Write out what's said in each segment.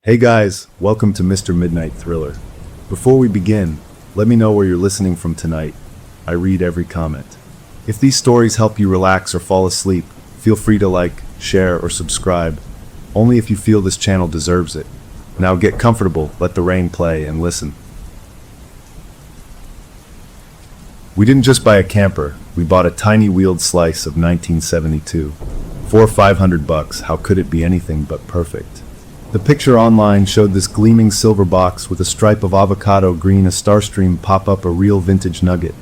Hey guys, welcome to Mr. Midnight Thriller. Before we begin, let me know where you're listening from tonight. I read every comment. If these stories help you relax or fall asleep, feel free to like, share, or subscribe, only if you feel this channel deserves it. Now get comfortable, let the rain play, and listen. We didn't just buy a camper, we bought a tiny wheeled slice of 1972. For $500, how could it be anything but perfect? The picture online showed this gleaming silver box with a stripe of avocado green, a Starstream pop up, a real vintage nugget.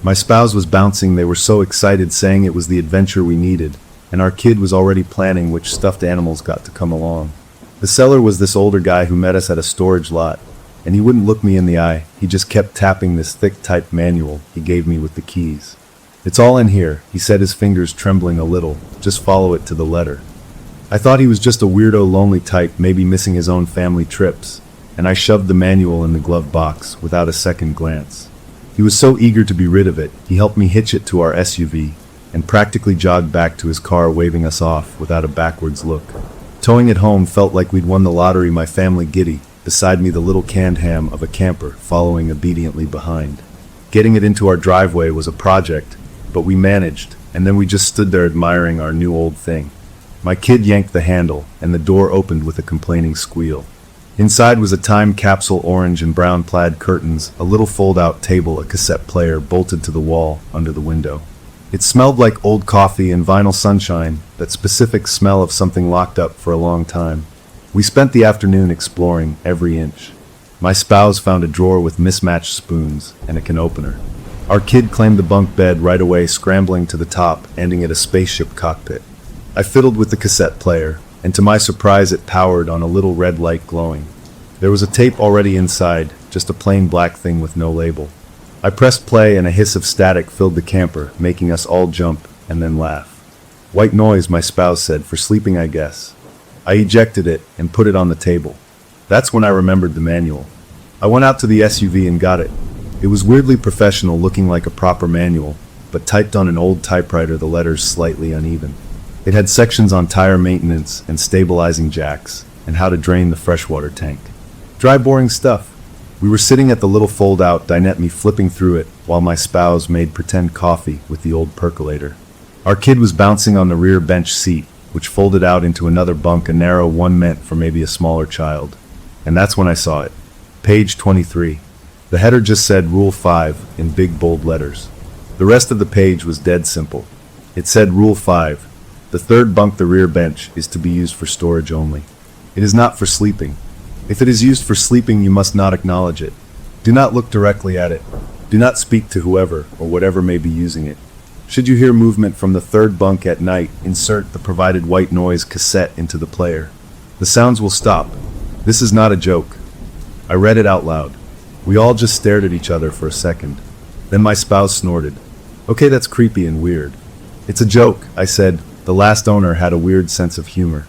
My spouse was bouncing, they were so excited, saying it was the adventure we needed, and our kid was already planning which stuffed animals got to come along. The seller was this older guy who met us at a storage lot, and he wouldn't look me in the eye, he just kept tapping this thick typed manual he gave me with the keys. "It's all in here," he said, his fingers trembling a little, "just follow it to the letter." I thought he was just a weirdo lonely type, maybe missing his own family trips, and I shoved the manual in the glove box without a second glance. He was so eager to be rid of it, he helped me hitch it to our SUV, and practically jogged back to his car, waving us off without a backwards look. Towing it home felt like we'd won the lottery, my family giddy, beside me the little canned ham of a camper following obediently behind. Getting it into our driveway was a project, but we managed, and then we just stood there admiring our new old thing. My kid yanked the handle, and the door opened with a complaining squeal. Inside was a time capsule, orange and brown plaid curtains, a little fold-out table, a cassette player bolted to the wall under the window. It smelled like old coffee and vinyl sunshine, that specific smell of something locked up for a long time. We spent the afternoon exploring every inch. My spouse found a drawer with mismatched spoons and a can opener. Our kid claimed the bunk bed right away, scrambling to the top, ending at a spaceship cockpit. I fiddled with the cassette player, and to my surprise it powered on a little red light glowing. There was a tape already inside, just a plain black thing with no label. I pressed play and a hiss of static filled the camper, making us all jump and then laugh. "White noise," my spouse said, "for sleeping, I guess." I ejected it and put it on the table. That's when I remembered the manual. I went out to the SUV and got it. It was weirdly professional, looking like a proper manual, but typed on an old typewriter, the letters slightly uneven. It had sections on tire maintenance and stabilizing jacks, and how to drain the freshwater tank. Dry, boring stuff. We were sitting at the little fold-out dinette, me flipping through it, while my spouse made pretend coffee with the old percolator. Our kid was bouncing on the rear bench seat, which folded out into another bunk, a narrow one meant for maybe a smaller child. And that's when I saw it. Page 23. The header just said Rule 5 in big bold letters. The rest of the page was dead simple. It said Rule 5. The third bunk, the rear bench, is to be used for storage only. It is not for sleeping. If it is used for sleeping, you must not acknowledge it. Do not look directly at it. Do not speak to whoever or whatever may be using it. Should you hear movement from the third bunk at night, insert the provided white noise cassette into the player. The sounds will stop. This is not a joke. I read it out loud. We all just stared at each other for a second. Then my spouse snorted. "Okay, that's creepy and weird." "It's a joke," I said. The last owner had a weird sense of humor.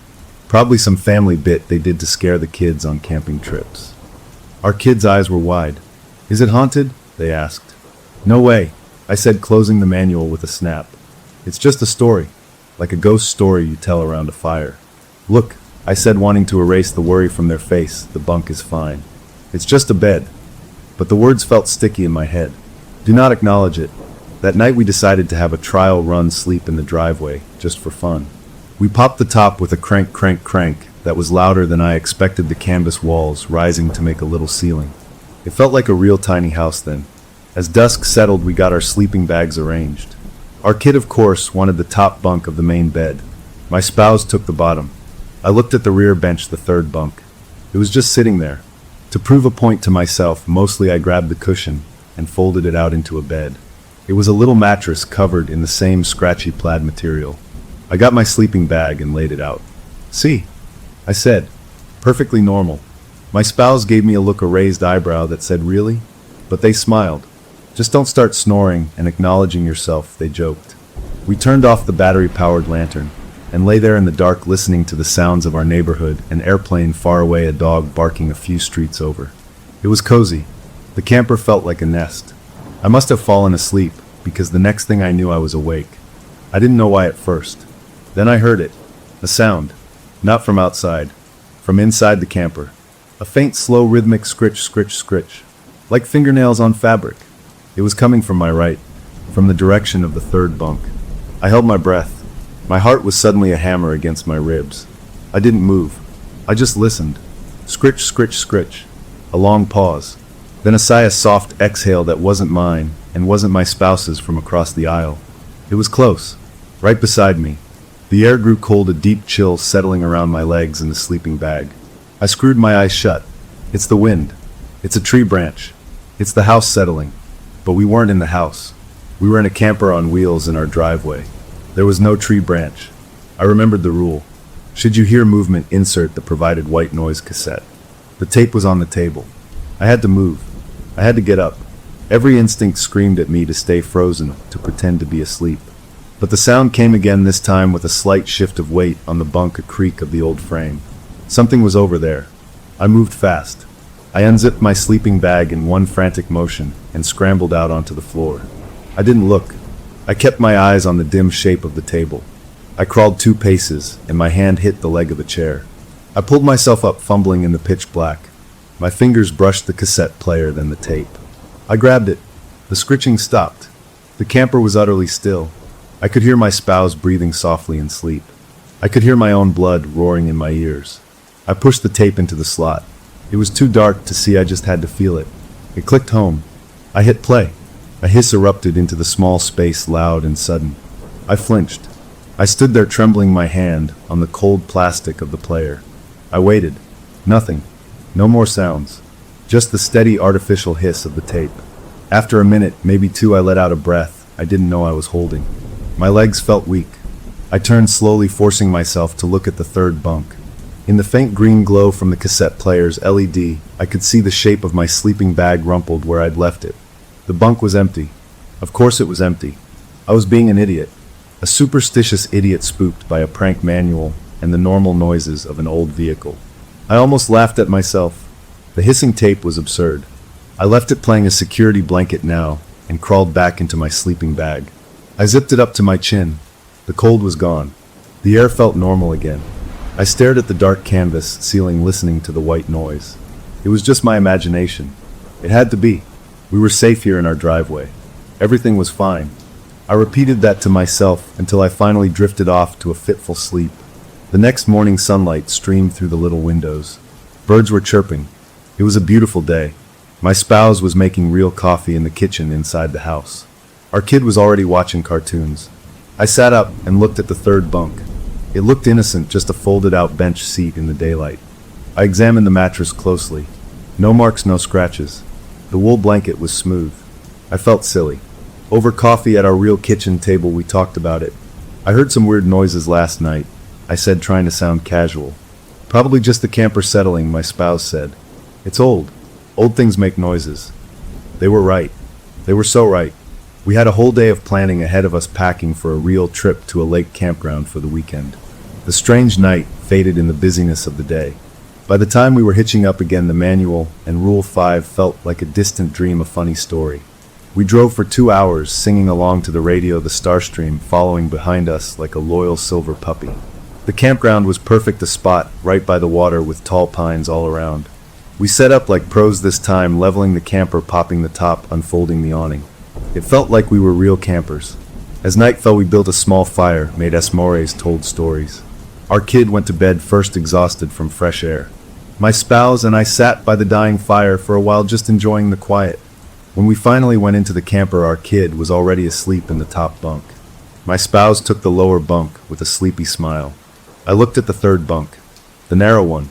Probably some family bit they did to scare the kids on camping trips. Our kids' eyes were wide. "Is it haunted?" they asked. "No way," I said, closing the manual with a snap. "It's just a story, like a ghost story you tell around a fire." "Look," I said, wanting to erase the worry from their face, "the bunk is fine. It's just a bed." But the words felt sticky in my head. Do not acknowledge it. That night we decided to have a trial run sleep in the driveway, just for fun. We popped the top with a crank crank crank that was louder than I expected, the canvas walls rising to make a little ceiling. It felt like a real tiny house then. As dusk settled, we got our sleeping bags arranged. Our kid, of course, wanted the top bunk of the main bed. My spouse took the bottom. I looked at the rear bench, the third bunk. It was just sitting there. To prove a point to myself, mostly I grabbed the cushion and folded it out into a bed. It was a little mattress covered in the same scratchy plaid material. I got my sleeping bag and laid it out. "See," I said. "Perfectly normal." My spouse gave me a look, a raised eyebrow that said, "Really?" But they smiled. "Just don't start snoring and acknowledging yourself," they joked. We turned off the battery-powered lantern and lay there in the dark, listening to the sounds of our neighborhood, an airplane far away, a dog barking a few streets over. It was cozy. The camper felt like a nest. I must have fallen asleep, because the next thing I knew I was awake. I didn't know why at first. Then I heard it. A sound. Not from outside. From inside the camper. A faint, slow, rhythmic scritch, scritch, scritch, like fingernails on fabric. It was coming from my right, from the direction of the third bunk. I held my breath. My heart was suddenly a hammer against my ribs. I didn't move. I just listened. Scritch, scritch, scritch. A long pause. Then a sigh, a soft exhale that wasn't mine and wasn't my spouse's from across the aisle. It was close, right beside me. The air grew cold, a deep chill settling around my legs in the sleeping bag. I screwed my eyes shut. It's the wind. It's a tree branch. It's the house settling. But we weren't in the house. We were in a camper on wheels in our driveway. There was no tree branch. I remembered the rule. Should you hear movement, insert the provided white noise cassette. The tape was on the table. I had to move. I had to get up. Every instinct screamed at me to stay frozen, to pretend to be asleep. But the sound came again, this time with a slight shift of weight on the bunk, a creak of the old frame. Something was over there. I moved fast. I unzipped my sleeping bag in one frantic motion and scrambled out onto the floor. I didn't look. I kept my eyes on the dim shape of the table. I crawled 2 paces, and my hand hit the leg of a chair. I pulled myself up, fumbling in the pitch black. My fingers brushed the cassette player, then the tape. I grabbed it. The scritching stopped. The camper was utterly still. I could hear my spouse breathing softly in sleep. I could hear my own blood roaring in my ears. I pushed the tape into the slot. It was too dark to see, I just had to feel it. It clicked home. I hit play. A hiss erupted into the small space, loud and sudden. I flinched. I stood there, trembling my hand on the cold plastic of the player. I waited. Nothing. No more sounds. Just the steady artificial hiss of the tape. After a minute, maybe 2, I let out a breath I didn't know I was holding. My legs felt weak. I turned slowly, forcing myself to look at the third bunk. In the faint green glow from the cassette player's LED, I could see the shape of my sleeping bag rumpled where I'd left it. The bunk was empty. Of course it was empty. I was being an idiot. A superstitious idiot, spooked by a prank manual and the normal noises of an old vehicle. I almost laughed at myself. The hissing tape was absurd. I left it playing a security blanket now and crawled back into my sleeping bag. I zipped it up to my chin. The cold was gone. The air felt normal again. I stared at the dark canvas ceiling, listening to the white noise. It was just my imagination. It had to be. We were safe here in our driveway. Everything was fine. I repeated that to myself until I finally drifted off to a fitful sleep. The next morning, sunlight streamed through the little windows. Birds were chirping. It was a beautiful day. My spouse was making real coffee in the kitchen inside the house. Our kid was already watching cartoons. I sat up and looked at the third bunk. It looked innocent, just a folded-out bench seat in the daylight. I examined the mattress closely. No marks, no scratches. The wool blanket was smooth. I felt silly. Over coffee at our real kitchen table, we talked about it. I heard some weird noises last night, I said, trying to sound casual. Probably just the camper settling, my spouse said. It's old. Old things make noises. They were right. They were so right. We had a whole day of planning ahead of us, packing for a real trip to a lake campground for the weekend. The strange night faded in the busyness of the day. By the time we were hitching up again, the manual and Rule 5 felt like a distant dream, a funny story. We drove for 2 hours, singing along to the radio, the Starstream following behind us like a loyal silver puppy. The campground was perfect, a spot right by the water with tall pines all around. We set up like pros this time, leveling the camper, popping the top, unfolding the awning. It felt like we were real campers. As night fell, we built a small fire, made s'mores, told stories. Our kid went to bed first, exhausted from fresh air. My spouse and I sat by the dying fire for a while, just enjoying the quiet. When we finally went into the camper, our kid was already asleep in the top bunk. My spouse took the lower bunk with a sleepy smile. I looked at the third bunk, the narrow one.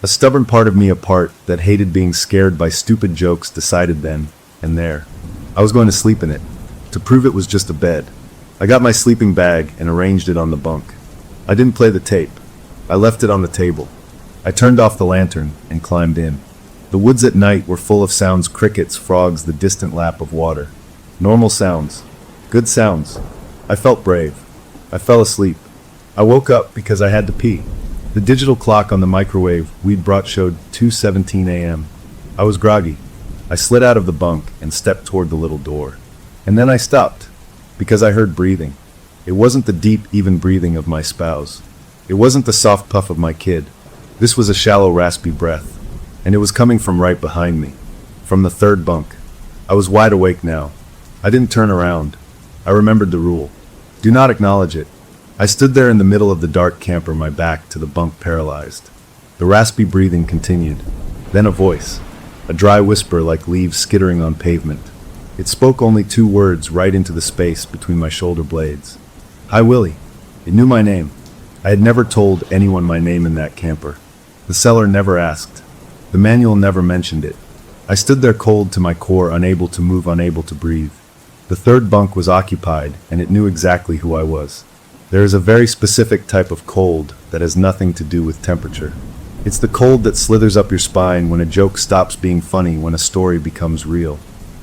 A stubborn part of me, a part that hated being scared by stupid jokes, decided then and there I was going to sleep in it. To prove it was just a bed. I got my sleeping bag and arranged it on the bunk. I didn't play the tape. I left it on the table. I turned off the lantern and climbed in. The woods at night were full of sounds: crickets, frogs, the distant lap of water. Normal sounds. Good sounds. I felt brave. I fell asleep. I woke up because I had to pee. The digital clock on the microwave we'd brought showed 2:17 a.m. I was groggy. I slid out of the bunk and stepped toward the little door. And then I stopped, because I heard breathing. It wasn't the deep, even breathing of my spouse. It wasn't the soft puff of my kid. This was a shallow, raspy breath. and it was coming from right behind me, from the third bunk. I was wide awake now. I didn't turn around. I remembered the rule. Do not acknowledge it. I stood there in the middle of the dark camper, my back to the bunk paralyzed. The raspy breathing continued. Then a voice, a dry whisper like leaves skittering on pavement. It spoke only 2 words right into the space between my shoulder blades. Hi, Willie. It knew my name. I had never told anyone my name in that camper. The cellar never asked. The manual never mentioned it. I stood there cold to my core, unable to move, unable to breathe. The third bunk was occupied, and it knew exactly who I was. There is a very specific type of cold that has nothing to do with temperature. It's the cold that slithers up your spine when a joke stops being funny, when a story becomes real.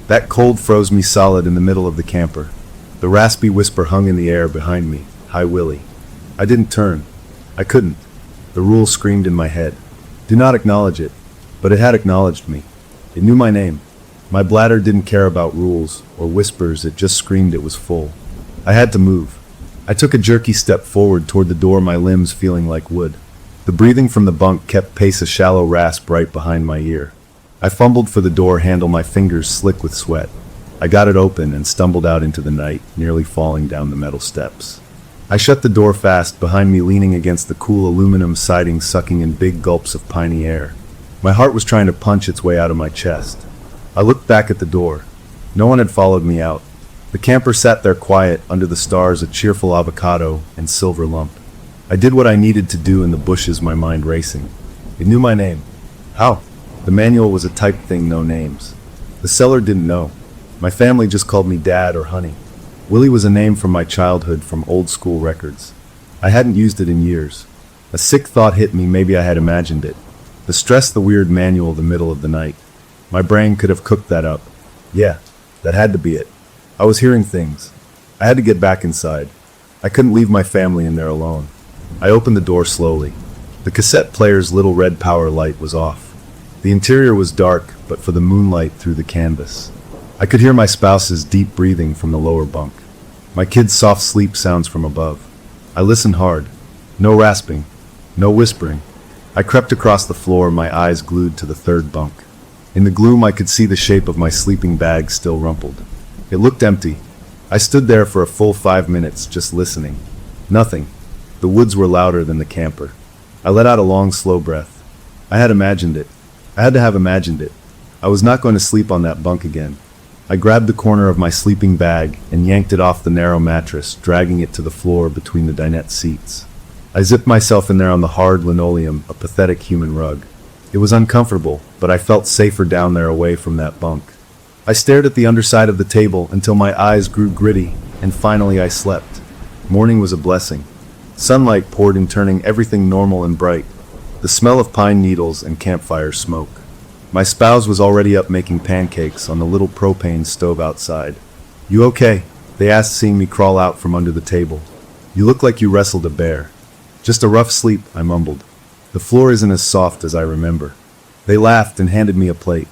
That cold froze me solid in the middle of the camper. The raspy whisper hung in the air behind me. Hi, Willie. I didn't turn. I couldn't. The rule screamed in my head. Do not acknowledge it. But it had acknowledged me. It knew my name. My bladder didn't care about rules or whispers, it just screamed it was full. I had to move. I took a jerky step forward toward the door, my limbs feeling like wood. The breathing from the bunk kept pace, a shallow rasp right behind my ear. I fumbled for the door handle, my fingers slick with sweat. I got it open and stumbled out into the night, nearly falling down the metal steps. I shut the door fast behind me, leaning against the cool aluminum siding, sucking in big gulps of piney air. My heart was trying to punch its way out of my chest. I looked back at the door. No one had followed me out. The camper sat there quiet under the stars, a cheerful avocado and silver lump. I did what I needed to do in the bushes, my mind racing. It knew my name. How? The manual was a typed thing, no names. The cellar didn't know. My family just called me Dad or Honey. Willie was a name from my childhood, from old school records. I hadn't used it in years. A sick thought hit me, maybe I had imagined it. The stress, the weird manual, the middle of the night. My brain could have cooked that up. Yeah, that had to be it. I was hearing things. I had to get back inside. I couldn't leave my family in there alone. I opened the door slowly. The cassette player's little red power light was off. The interior was dark, but for the moonlight through the canvas. I could hear my spouse's deep breathing from the lower bunk. My kids' soft sleep sounds from above. I listened hard. No rasping. No whispering. I crept across the floor, my eyes glued to the third bunk. In the gloom I could see the shape of my sleeping bag still rumpled. It looked empty. I stood there for a full 5 minutes, just listening. Nothing. The woods were louder than the camper. I let out a long, slow breath. I had imagined it. I had to have imagined it. I was not going to sleep on that bunk again. I grabbed the corner of my sleeping bag and yanked it off the narrow mattress, dragging it to the floor between the dinette seats. I zipped myself in there on the hard linoleum, a pathetic human rug. It was uncomfortable, but I felt safer down there away from that bunk. I stared at the underside of the table until my eyes grew gritty, and finally I slept. Morning was a blessing. Sunlight poured in, turning everything normal and bright. The smell of pine needles and campfire smoke. My spouse was already up making pancakes on the little propane stove outside. You okay? They asked, seeing me crawl out from under the table. You look like you wrestled a bear. Just a rough sleep, I mumbled. The floor isn't as soft as I remember. They laughed and handed me a plate.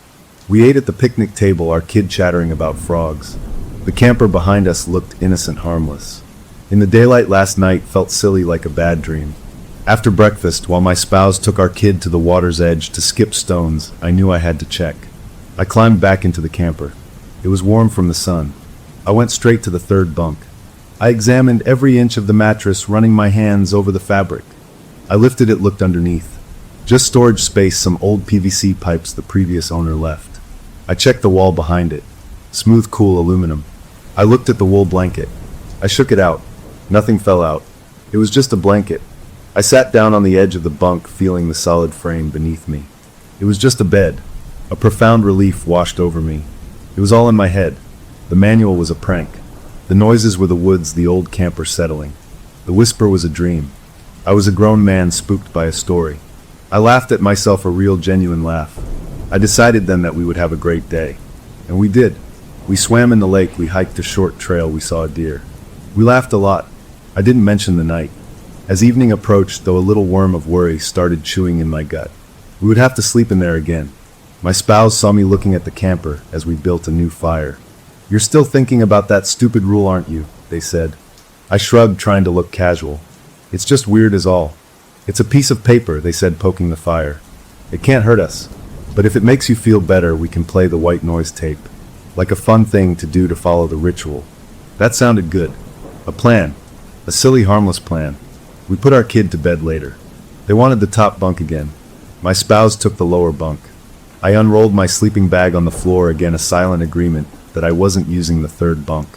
We ate at the picnic table, our kid chattering about frogs. The camper behind us looked innocent, harmless. In the daylight last night felt silly, like a bad dream. After breakfast, while my spouse took our kid to the water's edge to skip stones, I knew I had to check. I climbed back into the camper. It was warm from the sun. I went straight to the third bunk. I examined every inch of the mattress, running my hands over the fabric. I lifted it, looked underneath. Just storage space, some old PVC pipes the previous owner left. I checked the wall behind it. Smooth, cool aluminum. I looked at the wool blanket. I shook it out. Nothing fell out. It was just a blanket. I sat down on the edge of the bunk, feeling the solid frame beneath me. It was just a bed. A profound relief washed over me. It was all in my head. The manual was a prank. The noises were the woods, the old camper settling. The whisper was a dream. I was a grown man spooked by a story. I laughed at myself, a real, genuine laugh. I decided then that we would have a great day. And we did. We swam in the lake, we hiked a short trail, we saw a deer. We laughed a lot. I didn't mention the night. As evening approached, though, a little worm of worry started chewing in my gut. We would have to sleep in there again. My spouse saw me looking at the camper as we built a new fire. You're still thinking about that stupid rule, aren't you? They said. I shrugged, trying to look casual. It's just weird is all. It's a piece of paper, they said, poking the fire. It can't hurt us. But if it makes you feel better, we can play the white noise tape. Like a fun thing to do to follow the ritual. That sounded good. A plan. A silly, harmless plan. We put our kid to bed later. They wanted the top bunk again. My spouse took the lower bunk. I unrolled my sleeping bag on the floor, again a silent agreement that I wasn't using the third bunk.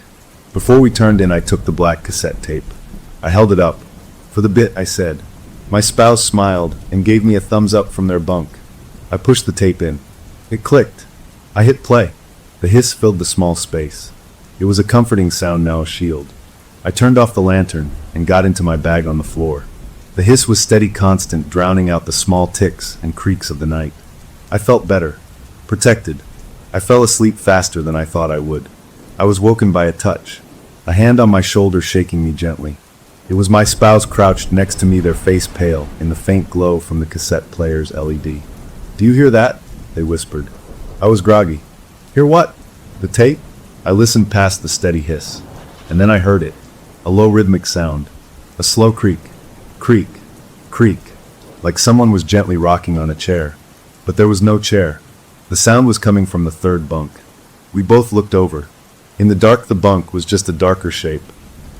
Before we turned in, I took the black cassette tape. I held it up. For the bit, I said. My spouse smiled and gave me a thumbs up from their bunk. I pushed the tape in. It clicked. I hit play. The hiss filled the small space. It was a comforting sound, now a shield. I turned off the lantern and got into my bag on the floor. The hiss was steady, constant, drowning out the small ticks and creaks of the night. I felt better. Protected. I fell asleep faster than I thought I would. I was woken by a touch. A hand on my shoulder shaking me gently. It was my spouse crouched next to me, their face pale in the faint glow from the cassette player's LED. "Do you hear that?" they whispered. I was groggy. "Hear what?" "The tape?" I listened past the steady hiss. And then I heard it. A low rhythmic sound. A slow creak. Creak. Creak. Like someone was gently rocking on a chair. But there was no chair. The sound was coming from the third bunk. We both looked over. In the dark, the bunk was just a darker shape.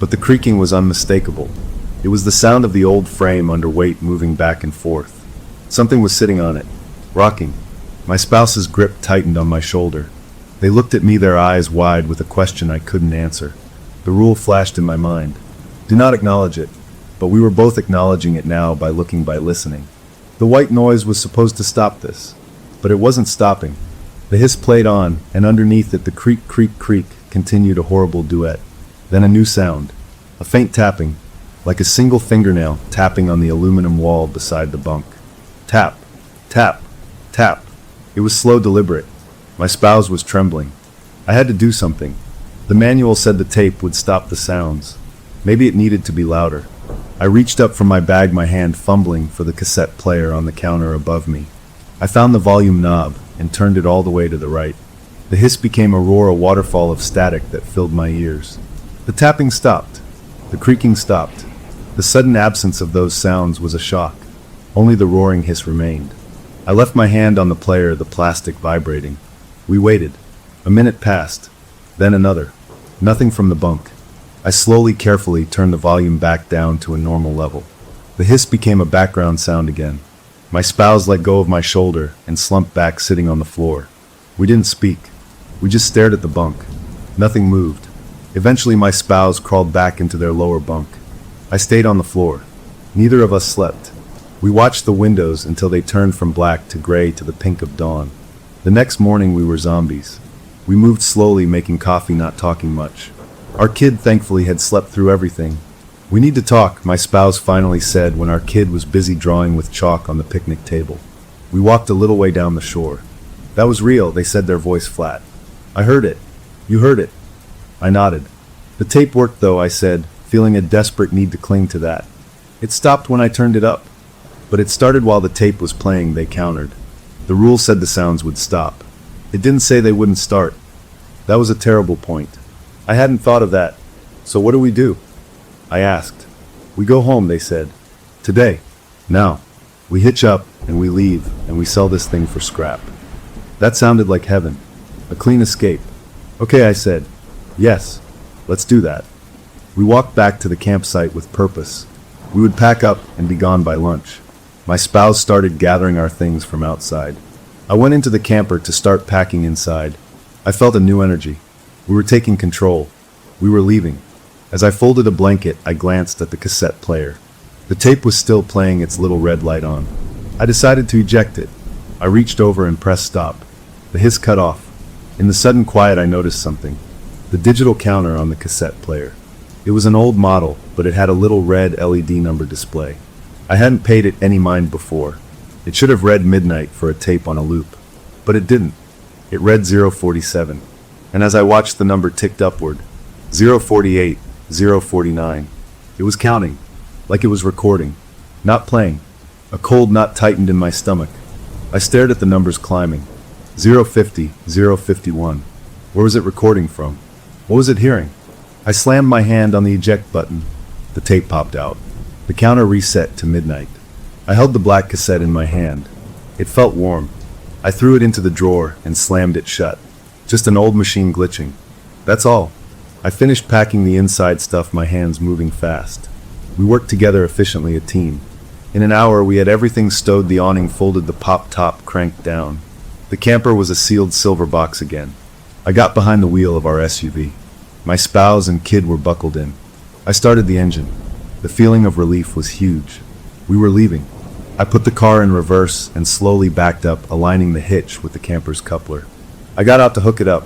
But the creaking was unmistakable. It was the sound of the old frame under weight moving back and forth. Something was sitting on it. Rocking. My spouse's grip tightened on my shoulder. They looked at me, their eyes wide with a question I couldn't answer. The rule flashed in my mind. Do not acknowledge it. But we were both acknowledging it now by looking, by listening. The white noise was supposed to stop this. But it wasn't stopping. The hiss played on, and underneath it the creak, creak, creak continued, a horrible duet. Then a new sound. A faint tapping, like a single fingernail tapping on the aluminum wall beside the bunk. Tap. Tap. Tap. It was slow, deliberate. My spouse was trembling. I had to do something. The manual said the tape would stop the sounds. Maybe it needed to be louder. I reached up from my bag, my hand fumbling for the cassette player on the counter above me. I found the volume knob and turned it all the way to the right. The hiss became a roar, a waterfall of static that filled my ears. The tapping stopped. The creaking stopped. The sudden absence of those sounds was a shock. Only the roaring hiss remained. I left my hand on the player, the plastic vibrating. We waited. A minute passed. Then another. Nothing from the bunk. I slowly, carefully turned the volume back down to a normal level. The hiss became a background sound again. My spouse let go of my shoulder and slumped back, sitting on the floor. We didn't speak. We just stared at the bunk. Nothing moved. Eventually my spouse crawled back into their lower bunk. I stayed on the floor. Neither of us slept. We watched the windows until they turned from black to gray to the pink of dawn. The next morning we were zombies. We moved slowly, making coffee, not talking much. Our kid thankfully had slept through everything. "We need to talk," my spouse finally said when our kid was busy drawing with chalk on the picnic table. We walked a little way down the shore. "That was real," they said, their voice flat. "I heard it." "You heard it?" I nodded. "The tape worked though," I said, feeling a desperate need to cling to that. "It stopped when I turned it up." "But it started while the tape was playing," they countered. "The rule said the sounds would stop. It didn't say they wouldn't start." That was a terrible point. I hadn't thought of that. "So what do we do?" I asked. "We go home," they said. "Today. Now. We hitch up, and we leave, and we sell this thing for scrap." That sounded like heaven. A clean escape. "Okay," I said. "Yes. Let's do that." We walked back to the campsite with purpose. We would pack up and be gone by lunch. My spouse started gathering our things from outside. I went into the camper to start packing inside. I felt a new energy. We were taking control. We were leaving. As I folded a blanket, I glanced at the cassette player. The tape was still playing, its little red light on. I decided to eject it. I reached over and pressed stop. The hiss cut off. In the sudden quiet, I noticed something. The digital counter on the cassette player. It was an old model, but it had a little red LED number display. I hadn't paid it any mind before. It should have read midnight for a tape on a loop. But it didn't. It read 047. And as I watched, the number ticked upward. 048, 049. It was counting. Like it was recording. Not playing. A cold knot tightened in my stomach. I stared at the numbers climbing. 050, 051. Where was it recording from? What was it hearing? I slammed my hand on the eject button. The tape popped out. The counter reset to midnight. I held the black cassette in my hand. It felt warm. I threw it into the drawer and slammed it shut. Just an old machine glitching. That's all. I finished packing the inside stuff, my hands moving fast. We worked together efficiently, a team. In an hour, we had everything stowed, the awning folded, the pop top cranked down. The camper was a sealed silver box again. I got behind the wheel of our SUV. My spouse and kid were buckled in. I started the engine. The feeling of relief was huge. We were leaving. I put the car in reverse and slowly backed up, aligning the hitch with the camper's coupler. I got out to hook it up.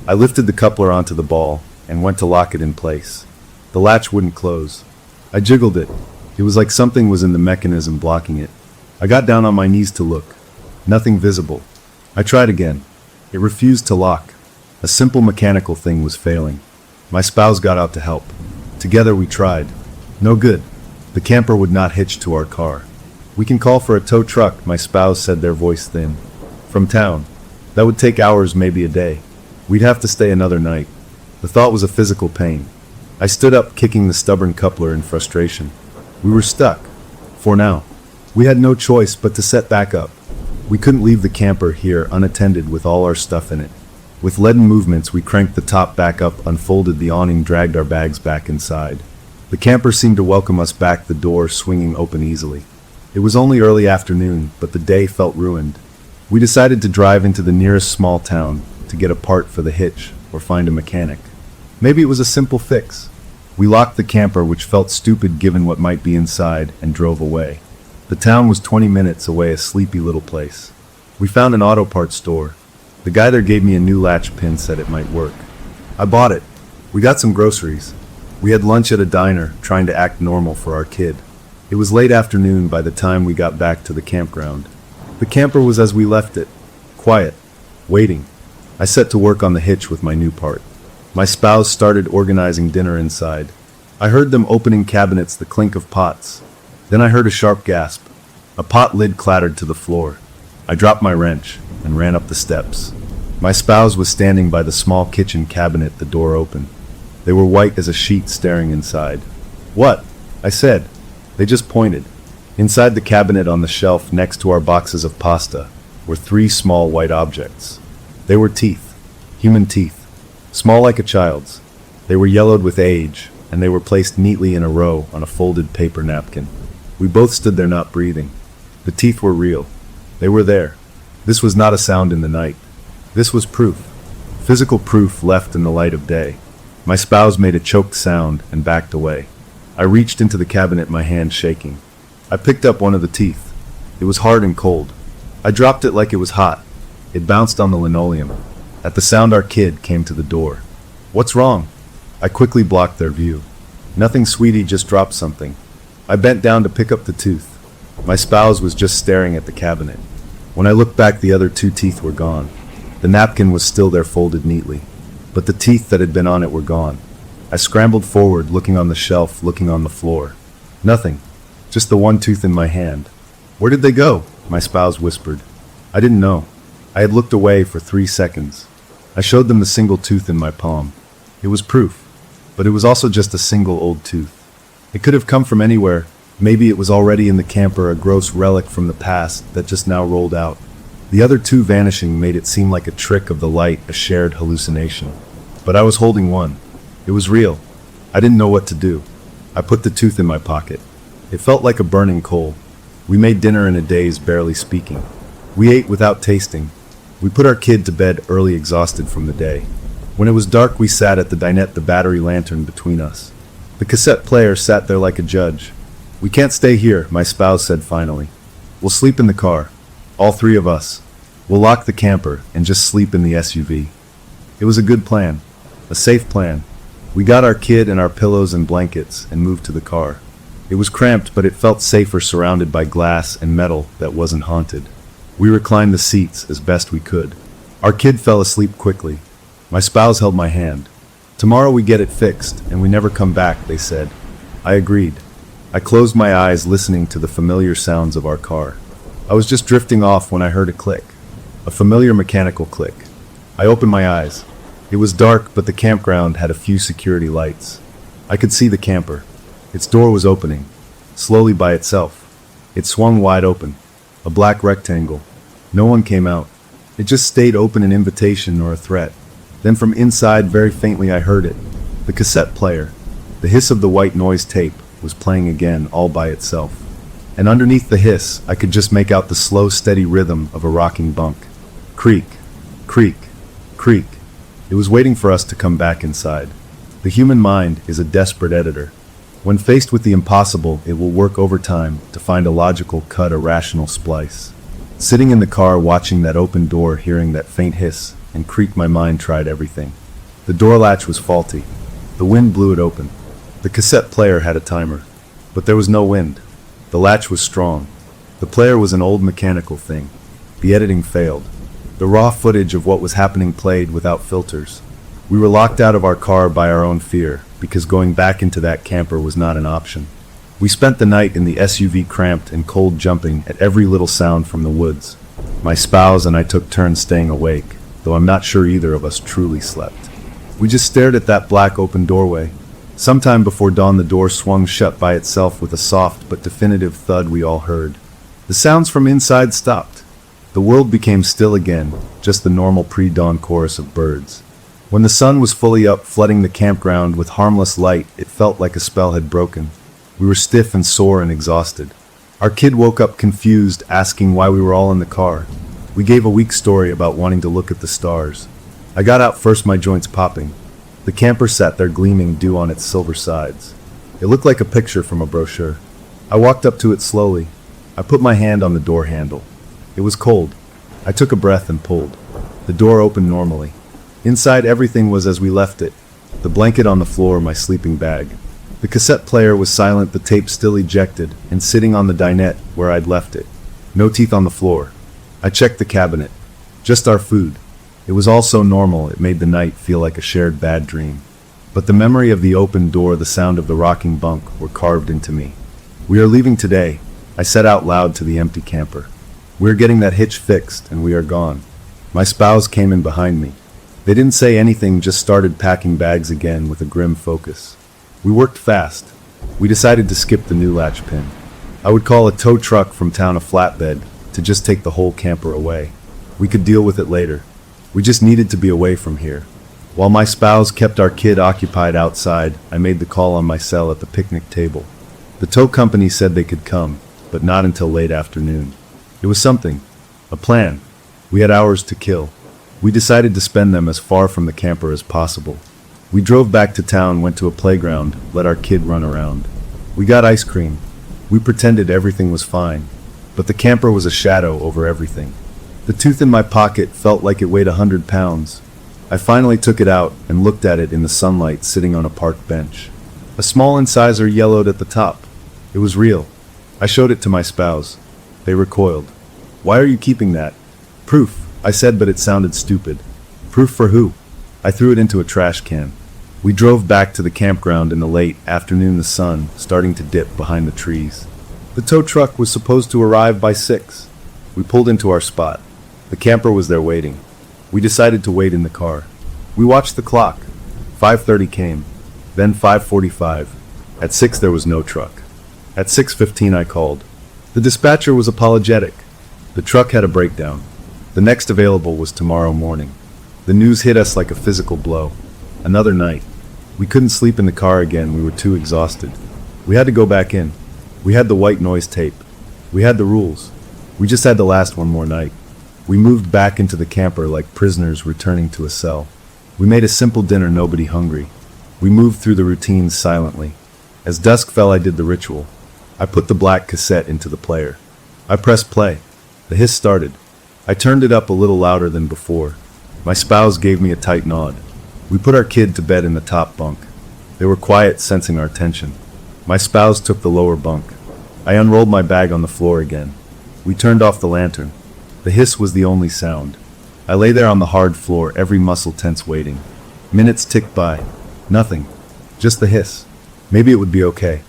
I lifted the coupler onto the ball and went to lock it in place. The latch wouldn't close. I jiggled it. It was like something was in the mechanism blocking it. I got down on my knees to look. Nothing visible. I tried again. It refused to lock. A simple mechanical thing was failing. My spouse got out to help. Together we tried. No good. The camper would not hitch to our car. "We can call for a tow truck," my spouse said, their voice thin. "From town. That would take hours, maybe a day. We'd have to stay another night." The thought was a physical pain. I stood up, kicking the stubborn coupler in frustration. We were stuck. For now. We had no choice but to set back up. We couldn't leave the camper here unattended with all our stuff in it. With leaden movements, we cranked the top back up, unfolded the awning, dragged our bags back inside. The camper seemed to welcome us back, the door swinging open easily. It was only early afternoon, but the day felt ruined. We decided to drive into the nearest small town to get a part for the hitch or find a mechanic. Maybe it was a simple fix. We locked the camper, which felt stupid given what might be inside, and drove away. The town was 20 minutes away, a sleepy little place. We found an auto parts store. The guy there gave me a new latch pin, said it might work. I bought it. We got some groceries. We had lunch at a diner, trying to act normal for our kid. It was late afternoon by the time we got back to the campground. The camper was as we left it, quiet, waiting. I set to work on the hitch with my new part. My spouse started organizing dinner inside. I heard them opening cabinets, the clink of pots. Then I heard a sharp gasp. A pot lid clattered to the floor. I dropped my wrench and ran up the steps. My spouse was standing by the small kitchen cabinet, the door open. They were white as a sheet, staring inside. "What?" I said. They just pointed. Inside the cabinet on the shelf next to our boxes of pasta were 3 small white objects. They were teeth. Human teeth. Small like a child's. They were yellowed with age, and they were placed neatly in a row on a folded paper napkin. We both stood there, not breathing. The teeth were real. They were there. This was not a sound in the night. This was proof. Physical proof left in the light of day. My spouse made a choked sound and backed away. I reached into the cabinet, my hand shaking. I picked up one of the teeth. It was hard and cold. I dropped it like it was hot. It bounced on the linoleum. At the sound, our kid came to the door. "What's wrong?" I quickly blocked their view. "Nothing, sweetie, just dropped something." I bent down to pick up the tooth. My spouse was just staring at the cabinet. When I looked back, the other 2 teeth were gone. The napkin was still there, folded neatly, but the teeth that had been on it were gone. I scrambled forward, looking on the shelf, looking on the floor. Nothing. Just the one tooth in my hand. "Where did they go?" my spouse whispered. I didn't know. I had looked away for 3 seconds. I showed them the single tooth in my palm. It was proof, but it was also just a single old tooth. It could have come from anywhere. Maybe it was already in the camper, a gross relic from the past that just now rolled out. The other 2 vanishing made it seem like a trick of the light, a shared hallucination. But I was holding one. It was real. I didn't know what to do. I put the tooth in my pocket. It felt like a burning coal. We made dinner in a daze, barely speaking. We ate without tasting. We put our kid to bed early, exhausted from the day. When it was dark, we sat at the dinette, the battery lantern between us. The cassette player sat there like a judge. "We can't stay here," my spouse said finally. "We'll sleep in the car. All 3 of us. We'll lock the camper and just sleep in the SUV." It was a good plan. A safe plan. We got our kid and our pillows and blankets and moved to the car. It was cramped, but it felt safer, surrounded by glass and metal that wasn't haunted. We reclined the seats as best we could. Our kid fell asleep quickly. My spouse held my hand. "Tomorrow we get it fixed, and we never come back," they said. I agreed. I closed my eyes, listening to the familiar sounds of our car. I was just drifting off when I heard a click. A familiar mechanical click. I opened my eyes. It was dark, but the campground had a few security lights. I could see the camper. Its door was opening, slowly by itself. It swung wide open. A black rectangle. No one came out. It just stayed open, an invitation or a threat. Then from inside, very faintly, I heard it. The cassette player. The hiss of the white noise tape was playing again, all by itself. And underneath the hiss, I could just make out the slow, steady rhythm of a rocking bunk. Creak, creak, creak. It was waiting for us to come back inside. The human mind is a desperate editor. When faced with the impossible, it will work overtime to find a logical cut, a rational splice. Sitting in the car, watching that open door, hearing that faint hiss and creak, my mind tried everything. The door latch was faulty. The wind blew it open. The cassette player had a timer, but there was no wind. The latch was strong. The player was an old mechanical thing. The editing failed. The raw footage of what was happening played without filters. We were locked out of our car by our own fear, because going back into that camper was not an option. We spent the night in the SUV, cramped and cold, jumping at every little sound from the woods. My spouse and I took turns staying awake, though I'm not sure either of us truly slept. We just stared at that black open doorway. Sometime before dawn, the door swung shut by itself with a soft but definitive thud we all heard. The sounds from inside stopped. The world became still again, just the normal pre-dawn chorus of birds. When the sun was fully up, flooding the campground with harmless light, it felt like a spell had broken. We were stiff and sore and exhausted. Our kid woke up confused, asking why we were all in the car. We gave a weak story about wanting to look at the stars. I got out first, my joints popping. The camper sat there gleaming dew on its silver sides. It looked like a picture from a brochure. I walked up to it slowly. I put my hand on the door handle. It was cold. I took a breath and pulled. The door opened normally. Inside, everything was as we left it. The blanket on the floor, my sleeping bag. The cassette player was silent, the tape still ejected, and sitting on the dinette where I'd left it. No teeth on the floor. I checked the cabinet. Just our food. It was all so normal, it made the night feel like a shared bad dream. But the memory of the open door, the sound of the rocking bunk, were carved into me. We are leaving today, I said out loud to the empty camper. We're getting that hitch fixed, and we are gone. My spouse came in behind me. They didn't say anything, just started packing bags again with a grim focus. We worked fast. We decided to skip the new latch pin. I would call a tow truck from town a flatbed to just take the whole camper away. We could deal with it later. We just needed to be away from here. While my spouse kept our kid occupied outside, I made the call on my cell at the picnic table. The tow company said they could come, but not until late afternoon. It was something. A plan. We had hours to kill. We decided to spend them as far from the camper as possible. We drove back to town, went to a playground, let our kid run around. We got ice cream. We pretended everything was fine, but the camper was a shadow over everything. The tooth in my pocket felt like it weighed 100 pounds. I finally took it out and looked at it in the sunlight, sitting on a park bench. A small incisor yellowed at the top. It was real. I showed it to my spouse. They recoiled. "Why are you keeping that?" "Proof," I said, but it sounded stupid. "Proof for who?" I threw it into a trash can. We drove back to the campground in the late afternoon, the sun starting to dip behind the trees. The tow truck was supposed to arrive by 6. We pulled into our spot. The camper was there waiting. We decided to wait in the car. We watched the clock. 5:30 came, then 5:45. At 6 there was no truck. At 6:15 I called. The dispatcher was apologetic. The truck had a breakdown. The next available was tomorrow morning. The news hit us like a physical blow. Another night. We couldn't sleep in the car again, we were too exhausted. We had to go back in. We had the white noise tape. We had the rules. We just had to last one more night. We moved back into the camper like prisoners returning to a cell. We made a simple dinner, nobody hungry. We moved through the routines silently. As dusk fell, I did the ritual. I put the black cassette into the player. I pressed play. The hiss started. I turned it up a little louder than before. My spouse gave me a tight nod. We put our kid to bed in the top bunk. They were quiet, sensing our tension. My spouse took the lower bunk. I unrolled my bag on the floor again. We turned off the lantern. The hiss was the only sound. I lay there on the hard floor, every muscle tense, waiting. Minutes ticked by. Nothing. Just the hiss. Maybe it would be okay.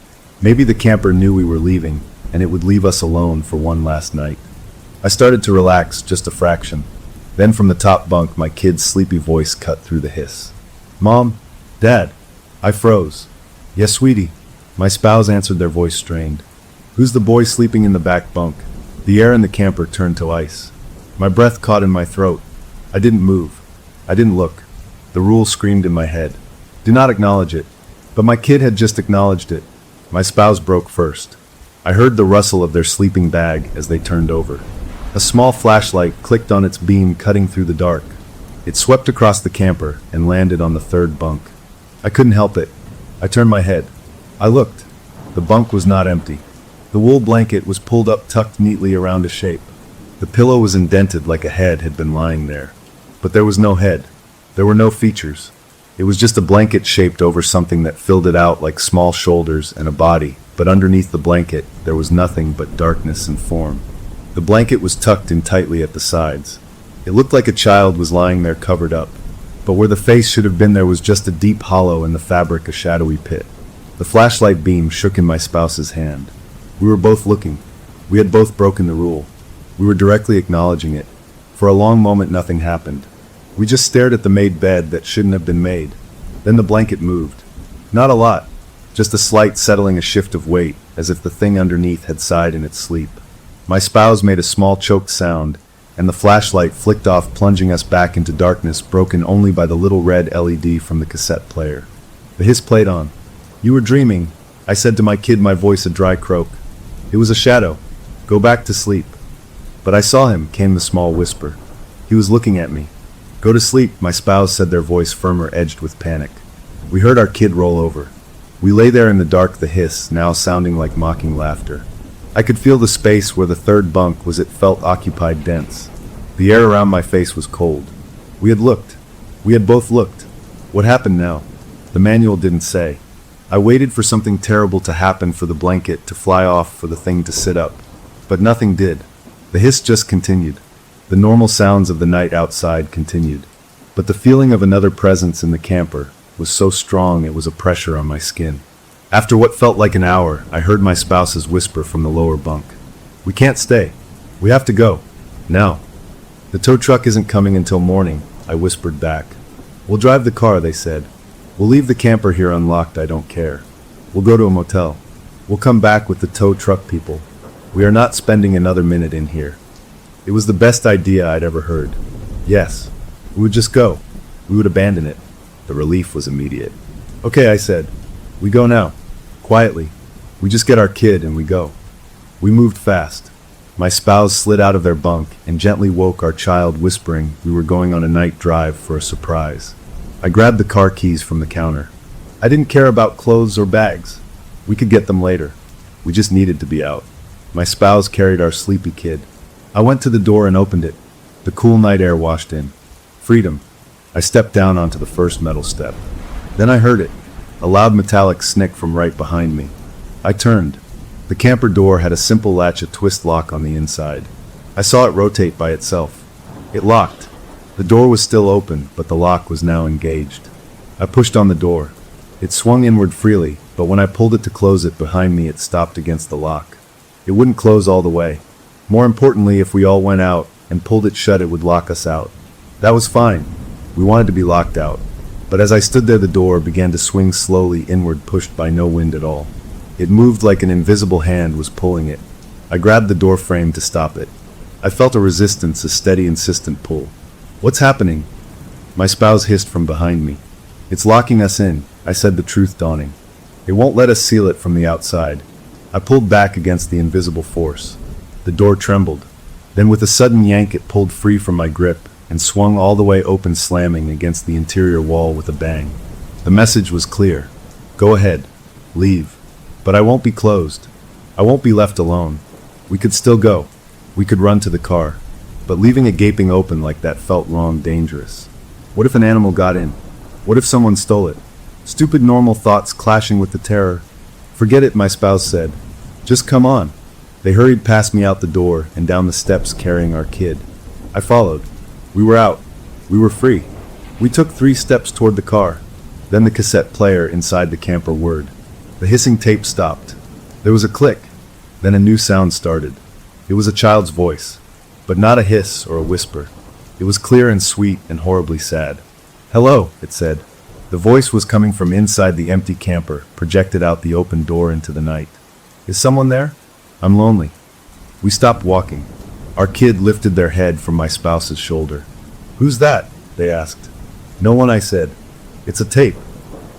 Maybe the camper knew we were leaving, and it would leave us alone for one last night. I started to relax, just a fraction. Then from the top bunk, my kid's sleepy voice cut through the hiss. "Mom? Dad?" I froze. "Yes, sweetie." My spouse answered, their voice strained. "Who's the boy sleeping in the back bunk?" The air in the camper turned to ice. My breath caught in my throat. I didn't move. I didn't look. The rule screamed in my head. Do not acknowledge it. But my kid had just acknowledged it. My spouse broke first. I heard the rustle of their sleeping bag as they turned over. A small flashlight clicked on its beam, cutting through the dark. It swept across the camper and landed on the third bunk. I couldn't help it. I turned my head. I looked. The bunk was not empty. The wool blanket was pulled up, tucked neatly around a shape. The pillow was indented like a head had been lying there. But there was no head. There were no features. It was just a blanket shaped over something that filled it out like small shoulders and a body, but underneath the blanket there was nothing but darkness and form. The blanket was tucked in tightly at the sides. It looked like a child was lying there covered up, but where the face should have been there was just a deep hollow in the fabric, a shadowy pit. The flashlight beam shook in my spouse's hand. We were both looking. We had both broken the rule. We were directly acknowledging it. For a long moment nothing happened. We just stared at the made bed that shouldn't have been made. Then the blanket moved. Not a lot, just a slight settling, a shift of weight, as if the thing underneath had sighed in its sleep. My spouse made a small choked sound, and the flashlight flicked off, plunging us back into darkness, broken only by the little red LED from the cassette player. The hiss played on. You were dreaming, I said to my kid, my voice a dry croak. It was a shadow. Go back to sleep. But I saw him, came the small whisper. He was looking at me. Go to sleep, my spouse said, their voice firmer, edged with panic. We heard our kid roll over. We lay there in the dark, the hiss now sounding like mocking laughter. I could feel the space where the third bunk was. It felt occupied, dense. The air around my face was cold. We had looked. We had both looked. What happened now? The manual didn't say. I waited for something terrible to happen, for the blanket to fly off, for the thing to sit up. But nothing did. The hiss just continued. The normal sounds of the night outside continued. But the feeling of another presence in the camper was so strong it was a pressure on my skin. After what felt like an hour, I heard my spouse's whisper from the lower bunk. We can't stay. We have to go. Now. The tow truck isn't coming until morning, I whispered back. We'll drive the car, they said. We'll leave the camper here unlocked, I don't care. We'll go to a motel. We'll come back with the tow truck people. We are not spending another minute in here. It was the best idea I'd ever heard. Yes, we would just go. We would abandon it. The relief was immediate. Okay, I said. We go now. Quietly. We just get our kid and we go. We moved fast. My spouse slid out of their bunk and gently woke our child, whispering we were going on a night drive for a surprise. I grabbed the car keys from the counter. I didn't care about clothes or bags. We could get them later. We just needed to be out. My spouse carried our sleepy kid. I went to the door and opened it. The cool night air washed in. Freedom. I stepped down onto the first metal step. Then I heard it. A loud metallic snick from right behind me. I turned. The camper door had a simple latch, a twist lock on the inside. I saw it rotate by itself. It locked. The door was still open, but the lock was now engaged. I pushed on the door. It swung inward freely, but when I pulled it to close it behind me, it stopped against the lock. It wouldn't close all the way. More importantly, if we all went out and pulled it shut, it would lock us out. That was fine. We wanted to be locked out. But as I stood there, the door began to swing slowly inward, pushed by no wind at all. It moved like an invisible hand was pulling it. I grabbed the door frame to stop it. I felt a resistance, a steady, insistent pull. What's happening? My spouse hissed from behind me. It's locking us in, I said, the truth dawning. It won't let us seal it from the outside. I pulled back against the invisible force. The door trembled. Then with a sudden yank it pulled free from my grip and swung all the way open, slamming against the interior wall with a bang. The message was clear. Go ahead. Leave. But I won't be closed. I won't be left alone. We could still go. We could run to the car. But leaving it gaping open like that felt wrong, dangerous. What if an animal got in? What if someone stole it? Stupid normal thoughts clashing with the terror. Forget it, my spouse said. Just come on. They hurried past me, out the door and down the steps, carrying our kid. I followed. We were out. We were free. We took 3 steps toward the car. Then the cassette player inside the camper whirred. The hissing tape stopped. There was a click. Then a new sound started. It was a child's voice, but not a hiss or a whisper. It was clear and sweet and horribly sad. Hello, it said. The voice was coming from inside the empty camper, projected out the open door into the night. Is someone there? I'm lonely. We stopped walking. Our kid lifted their head from my spouse's shoulder. "Who's that?" they asked. "No one," I said. "It's a tape."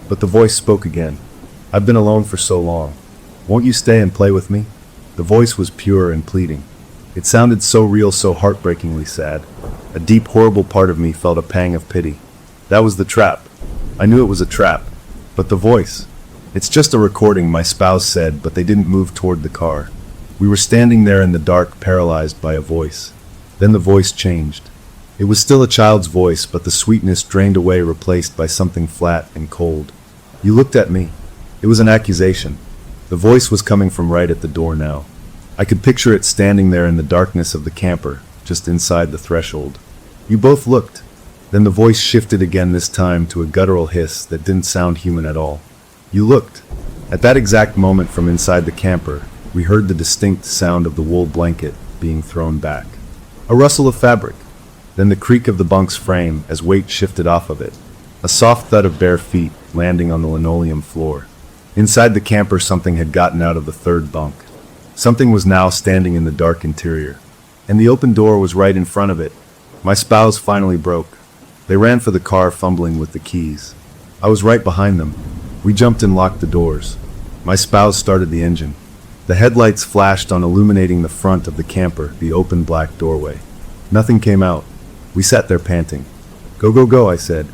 But the voice spoke again. "I've been alone for so long. Won't you stay and play with me?" The voice was pure and pleading. It sounded so real, so heartbreakingly sad. A deep, horrible part of me felt a pang of pity. That was the trap. I knew it was a trap. But the voice. "It's just a recording," my spouse said, but they didn't move toward the car. We were standing there in the dark, paralyzed by a voice. Then the voice changed. It was still a child's voice, but the sweetness drained away, replaced by something flat and cold. "You looked at me." It was an accusation. The voice was coming from right at the door now. I could picture it standing there in the darkness of the camper, just inside the threshold. "You both looked." Then the voice shifted again, this time to a guttural hiss that didn't sound human at all. "You looked." At that exact moment, from inside the camper, we heard the distinct sound of the wool blanket being thrown back. A rustle of fabric. Then the creak of the bunk's frame as weight shifted off of it. A soft thud of bare feet landing on the linoleum floor. Inside the camper, something had gotten out of the third bunk. Something was now standing in the dark interior. And the open door was right in front of it. My spouse finally broke. They ran for the car, fumbling with the keys. I was right behind them. We jumped and locked the doors. My spouse started the engine. The headlights flashed on, illuminating the front of the camper, the open black doorway. Nothing came out. We sat there panting. "Go, go, go," I said.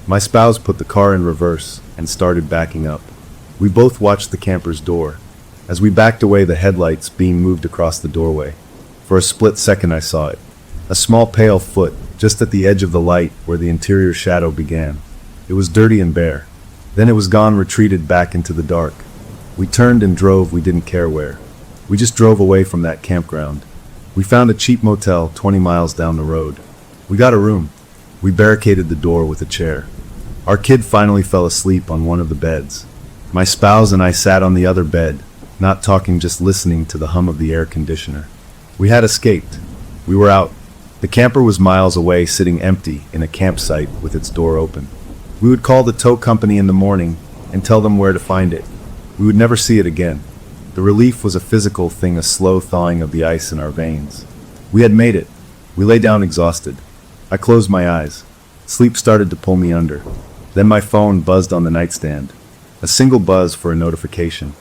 My spouse put the car in reverse and started backing up. We both watched the camper's door. As we backed away, the headlights beam moved across the doorway. For a split second I saw it. A small pale foot, just at the edge of the light where the interior shadow began. It was dirty and bare. Then it was gone, retreated back into the dark. We turned and drove, we didn't care where. We just drove away from that campground. We found a cheap motel 20 miles down the road. We got a room. We barricaded the door with a chair. Our kid finally fell asleep on one of the beds. My spouse and I sat on the other bed, not talking, just listening to the hum of the air conditioner. We had escaped. We were out. The camper was miles away, sitting empty in a campsite with its door open. We would call the tow company in the morning and tell them where to find it. We would never see it again. The relief was a physical thing, a slow thawing of the ice in our veins. We had made it. We lay down exhausted. I closed my eyes. Sleep started to pull me under. Then my phone buzzed on the nightstand. A single buzz for a notification.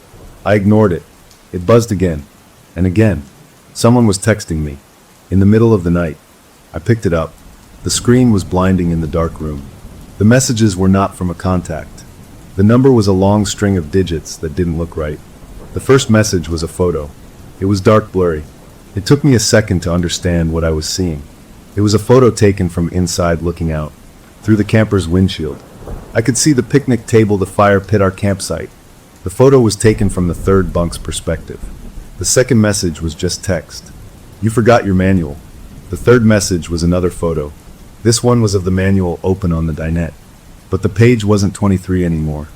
I ignored it. It buzzed again. And again. Someone was texting me. In the middle of the night. I picked it up. The screen was blinding in the dark room. The messages were not from a contact. The number was a long string of digits that didn't look right. The first message was a photo. It was dark, blurry. It took me a second to understand what I was seeing. It was a photo taken from inside, looking out, through the camper's windshield. I could see the picnic table, the fire pit, our campsite. The photo was taken from the third bunk's perspective. The second message was just text. "You forgot your manual." The third message was another photo. This one was of the manual open on the dinette. But the page wasn't 23 anymore.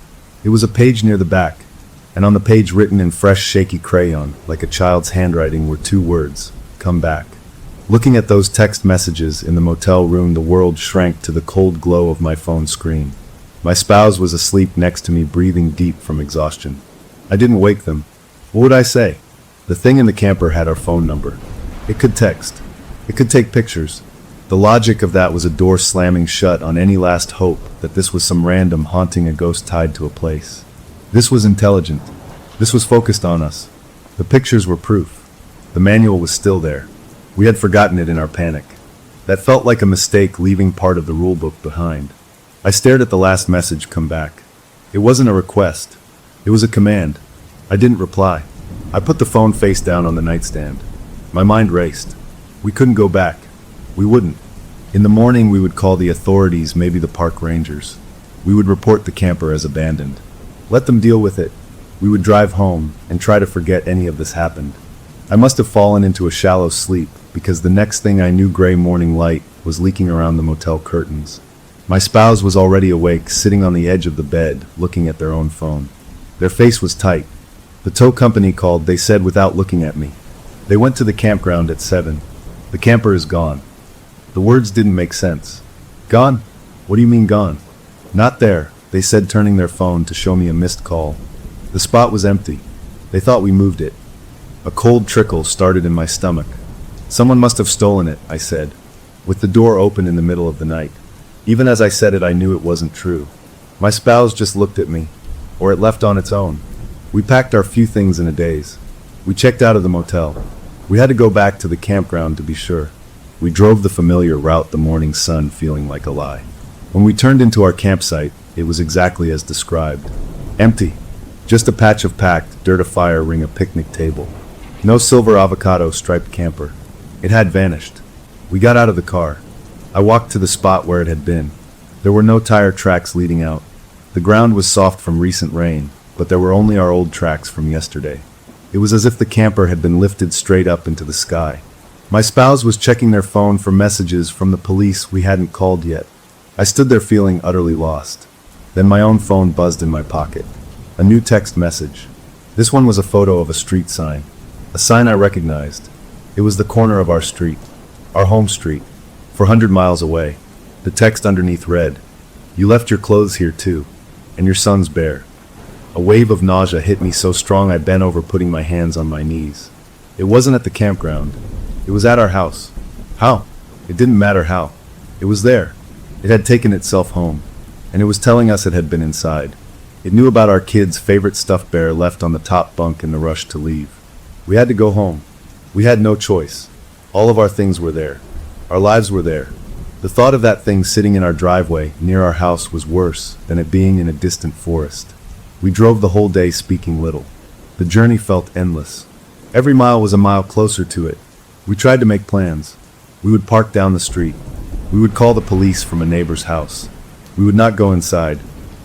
It was a page near the back. And on the page, written in fresh, shaky crayon, like a child's handwriting, were two words: "Come back." Looking at those text messages in the motel room, the world shrank to the cold glow of my phone screen. My spouse was asleep next to me, breathing deep from exhaustion. I didn't wake them. What would I say? The thing in the camper had our phone number. It could text. It could take pictures. The logic of that was a door slamming shut on any last hope that this was some random haunting, a ghost tied to a place. This was intelligent. This was focused on us. The pictures were proof. The manual was still there. We had forgotten it in our panic. That felt like a mistake, leaving part of the rulebook behind. I stared at the last message, "Come back." It wasn't a request. It was a command. I didn't reply. I put the phone face down on the nightstand. My mind raced. We couldn't go back. We wouldn't. In the morning, we would call the authorities, maybe the park rangers. We would report the camper as abandoned. Let them deal with it. We would drive home and try to forget any of this happened. I must have fallen into a shallow sleep, because the next thing I knew, gray morning light was leaking around the motel curtains. My spouse was already awake, sitting on the edge of the bed, looking at their own phone. Their face was tight. The tow company called, they said, without looking at me. They went to the campground at 7. The camper is gone. The words didn't make sense. Gone? What do you mean gone? Not there, they said, turning their phone to show me a missed call. The spot was empty. They thought we moved it. A cold trickle started in my stomach. Someone must have stolen it, I said, with the door open in the middle of the night. Even as I said it, I knew it wasn't true. My spouse just looked at me, or it left on its own. We packed our few things in a daze. We checked out of the motel. We had to go back to the campground to be sure. We drove the familiar route, the morning sun feeling like a lie. When we turned into our campsite, it was exactly as described. Empty. Just a patch of packed dirt, a fire ring, a picnic table. No silver avocado striped camper. It had vanished. We got out of the car. I walked to the spot where it had been. There were no tire tracks leading out. The ground was soft from recent rain, but there were only our old tracks from yesterday. It was as if the camper had been lifted straight up into the sky. My spouse was checking their phone for messages from the police we hadn't called yet. I stood there feeling utterly lost. Then my own phone buzzed in my pocket. A new text message. This one was a photo of a street sign. A sign I recognized. It was the corner of our street. Our home street. 400 miles away. The text underneath read, "You left your clothes here too, and your son's bare." A wave of nausea hit me so strong I bent over, putting my hands on my knees. It wasn't at the campground. It was at our house. How? It didn't matter how. It was there. It had taken itself home, and it was telling us it had been inside. It knew about our kid's favorite stuffed bear left on the top bunk in the rush to leave. We had to go home. We had no choice. All of our things were there. Our lives were there. The thought of that thing sitting in our driveway near our house was worse than it being in a distant forest. We drove the whole day, speaking little. The journey felt endless. Every mile was a mile closer to it. We tried to make plans. We would park down the street. We would call the police from a neighbor's house. We would not go inside.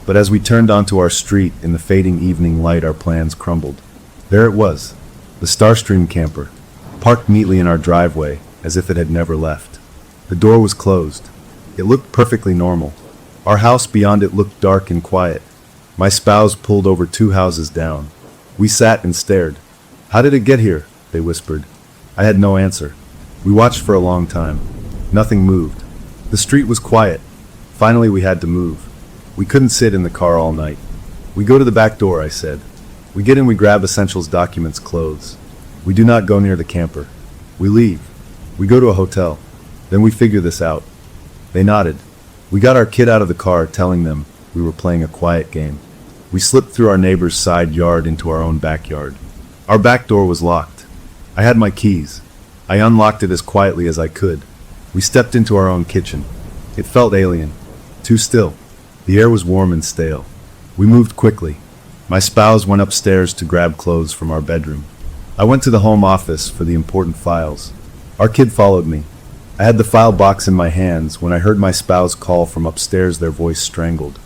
But as we turned onto our street in the fading evening light, our plans crumbled. There it was, the Starstream camper, parked neatly in our driveway as if it had never left. The door was closed. It looked perfectly normal. Our house beyond it looked dark and quiet. My spouse pulled over 2 houses down. We sat and stared. "How did it get here?" they whispered. I had no answer. We watched for a long time. Nothing moved. The street was quiet. Finally, we had to move. We couldn't sit in the car all night. "We go to the back door," I said. We get in, we grab essentials, documents, clothes. We do not go near the camper. We leave. We go to a hotel. Then we figure this out. They nodded. We got our kid out of the car, telling them we were playing a quiet game. We slipped through our neighbor's side yard into our own backyard. Our back door was locked. I had my keys. I unlocked it as quietly as I could. We stepped into our own kitchen. It felt alien. Too still. The air was warm and stale. We moved quickly. My spouse went upstairs to grab clothes from our bedroom. I went to the home office for the important files. Our kid followed me. I had the file box in my hands when I heard my spouse call from upstairs, their voice strangled.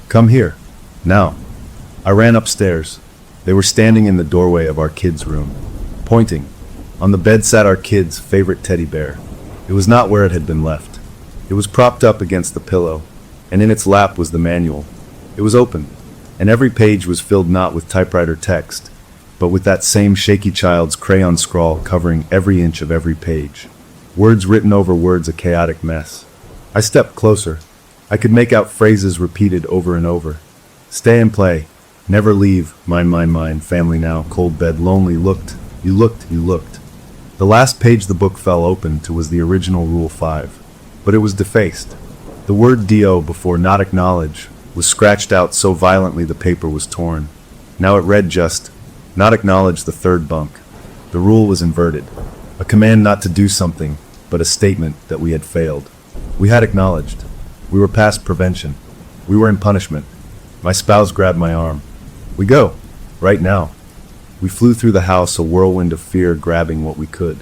"Come here. Now." I ran upstairs. They were standing in the doorway of our kid's room, pointing. On the bed sat our kid's favorite teddy bear. It was not where it had been left. It was propped up against the pillow, and in its lap was the manual. It was open, and every page was filled not with typewriter text, but with that same shaky child's crayon scrawl covering every inch of every page. Words written over words, a chaotic mess. I stepped closer. I could make out phrases repeated over and over. "Stay and play. Never leave. Mine, mine, mine. Family now. Cold bed. Lonely. Looked. You looked. You looked." The last page the book fell open to was the original Rule 5, but it was defaced. The word "do" before "not acknowledge" was scratched out so violently the paper was torn. Now it read just, "Not acknowledge the third bunk." The rule was inverted. A command not to do something, but a statement that we had failed. We had acknowledged. We were past prevention. We were in punishment. My spouse grabbed my arm. "We go. Right now." We flew through the house, a whirlwind of fear, grabbing what we could.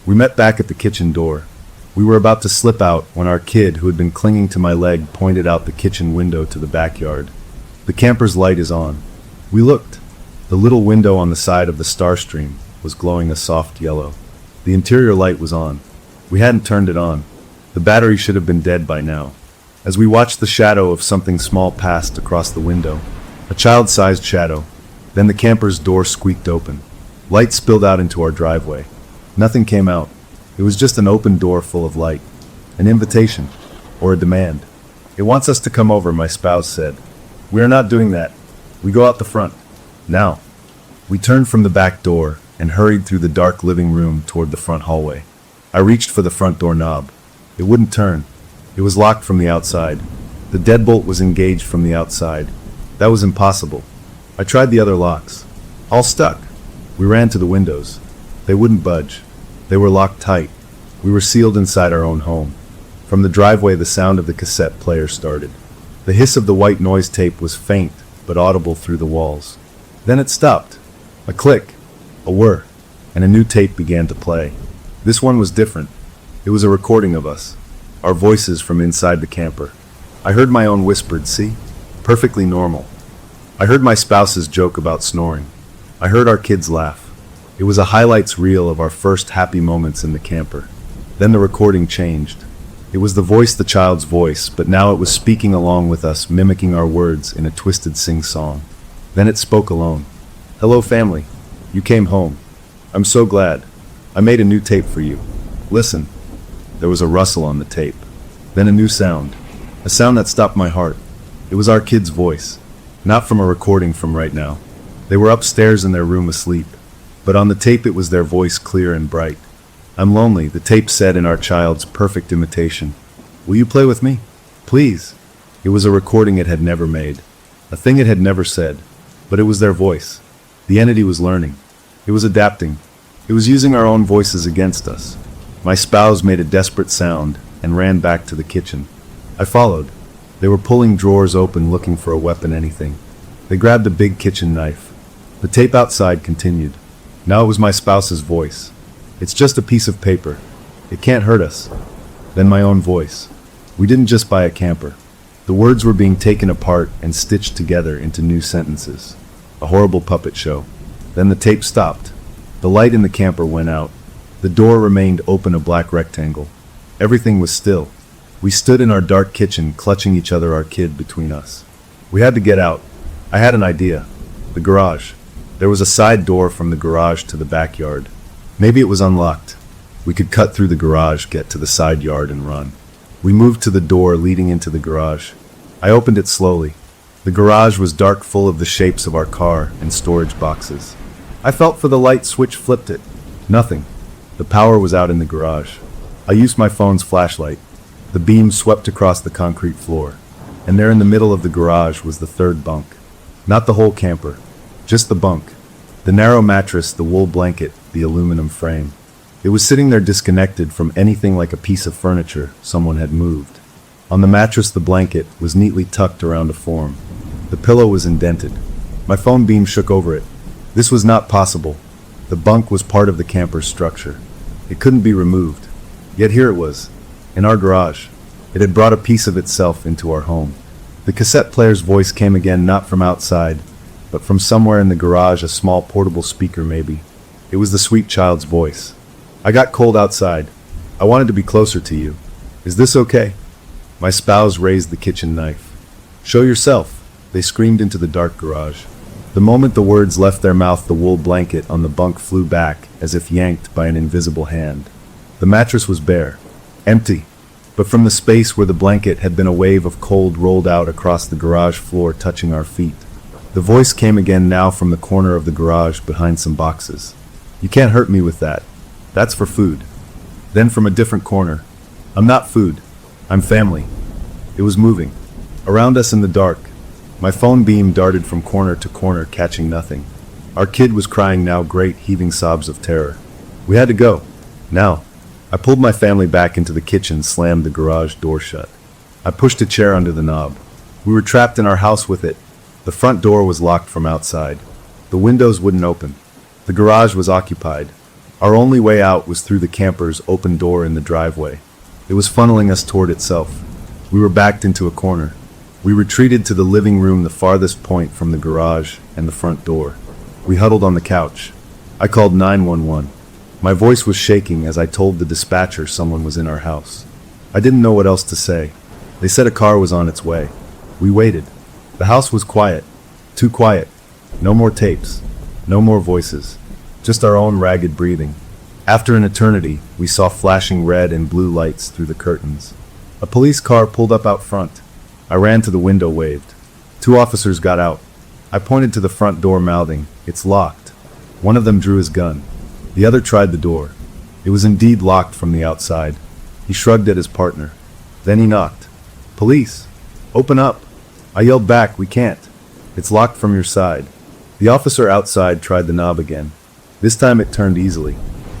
We met back at the kitchen door. We were about to slip out when our kid, who had been clinging to my leg, pointed out the kitchen window to the backyard. "The camper's light is on." We looked. The little window on the side of the Starstream was glowing a soft yellow. The interior light was on. We hadn't turned it on. The battery should have been dead by now. As we watched, the shadow of something small passed across the window. A child-sized shadow. Then the camper's door squeaked open. Light spilled out into our driveway. Nothing came out. It was just an open door full of light. An invitation. Or a demand. "It wants us to come over," my spouse said. "We are not doing that. We go out the front. Now." We turned from the back door and hurried through the dark living room toward the front hallway. I reached for the front door knob. It wouldn't turn. It was locked from the outside. The deadbolt was engaged from the outside. That was impossible. I tried the other locks. All stuck. We ran to the windows. They wouldn't budge. They were locked tight. We were sealed inside our own home. From the driveway, the sound of the cassette player started. The hiss of the white noise tape was faint, but audible through the walls. Then it stopped. A click, a whir, and a new tape began to play. This one was different. It was a recording of us, our voices from inside the camper. I heard my own whispered, "See? Perfectly normal." I heard my spouse's joke about snoring. I heard our kids laugh. It was a highlights reel of our first happy moments in the camper. Then the recording changed. It was the voice, the child's voice, but now it was speaking along with us, mimicking our words in a twisted sing-song. Then it spoke alone. "Hello, family. You came home. I'm so glad. I made a new tape for you. Listen." There was a rustle on the tape. Then a new sound. A sound that stopped my heart. It was our kid's voice. Not from a recording from right now. They were upstairs in their room asleep. But on the tape it was their voice, clear and bright. "I'm lonely," the tape said in our child's perfect imitation. "Will you play with me? Please." It was a recording it had never made. A thing it had never said. But it was their voice. The entity was learning. It was adapting. It was using our own voices against us. My spouse made a desperate sound and ran back to the kitchen. I followed. They were pulling drawers open, looking for a weapon, anything. They grabbed a big kitchen knife. The tape outside continued. Now it was my spouse's voice. "It's just a piece of paper. It can't hurt us." Then my own voice. We didn't just buy a camper. The words were being taken apart and stitched together into new sentences. A horrible puppet show. Then the tape stopped. The light in the camper went out. The door remained open, a black rectangle. Everything was still. We stood in our dark kitchen, clutching each other, our kid between us. We had to get out. I had an idea. The garage. There was a side door from the garage to the backyard. Maybe it was unlocked. We could cut through the garage, get to the side yard, and run. We moved to the door leading into the garage. I opened it slowly. The garage was dark, full of the shapes of our car and storage boxes. I felt for the light switch, flipped it. Nothing. The power was out in the garage. I used my phone's flashlight. The beam swept across the concrete floor. And there in the middle of the garage was the third bunk. Not the whole camper. Just the bunk. The narrow mattress, the wool blanket, the aluminum frame. It was sitting there disconnected from anything like a piece of furniture someone had moved. On the mattress, the blanket was neatly tucked around a form. The pillow was indented. My phone beam shook over it. This was not possible. The bunk was part of the camper's structure. It couldn't be removed. Yet here it was, in our garage. It had brought a piece of itself into our home. The cassette player's voice came again, not from outside, but from somewhere in the garage, a small portable speaker maybe. It was the sweet child's voice. "I got cold outside. I wanted to be closer to you. Is this okay?" My spouse raised the kitchen knife. "Show yourself," they screamed into the dark garage. The moment the words left their mouth, the wool blanket on the bunk flew back as if yanked by an invisible hand. The mattress was bare, empty, but from the space where the blanket had been, a wave of cold rolled out across the garage floor, touching our feet. The voice came again, now from the corner of the garage behind some boxes. "You can't hurt me with that. That's for food." Then from a different corner, "I'm not food. I'm family." It was moving. Around us in the dark. My phone beam darted from corner to corner, catching nothing. Our kid was crying now, great heaving sobs of terror. We had to go. Now. I pulled my family back into the kitchen, slammed the garage door shut. I pushed a chair under the knob. We were trapped in our house with it. The front door was locked from outside. The windows wouldn't open. The garage was occupied. Our only way out was through the camper's open door in the driveway. It was funneling us toward itself. We were backed into a corner. We retreated to the living room, the farthest point from the garage and the front door. We huddled on the couch. I called 911. My voice was shaking as I told the dispatcher someone was in our house. I didn't know what else to say. They said a car was on its way. We waited. The house was quiet. Too quiet. No more tapes. No more voices. Just our own ragged breathing. After an eternity, we saw flashing red and blue lights through the curtains. A police car pulled up out front. I ran to the window, waved. 2 officers got out. I pointed to the front door, mouthing, "It's locked." One of them drew his gun. The other tried the door. It was indeed locked from the outside. He shrugged at his partner. Then he knocked. "Police! Open up!" I yelled back, "We can't. It's locked from your side." The officer outside tried the knob again. This time it turned easily.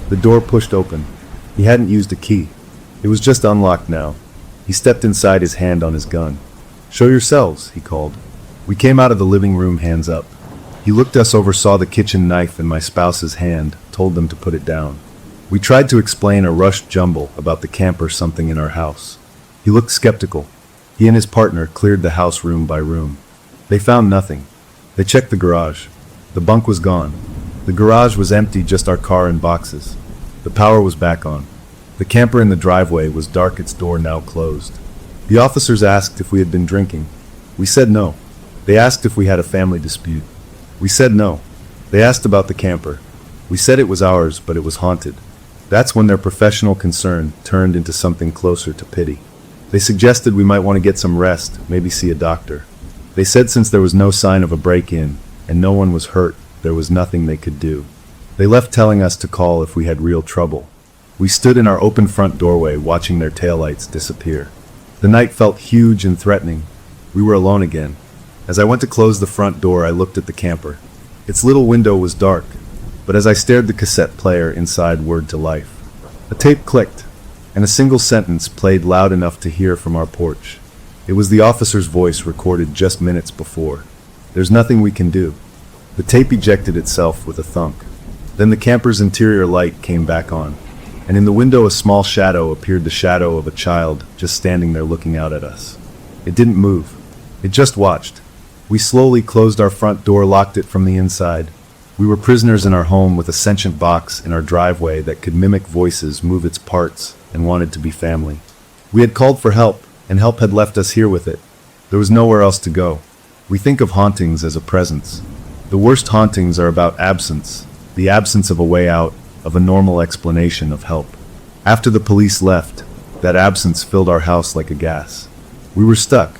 The door pushed open. He hadn't used a key. It was just unlocked now. He stepped inside, his hand on his gun. "Show yourselves," he called. We came out of the living room, hands up. He looked us over, saw the kitchen knife in my spouse's hand, told them to put it down. We tried to explain a rushed jumble about the camper, something in our house. He looked skeptical. He and his partner cleared the house room by room. They found nothing. They checked the garage. The bunk was gone. The garage was empty, just our car and boxes. The power was back on. The camper in the driveway was dark, its door now closed. The officers asked if we had been drinking. We said no. They asked if we had a family dispute. We said no. They asked about the camper. We said it was ours, but it was haunted. That's when their professional concern turned into something closer to pity. They suggested we might want to get some rest, maybe see a doctor. They said since there was no sign of a break-in, and no one was hurt, there was nothing they could do. They left telling us to call if we had real trouble. We stood in our open front doorway watching their taillights disappear. The night felt huge and threatening. We were alone again. As I went to close the front door, I looked at the camper. Its little window was dark, but as I stared, the cassette player inside whirred to life. A tape clicked, and a single sentence played loud enough to hear from our porch. It was the officer's voice, recorded just minutes before. "There's nothing we can do." The tape ejected itself with a thunk. Then the camper's interior light came back on, and in the window a small shadow appeared, the shadow of a child just standing there looking out at us. It didn't move. It just watched. We slowly closed our front door, locked it from the inside. We were prisoners in our home with a sentient box in our driveway that could mimic voices, move its parts, and wanted to be family. We had called for help, and help had left us here with it. There was nowhere else to go. We think of hauntings as a presence. The worst hauntings are about absence, the absence of a way out, of a normal explanation of help. After the police left, that absence filled our house like a gas. We were stuck.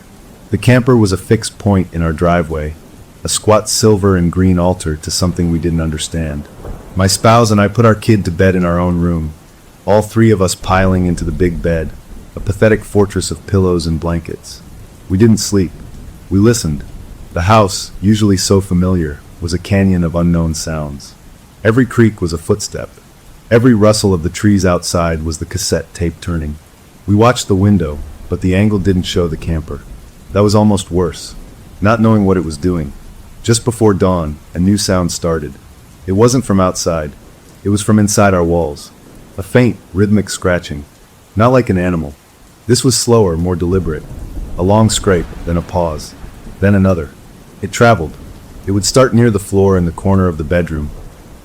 The camper was a fixed point in our driveway, a squat silver and green altar to something we didn't understand. My spouse and I put our kid to bed in our own room, all three of us piling into the big bed, a pathetic fortress of pillows and blankets. We didn't sleep. We listened. The house, usually so familiar, was a canyon of unknown sounds. Every creak was a footstep. Every rustle of the trees outside was the cassette tape turning. We watched the window, but the angle didn't show the camper. That was almost worse, not knowing what it was doing. Just before dawn, a new sound started. It wasn't from outside. It was from inside our walls. A faint, rhythmic scratching. Not like an animal. This was slower, more deliberate. A long scrape, then a pause, then another. It traveled. It would start near the floor in the corner of the bedroom.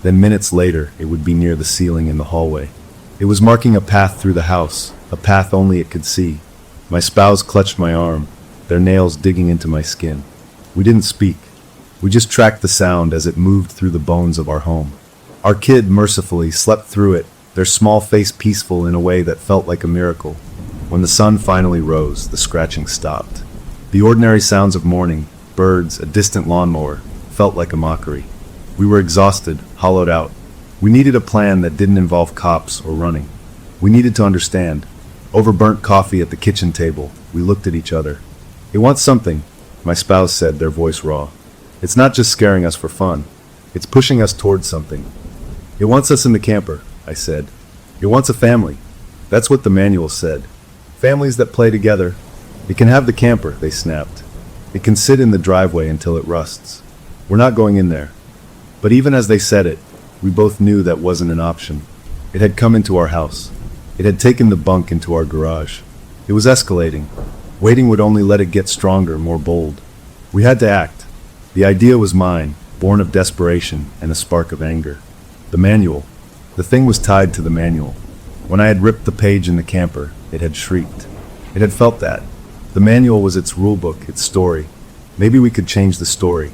Then minutes later, it would be near the ceiling in the hallway. It was marking a path through the house, a path only it could see. My spouse clutched my arm, their nails digging into my skin. We didn't speak. We just tracked the sound as it moved through the bones of our home. Our kid mercifully slept through it, their small face peaceful in a way that felt like a miracle. When the sun finally rose, the scratching stopped. The ordinary sounds of morning, birds, a distant lawnmower, felt like a mockery. We were exhausted, hollowed out. We needed a plan that didn't involve cops or running. We needed to understand. Over burnt coffee at the kitchen table, we looked at each other. "It wants something," my spouse said, their voice raw. "It's not just scaring us for fun. It's pushing us towards something." "It wants us in the camper," I said. "It wants a family." That's what the manual said. Families that play together. "It can have the camper," they snapped. "It can sit in the driveway until it rusts. We're not going in there." But even as they said it, we both knew that wasn't an option. It had come into our house. It had taken the bunk into our garage. It was escalating. Waiting would only let it get stronger, more bold. We had to act. The idea was mine, born of desperation and a spark of anger. The manual. The thing was tied to the manual. When I had ripped the page in the camper, it had shrieked. It had felt that. The manual was its rulebook, its story. Maybe we could change the story.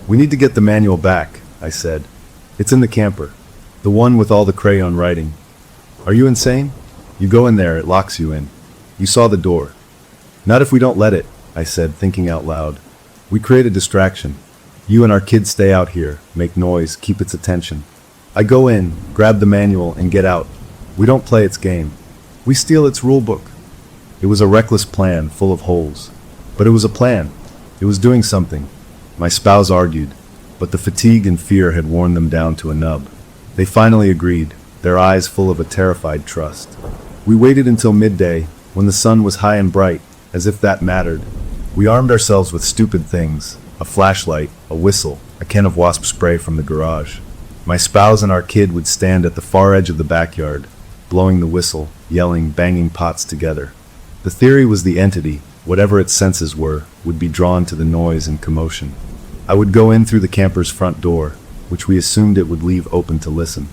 "We need to get the manual back," I said. "It's in the camper. The one with all the crayon writing." "Are you insane? You go in there, it locks you in. You saw the door." "Not if we don't let it," I said, thinking out loud. "We create a distraction. You and our kids stay out here, make noise, keep its attention. I go in, grab the manual, and get out. We don't play its game. We steal its rulebook. It was a reckless plan full of holes. But it was a plan. It was doing something. My spouse argued, but the fatigue and fear had worn them down to a nub. They finally agreed, their eyes full of a terrified trust. We waited until midday, when the sun was high and bright, as if that mattered. We armed ourselves with stupid things, a flashlight, a whistle, a can of wasp spray from the garage. My spouse and our kid would stand at the far edge of the backyard, blowing the whistle, yelling, banging pots together. The theory was the entity, whatever its senses were, would be drawn to the noise and commotion. I would go in through the camper's front door, which we assumed it would leave open to listen.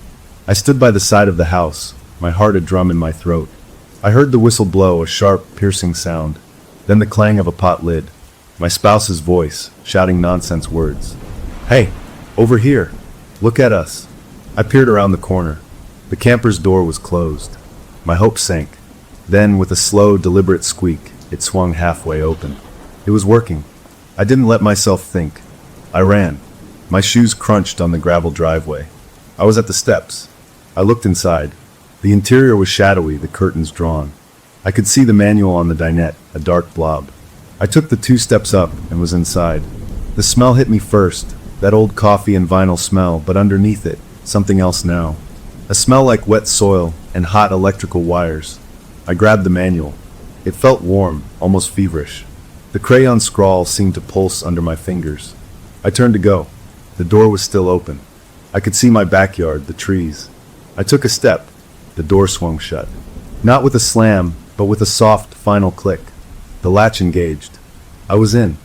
I stood by the side of the house, my heart a drum in my throat. I heard the whistle blow, a sharp, piercing sound, then the clang of a pot lid, my spouse's voice, shouting nonsense words. "Hey, over here! Look at us!" I peered around the corner. The camper's door was closed. My hopes sank. Then, with a slow, deliberate squeak, it swung halfway open. It was working. I didn't let myself think. I ran. My shoes crunched on the gravel driveway. I was at the steps. I looked inside. The interior was shadowy, the curtains drawn. I could see the manual on the dinette, a dark blob. I took the 2 steps up and was inside. The smell hit me first, that old coffee and vinyl smell, but underneath it, something else now. A smell like wet soil and hot electrical wires. I grabbed the manual. It felt warm, almost feverish. The crayon scrawl seemed to pulse under my fingers. I turned to go. The door was still open. I could see my backyard, the trees. I took a step. The door swung shut. Not with a slam, but with a soft, final click. The latch engaged. I was in.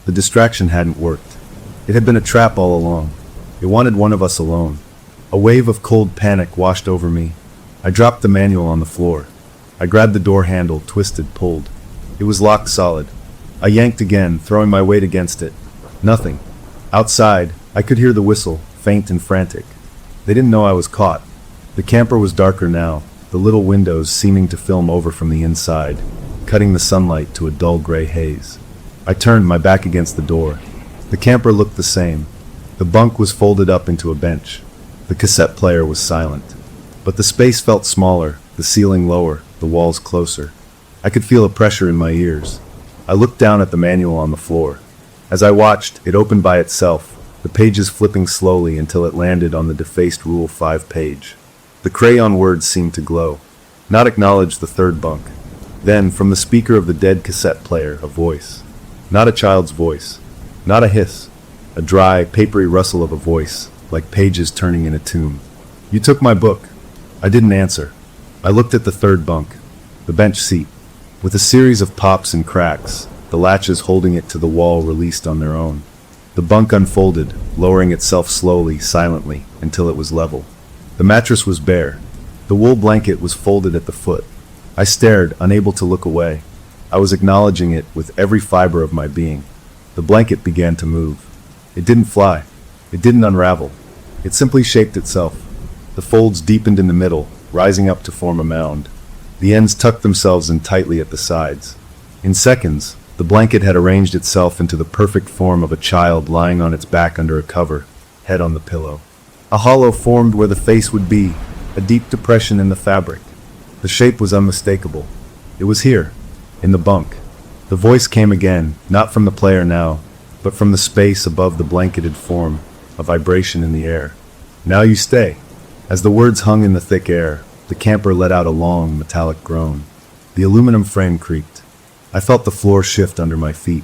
The distraction hadn't worked. It had been a trap all along. It wanted one of us alone. A wave of cold panic washed over me. I dropped the manual on the floor. I grabbed the door handle, twisted, pulled. It was locked solid. I yanked again, throwing my weight against it. Nothing. Outside, I could hear the whistle, faint and frantic. They didn't know I was caught. The camper was darker now, the little windows seeming to film over from the inside, cutting the sunlight to a dull gray haze. I turned, my back against the door. The camper looked the same. The bunk was folded up into a bench. The cassette player was silent. But the space felt smaller, the ceiling lower, the walls closer. I could feel a pressure in my ears. I looked down at the manual on the floor. As I watched, it opened by itself, the pages flipping slowly until it landed on the defaced Rule 5 page. The crayon words seemed to glow. Not acknowledge the third bunk. Then, from the speaker of the dead cassette player, a voice. Not a child's voice. Not a hiss. A dry, papery rustle of a voice, like pages turning in a tomb. "You took my book." I didn't answer. I looked at the third bunk, the bench seat. With a series of pops and cracks, the latches holding it to the wall released on their own. The bunk unfolded, lowering itself slowly, silently, until it was level. The mattress was bare. The wool blanket was folded at the foot. I stared, unable to look away. I was acknowledging it with every fiber of my being. The blanket began to move. It didn't fly. It didn't unravel. It simply shaped itself. The folds deepened in the middle, rising up to form a mound. The ends tucked themselves in tightly at the sides. In seconds, the blanket had arranged itself into the perfect form of a child lying on its back under a cover, head on the pillow. A hollow formed where the face would be, a deep depression in the fabric. The shape was unmistakable. It was here, in the bunk. The voice came again, not from the player now, but from the space above the blanketed form, a vibration in the air. "Now you stay." As the words hung in the thick air, the camper let out a long, metallic groan. The aluminum frame creaked. I felt the floor shift under my feet.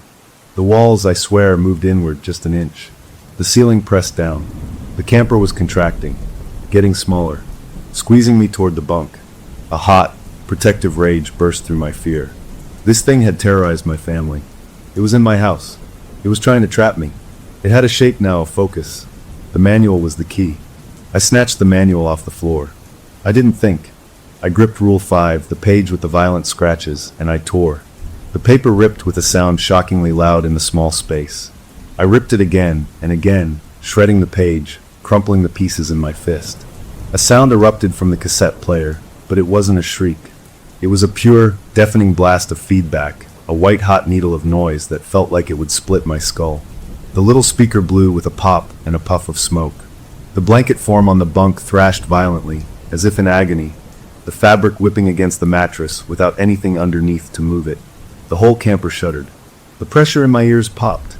The walls, I swear, moved inward just an inch. The ceiling pressed down. The camper was contracting, getting smaller, squeezing me toward the bunk. A hot, protective rage burst through my fear. This thing had terrorized my family. It was in my house. It was trying to trap me. It had a shape now, a focus. The manual was the key. I snatched the manual off the floor. I didn't think. I gripped Rule 5, the page with the violent scratches, and I tore. The paper ripped with a sound shockingly loud in the small space. I ripped it again and again, shredding the page, crumpling the pieces in my fist. A sound erupted from the cassette player, but it wasn't a shriek. It was a pure, deafening blast of feedback, a white-hot needle of noise that felt like it would split my skull. The little speaker blew with a pop and a puff of smoke. The blanket form on the bunk thrashed violently, as if in agony. the fabric whipping against the mattress without anything underneath to move it. The whole camper shuddered. The pressure in my ears popped.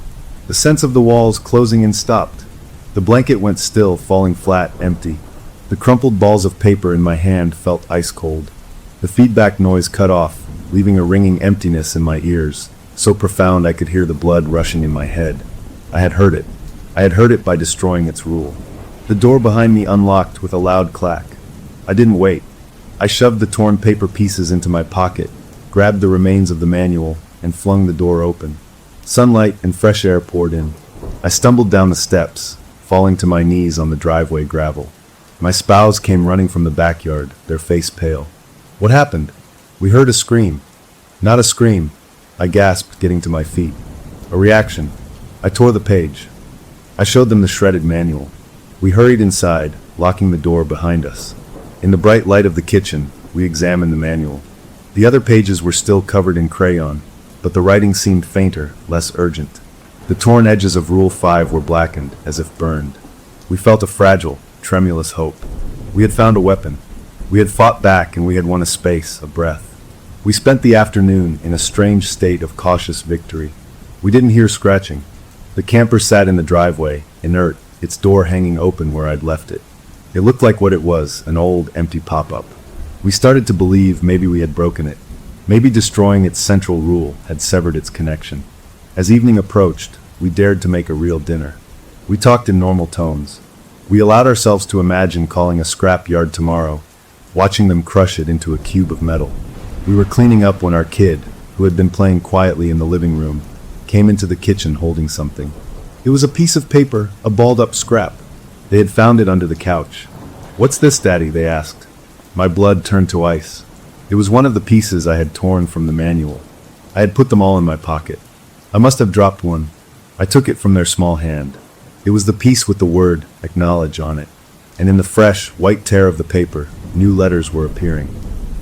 The sense of the walls closing in stopped. The blanket went still, falling flat, empty. The crumpled balls of paper in my hand felt ice cold. The feedback noise cut off, leaving a ringing emptiness in my ears, so profound I could hear the blood rushing in my head. I had heard it. I had heard it by destroying its rule. The door behind me unlocked with a loud clack. I didn't wait. I shoved the torn paper pieces into my pocket, grabbed the remains of the manual, and flung the door open. Sunlight and fresh air poured in. I stumbled down the steps, falling to my knees on the driveway gravel. My spouse came running from the backyard, their face pale. What happened? We heard a scream. Not a scream, I gasped, getting to my feet. A reaction. I tore the page. I showed them the shredded manual. We hurried inside, locking the door behind us. In the bright light of the kitchen, we examined the manual. The other pages were still covered in crayon, but the writing seemed fainter, less urgent. The torn edges of Rule 5 were blackened, as if burned. We felt a fragile, tremulous hope. We had found a weapon. We had fought back, and we had won a space, a breath. We spent the afternoon in a strange state of cautious victory. We didn't hear scratching. The camper sat in the driveway, inert, its door hanging open where I'd left it. It looked like what it was, an old, empty pop-up. We started to believe maybe we had broken it. Maybe destroying its central rule had severed its connection. As evening approached, we dared to make a real dinner. We talked in normal tones. We allowed ourselves to imagine calling a scrap yard tomorrow, watching them crush it into a cube of metal. We were cleaning up when our kid, who had been playing quietly in the living room, came into the kitchen holding something. It was a piece of paper, a balled-up scrap. They had found it under the couch. "What's this, Daddy?" they asked. My blood turned to ice. It was one of the pieces I had torn from the manual. I had put them all in my pocket. I must have dropped one. I took it from their small hand. It was the piece with the word "acknowledge" on it. And in the fresh, white tear of the paper, new letters were appearing.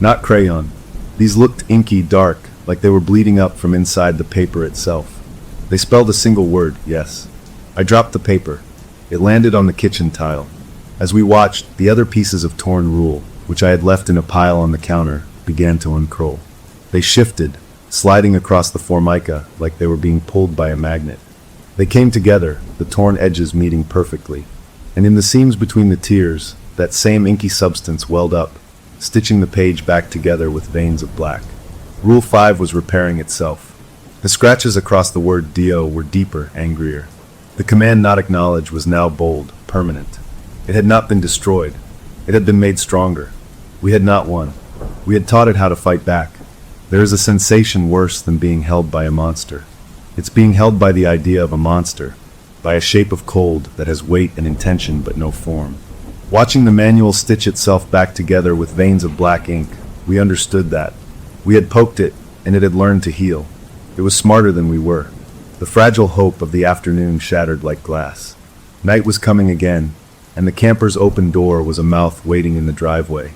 Not crayon. These looked inky, dark, like they were bleeding up from inside the paper itself. They spelled a single word, yes. I dropped the paper. It landed on the kitchen tile. As we watched, the other pieces of torn rule, which I had left in a pile on the counter, began to uncurl. They shifted, sliding across the formica like they were being pulled by a magnet. They came together, the torn edges meeting perfectly. And in the seams between the tiers, that same inky substance welled up, stitching the page back together with veins of black. Rule 5 was repairing itself. The scratches across the word "Dio" were deeper, angrier. The command "not acknowledge" was now bold, permanent. It had not been destroyed. It had been made stronger. We had not won. We had taught it how to fight back. There is a sensation worse than being held by a monster. It's being held by the idea of a monster, by a shape of cold that has weight and intention but no form. Watching the manual stitch itself back together with veins of black ink, we understood that. We had poked it, and it had learned to heal. It was smarter than we were. The fragile hope of the afternoon shattered like glass. Night was coming again, and the camper's open door was a mouth waiting in the driveway.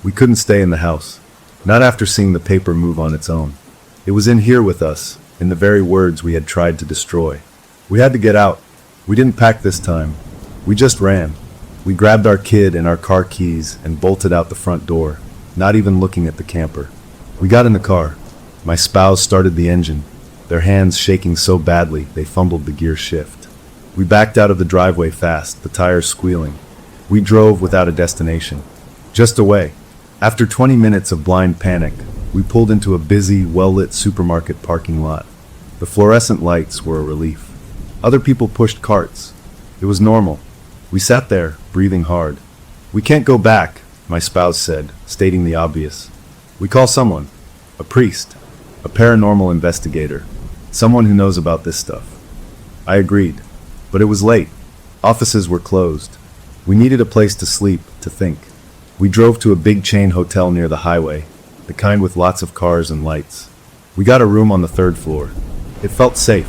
We couldn't stay in the house, not after seeing the paper move on its own. It was in here with us, in the very words we had tried to destroy. We had to get out. We didn't pack this time. We just ran. We grabbed our kid and our car keys and bolted out the front door, not even looking at the camper. We got in the car. My spouse started the engine, their hands shaking so badly they fumbled the gear shift. We backed out of the driveway fast, the tires squealing. We drove without a destination. Just away. After 20 minutes of blind panic, we pulled into a busy, well-lit supermarket parking lot. The fluorescent lights were a relief. Other people pushed carts. It was normal. We sat there, breathing hard. "We can't go back," my spouse said, stating the obvious. "We call someone. A priest. A paranormal investigator. Someone who knows about this stuff." I agreed. But it was late. Offices were closed. We needed a place to sleep, to think. We drove to a big chain hotel near the highway, the kind with lots of cars and lights. We got a room on the 3rd floor. It felt safe.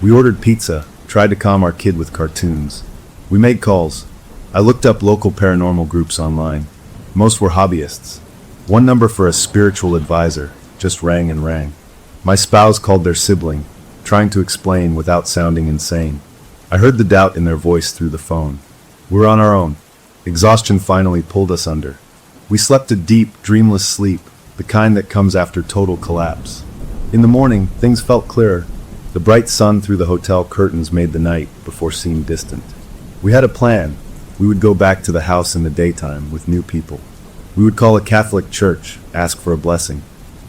We ordered pizza, tried to calm our kid with cartoons. We made calls. I looked up local paranormal groups online. Most were hobbyists. One number for a spiritual advisor just rang and rang. My spouse called their sibling, trying to explain without sounding insane. I heard the doubt in their voice through the phone. We're on our own. Exhaustion finally pulled us under. We slept a deep, dreamless sleep, the kind that comes after total collapse. In the morning, things felt clearer. The bright sun through the hotel curtains made the night before seem distant. We had a plan. We would go back to the house in the daytime with new people. We would call a Catholic church, ask for a blessing.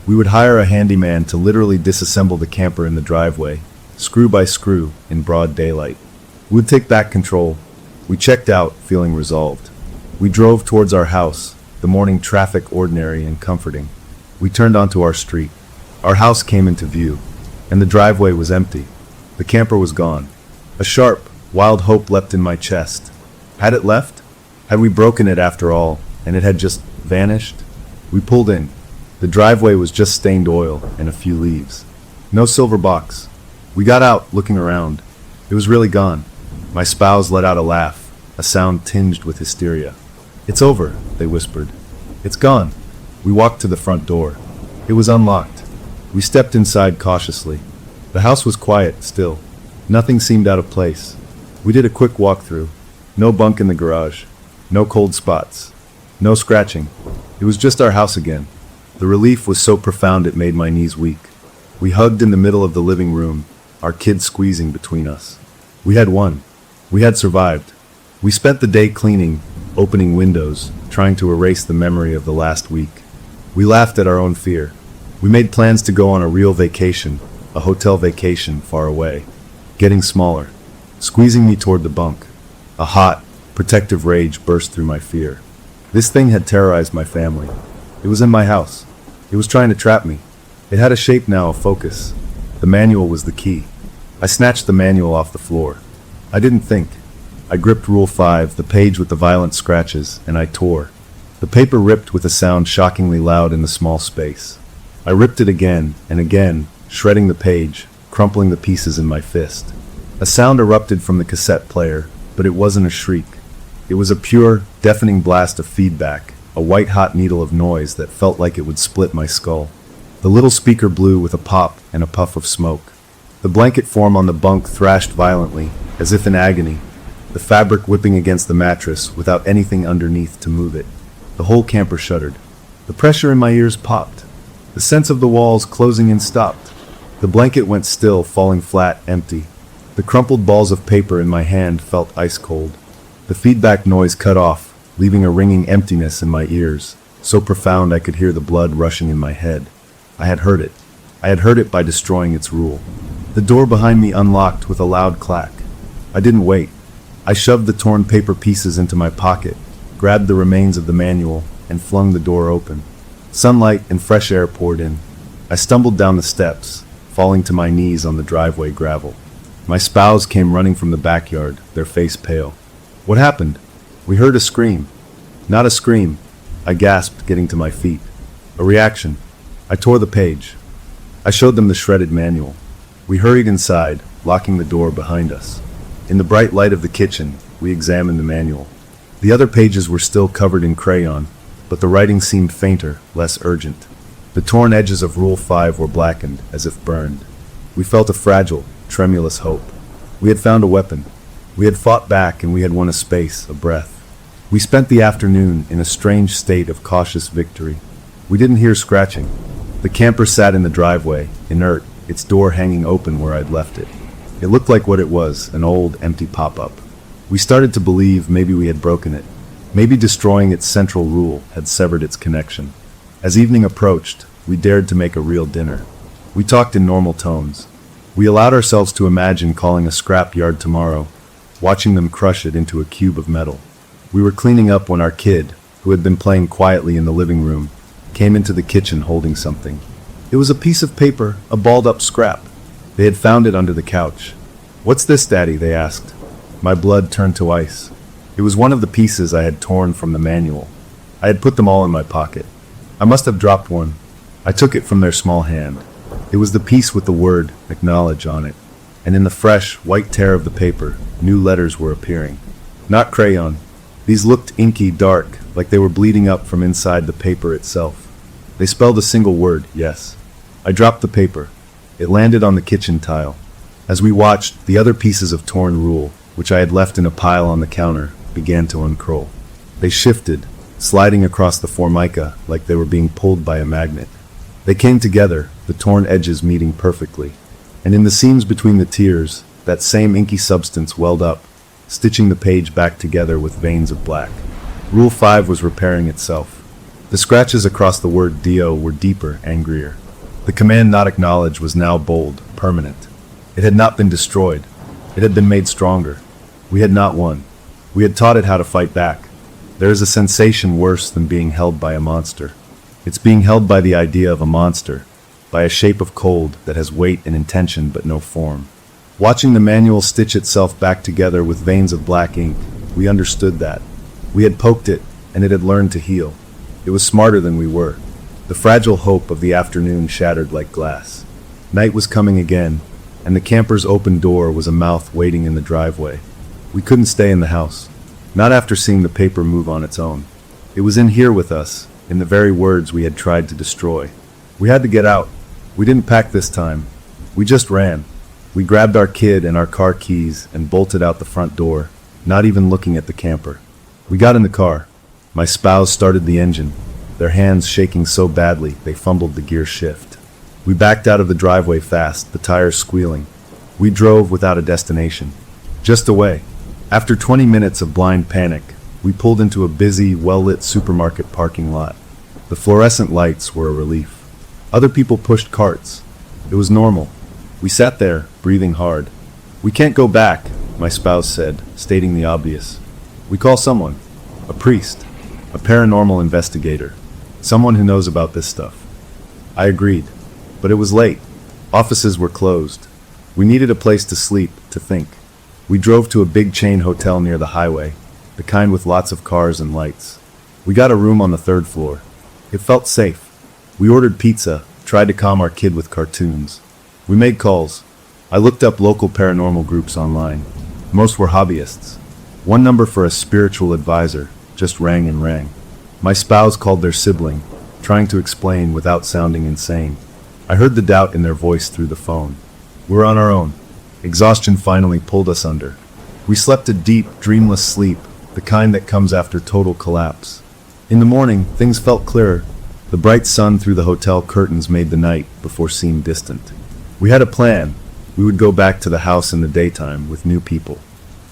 We would hire a handyman to literally disassemble the camper in the driveway, screw by screw, in broad daylight. We would take back control. We checked out, feeling resolved. We drove towards our house, the morning traffic ordinary and comforting. We turned onto our street. Our house came into view, and the driveway was empty. The camper was gone. A sharp, wild hope leapt in my chest. Had it left? Had we broken it after all, and it had just vanished? We pulled in. The driveway was just stained oil and a few leaves. No silver box. We got out, looking around. It was really gone. My spouse let out a laugh, a sound tinged with hysteria. "It's over," they whispered. "It's gone." We walked to the front door. It was unlocked. We stepped inside cautiously. The house was quiet, still. Nothing seemed out of place. We did a quick walkthrough. No bunk in the garage. No cold spots. No scratching. It was just our house again. The relief was so profound it made my knees weak. We hugged in the middle of the living room, our kids squeezing between us. We had won. We had survived. We spent the day cleaning, opening windows, trying to erase the memory of the last week. We laughed at our own fear. We made plans to go on a real vacation, a hotel vacation far away. Getting smaller, squeezing me toward the bunk. A hot, protective rage burst through my fear. This thing had terrorized my family. It was in my house. It was trying to trap me. It had a shape now, a focus. The manual was the key. I snatched the manual off the floor. I didn't think. I gripped Rule 5, the page with the violent scratches, and I tore. The paper ripped with a sound shockingly loud in the small space. I ripped it again and again, shredding the page, crumpling the pieces in my fist. A sound erupted from the cassette player, but it wasn't a shriek. It was a pure, deafening blast of feedback, a white-hot needle of noise that felt like it would split my skull. The little speaker blew with a pop and a puff of smoke. The blanket form on the bunk thrashed violently, as if in agony, the fabric whipping against the mattress without anything underneath to move it. The whole camper shuddered. The pressure in my ears popped. The sense of the walls closing in stopped. The blanket went still, falling flat, empty. The crumpled balls of paper in my hand felt ice cold. The feedback noise cut off, leaving a ringing emptiness in my ears, so profound I could hear the blood rushing in my head. I had heard it. I had heard it by destroying its rule. The door behind me unlocked with a loud clack. I didn't wait. I shoved the torn paper pieces into my pocket, grabbed the remains of the manual, and flung the door open. Sunlight and fresh air poured in. I stumbled down the steps, falling to my knees on the driveway gravel. My spouse came running from the backyard, their face pale. "What happened?" We heard a scream. Not a scream. I gasped, getting to my feet. A reaction. I tore the page. I showed them the shredded manual. We hurried inside, locking the door behind us. In the bright light of the kitchen, we examined the manual. The other pages were still covered in crayon, but the writing seemed fainter, less urgent. The torn edges of Rule 5 were blackened, as if burned. We felt a fragile, tremulous hope. We had found a weapon. We had fought back, and we had won a space, a breath. We spent the afternoon in a strange state of cautious victory. We didn't hear scratching. The camper sat in the driveway, inert, its door hanging open where I'd left it. It looked like what it was, an old, empty pop-up. We started to believe maybe we had broken it. Maybe destroying its central rule had severed its connection. As evening approached, we dared to make a real dinner. We talked in normal tones. We allowed ourselves to imagine calling a scrap yard tomorrow, watching them crush it into a cube of metal. We were cleaning up when our kid, who had been playing quietly in the living room, came into the kitchen holding something. It was a piece of paper, a balled-up scrap. They had found it under the couch. "What's this, Daddy?" they asked. My blood turned to ice. It was one of the pieces I had torn from the manual. I had put them all in my pocket. I must have dropped one. I took it from their small hand. It was the piece with the word "acknowledge" on it, and in the fresh, white tear of the paper, new letters were appearing. Not crayon. These looked inky, dark, like they were bleeding up from inside the paper itself. They spelled a single word, yes. I dropped the paper. It landed on the kitchen tile. As we watched, the other pieces of torn rule, which I had left in a pile on the counter, began to uncurl. They shifted, sliding across the formica like they were being pulled by a magnet. They came together, the torn edges meeting perfectly. And in the seams between the tears, that same inky substance welled up, stitching the page back together with veins of black. Rule 5 was repairing itself. The scratches across the word Dio were deeper, angrier. The command not acknowledged was now bold, permanent. It had not been destroyed. It had been made stronger. We had not won. We had taught it how to fight back. There is a sensation worse than being held by a monster. It's being held by the idea of a monster, by a shape of cold that has weight and intention but no form. Watching the manual stitch itself back together with veins of black ink, we understood that. We had poked it, and it had learned to heal. It was smarter than we were. The fragile hope of the afternoon shattered like glass. Night was coming again, and the camper's open door was a mouth waiting in the driveway. We couldn't stay in the house. Not after seeing the paper move on its own. It was in here with us, in the very words we had tried to destroy. We had to get out. We didn't pack this time. We just ran. We grabbed our kid and our car keys and bolted out the front door, not even looking at the camper. We got in the car. My spouse started the engine, their hands shaking so badly they fumbled the gear shift. We backed out of the driveway fast, the tires squealing. We drove without a destination. Just away. After 20 minutes of blind panic, we pulled into a busy, well-lit supermarket parking lot. The fluorescent lights were a relief. Other people pushed carts. It was normal. We sat there, breathing hard. We can't go back, my spouse said, stating the obvious. We call someone. A priest. A paranormal investigator. Someone who knows about this stuff. I agreed. But it was late. Offices were closed. We needed a place to sleep, to think. We drove to a big chain hotel near the highway, the kind with lots of cars and lights. We got a room on the 3rd floor. It felt safe. We ordered pizza, tried to calm our kid with cartoons. We made calls. I looked up local paranormal groups online. Most were hobbyists. One number for a spiritual advisor just rang and rang. My spouse called their sibling, trying to explain without sounding insane. I heard the doubt in their voice through the phone. We're on our own. Exhaustion finally pulled us under. We slept a deep, dreamless sleep, the kind that comes after total collapse. In the morning, things felt clearer. The bright sun through the hotel curtains made the night before seem distant. We had a plan. We would go back to the house in the daytime with new people.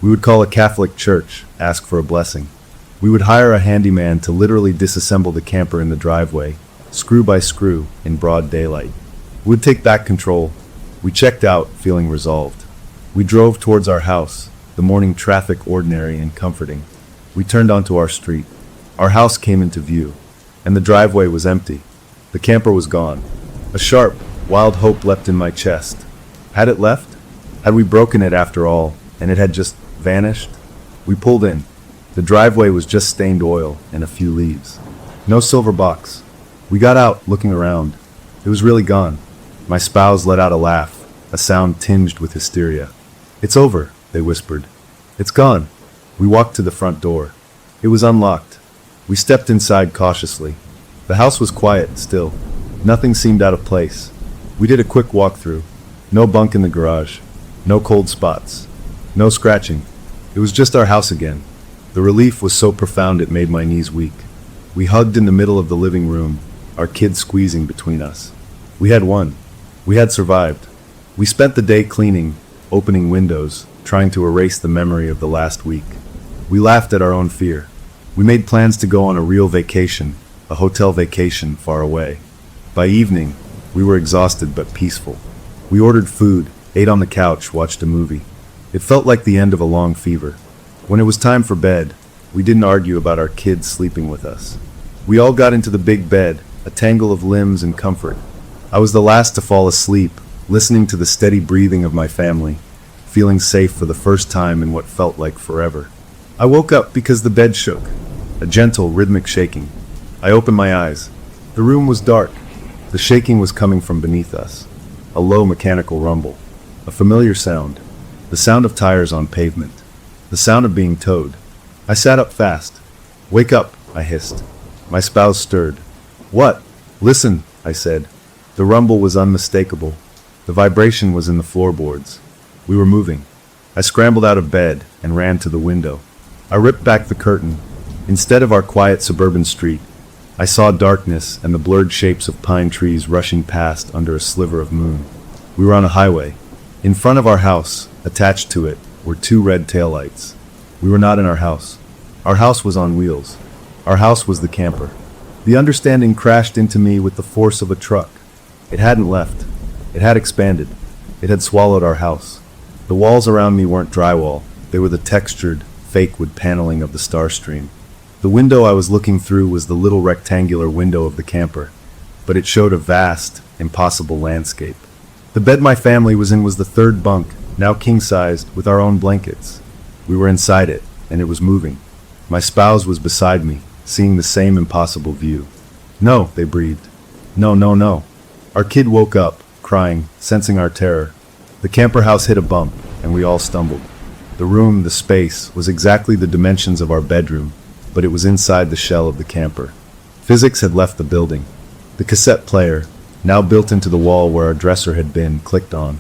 We would call a Catholic church, ask for a blessing. We would hire a handyman to literally disassemble the camper in the driveway, screw by screw, in broad daylight. We would take back control. We checked out, feeling resolved. We drove towards our house, the morning traffic ordinary and comforting. We turned onto our street. Our house came into view, and the driveway was empty. The camper was gone. A sharp, wild hope leapt in my chest. Had it left? Had we broken it after all, and it had just vanished? We pulled in. The driveway was just stained oil and a few leaves. No silver box. We got out, looking around. It was really gone. My spouse let out a laugh, a sound tinged with hysteria. It's over, they whispered. It's gone. We walked to the front door. It was unlocked. We stepped inside cautiously. The house was quiet, still. Nothing seemed out of place. We did a quick walkthrough. No bunk in the garage. No cold spots. No scratching. It was just our house again. The relief was so profound it made my knees weak. We hugged in the middle of the living room, our kids squeezing between us. We had won. We had survived. We spent the day cleaning, opening windows, trying to erase the memory of the last week. We laughed at our own fear. We made plans to go on a real vacation, a hotel vacation far away. By evening, we were exhausted but peaceful. We ordered food, ate on the couch, watched a movie. It felt like the end of a long fever. When it was time for bed, we didn't argue about our kids sleeping with us. We all got into the big bed, a tangle of limbs and comfort. I was the last to fall asleep, listening to the steady breathing of my family, feeling safe for the first time in what felt like forever. I woke up because the bed shook, a gentle, rhythmic shaking. I opened my eyes. The room was dark. The shaking was coming from beneath us. A low mechanical rumble. A familiar sound. The sound of tires on pavement. The sound of being towed. I sat up fast. Wake up, I hissed. My spouse stirred. What? Listen, I said. The rumble was unmistakable. The vibration was in the floorboards. We were moving. I scrambled out of bed and ran to the window. I ripped back the curtain. Instead of our quiet suburban street, I saw darkness and the blurred shapes of pine trees rushing past under a sliver of moon. We were on a highway. In front of our house, attached to it, were two red taillights. We were not in our house. Our house was on wheels. Our house was the camper. The understanding crashed into me with the force of a truck. It hadn't left. It had expanded. It had swallowed our house. The walls around me weren't drywall. They were the textured, fake wood paneling of the Starstream. The window I was looking through was the little rectangular window of the camper, but it showed a vast, impossible landscape. The bed my family was in was the third bunk, now king-sized, with our own blankets. We were inside it, and it was moving. My spouse was beside me, seeing the same impossible view. "No," they breathed. "No, no, no." Our kid woke up, crying, sensing our terror. The camper house hit a bump, and we all stumbled. The room, the space, was exactly the dimensions of our bedroom, but it was inside the shell of the camper. Physics had left the building. The cassette player, now built into the wall where our dresser had been, clicked on.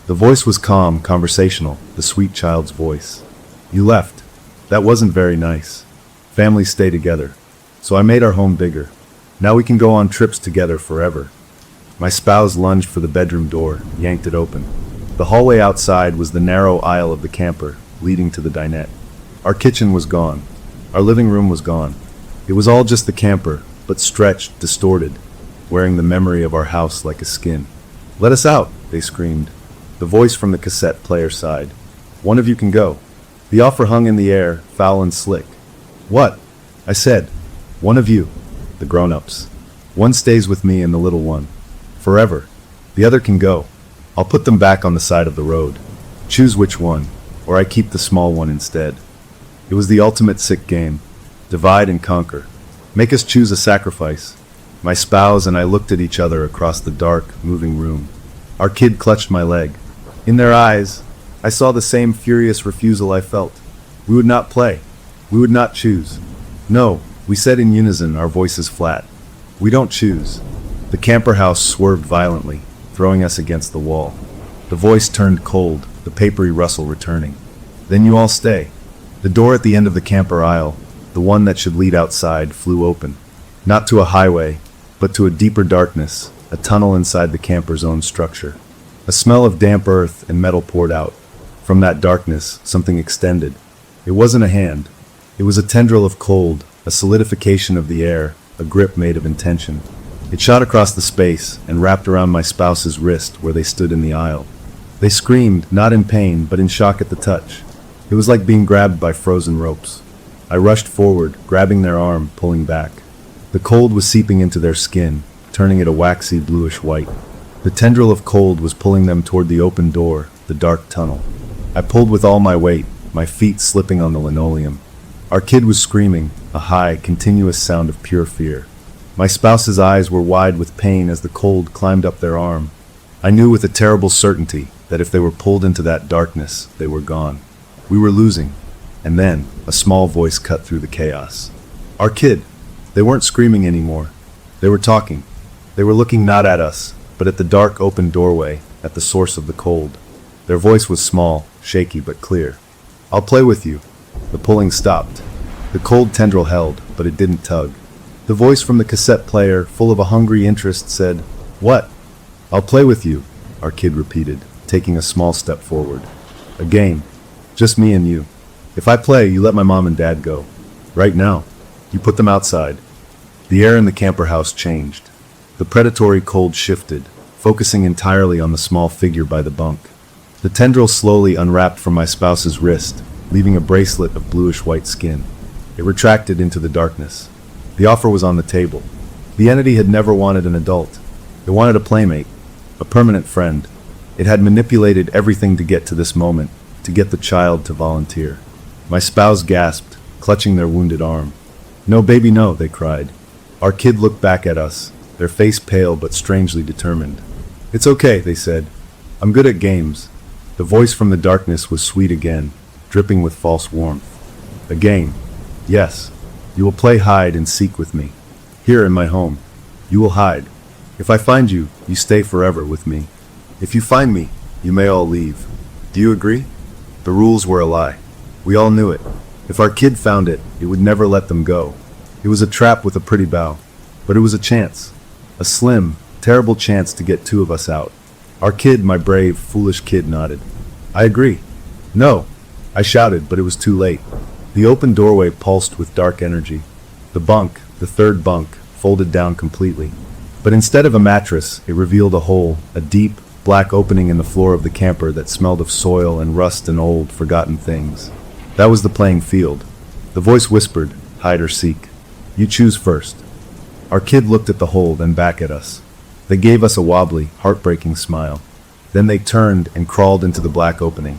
The voice was calm, conversational, the sweet child's voice. "You left. That wasn't very nice. Families stay together. So I made our home bigger. Now we can go on trips together forever." My spouse lunged for the bedroom door, yanked it open. The hallway outside was the narrow aisle of the camper, leading to the dinette. Our kitchen was gone. Our living room was gone. It was all just the camper, but stretched, distorted, wearing the memory of our house like a skin. "Let us out," they screamed. The voice from the cassette player sighed. "One of you can go." The offer hung in the air, foul and slick. "What?" I said. "One of you, the grown-ups. One stays with me and the little one. Forever. The other can go. I'll put them back on the side of the road. Choose which one, or I keep the small one instead." It was the ultimate sick game. Divide and conquer. Make us choose a sacrifice. My spouse and I looked at each other across the dark, moving room. Our kid clutched my leg. In their eyes, I saw the same furious refusal I felt. We would not play. We would not choose. "No," we said in unison, our voices flat. "We don't choose." The camper house swerved violently, throwing us against the wall. The voice turned cold, the papery rustle returning. "Then you all stay." The door at the end of the camper aisle, the one that should lead outside, flew open. Not to a highway, but to a deeper darkness, a tunnel inside the camper's own structure. A smell of damp earth and metal poured out. From that darkness, something extended. It wasn't a hand. It was a tendril of cold, a solidification of the air, a grip made of intention. It shot across the space and wrapped around my spouse's wrist where they stood in the aisle. They screamed, not in pain, but in shock at the touch. It was like being grabbed by frozen ropes. I rushed forward, grabbing their arm, pulling back. The cold was seeping into their skin, turning it a waxy bluish white. The tendril of cold was pulling them toward the open door, the dark tunnel. I pulled with all my weight, my feet slipping on the linoleum. Our kid was screaming, a high, continuous sound of pure fear. My spouse's eyes were wide with pain as the cold climbed up their arm. I knew with a terrible certainty that if they were pulled into that darkness, they were gone. We were losing. And then, a small voice cut through the chaos. Our kid. They weren't screaming anymore. They were talking. They were looking not at us, but at the dark open doorway, at the source of the cold. Their voice was small, shaky, but clear. "I'll play with you." The pulling stopped. The cold tendril held, but it didn't tug. The voice from the cassette player, full of a hungry interest, said, "What?" "I'll play with you," our kid repeated, taking a small step forward. "A game. Just me and you. If I play, you let my mom and dad go. Right now. You put them outside." The air in the camper house changed. The predatory cold shifted, focusing entirely on the small figure by the bunk. The tendril slowly unwrapped from my spouse's wrist, leaving a bracelet of bluish-white skin. It retracted into the darkness. The offer was on the table. The entity had never wanted an adult. It wanted a playmate, a permanent friend. It had manipulated everything to get to this moment, to get the child to volunteer. My spouse gasped, clutching their wounded arm. "No, baby, no," they cried. Our kid looked back at us, their face pale but strangely determined. "It's okay," they said. "I'm good at games." The voice from the darkness was sweet again, dripping with false warmth. "A game. Yes. You will play hide and seek with me. Here in my home. You will hide. If I find you, you stay forever with me. If you find me, you may all leave. Do you agree?" The rules were a lie. We all knew it. If our kid found it, it would never let them go. It was a trap with a pretty bow. But it was a chance. A slim, terrible chance to get two of us out. Our kid, my brave, foolish kid, nodded. I agree. No, I shouted, but it was too late. The open doorway pulsed with dark energy. The bunk, the third bunk, folded down completely. But instead of a mattress, it revealed a hole, a deep, black opening in the floor of the camper that smelled of soil and rust and old, forgotten things. That was the playing field. The voice whispered, hide or seek. You choose first. Our kid looked at the hole, then back at us. They gave us a wobbly, heartbreaking smile. Then they turned and crawled into the black opening.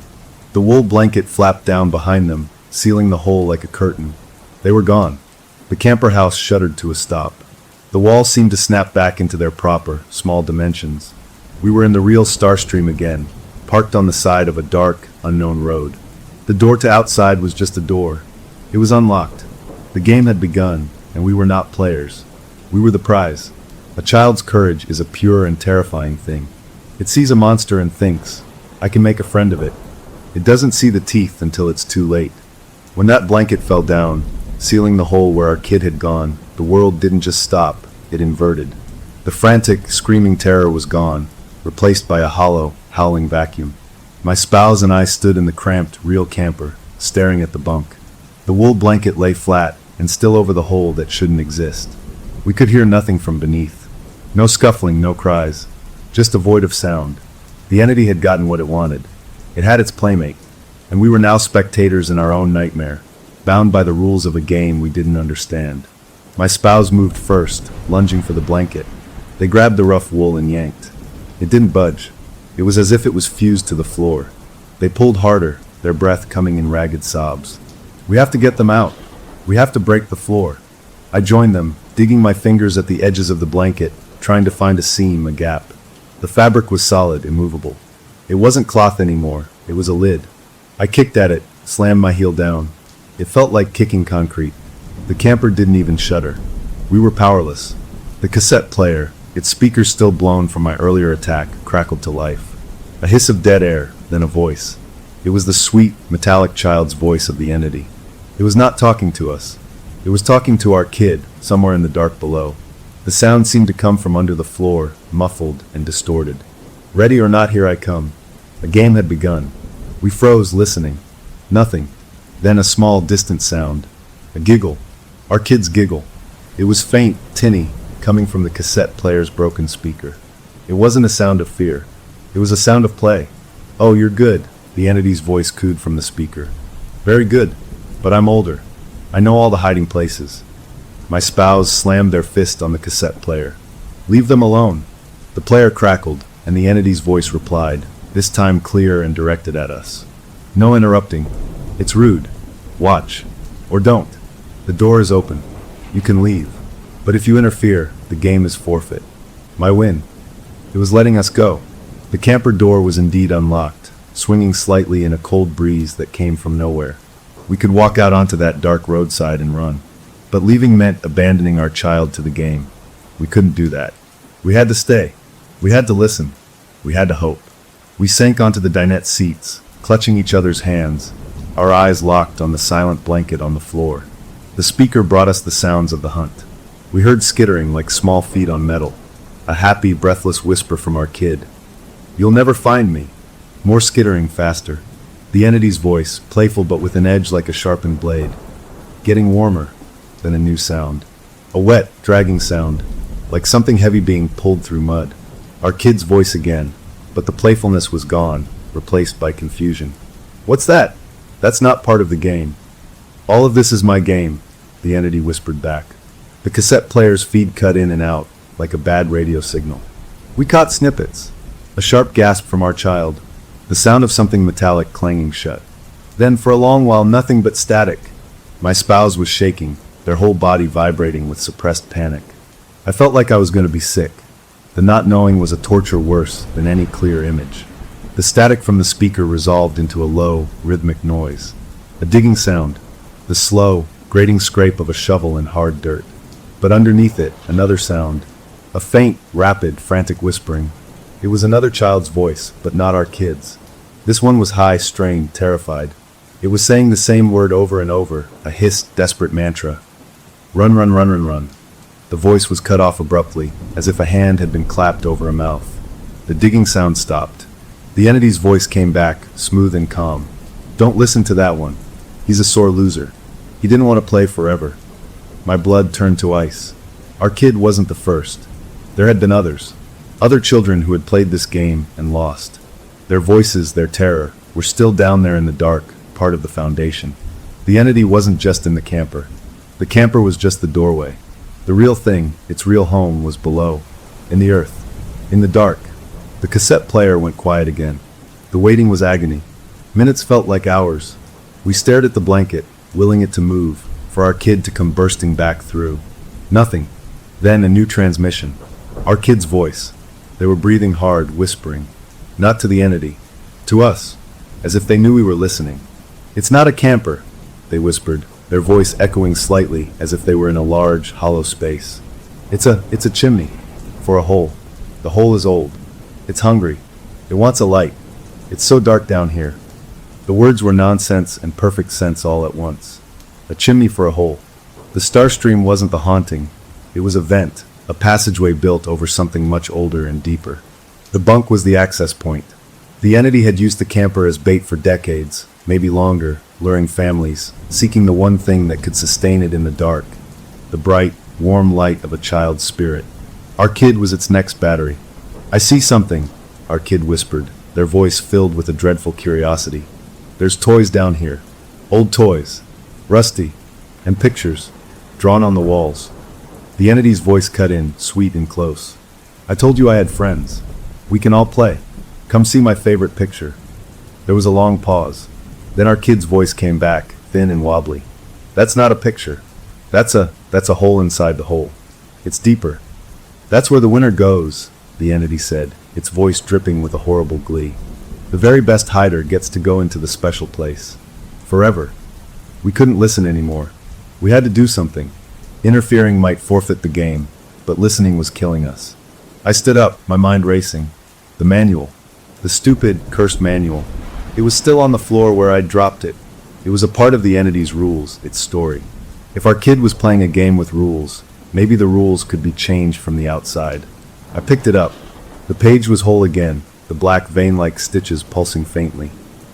The wool blanket flapped down behind them, sealing the hole like a curtain. They were gone. The camper house shuddered to a stop. The walls seemed to snap back into their proper, small dimensions. We were in the real Starstream again, parked on the side of a dark, unknown road. The door to outside was just a door. It was unlocked. The game had begun, and we were not players. We were the prize. A child's courage is a pure and terrifying thing. It sees a monster and thinks, I can make a friend of it. It doesn't see the teeth until it's too late. When that blanket fell down, sealing the hole where our kid had gone, the world didn't just stop, it inverted. The frantic, screaming terror was gone, replaced by a hollow, howling vacuum. My spouse and I stood in the cramped, real camper, staring at the bunk. The wool blanket lay flat and still over the hole that shouldn't exist. We could hear nothing from beneath. No scuffling, no cries. Just a void of sound. The entity had gotten what it wanted. It had its playmate, and we were now spectators in our own nightmare, bound by the rules of a game we didn't understand. My spouse moved first, lunging for the blanket. They grabbed the rough wool and yanked. It didn't budge. It was as if it was fused to the floor. They pulled harder, their breath coming in ragged sobs. We have to get them out. We have to break the floor. I joined them, digging my fingers at the edges of the blanket, trying to find a seam, a gap. The fabric was solid, immovable. It wasn't cloth anymore. It was a lid. I kicked at it, slammed my heel down. It felt like kicking concrete. The camper didn't even shudder. We were powerless. The cassette player, its speakers still blown from my earlier attack, crackled to life. A hiss of dead air, then a voice. It was the sweet, metallic child's voice of the entity. It was not talking to us. It was talking to our kid, somewhere in the dark below. The sound seemed to come from under the floor, muffled and distorted. Ready or not, here I come. A game had begun. We froze, listening. Nothing. Then a small, distant sound. A giggle. Our kid's giggle. It was faint, tinny, coming from the cassette player's broken speaker. It wasn't a sound of fear. It was a sound of play. Oh, you're good, the entity's voice cooed from the speaker. Very good, but I'm older. I know all the hiding places. My spouse slammed their fist on the cassette player. Leave them alone. The player crackled, and the entity's voice replied, this time clear and directed at us. No interrupting. It's rude. Watch. Or don't. The door is open. You can leave. But if you interfere, the game is forfeit. My win. It was letting us go. The camper door was indeed unlocked, swinging slightly in a cold breeze that came from nowhere. We could walk out onto that dark roadside and run. But leaving meant abandoning our child to the game. We couldn't do that. We had to stay. We had to listen. We had to hope. We sank onto the dinette seats, clutching each other's hands, our eyes locked on the silent blanket on the floor. The speaker brought us the sounds of the hunt. We heard skittering like small feet on metal, a happy, breathless whisper from our kid. You'll never find me. More skittering, faster. The entity's voice, playful but with an edge like a sharpened blade. Getting warmer. Then a new sound. A wet, dragging sound, like something heavy being pulled through mud. Our kid's voice again, but the playfulness was gone, replaced by confusion. What's that? That's not part of the game. All of this is my game, the entity whispered back. The cassette player's feed cut in and out, like a bad radio signal. We caught snippets. A sharp gasp from our child. The sound of something metallic clanging shut. Then for a long while nothing but static. My spouse was shaking, their whole body vibrating with suppressed panic. I felt like I was going to be sick. The not knowing was a torture worse than any clear image. The static from the speaker resolved into a low, rhythmic noise. A digging sound. The slow, grating scrape of a shovel in hard dirt. But underneath it, another sound. A faint, rapid, frantic whispering. It was another child's voice, but not our kid's. This one was high, strained, terrified. It was saying the same word over and over, a hissed, desperate mantra. Run, run, run, run, run. The voice was cut off abruptly, as if a hand had been clapped over a mouth. The digging sound stopped. The entity's voice came back, smooth and calm. Don't listen to that one. He's a sore loser. He didn't want to play forever. My blood turned to ice. Our kid wasn't the first. There had been others. Other children who had played this game and lost. Their voices, their terror, were still down there in the dark, part of the foundation. The entity wasn't just in the camper. The camper was just the doorway. The real thing, its real home, was below, in the earth, in the dark. The cassette player went quiet again. The waiting was agony. Minutes felt like hours. We stared at the blanket, willing it to move, for our kid to come bursting back through. Nothing. Then a new transmission. Our kid's voice. They were breathing hard, whispering. Not to the entity. To us. As if they knew we were listening. It's not a camper, they whispered, their voice echoing slightly as if they were in a large, hollow space. It's a chimney. For a hole. The hole is old. It's hungry. It wants a light. It's so dark down here. The words were nonsense and perfect sense all at once. A chimney for a hole. The star stream wasn't the haunting. It was a vent, a passageway built over something much older and deeper. The bunk was the access point. The entity had used the camper as bait for decades, maybe longer, luring families, seeking the one thing that could sustain it in the dark, the bright, warm light of a child's spirit. Our kid was its next battery. I see something, our kid whispered, their voice filled with a dreadful curiosity. There's toys down here. Old toys. Rusty. And pictures. Drawn on the walls. The entity's voice cut in, sweet and close. I told you I had friends. We can all play. Come see my favorite picture. There was a long pause. Then our kid's voice came back, thin and wobbly. That's not a picture. That's a hole inside the hole. It's deeper. That's where the winner goes, the entity said, its voice dripping with a horrible glee. The very best hider gets to go into the special place. Forever. We couldn't listen anymore. We had to do something. Interfering might forfeit the game, but listening was killing us. I stood up, my mind racing. The manual. The stupid, cursed manual. It was still on the floor where I'd dropped it. It was a part of the entity's rules, its story. If our kid was playing a game with rules, maybe the rules could be changed from the outside. I picked it up. The page was whole again, the black vein-like stitches pulsing faintly.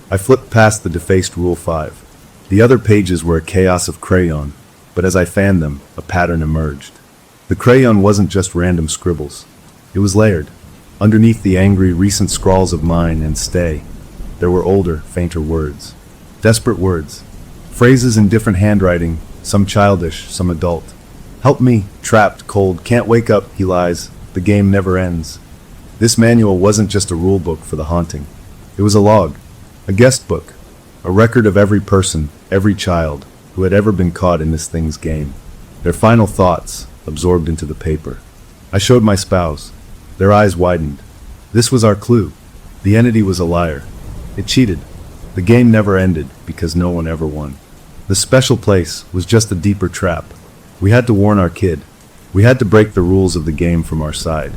I flipped past the defaced Rule 5. The other pages were a chaos of crayon, but as I fanned them, a pattern emerged. The crayon wasn't just random scribbles. It was layered. Underneath the angry, recent scrawls of mine and stay, there were older, fainter words. Desperate words. Phrases in different handwriting, some childish, some adult. Help me, trapped, cold, can't wake up, he lies. The game never ends. This manual wasn't just a rule book for the haunting. It was a log, a guest book, a record of every person, every child, who had ever been caught in this thing's game. Their final thoughts, absorbed into the paper. I showed my spouse. Their eyes widened. This was our clue. The entity was a liar. It cheated. The game never ended because no one ever won. The special place was just a deeper trap. We had to warn our kid. We had to break the rules of the game from our side.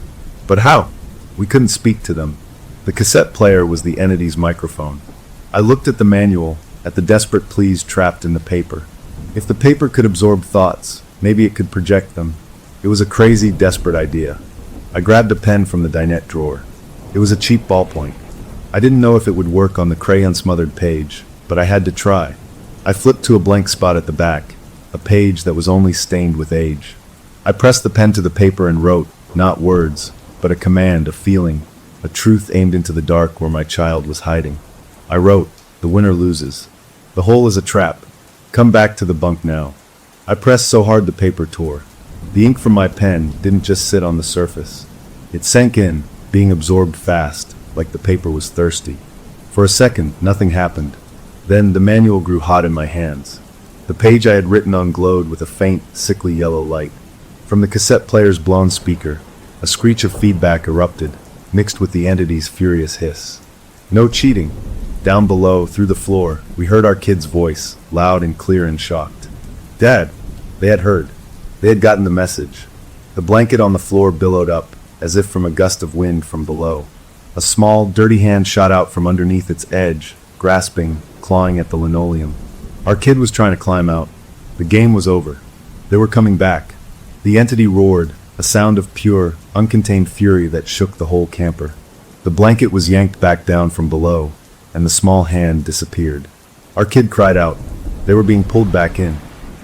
But how? We couldn't speak to them. The cassette player was the entity's microphone. I looked at the manual, at the desperate pleas trapped in the paper. If the paper could absorb thoughts, maybe it could project them. It was a crazy, desperate idea. I grabbed a pen from the dinette drawer. It was a cheap ballpoint. I didn't know if it would work on the crayon-smothered page, but I had to try. I flipped to a blank spot at the back, a page that was only stained with age. I pressed the pen to the paper and wrote, not words, but a command, a feeling, a truth aimed into the dark where my child was hiding. I wrote, the winner loses. The hole is a trap. Come back to the bunk now. I pressed so hard the paper tore. The ink from my pen didn't just sit on the surface. It sank in, being absorbed fast, like the paper was thirsty. For a second, nothing happened. Then the manual grew hot in my hands. The page I had written on glowed with a faint, sickly yellow light. From the cassette player's blown speaker, a screech of feedback erupted, mixed with the entity's furious hiss. No cheating. Down below, through the floor, we heard our kid's voice, loud and clear and shocked. Dad! They had heard. They had gotten the message. The blanket on the floor billowed up, as if from a gust of wind from below. A small, dirty hand shot out from underneath its edge, grasping, clawing at the linoleum. Our kid was trying to climb out. The game was over. They were coming back. The entity roared, a sound of pure, uncontained fury that shook the whole camper. The blanket was yanked back down from below, and the small hand disappeared. Our kid cried out. They were being pulled back in.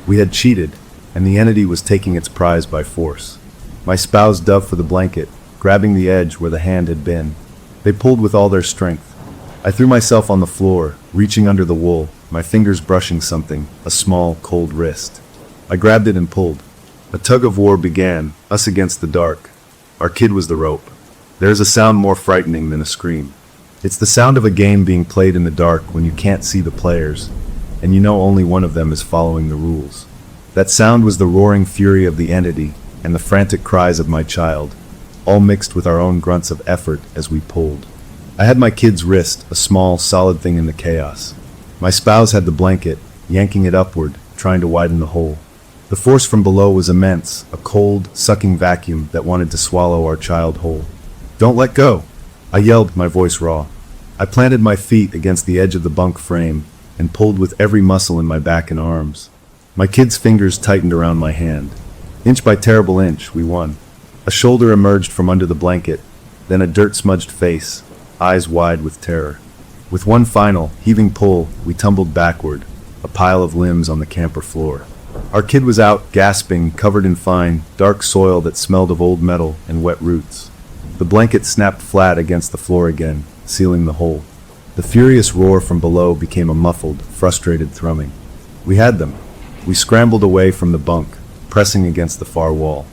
We had cheated, and the entity was taking its prize by force. My spouse dove for the blanket, grabbing the edge where the hand had been. They pulled with all their strength. I threw myself on the floor, reaching under the wool, my fingers brushing something, a small, cold wrist. I grabbed it and pulled. A tug of war began, us against the dark. Our kid was the rope. There is a sound more frightening than a scream. It's the sound of a game being played in the dark when you can't see the players, and you know only one of them is following the rules. That sound was the roaring fury of the entity and the frantic cries of my child, all mixed with our own grunts of effort as we pulled. I had my kid's wrist, a small, solid thing in the chaos. My spouse had the blanket, yanking it upward, trying to widen the hole. The force from below was immense, a cold, sucking vacuum that wanted to swallow our child whole. "Don't let go!" I yelled, my voice raw. I planted my feet against the edge of the bunk frame and pulled with every muscle in my back and arms. My kid's fingers tightened around my hand. Inch by terrible inch, we won. A shoulder emerged from under the blanket, then a dirt-smudged face, eyes wide with terror. With one final, heaving pull, we tumbled backward, a pile of limbs on the camper floor. Our kid was out, gasping, covered in fine, dark soil that smelled of old metal and wet roots. The blanket snapped flat against the floor again, sealing the hole. The furious roar from below became a muffled, frustrated thrumming. We had them. We scrambled away from the bunk, pressing against the far wall.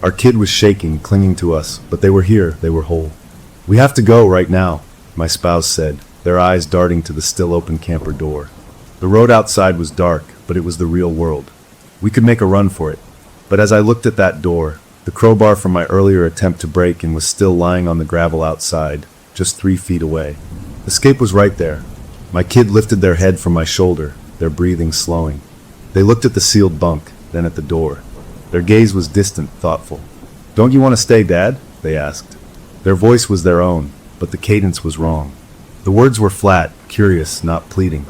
Our kid was shaking, clinging to us, but they were here, they were whole. "We have to go right now," my spouse said, their eyes darting to the still-open camper door. The road outside was dark, but it was the real world. We could make a run for it. But as I looked at that door, the crowbar from my earlier attempt to break in was still lying on the gravel outside, just 3 feet away. Escape was right there. My kid lifted their head from my shoulder, their breathing slowing. They looked at the sealed bunk, then at the door. Their gaze was distant, thoughtful. "Don't you want to stay, Dad?" they asked. Their voice was their own, but the cadence was wrong. The words were flat, curious, not pleading.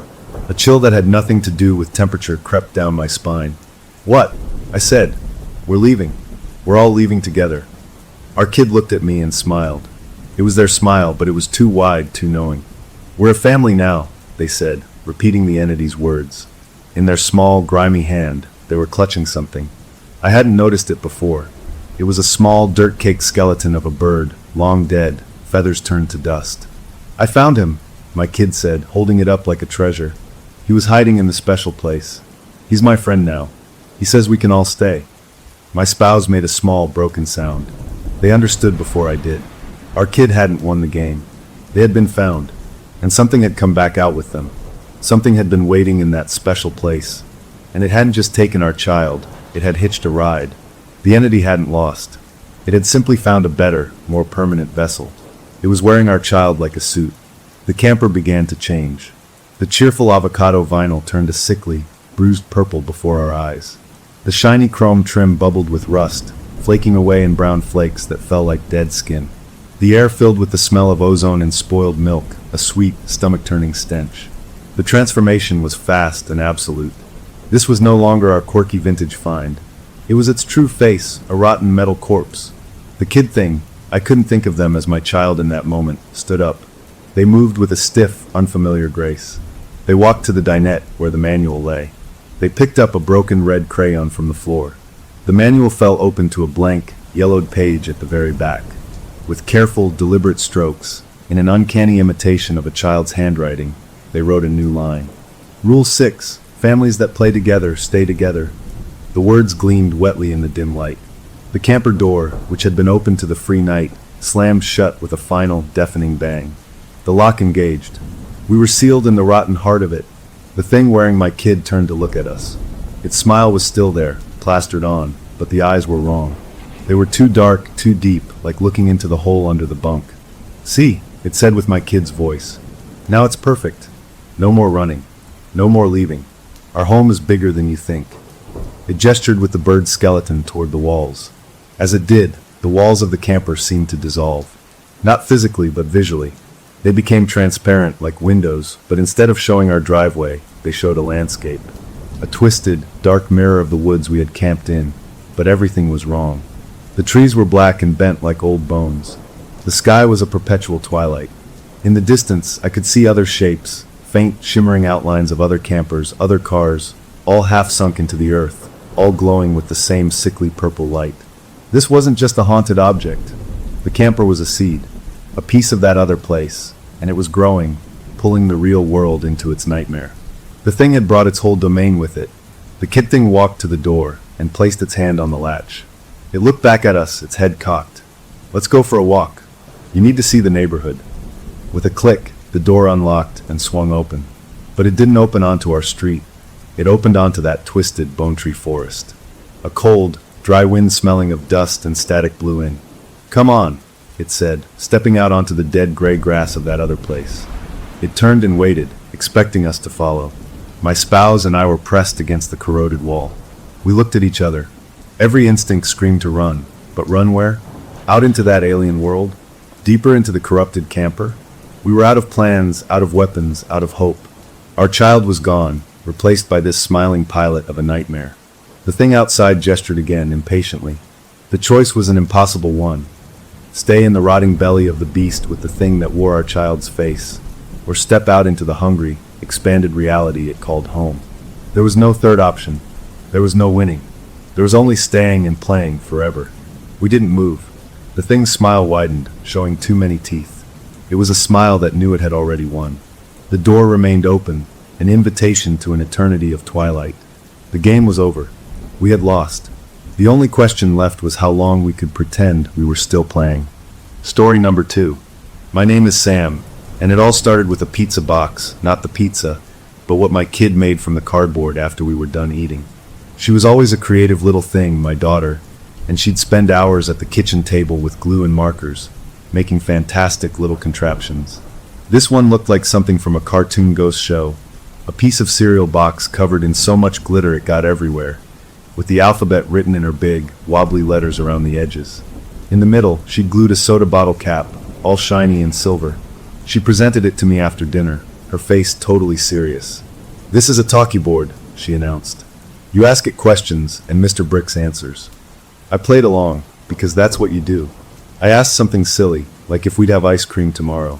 A chill that had nothing to do with temperature crept down my spine. "What?" I said. "We're leaving. We're all leaving together." Our kid looked at me and smiled. It was their smile, but it was too wide, too knowing. "We're a family now," they said, repeating the entity's words. In their small, grimy hand, they were clutching something. I hadn't noticed it before. It was a small, dirt-caked skeleton of a bird, long dead, feathers turned to dust. "I found him," my kid said, holding it up like a treasure. "He was hiding in the special place. He's my friend now. He says we can all stay." My spouse made a small, broken sound. They understood before I did. Our kid hadn't won the game. They had been found, and something had come back out with them. Something had been waiting in that special place, and it hadn't just taken our child, it had hitched a ride. The entity hadn't lost. It had simply found a better, more permanent vessel. It was wearing our child like a suit. The camper began to change. The cheerful avocado vinyl turned a sickly, bruised purple before our eyes. The shiny chrome trim bubbled with rust, flaking away in brown flakes that fell like dead skin. The air filled with the smell of ozone and spoiled milk, a sweet, stomach-turning stench. The transformation was fast and absolute. This was no longer our quirky vintage find. It was its true face, a rotten metal corpse. The kid thing, I couldn't think of them as my child in that moment, stood up. They moved with a stiff, unfamiliar grace. They walked to the dinette where the manual lay. They picked up a broken red crayon from the floor. The manual fell open to a blank, yellowed page at the very back. With careful, deliberate strokes, in an uncanny imitation of a child's handwriting, they wrote a new line. "Rule 6. Families that play together stay together." The words gleamed wetly in the dim light. The camper door, which had been open to the free night, slammed shut with a final, deafening bang. The lock engaged. We were sealed in the rotten heart of it. The thing wearing my kid turned to look at us. Its smile was still there, plastered on, but the eyes were wrong. They were too dark, too deep, like looking into the hole under the bunk. "See," it said with my kid's voice. "Now it's perfect. No more running. No more leaving. Our home is bigger than you think." It gestured with the bird's skeleton toward the walls. As it did, the walls of the camper seemed to dissolve. Not physically, but visually. They became transparent like windows, but instead of showing our driveway, they showed a landscape. A twisted, dark mirror of the woods we had camped in, but everything was wrong. The trees were black and bent like old bones. The sky was a perpetual twilight. In the distance, I could see other shapes, faint, shimmering outlines of other campers, other cars, all half sunk into the earth, all glowing with the same sickly purple light. This wasn't just a haunted object. The camper was a seed, a piece of that other place, and it was growing, pulling the real world into its nightmare. The thing had brought its whole domain with it. The kid thing walked to the door and placed its hand on the latch. It looked back at us, its head cocked. "Let's go for a walk. You need to see the neighborhood." With a click, the door unlocked and swung open. But it didn't open onto our street. It opened onto that twisted bone tree forest. A cold, dry wind smelling of dust and static blew in. "Come on," it said, stepping out onto the dead gray grass of that other place. It turned and waited, expecting us to follow. My spouse and I were pressed against the corroded wall. We looked at each other. Every instinct screamed to run, but run where? Out into that alien world? Deeper into the corrupted camper? We were out of plans, out of weapons, out of hope. Our child was gone, replaced by this smiling pilot of a nightmare. The thing outside gestured again, impatiently. The choice was an impossible one. Stay in the rotting belly of the beast with the thing that wore our child's face, or step out into the hungry, expanded reality it called home. There was no third option. There was no winning. There was only staying and playing forever. We didn't move. The thing's smile widened, showing too many teeth. It was a smile that knew it had already won. The door remained open, an invitation to an eternity of twilight. The game was over. We had lost. The only question left was how long we could pretend we were still playing. Story number 2. My name is Sam, and it all started with a pizza box, not the pizza, but what my kid made from the cardboard after we were done eating. She was always a creative little thing, my daughter, and she'd spend hours at the kitchen table with glue and markers, making fantastic little contraptions. This one looked like something from a cartoon ghost show, a piece of cereal box covered in so much glitter it got everywhere, with the alphabet written in her big, wobbly letters around the edges. In the middle, she'd glued a soda bottle cap, all shiny and silver. She presented it to me after dinner, her face totally serious. "This is a talkie board," she announced. "You ask it questions, and Mr. Bricks answers." I played along, because that's what you do. I asked something silly, like if we'd have ice cream tomorrow.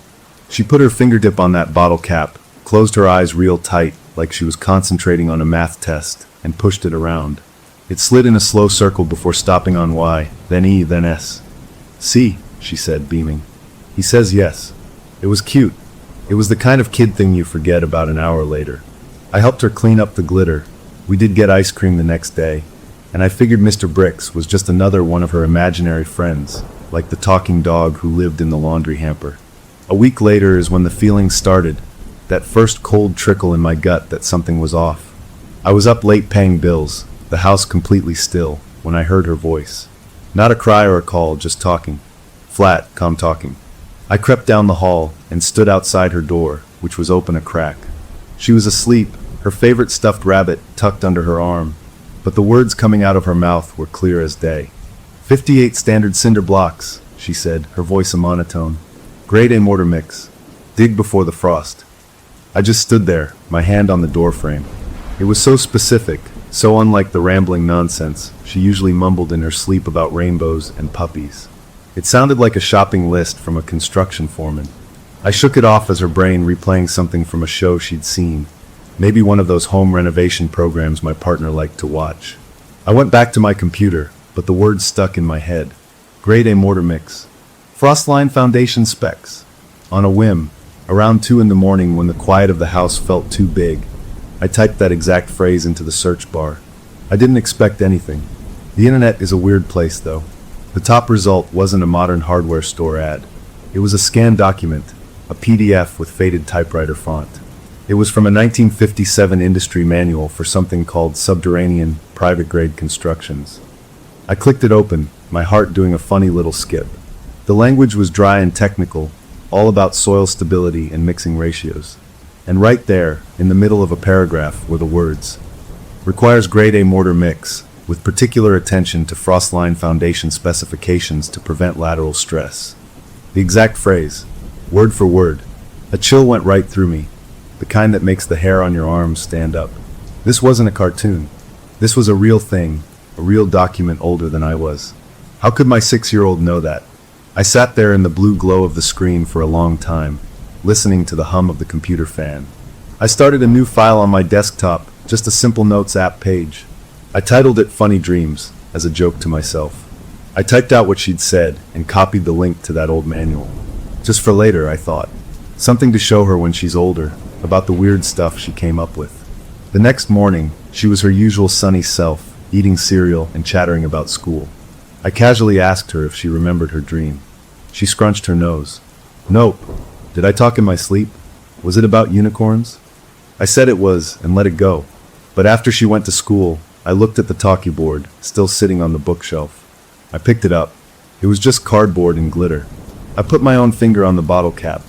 She put her fingertip on that bottle cap, closed her eyes real tight, like she was concentrating on a math test, and pushed it around. It slid in a slow circle before stopping on Y, then E, then S. "See," she said, beaming. "He says yes." It was cute. It was the kind of kid thing you forget about an hour later. I helped her clean up the glitter. We did get ice cream the next day, and I figured Mr. Bricks was just another one of her imaginary friends, like the talking dog who lived in the laundry hamper. A week later is when the feeling started, that first cold trickle in my gut that something was off. I was up late paying bills, the house completely still, when I heard her voice. Not a cry or a call, just talking. Flat, calm talking. I crept down the hall and stood outside her door, which was open a crack. She was asleep, her favorite stuffed rabbit tucked under her arm, but the words coming out of her mouth were clear as day. 58 standard cinder blocks, she said, her voice a monotone. Grade A mortar mix. Dig before the frost. I just stood there, my hand on the door frame. It was so specific, so unlike the rambling nonsense she usually mumbled in her sleep about rainbows and puppies. It sounded like a shopping list from a construction foreman. I shook it off as her brain replaying something from a show she'd seen. Maybe one of those home renovation programs my partner liked to watch. I went back to my computer, but the words stuck in my head. Grade A mortar mix. Frostline foundation specs. On a whim, around 2 in the morning when the quiet of the house felt too big, I typed that exact phrase into the search bar. I didn't expect anything. The internet is a weird place, though. The top result wasn't a modern hardware store ad. It was a scanned document, a PDF with faded typewriter font. It was from a 1957 industry manual for something called subterranean, private-grade constructions. I clicked it open, my heart doing a funny little skip. The language was dry and technical, all about soil stability and mixing ratios. And right there, in the middle of a paragraph, were the words, "Requires grade A mortar mix, with particular attention to frostline foundation specifications to prevent lateral stress." The exact phrase, word for word, A chill went right through me, the kind that makes the hair on your arms stand up. This wasn't a cartoon. This was a real thing, a real document older than I was. How could my 6-year-old know that? I sat there in the blue glow of the screen for a long time, listening to the hum of the computer fan. I started a new file on my desktop, just a simple notes app page. I titled it Funny Dreams, as a joke to myself. I typed out what she'd said and copied the link to that old manual. Just for later, I thought. Something to show her when she's older, about the weird stuff she came up with. The next morning, she was her usual sunny self, eating cereal and chattering about school. I casually asked her if she remembered her dream. She scrunched her nose. Nope. Did I talk in my sleep? Was it about unicorns? I said it was, and let it go. But after she went to school, I looked at the talkie board, still sitting on the bookshelf. I picked it up. It was just cardboard and glitter. I put my own finger on the bottle cap.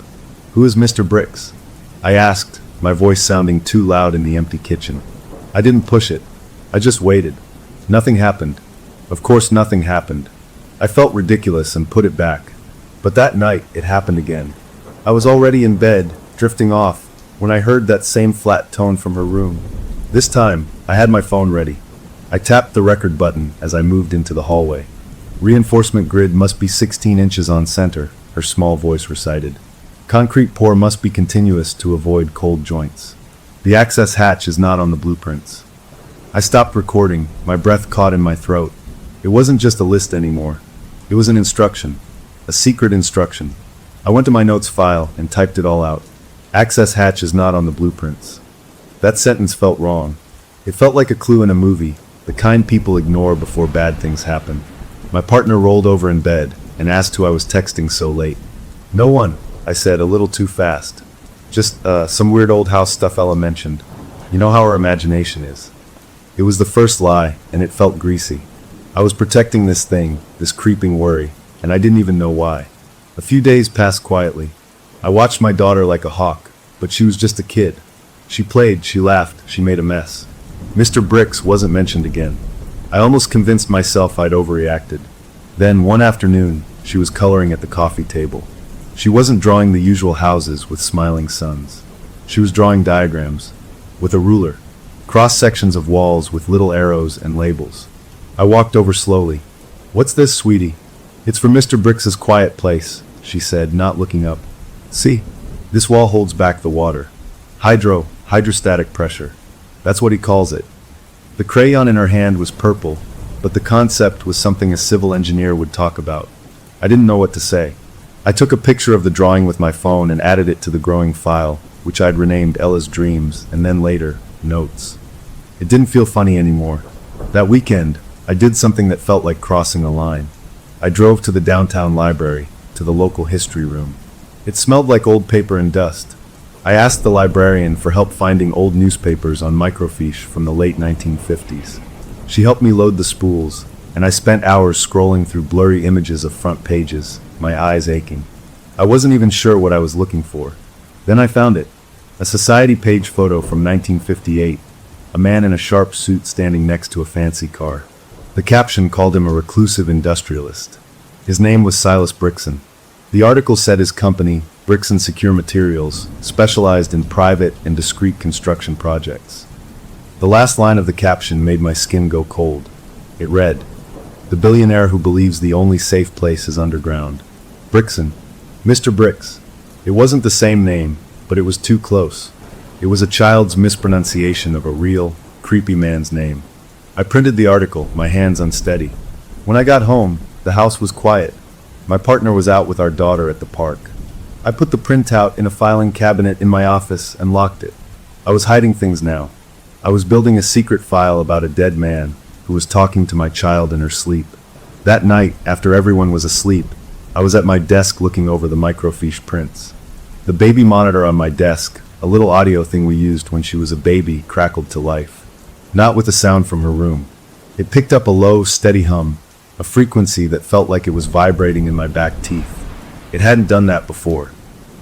Who is Mr. Bricks? I asked, my voice sounding too loud in the empty kitchen. I didn't push it. I just waited. Nothing happened. Of course nothing happened. I felt ridiculous and put it back. But that night, it happened again. I was already in bed, drifting off, when I heard that same flat tone from her room. This time, I had my phone ready. I tapped the record button as I moved into the hallway. Reinforcement grid must be 16 inches on center, her small voice recited. Concrete pour must be continuous to avoid cold joints. The access hatch is not on the blueprints. I stopped recording, my breath caught in my throat. It wasn't just a list anymore. It was an instruction. A secret instruction. I went to my notes file and typed it all out. Access hatch is not on the blueprints. That sentence felt wrong. It felt like a clue in a movie, the kind people ignore before bad things happen. My partner rolled over in bed and asked who I was texting so late. No one, I said, a little too fast. Just, some weird old house stuff Ella mentioned. You know how our imagination is. It was the first lie, and it felt greasy. I was protecting this thing, this creeping worry, and I didn't even know why. A few days passed quietly. I watched my daughter like a hawk, but she was just a kid. She played, she laughed, she made a mess. Mr. Bricks wasn't mentioned again. I almost convinced myself I'd overreacted. Then, one afternoon, she was coloring at the coffee table. She wasn't drawing the usual houses with smiling suns. She was drawing diagrams, with a ruler, cross-sections of walls with little arrows and labels. I walked over slowly. What's this, sweetie? It's for Mr. Bricks's quiet place, she said, not looking up. See, this wall holds back the water. Hydrostatic pressure. That's what he calls it. The crayon in her hand was purple, but the concept was something a civil engineer would talk about. I didn't know what to say. I took a picture of the drawing with my phone and added it to the growing file, which I'd renamed Ella's Dreams, and then later, Notes. It didn't feel funny anymore. That weekend, I did something that felt like crossing a line. I drove to the downtown library, to the local history room. It smelled like old paper and dust. I asked the librarian for help finding old newspapers on microfiche from the late 1950s. She helped me load the spools, and I spent hours scrolling through blurry images of front pages, my eyes aching. I wasn't even sure what I was looking for. Then I found it. A society page photo from 1958. A man in a sharp suit standing next to a fancy car. The caption called him a reclusive industrialist. His name was Silas Brickson. The article said his company, Brickson Secure Materials, specialized in private and discreet construction projects. The last line of the caption made my skin go cold. It read, "The billionaire who believes the only safe place is underground. Brickson. Mr. Bricks." It wasn't the same name, but it was too close. It was a child's mispronunciation of a real, creepy man's name. I printed the article, my hands unsteady. When I got home, the house was quiet. My partner was out with our daughter at the park. I put the printout in a filing cabinet in my office and locked it. I was hiding things now. I was building a secret file about a dead man who was talking to my child in her sleep. That night, after everyone was asleep, I was at my desk looking over the microfiche prints. The baby monitor on my desk, a little audio thing we used when she was a baby, crackled to life. Not with the sound from her room. It picked up a low, steady hum, a frequency that felt like it was vibrating in my back teeth. It hadn't done that before.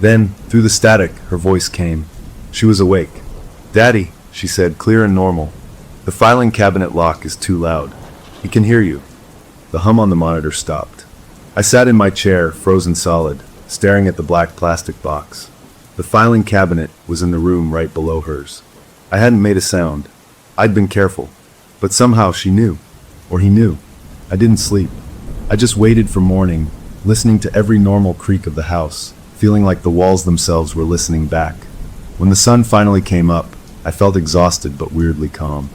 Then, through the static, her voice came. She was awake. "Daddy," she said, clear and normal. "The filing cabinet lock is too loud. He can hear you." The hum on the monitor stopped. I sat in my chair, frozen solid, staring at the black plastic box. The filing cabinet was in the room right below hers. I hadn't made a sound. I'd been careful. But somehow she knew. Or he knew. I didn't sleep. I just waited for morning, listening to every normal creak of the house, feeling like the walls themselves were listening back. When the sun finally came up, I felt exhausted but weirdly calm.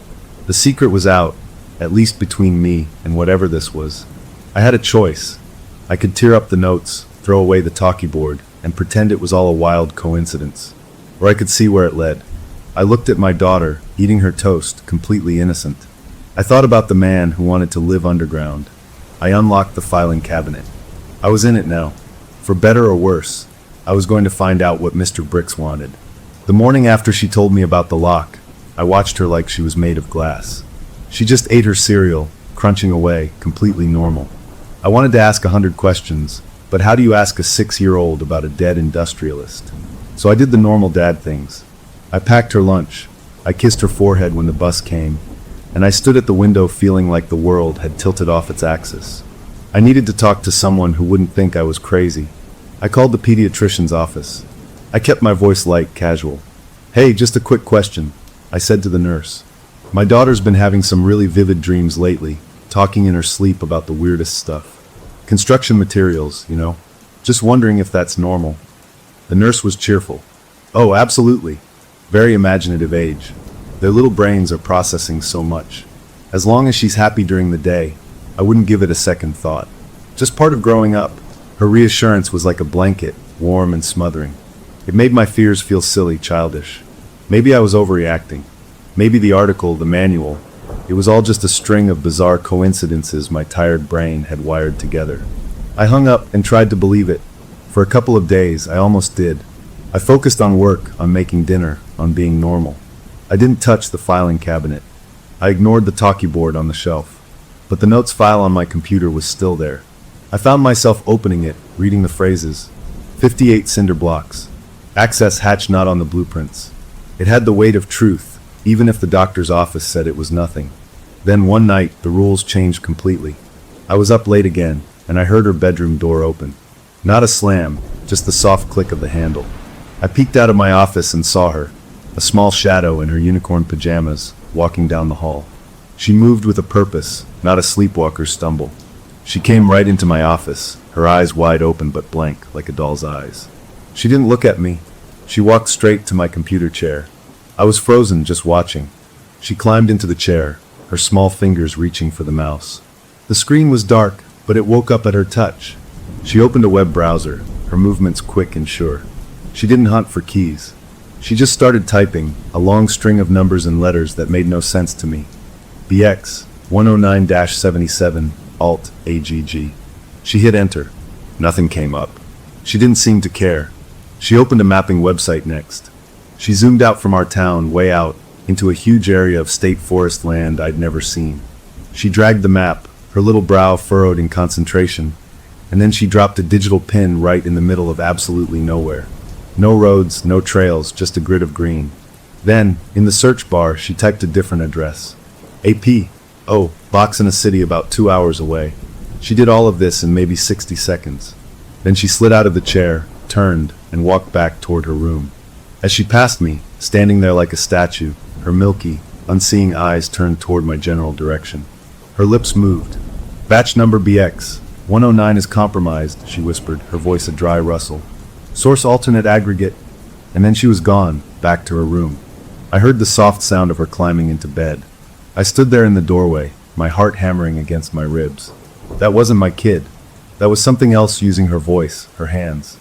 The secret was out, at least between me and whatever this was. I had a choice. I could tear up the notes, throw away the talkie board, and pretend it was all a wild coincidence. Or I could see where it led. I looked at my daughter, eating her toast, completely innocent. I thought about the man who wanted to live underground. I unlocked the filing cabinet. I was in it now. For better or worse, I was going to find out what Mr. Bricks wanted. The morning after she told me about the lock, I watched her like she was made of glass. She just ate her cereal, crunching away, completely normal. I wanted to ask 100 questions, but how do you ask a 6-year-old about a dead industrialist? So I did the normal dad things. I packed her lunch. I kissed her forehead when the bus came, and I stood at the window feeling like the world had tilted off its axis. I needed to talk to someone who wouldn't think I was crazy. I called the pediatrician's office. I kept my voice light, casual. "Hey, just a quick question," I said to the nurse. "My daughter's been having some really vivid dreams lately, talking in her sleep about the weirdest stuff. Construction materials, you know. Just wondering if that's normal." The nurse was cheerful. "Oh, absolutely. Very imaginative age. Their little brains are processing so much. As long as she's happy during the day, I wouldn't give it a second thought. Just part of growing up." Her reassurance was like a blanket, warm and smothering. It made my fears feel silly, childish. Maybe I was overreacting. Maybe the article, the manual, it was all just a string of bizarre coincidences my tired brain had wired together. I hung up and tried to believe it. For a couple of days, I almost did. I focused on work, on making dinner, on being normal. I didn't touch the filing cabinet. I ignored the talkie board on the shelf. But the notes file on my computer was still there. I found myself opening it, reading the phrases. 58 cinder blocks. Access hatch not on the blueprints. It had the weight of truth, even if the doctor's office said it was nothing. Then one night, the rules changed completely. I was up late again, and I heard her bedroom door open. Not a slam, just the soft click of the handle. I peeked out of my office and saw her, a small shadow in her unicorn pajamas, walking down the hall. She moved with a purpose, not a sleepwalker's stumble. She came right into my office, her eyes wide open but blank, like a doll's eyes. She didn't look at me. She walked straight to my computer chair. I was frozen, just watching. She climbed into the chair, her small fingers reaching for the mouse. The screen was dark, but it woke up at her touch. She opened a web browser, her movements quick and sure. She didn't hunt for keys. She just started typing, a long string of numbers and letters that made no sense to me. BX, 109-77, Alt, AGG. She hit enter. Nothing came up. She didn't seem to care. She opened a mapping website next. She zoomed out from our town, way out, into a huge area of state forest land I'd never seen. She dragged the map, her little brow furrowed in concentration, and then she dropped a digital pin right in the middle of absolutely nowhere. No roads, no trails, just a grid of green. Then, in the search bar, she typed a different address. AP. Oh, box in a city about 2 hours away. She did all of this in maybe 60 seconds. Then she slid out of the chair, turned, and walked back toward her room. As she passed me, standing there like a statue, her milky, unseeing eyes turned toward my general direction. Her lips moved. "Batch number BX. 109 is compromised," she whispered, her voice a dry rustle. "Source alternate aggregate." And then she was gone, back to her room. I heard the soft sound of her climbing into bed. I stood there in the doorway, my heart hammering against my ribs. That wasn't my kid. That was something else using her voice, her hands.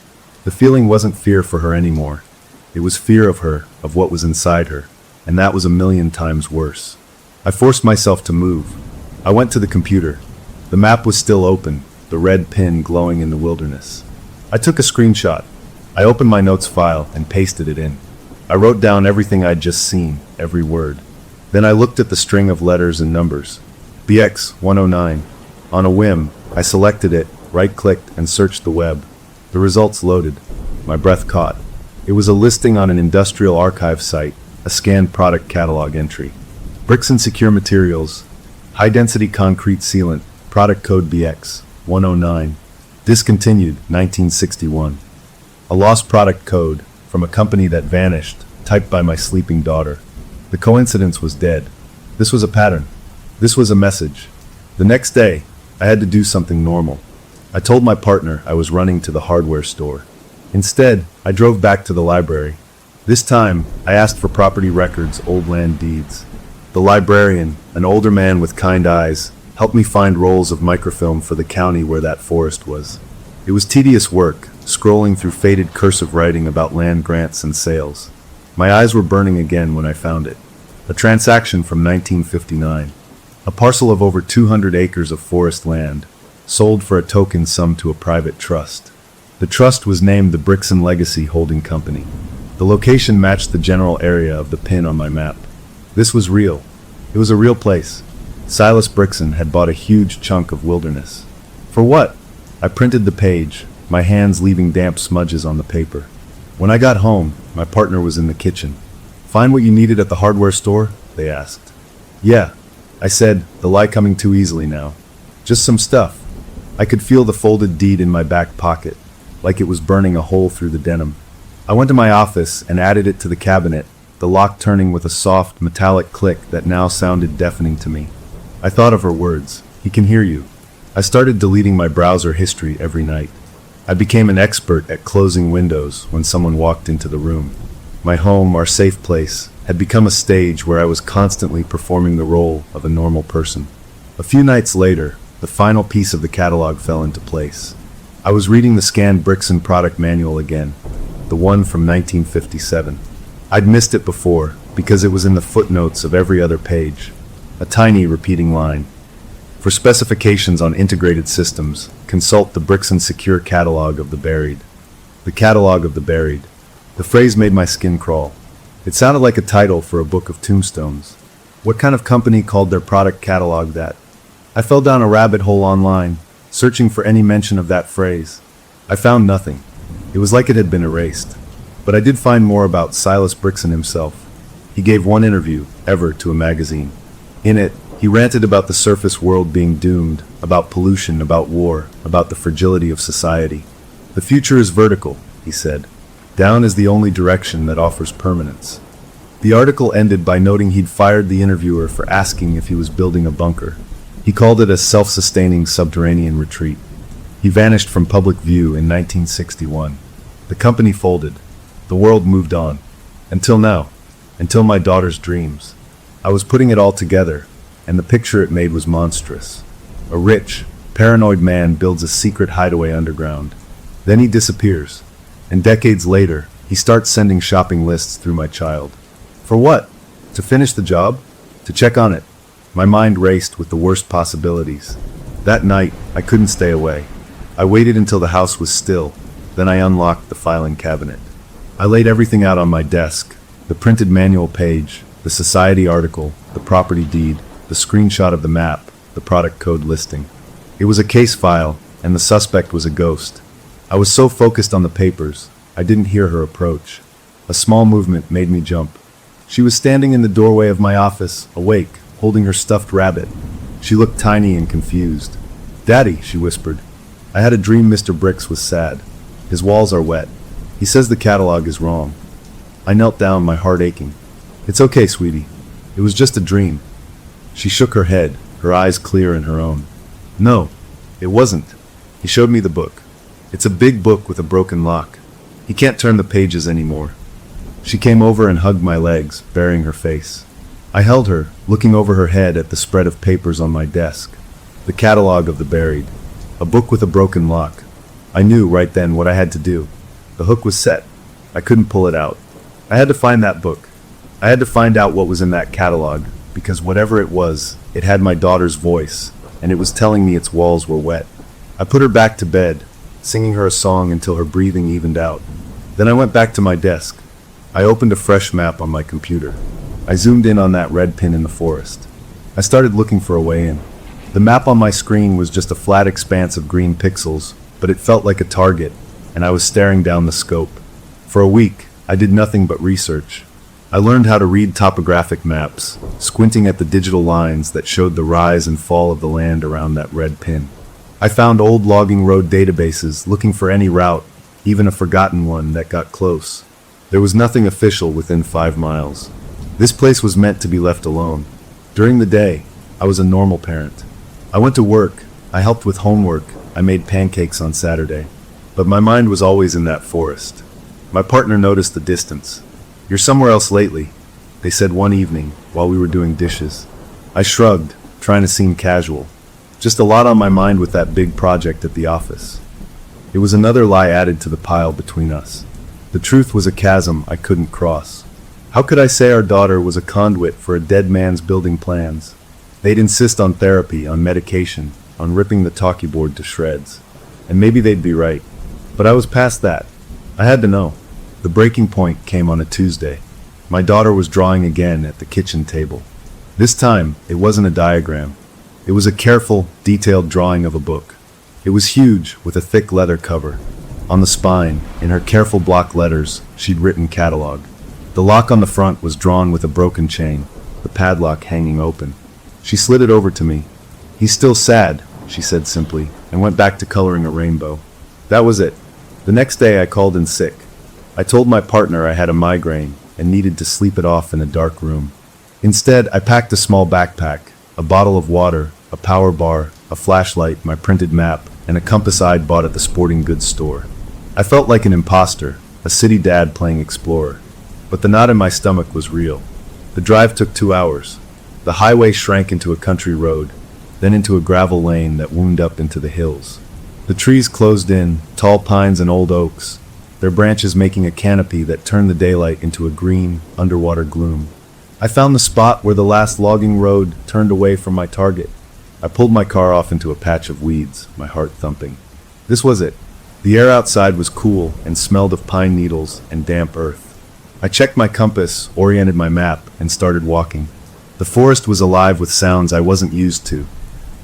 The feeling wasn't fear for her anymore. It was fear of her, of what was inside her, and that was a million times worse. I forced myself to move. I went to the computer. The map was still open, the red pin glowing in the wilderness. I took a screenshot. I opened my notes file and pasted it in. I wrote down everything I'd just seen, every word. Then I looked at the string of letters and numbers. BX 109. On a whim, I selected it, right-clicked, and searched the web. The results loaded. My breath caught. It was a listing on an industrial archive site, a scanned product catalog entry. Bricks and secure materials. High-density concrete sealant. Product code BX 109. Discontinued 1961. A lost product code. from a company that vanished, typed by my sleeping daughter. The coincidence was dead. This was a pattern. This was a message. The next day, I had to do something normal. I told my partner I was running to the hardware store. Instead, I drove back to the library. This time, I asked for property records, old land deeds. The librarian, an older man with kind eyes, helped me find rolls of microfilm for the county where that forest was. It was tedious work, scrolling through faded cursive writing about land grants and sales. My eyes were burning again when I found it. A transaction from 1959. A parcel of over 200 acres of forest land, sold for a token sum to a private trust. The trust was named the Brixton Legacy Holding Company. The location matched the general area of the pin on my map. This was real. It was a real place. Silas Brixton had bought a huge chunk of wilderness. For what? I printed the page, my hands leaving damp smudges on the paper. When I got home, my partner was in the kitchen. "Find what you needed at the hardware store?" they asked. "Yeah," I said, the lie coming too easily now. "Just some stuff." I could feel the folded deed in my back pocket, like it was burning a hole through the denim. I went to my office and added it to the cabinet, the lock turning with a soft, metallic click that now sounded deafening to me. I thought of her words, "He can hear you." I started deleting my browser history every night. I became an expert at closing windows when someone walked into the room. My home, our safe place, had become a stage where I was constantly performing the role of a normal person. A few nights later, the final piece of the catalog fell into place. I was reading the scanned Brixton product manual again, the one from 1957. I'd missed it before because it was in the footnotes of every other page, a tiny repeating line. For specifications on integrated systems, consult the Brixton Secure Catalog of the Buried. The Catalog of the Buried. The phrase made my skin crawl. It sounded like a title for a book of tombstones. What kind of company called their product catalog that? I fell down a rabbit hole online, searching for any mention of that phrase. I found nothing. It was like it had been erased. But I did find more about Silas Brixton himself. He gave one interview, ever, to a magazine. In it, he ranted about the surface world being doomed, about pollution, about war, about the fragility of society. "The future is vertical," he said. "Down is the only direction that offers permanence." The article ended by noting he'd fired the interviewer for asking if he was building a bunker. He called it a self-sustaining subterranean retreat. He vanished from public view in 1961. The company folded. The world moved on. Until now. Until my daughter's dreams. I was putting it all together, and the picture it made was monstrous. A rich, paranoid man builds a secret hideaway underground. Then he disappears. And decades later, he starts sending shopping lists through my child. For what? To finish the job? To check on it? My mind raced with the worst possibilities. That night, I couldn't stay away. I waited until the house was still, then I unlocked the filing cabinet. I laid everything out on my desk, the printed manual page, the society article, the property deed, the screenshot of the map, the product code listing. It was a case file, and the suspect was a ghost. I was so focused on the papers, I didn't hear her approach. A small movement made me jump. She was standing in the doorway of my office, awake, holding her stuffed rabbit. She looked tiny and confused. "Daddy," she whispered. "I had a dream Mr. Brix was sad. His walls are wet. He says the catalog is wrong." I knelt down, my heart aching. "It's okay, sweetie. It was just a dream." She shook her head, her eyes clear in her own. "No, it wasn't." He showed me the book. "It's a big book with a broken lock. He can't turn the pages anymore." She came over and hugged my legs, burying her face. I held her, looking over her head at the spread of papers on my desk. The Catalog of the Buried. A book with a broken lock. I knew right then what I had to do. The hook was set. I couldn't pull it out. I had to find that book. I had to find out what was in that catalog, because whatever it was, it had my daughter's voice, and it was telling me its walls were wet. I put her back to bed, singing her a song until her breathing evened out. Then I went back to my desk. I opened a fresh map on my computer. I zoomed in on that red pin in the forest. I started looking for a way in. The map on my screen was just a flat expanse of green pixels, but it felt like a target, and I was staring down the scope. For a week, I did nothing but research. I learned how to read topographic maps, squinting at the digital lines that showed the rise and fall of the land around that red pin. I found old logging road databases looking for any route, even a forgotten one that got close. There was nothing official within 5 miles. This place was meant to be left alone. During the day, I was a normal parent. I went to work, I helped with homework, I made pancakes on Saturday. But my mind was always in that forest. My partner noticed the distance. "You're somewhere else lately," they said one evening while we were doing dishes. I shrugged, trying to seem casual. Just a lot on my mind with that big project at the office. It was another lie added to the pile between us. The truth was a chasm I couldn't cross. How could I say our daughter was a conduit for a dead man's building plans? They'd insist on therapy, on medication, on ripping the talkie board to shreds. And maybe they'd be right. But I was past that. I had to know. The breaking point came on a Tuesday. My daughter was drawing again at the kitchen table. This time, it wasn't a diagram. It was a careful, detailed drawing of a book. It was huge, with a thick leather cover. On the spine, in her careful block letters, she'd written catalog. The lock on the front was drawn with a broken chain, the padlock hanging open. She slid it over to me. "He's still sad," she said simply, and went back to coloring a rainbow. That was it. The next day I called in sick. I told my partner I had a migraine and needed to sleep it off in a dark room. Instead, I packed a small backpack, a bottle of water, a power bar, a flashlight, my printed map, and a compass I'd bought at the sporting goods store. I felt like an imposter, a city dad playing explorer. But the knot in my stomach was real. The drive took 2 hours. The highway shrank into a country road, then into a gravel lane that wound up into the hills. The trees closed in, tall pines and old oaks, their branches making a canopy that turned the daylight into a green, underwater gloom. I found the spot where the last logging road turned away from my target. I pulled my car off into a patch of weeds, my heart thumping. This was it. The air outside was cool and smelled of pine needles and damp earth. I checked my compass, oriented my map, and started walking. The forest was alive with sounds I wasn't used to.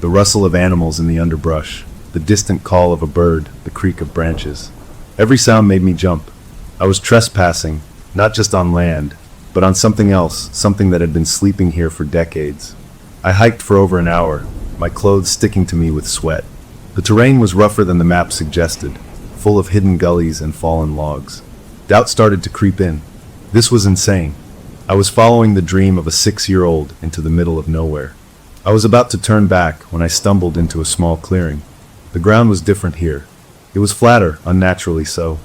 The rustle of animals in the underbrush, the distant call of a bird, the creak of branches. Every sound made me jump. I was trespassing, not just on land, but on something else, something that had been sleeping here for decades. I hiked for over an hour, my clothes sticking to me with sweat. The terrain was rougher than the map suggested, full of hidden gullies and fallen logs. Doubt started to creep in. This was insane. I was following the dream of a 6-year-old into the middle of nowhere. I was about to turn back when I stumbled into a small clearing. The ground was different here. It was flatter, unnaturally so.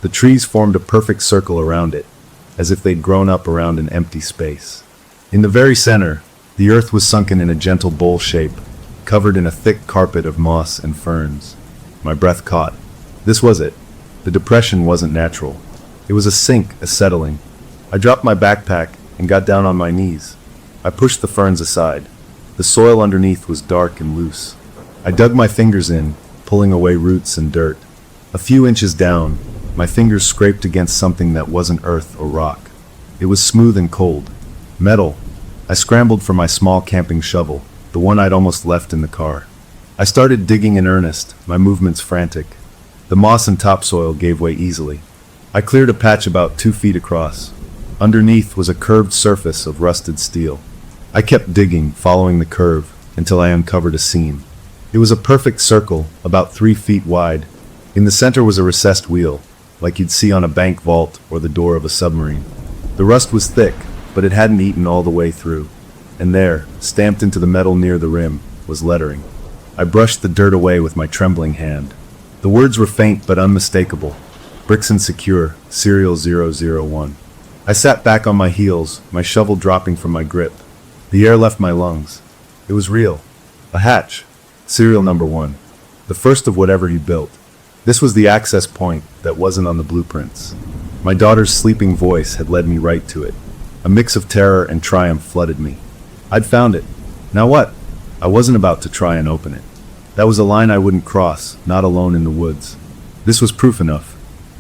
The trees formed a perfect circle around it, as if they'd grown up around an empty space. In the very center, the earth was sunken in a gentle bowl shape, covered in a thick carpet of moss and ferns. My breath caught. This was it. The depression wasn't natural. It was a sink, a settling. I dropped my backpack and got down on my knees. I pushed the ferns aside. The soil underneath was dark and loose. I dug my fingers in, pulling away roots and dirt. A few inches down, my fingers scraped against something that wasn't earth or rock. It was smooth and cold. Metal. I scrambled for my small camping shovel, the one I'd almost left in the car. I started digging in earnest, my movements frantic. The moss and topsoil gave way easily. I cleared a patch about 2 feet across. Underneath was a curved surface of rusted steel. I kept digging, following the curve, until I uncovered a seam. It was a perfect circle, about 3 feet wide. In the center was a recessed wheel, like you'd see on a bank vault or the door of a submarine. The rust was thick, but it hadn't eaten all the way through. And there, stamped into the metal near the rim, was lettering. I brushed the dirt away with my trembling hand. The words were faint but unmistakable. Bricks and Secure, Serial 001. I sat back on my heels, my shovel dropping from my grip. The air left my lungs. It was real. A hatch. Serial number 1. The first of whatever he built. This was the access point that wasn't on the blueprints. My daughter's sleeping voice had led me right to it. A mix of terror and triumph flooded me. I'd found it. Now what? I wasn't about to try and open it. That was a line I wouldn't cross, not alone in the woods. This was proof enough.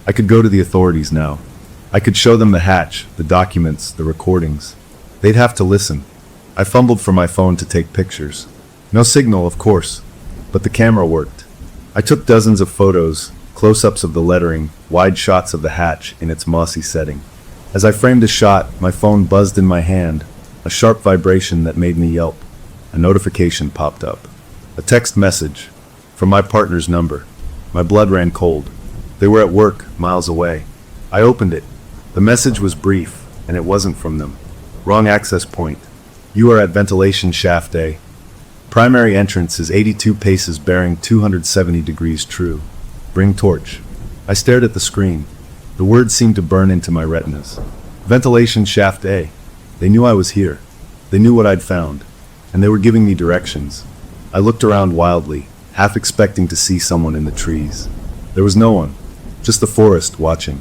I could go to the authorities now. I could show them the hatch, the documents, the recordings. They'd have to listen. I fumbled for my phone to take pictures. No signal, of course, but the camera worked. I took dozens of photos, close-ups of the lettering, wide shots of the hatch in its mossy setting. As I framed a shot, my phone buzzed in my hand, a sharp vibration that made me yelp. A notification popped up. A text message from my partner's number. My blood ran cold. They were at work, miles away. I opened it. The The message was brief, and it wasn't from them. Wrong access point. You are at ventilation shaft A. Primary entrance is 82 paces bearing 270 degrees true. Bring torch. I stared at the screen. The words seemed to burn into my retinas. Ventilation shaft A. They knew I was here. They knew what I'd found. And they were giving me directions. I looked around wildly, half expecting to see someone in the trees. There was no one. Just the forest watching.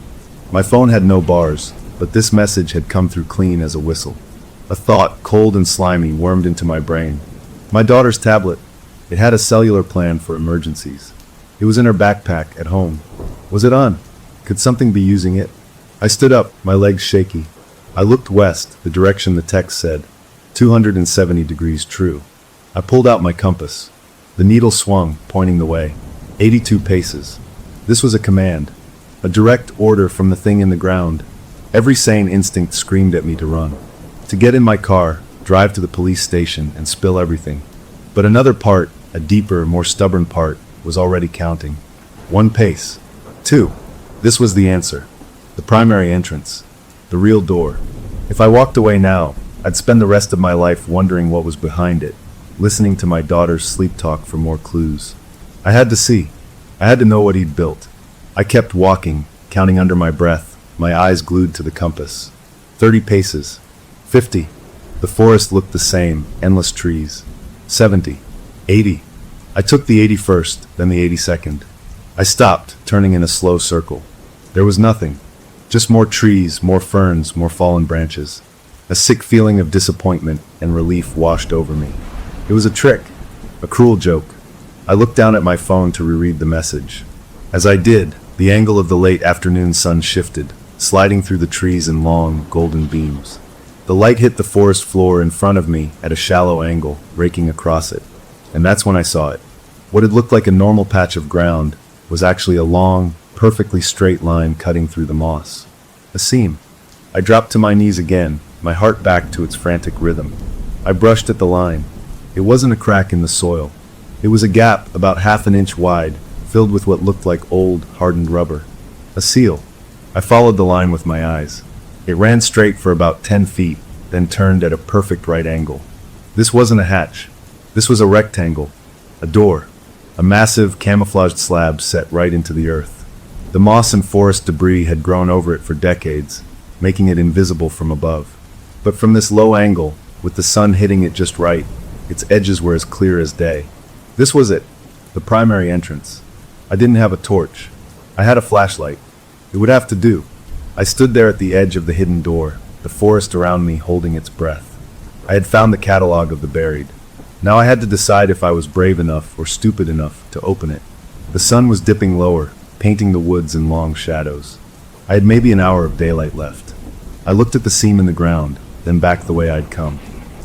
My phone had no bars, but this message had come through clean as a whistle. A thought, cold and slimy, wormed into my brain. My daughter's tablet. It had a cellular plan for emergencies. It was in her backpack at home. Was it on? Could something be using it? I stood up, my legs shaky. I looked west, the direction the text said. 270 degrees true. I pulled out my compass. The needle swung, pointing the way. 82 paces. This was a command. A direct order from the thing in the ground. Every sane instinct screamed at me to run. To get in my car, drive to the police station, and spill everything. But another part, a deeper, more stubborn part, was already counting. 1 pace. 2. This was the answer. The primary entrance. The real door. If I walked away now, I'd spend the rest of my life wondering what was behind it, listening to my daughter's sleep talk for more clues. I had to see. I had to know what he'd built. I kept walking, counting under my breath, my eyes glued to the compass. 30 paces. 50. The forest looked the same, endless trees. 70. 80. I took the 81st, then the 82nd. I stopped, turning in a slow circle. There was nothing. Just more trees, more ferns, more fallen branches. A sick feeling of disappointment and relief washed over me. It was a trick, a cruel joke. I looked down at my phone to reread the message. As I did, the angle of the late afternoon sun shifted, sliding through the trees in long, golden beams. The light hit the forest floor in front of me at a shallow angle, raking across it. And that's when I saw it. What had looked like a normal patch of ground was actually a long, perfectly straight line cutting through the moss. A seam. I dropped to my knees again, my heart back to its frantic rhythm. I brushed at the line. It wasn't a crack in the soil. It was a gap about half an inch wide, filled with what looked like old, hardened rubber. A seal. I followed the line with my eyes. It ran straight for about 10 feet, then turned at a perfect right angle. This wasn't a hatch. This was a rectangle. A door. A massive, camouflaged slab set right into the earth. The moss and forest debris had grown over it for decades, making it invisible from above. But from this low angle, with the sun hitting it just right, its edges were as clear as day. This was it, the primary entrance. I didn't have a torch. I had a flashlight. It would have to do. I stood there at the edge of the hidden door, the forest around me holding its breath. I had found the catalog of the buried. Now I had to decide if I was brave enough or stupid enough to open it. The sun was dipping lower, painting the woods in long shadows. I had maybe an hour of daylight left. I looked at the seam in the ground, then back the way I'd come.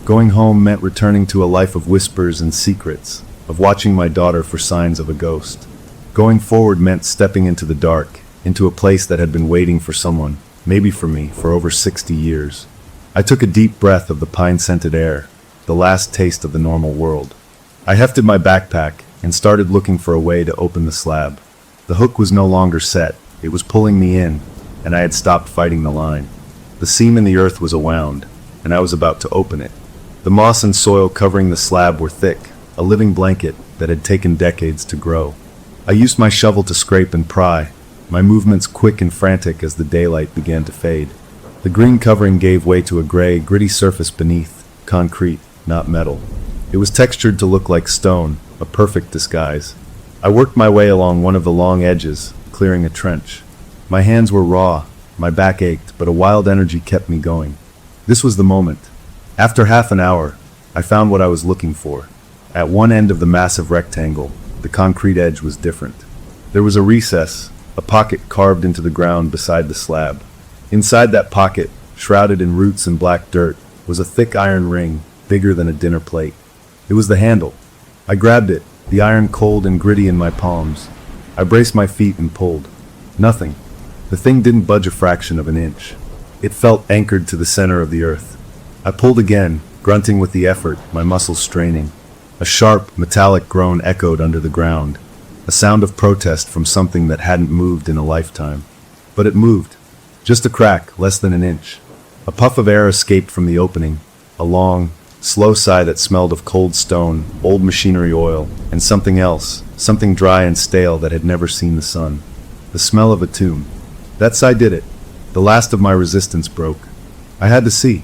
Going home meant returning to a life of whispers and secrets, of watching my daughter for signs of a ghost. Going forward meant stepping into the dark, into a place that had been waiting for someone, maybe for me, for over 60 years. I took a deep breath of the pine-scented air, the last taste of the normal world. I hefted my backpack and started looking for a way to open the slab. The hook was no longer set, it was pulling me in, and I had stopped fighting the line. The seam in the earth was awound, and I was about to open it. The moss and soil covering the slab were thick, a living blanket that had taken decades to grow. I used my shovel to scrape and pry, my movements quick and frantic as the daylight began to fade. The green covering gave way to a gray, gritty surface beneath, concrete, not metal. It was textured to look like stone, a perfect disguise. I worked my way along one of the long edges, clearing a trench. My hands were raw, my back ached, but a wild energy kept me going. This was the moment. After half an hour, I found what I was looking for. At one end of the massive rectangle, the concrete edge was different. There was a recess, a pocket carved into the ground beside the slab. Inside that pocket, shrouded in roots and black dirt, was a thick iron ring, bigger than a dinner plate. It was the handle. I grabbed it, the iron cold and gritty in my palms. I braced my feet and pulled. Nothing. The thing didn't budge a fraction of an inch. It felt anchored to the center of the earth. I pulled again, grunting with the effort, my muscles straining. A sharp, metallic groan echoed under the ground, a sound of protest from something that hadn't moved in a lifetime. But it moved. Just a crack, less than an inch. A puff of air escaped from the opening, a long, slow sigh that smelled of cold stone, old machinery oil, and something else, something dry and stale that had never seen the sun. The smell of a tomb. That sigh did it. The last of my resistance broke. I had to see.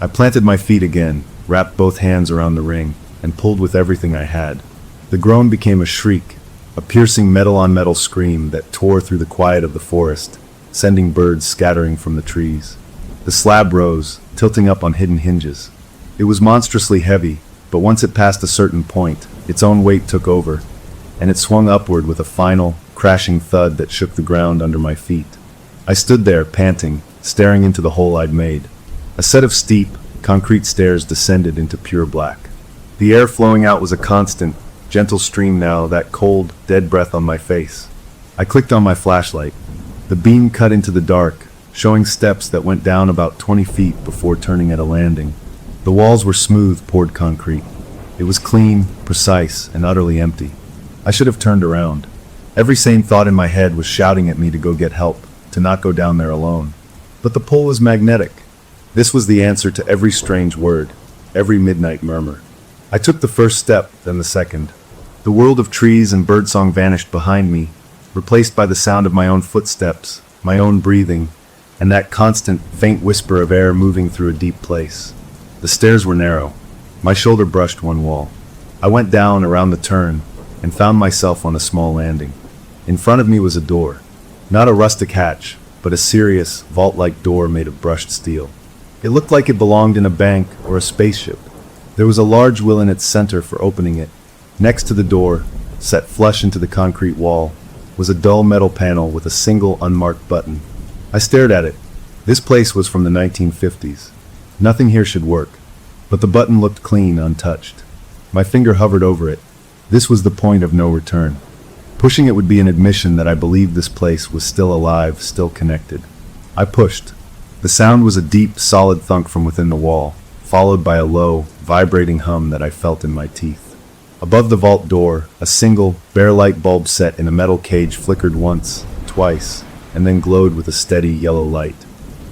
I planted my feet again, wrapped both hands around the ring, and pulled with everything I had. The groan became a shriek, a piercing metal-on-metal scream that tore through the quiet of the forest, sending birds scattering from the trees. The slab rose, tilting up on hidden hinges. It was monstrously heavy, but once it passed a certain point, its own weight took over, and it swung upward with a final, crashing thud that shook the ground under my feet. I stood there, panting, staring into the hole I'd made. A set of steep, concrete stairs descended into pure black. The air flowing out was a constant, gentle stream now, that cold, dead breath on my face. I clicked on my flashlight. The beam cut into the dark, showing steps that went down about 20 feet before turning at a landing. The walls were smooth, poured concrete. It was clean, precise, and utterly empty. I should have turned around. Every sane thought in my head was shouting at me to go get help, to not go down there alone. But the pull was magnetic. This was the answer to every strange word, every midnight murmur. I took the first step, then the second. The world of trees and birdsong vanished behind me, replaced by the sound of my own footsteps, my own breathing, and that constant, faint whisper of air moving through a deep place. The stairs were narrow. My shoulder brushed one wall. I went down around the turn and found myself on a small landing. In front of me was a door. Not a rustic hatch, but a serious, vault-like door made of brushed steel. It looked like it belonged in a bank or a spaceship. There was a large wheel in its center for opening it. Next to the door, set flush into the concrete wall, was a dull metal panel with a single unmarked button. I stared at it. This place was from the 1950s. Nothing here should work, but the button looked clean, untouched. My finger hovered over it. This was the point of no return. Pushing it would be an admission that I believed this place was still alive, still connected. I pushed. The sound was a deep, solid thunk from within the wall, followed by a low, vibrating hum that I felt in my teeth. Above the vault door, a single, bare light bulb set in a metal cage flickered once, twice, and then glowed with a steady yellow light.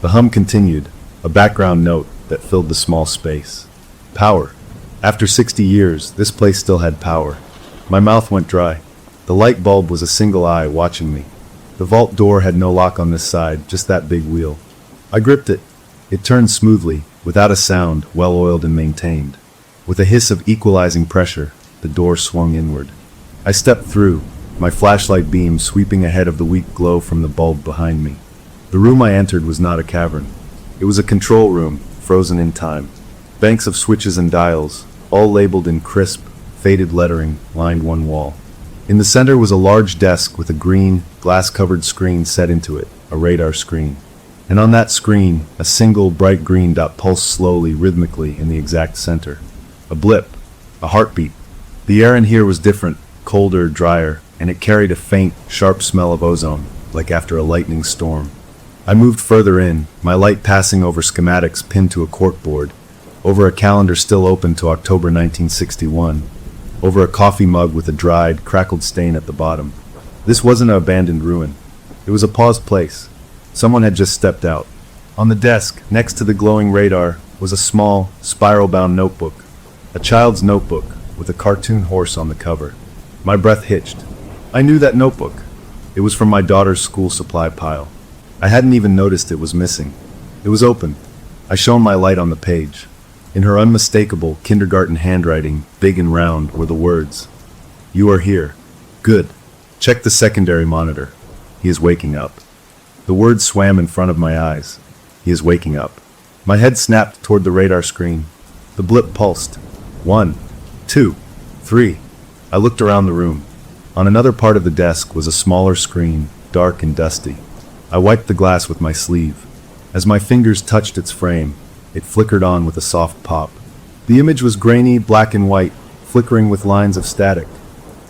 The hum continued, a background note that filled the small space. Power. After 60 years, this place still had power. My mouth went dry. The light bulb was a single eye watching me. The vault door had no lock on this side, just that big wheel. I gripped it. It turned smoothly, without a sound, well-oiled and maintained. With a hiss of equalizing pressure, the door swung inward. I stepped through, my flashlight beam sweeping ahead of the weak glow from the bulb behind me. The room I entered was not a cavern. It was a control room, frozen in time. Banks of switches and dials, all labeled in crisp, faded lettering, lined one wall. In the center was a large desk with a green, glass-covered screen set into it, a radar screen. And on that screen, a single bright green dot pulsed slowly, rhythmically in the exact center. A blip, a heartbeat. The air in here was different, colder, drier, and it carried a faint, sharp smell of ozone, like after a lightning storm. I moved further in, my light passing over schematics pinned to a corkboard, over a calendar still open to October 1961, over a coffee mug with a dried, crackled stain at the bottom. This wasn't an abandoned ruin. It was a paused place. Someone had just stepped out. On the desk, next to the glowing radar, was a small, spiral-bound notebook. A child's notebook, with a cartoon horse on the cover. My breath hitched. I knew that notebook. It was from my daughter's school supply pile. I hadn't even noticed it was missing. It was open. I shone my light on the page. In her unmistakable kindergarten handwriting, big and round, were the words, "You are here. Good. Check the secondary monitor. He is waking up." The words swam in front of my eyes. He is waking up. My head snapped toward the radar screen. The blip pulsed. 1, 2, 3. I looked around the room. On another part of the desk was a smaller screen, dark and dusty. I wiped the glass with my sleeve. As my fingers touched its frame, it flickered on with a soft pop. The image was grainy, black and white, flickering with lines of static.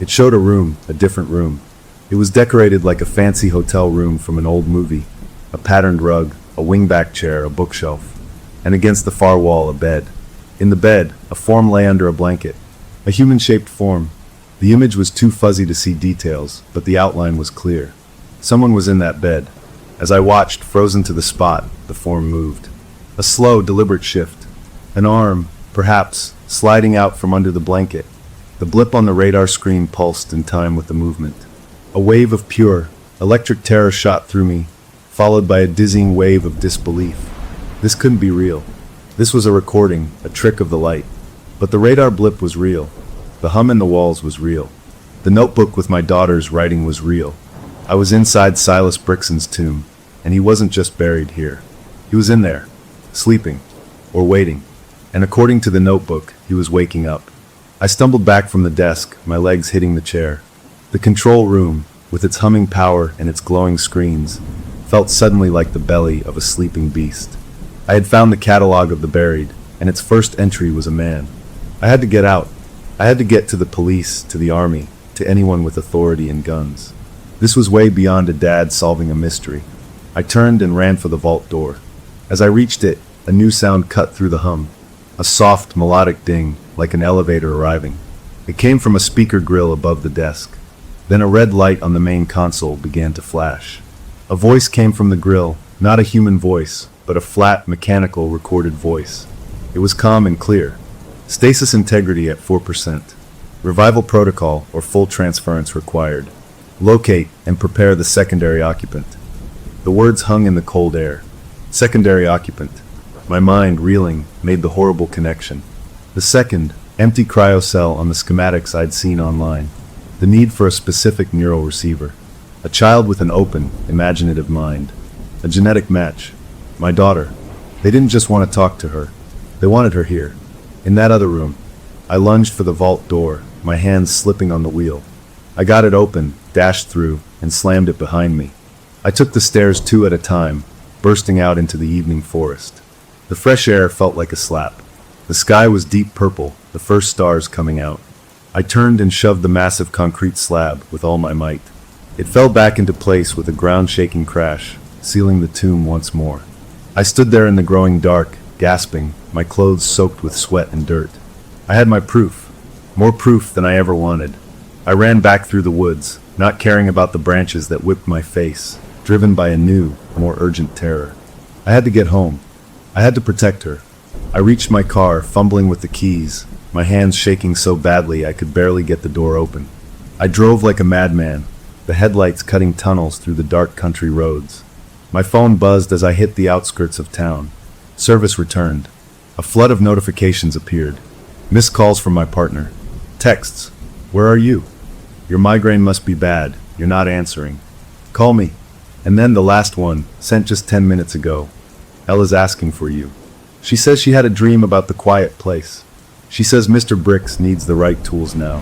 It showed a room, a different room. It was decorated like a fancy hotel room from an old movie. A patterned rug, a wingback chair, a bookshelf, and against the far wall, a bed. In the bed, a form lay under a blanket. A human-shaped form. The image was too fuzzy to see details, but the outline was clear. Someone was in that bed. As I watched, frozen to the spot, the form moved. A slow, deliberate shift. An arm, perhaps, sliding out from under the blanket. The blip on the radar screen pulsed in time with the movement. A wave of pure, electric terror shot through me, followed by a dizzying wave of disbelief. This couldn't be real. This was a recording, a trick of the light. But the radar blip was real. The hum in the walls was real. The notebook with my daughter's writing was real. I was inside Silas Brixton's tomb, and he wasn't just buried here. He was in there, sleeping, or waiting. And according to the notebook, he was waking up. I stumbled back from the desk, my legs hitting the chair. The control room, with its humming power and its glowing screens, felt suddenly like the belly of a sleeping beast. I had found the catalog of the buried, and its first entry was a man. I had to get out. I had to get to the police, to the army, to anyone with authority and guns. This was way beyond a dad solving a mystery. I turned and ran for the vault door. As I reached it, a new sound cut through the hum. A soft, melodic ding, like an elevator arriving. It came from a speaker grill above the desk. Then a red light on the main console began to flash. A voice came from the grill, not a human voice, but a flat, mechanical, recorded voice. It was calm and clear. Stasis integrity at 4%. Revival protocol or full transference required. Locate and prepare the secondary occupant. The words hung in the cold air. Secondary occupant. My mind, reeling, made the horrible connection. The second, empty cryocell on the schematics I'd seen online. The need for a specific neural receiver. A child with an open, imaginative mind. A genetic match. My daughter. They didn't just want to talk to her. They wanted her here. In that other room. I lunged for the vault door, my hands slipping on the wheel. I got it open, dashed through, and slammed it behind me. I took the stairs 2 at a time, bursting out into the evening forest. The fresh air felt like a slap. The sky was deep purple, the first stars coming out. I turned and shoved the massive concrete slab with all my might. It fell back into place with a ground-shaking crash, sealing the tomb once more. I stood there in the growing dark, gasping, my clothes soaked with sweat and dirt. I had my proof. More proof than I ever wanted. I ran back through the woods, not caring about the branches that whipped my face, driven by a new, more urgent terror. I had to get home. I had to protect her. I reached my car, fumbling with the keys, my hands shaking so badly I could barely get the door open. I drove like a madman, the headlights cutting tunnels through the dark country roads. My phone buzzed as I hit the outskirts of town. Service returned. A flood of notifications appeared. Missed calls from my partner. Texts. Where are you? Your migraine must be bad. You're not answering. Call me. And then the last one, sent just 10 minutes ago. Ella's asking for you. She says she had a dream about the quiet place. She says Mr. Brix needs the right tools now.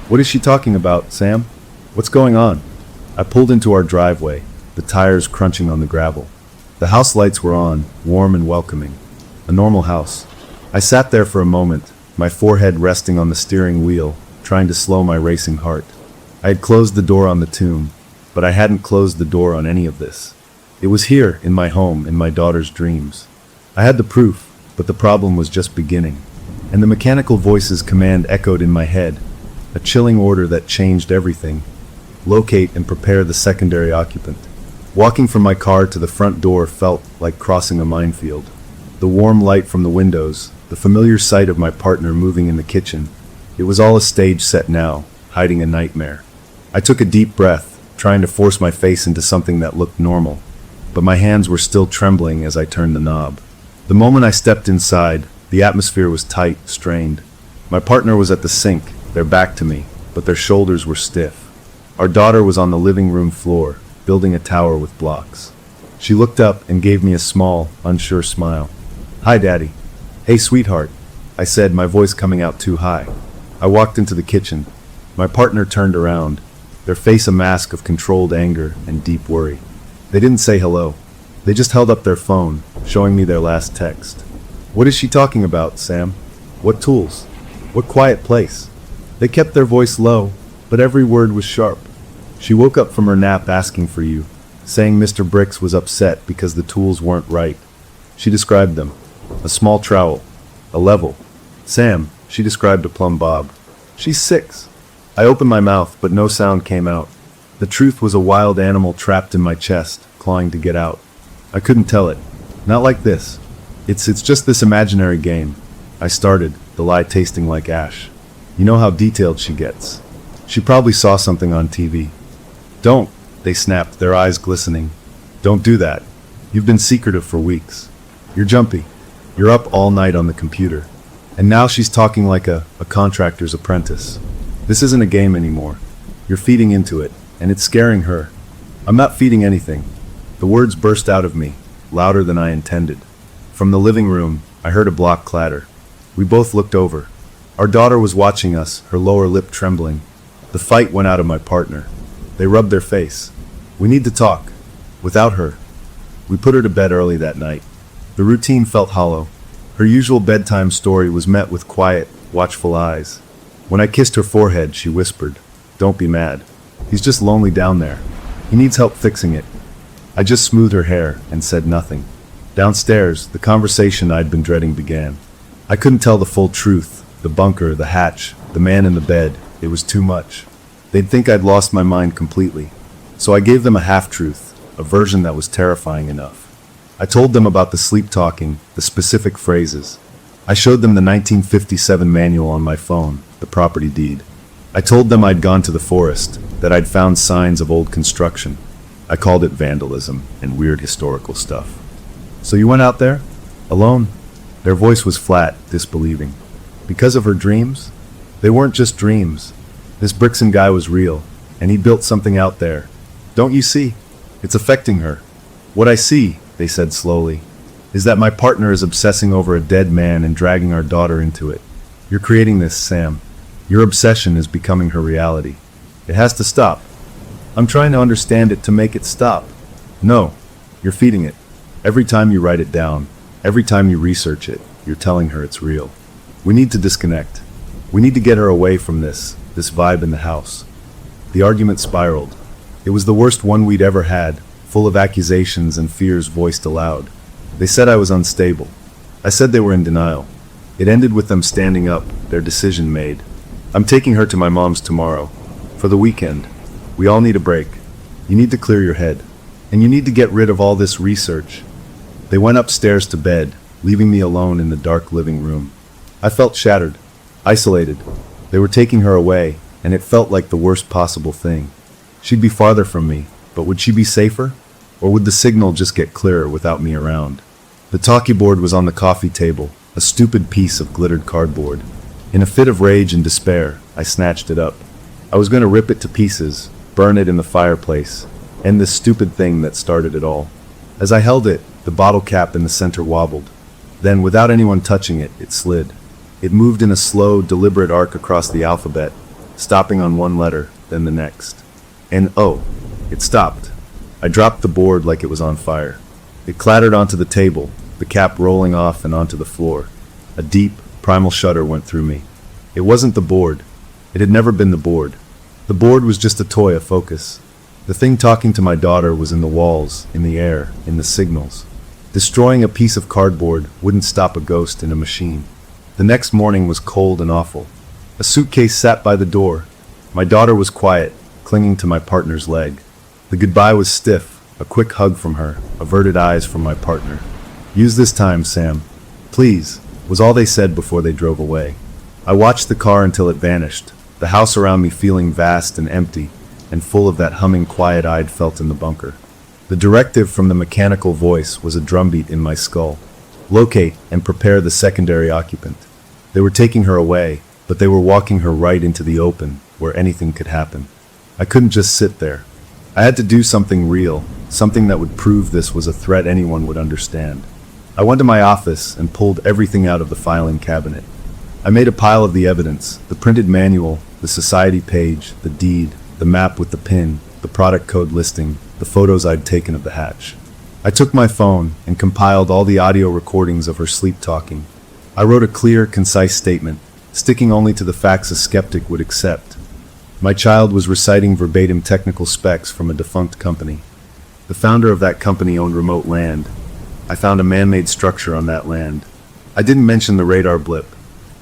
What is she talking about, Sam? What's going on? I pulled into our driveway, the tires crunching on the gravel. The house lights were on, warm and welcoming. A normal house. I sat there for a moment, my forehead resting on the steering wheel, trying to slow my racing heart. I had closed the door on the tomb, but I hadn't closed the door on any of this. It was here, in my home, in my daughter's dreams. I had the proof, but the problem was just beginning. And the mechanical voice's command echoed in my head, a chilling order that changed everything. Locate and prepare the secondary occupant. Walking from my car to the front door felt like crossing a minefield. The warm light from the windows, the familiar sight of my partner moving in the kitchen. It was all a stage set now, hiding a nightmare. I took a deep breath, trying to force my face into something that looked normal, but my hands were still trembling as I turned the knob. The moment I stepped inside, the atmosphere was tight, strained. My partner was at the sink, their back to me, but their shoulders were stiff. Our daughter was on the living room floor, building a tower with blocks. She looked up and gave me a small, unsure smile. "Hi, Daddy." "Hey, sweetheart," I said, my voice coming out too high. I walked into the kitchen. My partner turned around, their face a mask of controlled anger and deep worry. They didn't say hello. They just held up their phone, showing me their last text. "What is she talking about, Sam? What tools? What quiet place?" They kept their voice low, but every word was sharp. "She woke up from her nap asking for you, saying Mr. Brix was upset because the tools weren't right. She described them. A small trowel. A level. Sam, she described a plumb bob. She's 6. I opened my mouth, but no sound came out. The truth was a wild animal trapped in my chest, clawing to get out. I couldn't tell it. Not like this. It's just this imaginary game. I started, the lie tasting like ash. You know how detailed she gets. She probably saw something on TV. Don't, they snapped, their eyes glistening. Don't do that. You've been secretive for weeks. You're jumpy. You're up all night on the computer. And now she's talking like a contractor's apprentice. This isn't a game anymore. You're feeding into it, and it's scaring her. I'm not feeding anything. The words burst out of me, louder than I intended. From the living room, I heard a block clatter. We both looked over. Our daughter was watching us, her lower lip trembling. The fight went out of my partner. They rubbed their face. We need to talk. Without her. We put her to bed early that night. The routine felt hollow. Her usual bedtime story was met with quiet, watchful eyes. When I kissed her forehead, she whispered, "Don't be mad. He's just lonely down there. He needs help fixing it." I just smoothed her hair and said nothing. Downstairs, the conversation I'd been dreading began. I couldn't tell the full truth. The bunker, the hatch, the man in the bed. It was too much. They'd think I'd lost my mind completely. So I gave them a half-truth, a version that was terrifying enough. I told them about the sleep talking, the specific phrases. I showed them the 1957 manual on my phone, the property deed. I told them I'd gone to the forest, that I'd found signs of old construction. I called it vandalism and weird historical stuff. "So you went out there? Alone?" Their voice was flat, disbelieving. Because of her dreams? They weren't just dreams. This Brixton guy was real, and he built something out there. Don't you see? It's affecting her. What I see, they said slowly, is that my partner is obsessing over a dead man and dragging our daughter into it. You're creating this, Sam. Your obsession is becoming her reality. It has to stop. I'm trying to understand it to make it stop. No, you're feeding it. Every time you write it down, every time you research it, you're telling her it's real. We need to disconnect. We need to get her away from this vibe in the house. The argument spiraled. It was the worst one we'd ever had, full of accusations and fears voiced aloud. They said I was unstable. I said they were in denial. It ended with them standing up, their decision made. I'm taking her to my mom's tomorrow. For the weekend. We all need a break. You need to clear your head. And you need to get rid of all this research. They went upstairs to bed, leaving me alone in the dark living room. I felt shattered, isolated. They were taking her away, and it felt like the worst possible thing. She'd be farther from me, but would she be safer? Or would the signal just get clearer without me around? The talkie board was on the coffee table, a stupid piece of glittered cardboard. In a fit of rage and despair, I snatched it up. I was going to rip it to pieces, burn it in the fireplace, end this stupid thing that started it all. As I held it, the bottle cap in the center wobbled. Then, without anyone touching it, it slid. It moved in a slow, deliberate arc across the alphabet, stopping on one letter, then the next. N-O. It stopped. I dropped the board like it was on fire. It clattered onto the table, the cap rolling off and onto the floor. A deep, primal shudder went through me. It wasn't the board. It had never been the board. The board was just a toy, a focus. The thing talking to my daughter was in the walls, in the air, in the signals. Destroying a piece of cardboard wouldn't stop a ghost in a machine. The next morning was cold and awful. A suitcase sat by the door. My daughter was quiet, clinging to my partner's leg. The goodbye was stiff, a quick hug from her, averted eyes from my partner. "Use this time, Sam. Please," was all they said before they drove away. I watched the car until it vanished, the house around me feeling vast and empty, and full of that humming quiet I'd felt in the bunker. The directive from the mechanical voice was a drumbeat in my skull. Locate and prepare the secondary occupant. They were taking her away, but they were walking her right into the open, where anything could happen. I couldn't just sit there. I had to do something real, something that would prove this was a threat anyone would understand. I went to my office and pulled everything out of the filing cabinet. I made a pile of the evidence, the printed manual, the society page, the deed, the map with the pin, the product code listing, the photos I'd taken of the hatch. I took my phone and compiled all the audio recordings of her sleep talking. I wrote a clear, concise statement, sticking only to the facts a skeptic would accept. My child was reciting verbatim technical specs from a defunct company. The founder of that company owned remote land. I found a man-made structure on that land. I didn't mention the radar blip.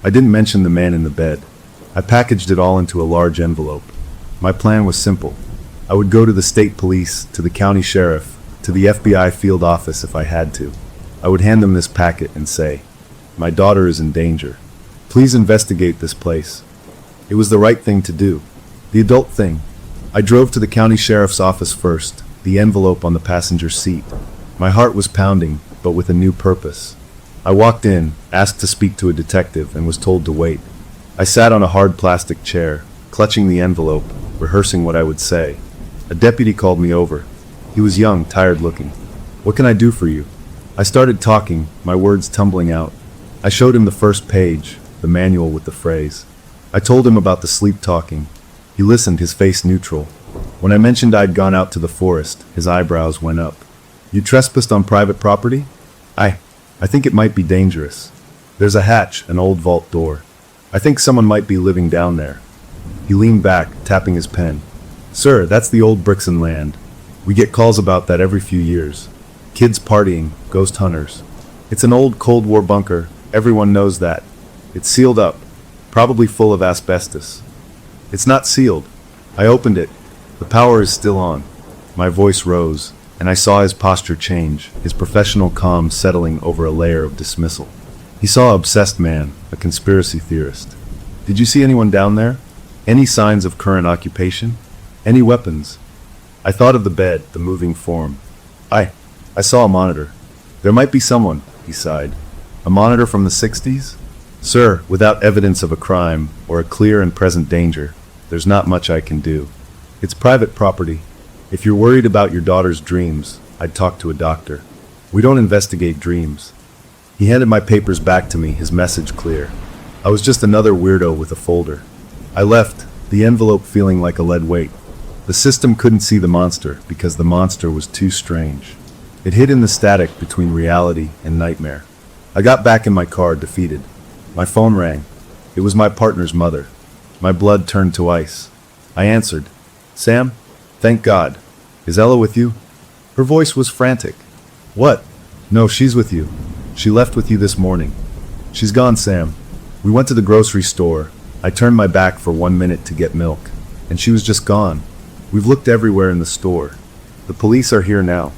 I didn't mention the man in the bed. I packaged it all into a large envelope. My plan was simple. I would go to the state police, to the county sheriff, to the FBI field office if I had to. I would hand them this packet and say, "My daughter is in danger. Please investigate this place." It was the right thing to do. The adult thing. I drove to the county sheriff's office first, the envelope on the passenger seat. My heart was pounding, but with a new purpose. I walked in, asked to speak to a detective, and was told to wait. I sat on a hard plastic chair, clutching the envelope, rehearsing what I would say. A deputy called me over. He was young, tired-looking. "What can I do for you?" I started talking, my words tumbling out. I showed him the first page, the manual with the phrase. I told him about the sleep talking. He listened, his face neutral. When I mentioned I'd gone out to the forest, his eyebrows went up. "You trespassed on private property?" I think it might be dangerous. There's a hatch, an old vault door. I think someone might be living down there." He leaned back, tapping his pen. "Sir, that's the old Brixton land. We get calls about that every few years. Kids partying, ghost hunters. It's an old Cold War bunker, everyone knows that. It's sealed up, probably full of asbestos." "It's not sealed." I opened it. The power is still on. My voice rose, and I saw his posture change, his professional calm settling over a layer of dismissal. He saw an obsessed man, a conspiracy theorist. "Did you see anyone down there? Any signs of current occupation? Any weapons?" I thought of the bed, the moving form. I saw a monitor. "There might be someone," he sighed. "A monitor from the 60s? Sir, without evidence of a crime, or a clear and present danger, there's not much I can do. It's private property. If you're worried about your daughter's dreams, I'd talk to a doctor. We don't investigate dreams." He handed my papers back to me, his message clear. I was just another weirdo with a folder. I left, the envelope feeling like a lead weight. The system couldn't see the monster because the monster was too strange. It hid in the static between reality and nightmare. I got back in my car, defeated. My phone rang. It was my partner's mother. My blood turned to ice. I answered. "Sam? Thank God. Is Ella with you?" Her voice was frantic. "What? No, she's with you. She left with you this morning." "She's gone, Sam. We went to the grocery store. I turned my back for 1 minute to get milk, and she was just gone. We've looked everywhere in the store. The police are here now."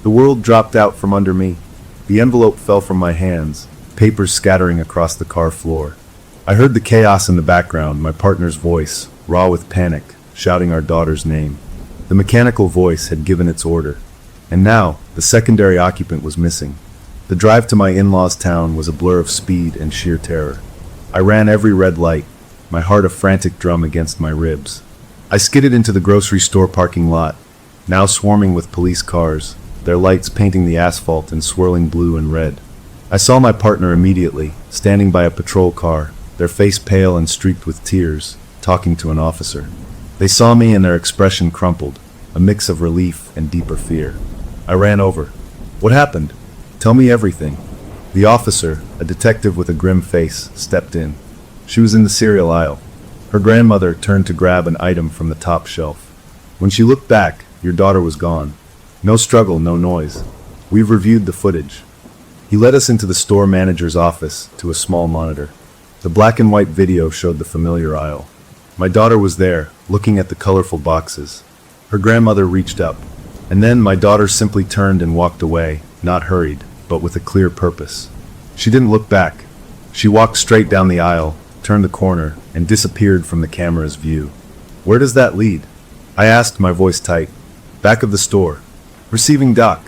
The world dropped out from under me. The envelope fell from my hands, papers scattering across the car floor. I heard the chaos in the background, my partner's voice, raw with panic, shouting our daughter's name. The mechanical voice had given its order. And now, the secondary occupant was missing. The drive to my in-laws' town was a blur of speed and sheer terror. I ran every red light, my heart a frantic drum against my ribs. I skidded into the grocery store parking lot, now swarming with police cars, their lights painting the asphalt in swirling blue and red. I saw my partner immediately, standing by a patrol car, their face pale and streaked with tears, talking to an officer. They saw me and their expression crumpled, a mix of relief and deeper fear. I ran over. "What happened? Tell me everything." The officer, a detective with a grim face, stepped in. She was in the cereal aisle. Her grandmother turned to grab an item from the top shelf. When she looked back, your daughter was gone. No struggle, no noise. We've reviewed the footage. He led us into the store manager's office, to a small monitor. The black and white video showed the familiar aisle. My daughter was there, looking at the colorful boxes. Her grandmother reached up, and then my daughter simply turned and walked away, not hurried, but with a clear purpose. She didn't look back. She walked straight down the aisle, turned the corner, and disappeared from the camera's view. "Where does that lead?" I asked, my voice tight. "Back of the store. Receiving dock.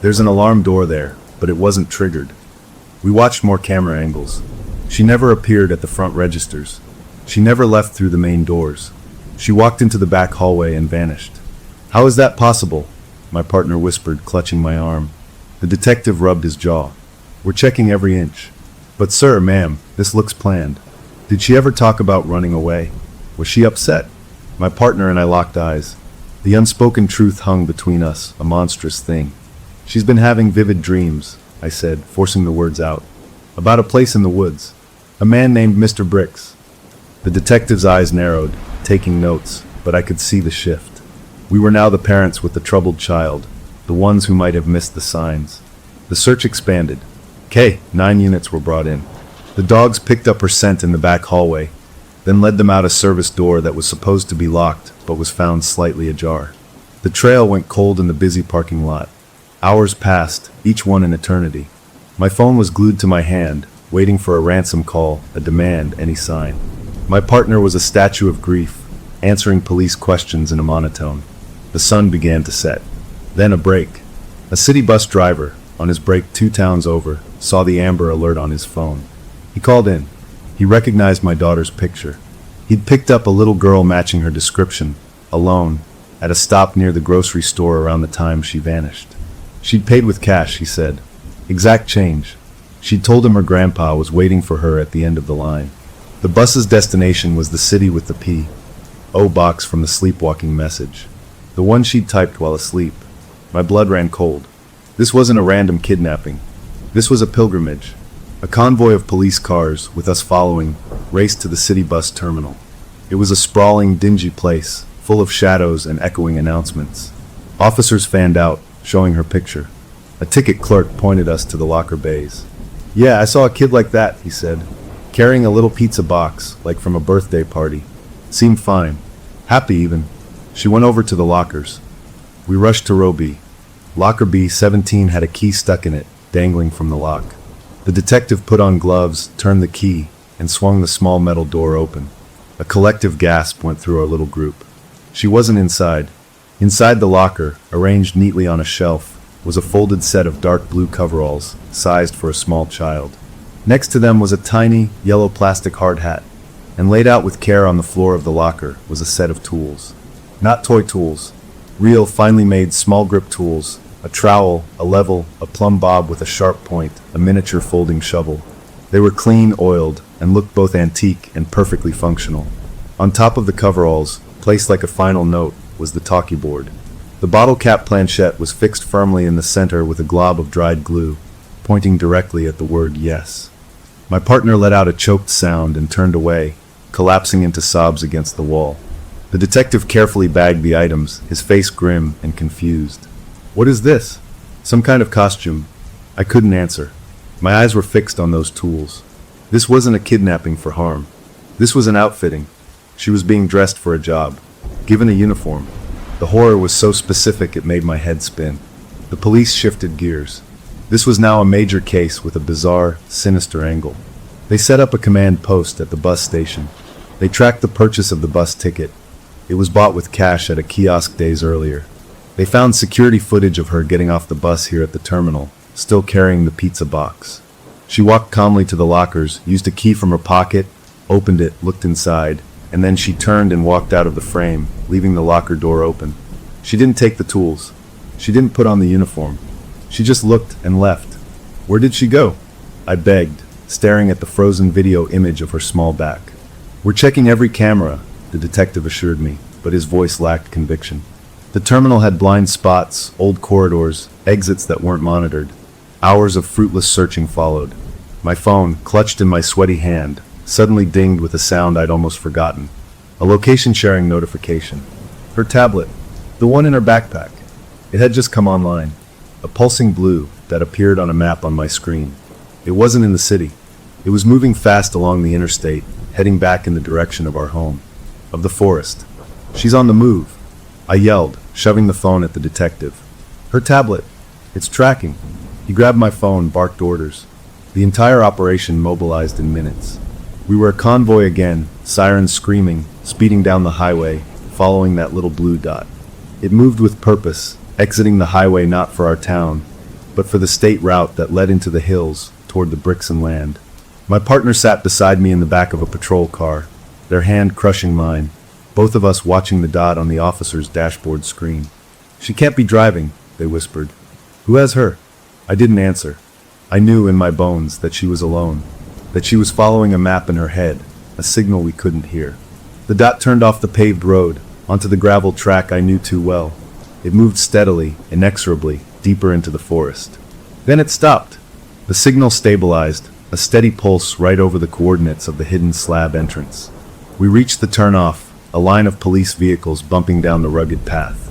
There's an alarm door there, but it wasn't triggered." We watched more camera angles. She never appeared at the front registers. She never left through the main doors. She walked into the back hallway and vanished. "How is that possible?" my partner whispered, clutching my arm. The detective rubbed his jaw. "We're checking every inch." "But sir, ma'am, this looks planned. Did she ever talk about running away? Was she upset?" My partner and I locked eyes. The unspoken truth hung between us, a monstrous thing. "She's been having vivid dreams," I said, forcing the words out. "About a place in the woods. A man named Mr. Bricks." The detective's eyes narrowed, taking notes, but I could see the shift. We were now the parents with the troubled child, the ones who might have missed the signs. The search expanded. 9 units were brought in. The dogs picked up her scent in the back hallway, then led them out a service door that was supposed to be locked, but was found slightly ajar. The trail went cold in the busy parking lot. Hours passed, each one an eternity. My phone was glued to my hand, waiting for a ransom call, a demand, any sign. My partner was a statue of grief, answering police questions in a monotone. The sun began to set. Then a break. A city bus driver, on his break 2 towns over, saw the Amber Alert on his phone. He called in. He recognized my daughter's picture. He'd picked up a little girl matching her description, alone, at a stop near the grocery store around the time she vanished. She'd paid with cash, he said. Exact change. She'd told him her grandpa was waiting for her at the end of the line. The bus's destination was the city with the P.O. box from the sleepwalking message. The one she'd typed while asleep. My blood ran cold. This wasn't a random kidnapping. This was a pilgrimage. A convoy of police cars, with us following, raced to the city bus terminal. It was a sprawling, dingy place, full of shadows and echoing announcements. Officers fanned out, showing her picture. A ticket clerk pointed us to the locker bays. "Yeah, I saw a kid like that," he said, carrying a little pizza box, like from a birthday party. Seemed fine. Happy, even. She went over to the lockers. We rushed to row B. Locker B-17 had a key stuck in it, dangling from the lock. The detective put on gloves, turned the key, and swung the small metal door open. A collective gasp went through our little group. She wasn't inside. Inside the locker, arranged neatly on a shelf, was a folded set of dark blue coveralls, sized for a small child. Next to them was a tiny, yellow plastic hard hat, and laid out with care on the floor of the locker was a set of tools. Not toy tools. Real, finely made, small grip tools. A trowel, a level, a plumb bob with a sharp point, a miniature folding shovel. They were clean, oiled, and looked both antique and perfectly functional. On top of the coveralls, placed like a final note, was the talkie board. The bottle cap planchette was fixed firmly in the center with a glob of dried glue, pointing directly at the word yes. My partner let out a choked sound and turned away, collapsing into sobs against the wall. The detective carefully bagged the items, his face grim and confused. "What is this? Some kind of costume?" I couldn't answer. My eyes were fixed on those tools. This wasn't a kidnapping for harm. This was an outfitting. She was being dressed for a job, given a uniform. The horror was so specific it made my head spin. The police shifted gears. This was now a major case with a bizarre, sinister angle. They set up a command post at the bus station. They tracked the purchase of the bus ticket. It was bought with cash at a kiosk days earlier. They found security footage of her getting off the bus here at the terminal, still carrying the pizza box. She walked calmly to the lockers, used a key from her pocket, opened it, looked inside, and then she turned and walked out of the frame, leaving the locker door open. She didn't take the tools. She didn't put on the uniform. She just looked and left. Where did she go? I begged, staring at the frozen video image of her small back. "We're checking every camera," the detective assured me, but his voice lacked conviction. The terminal had blind spots, old corridors, exits that weren't monitored. Hours of fruitless searching followed. My phone, clutched in my sweaty hand, suddenly dinged with a sound I'd almost forgotten. A location-sharing notification. Her tablet, the one in her backpack. It had just come online. A pulsing blue that appeared on a map on my screen. It wasn't in the city. It was moving fast along the interstate, heading back in the direction of our home. Of the forest. "She's on the move," I yelled, shoving the phone at the detective. "Her tablet. It's tracking." He grabbed my phone, barked orders. The entire operation mobilized in minutes. We were a convoy again, sirens screaming, speeding down the highway, following that little blue dot. It moved with purpose, exiting the highway not for our town, but for the state route that led into the hills, toward the bricks and land. My partner sat beside me in the back of a patrol car, their hand crushing mine, both of us watching the dot on the officer's dashboard screen. "She can't be driving," they whispered. "Who has her?" I didn't answer. I knew in my bones that she was alone, that she was following a map in her head, a signal we couldn't hear. The dot turned off the paved road, onto the gravel track I knew too well. It moved steadily, inexorably, deeper into the forest. Then it stopped. The signal stabilized, a steady pulse right over the coordinates of the hidden slab entrance. We reached the turnoff, a line of police vehicles bumping down the rugged path.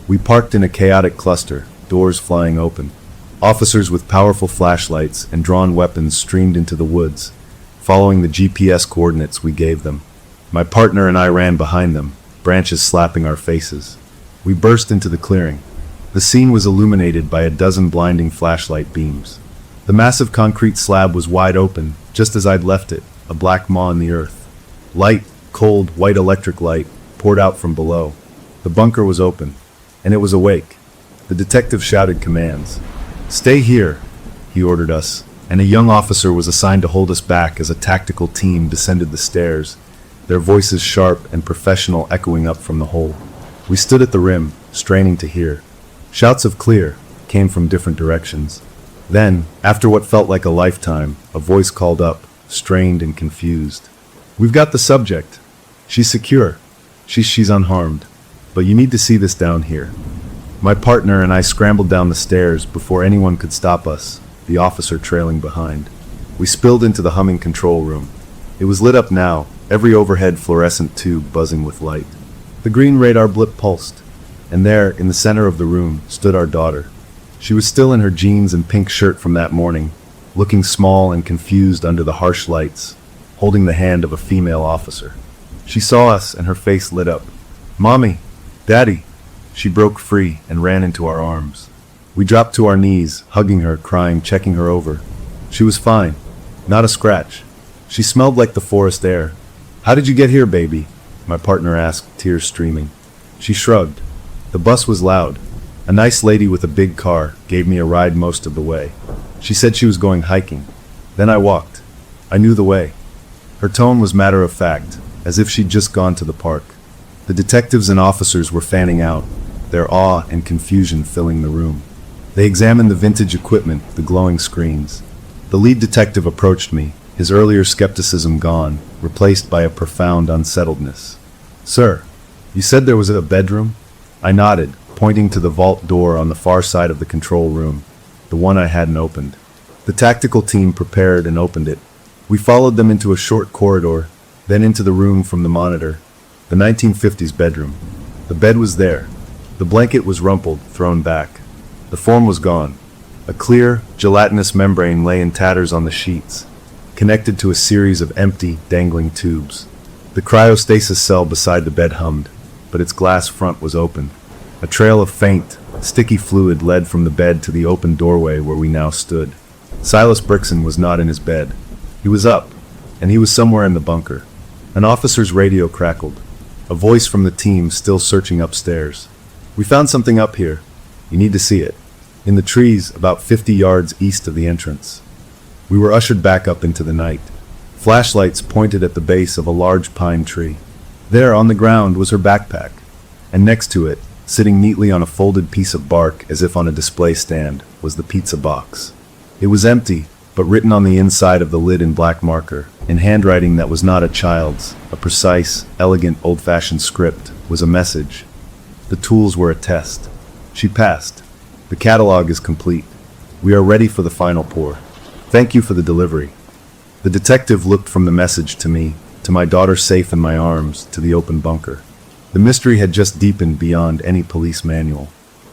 We parked in a chaotic cluster, doors flying open. Officers with powerful flashlights and drawn weapons streamed into the woods, following the GPS coordinates we gave them. My partner and I ran behind them, branches slapping our faces. We burst into the clearing. The scene was illuminated by a dozen blinding flashlight beams. The massive concrete slab was wide open, just as I'd left it, a black maw in the earth. Light, cold, white electric light, poured out from below. The bunker was open, and it was awake. The detective shouted commands. "Stay here," he ordered us, and a young officer was assigned to hold us back as a tactical team descended the stairs, their voices sharp and professional echoing up from the hole. We stood at the rim, straining to hear. Shouts of "clear" came from different directions. Then, after what felt like a lifetime, a voice called up, strained and confused. "We've got the subject. She's secure. She's unharmed. But you need to see this down here." My partner and I scrambled down the stairs before anyone could stop us, the officer trailing behind. We spilled into the humming control room. It was lit up now, every overhead fluorescent tube buzzing with light. The green radar blip pulsed, and there, in the center of the room, stood our daughter. She was still in her jeans and pink shirt from that morning, looking small and confused under the harsh lights, holding the hand of a female officer. She saw us and her face lit up. "Mommy! Daddy!" She broke free and ran into our arms. We dropped to our knees, hugging her, crying, checking her over. She was fine. Not a scratch. She smelled like the forest air. "How did you get here, baby?" my partner asked, tears streaming. She shrugged. "The bus was loud. A nice lady with a big car gave me a ride most of the way. She said she was going hiking. Then I walked. I knew the way." Her tone was matter of fact, as if she'd just gone to the park. The detectives and officers were fanning out, their awe and confusion filling the room. They examined the vintage equipment, the glowing screens. The lead detective approached me, his earlier skepticism gone, replaced by a profound unsettledness. "Sir, you said there was a bedroom?" I nodded, pointing to the vault door on the far side of the control room, the one I hadn't opened. The tactical team prepared and opened it. We followed them into a short corridor, then into the room from the monitor, the 1950s bedroom. The bed was there. The blanket was rumpled, thrown back. The form was gone. A clear, gelatinous membrane lay in tatters on the sheets, connected to a series of empty, dangling tubes. The cryostasis cell beside the bed hummed, but its glass front was open. A trail of faint, sticky fluid led from the bed to the open doorway where we now stood. Silas Brixton was not in his bed. He was up, and he was somewhere in the bunker. An officer's radio crackled, a voice from the team still searching upstairs. "We found something up here. You need to see it. In the trees, about 50 yards east of the entrance." We were ushered back up into the night. Flashlights pointed at the base of a large pine tree. There, on the ground, was her backpack, and next to it, sitting neatly on a folded piece of bark as if on a display stand, was the pizza box. It was empty, but written on the inside of the lid in black marker, in handwriting that was not a child's, a precise, elegant, old-fashioned script, was a message. The tools were a test. She passed. The catalog is complete. We are ready for the final pour. Thank you for the delivery. The detective looked from the message to me, to my daughter safe in my arms, to the open bunker. The mystery had just deepened beyond any police manual.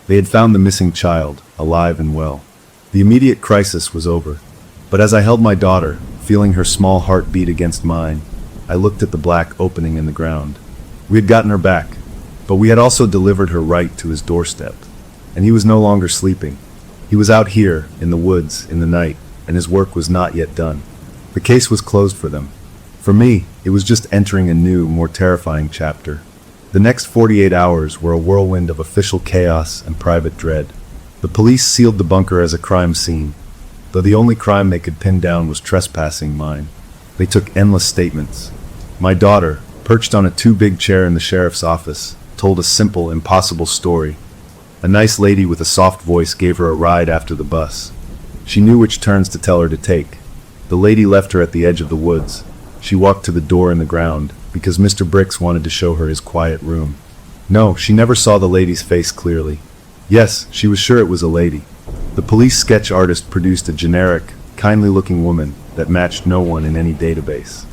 They had found the missing child, alive and well. The immediate crisis was over. But as I held my daughter, feeling her small heart beat against mine, I looked at the black opening in the ground. We had gotten her back, but we had also delivered her right to his doorstep. And he was no longer sleeping. He was out here, in the woods, in the night, and his work was not yet done. The case was closed for them. For me, it was just entering a new, more terrifying chapter. The next 48 hours were a whirlwind of official chaos and private dread. The police sealed the bunker as a crime scene, though the only crime they could pin down was trespassing mine. They took endless statements. My daughter, perched on a too-big chair in the sheriff's office, told a simple, impossible story. A nice lady with a soft voice gave her a ride after the bus. She knew which turns to tell her to take. The lady left her at the edge of the woods. She walked to the door in the ground, because Mr. Brix wanted to show her his quiet room. No, she never saw the lady's face clearly. Yes, she was sure it was a lady. The police sketch artist produced a generic, kindly-looking woman that matched no one in any database.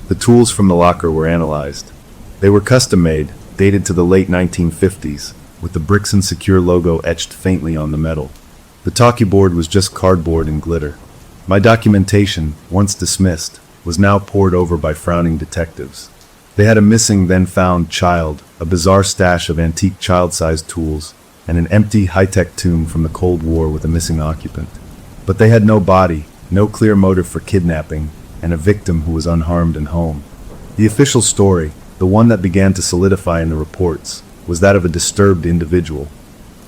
The tools from the locker were analyzed. They were custom-made, dated to the late 1950s, with the Brixton Secure logo etched faintly on the metal. The talkie board was just cardboard and glitter. My documentation, once dismissed, was now pored over by frowning detectives. They had a missing, then found child, a bizarre stash of antique child-sized tools, and an empty, high-tech tomb from the Cold War with a missing occupant. But they had no body, no clear motive for kidnapping, and a victim who was unharmed and home. The official story, the one that began to solidify in the reports, was that of a disturbed individual,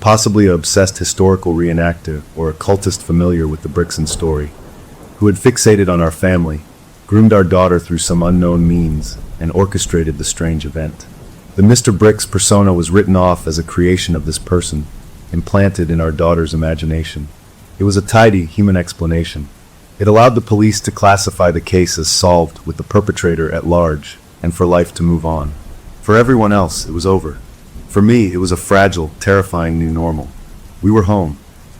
possibly an obsessed historical reenactor or a cultist familiar with the Brixton story, who had fixated on our family, groomed our daughter through some unknown means, and orchestrated the strange event. The Mr. Brix persona was written off as a creation of this person, implanted in our daughter's imagination. It was a tidy, human explanation. It allowed the police to classify the case as solved with the perpetrator at large, and for life to move on. For everyone else, it was over. For me, it was a fragile, terrifying new normal. We were home.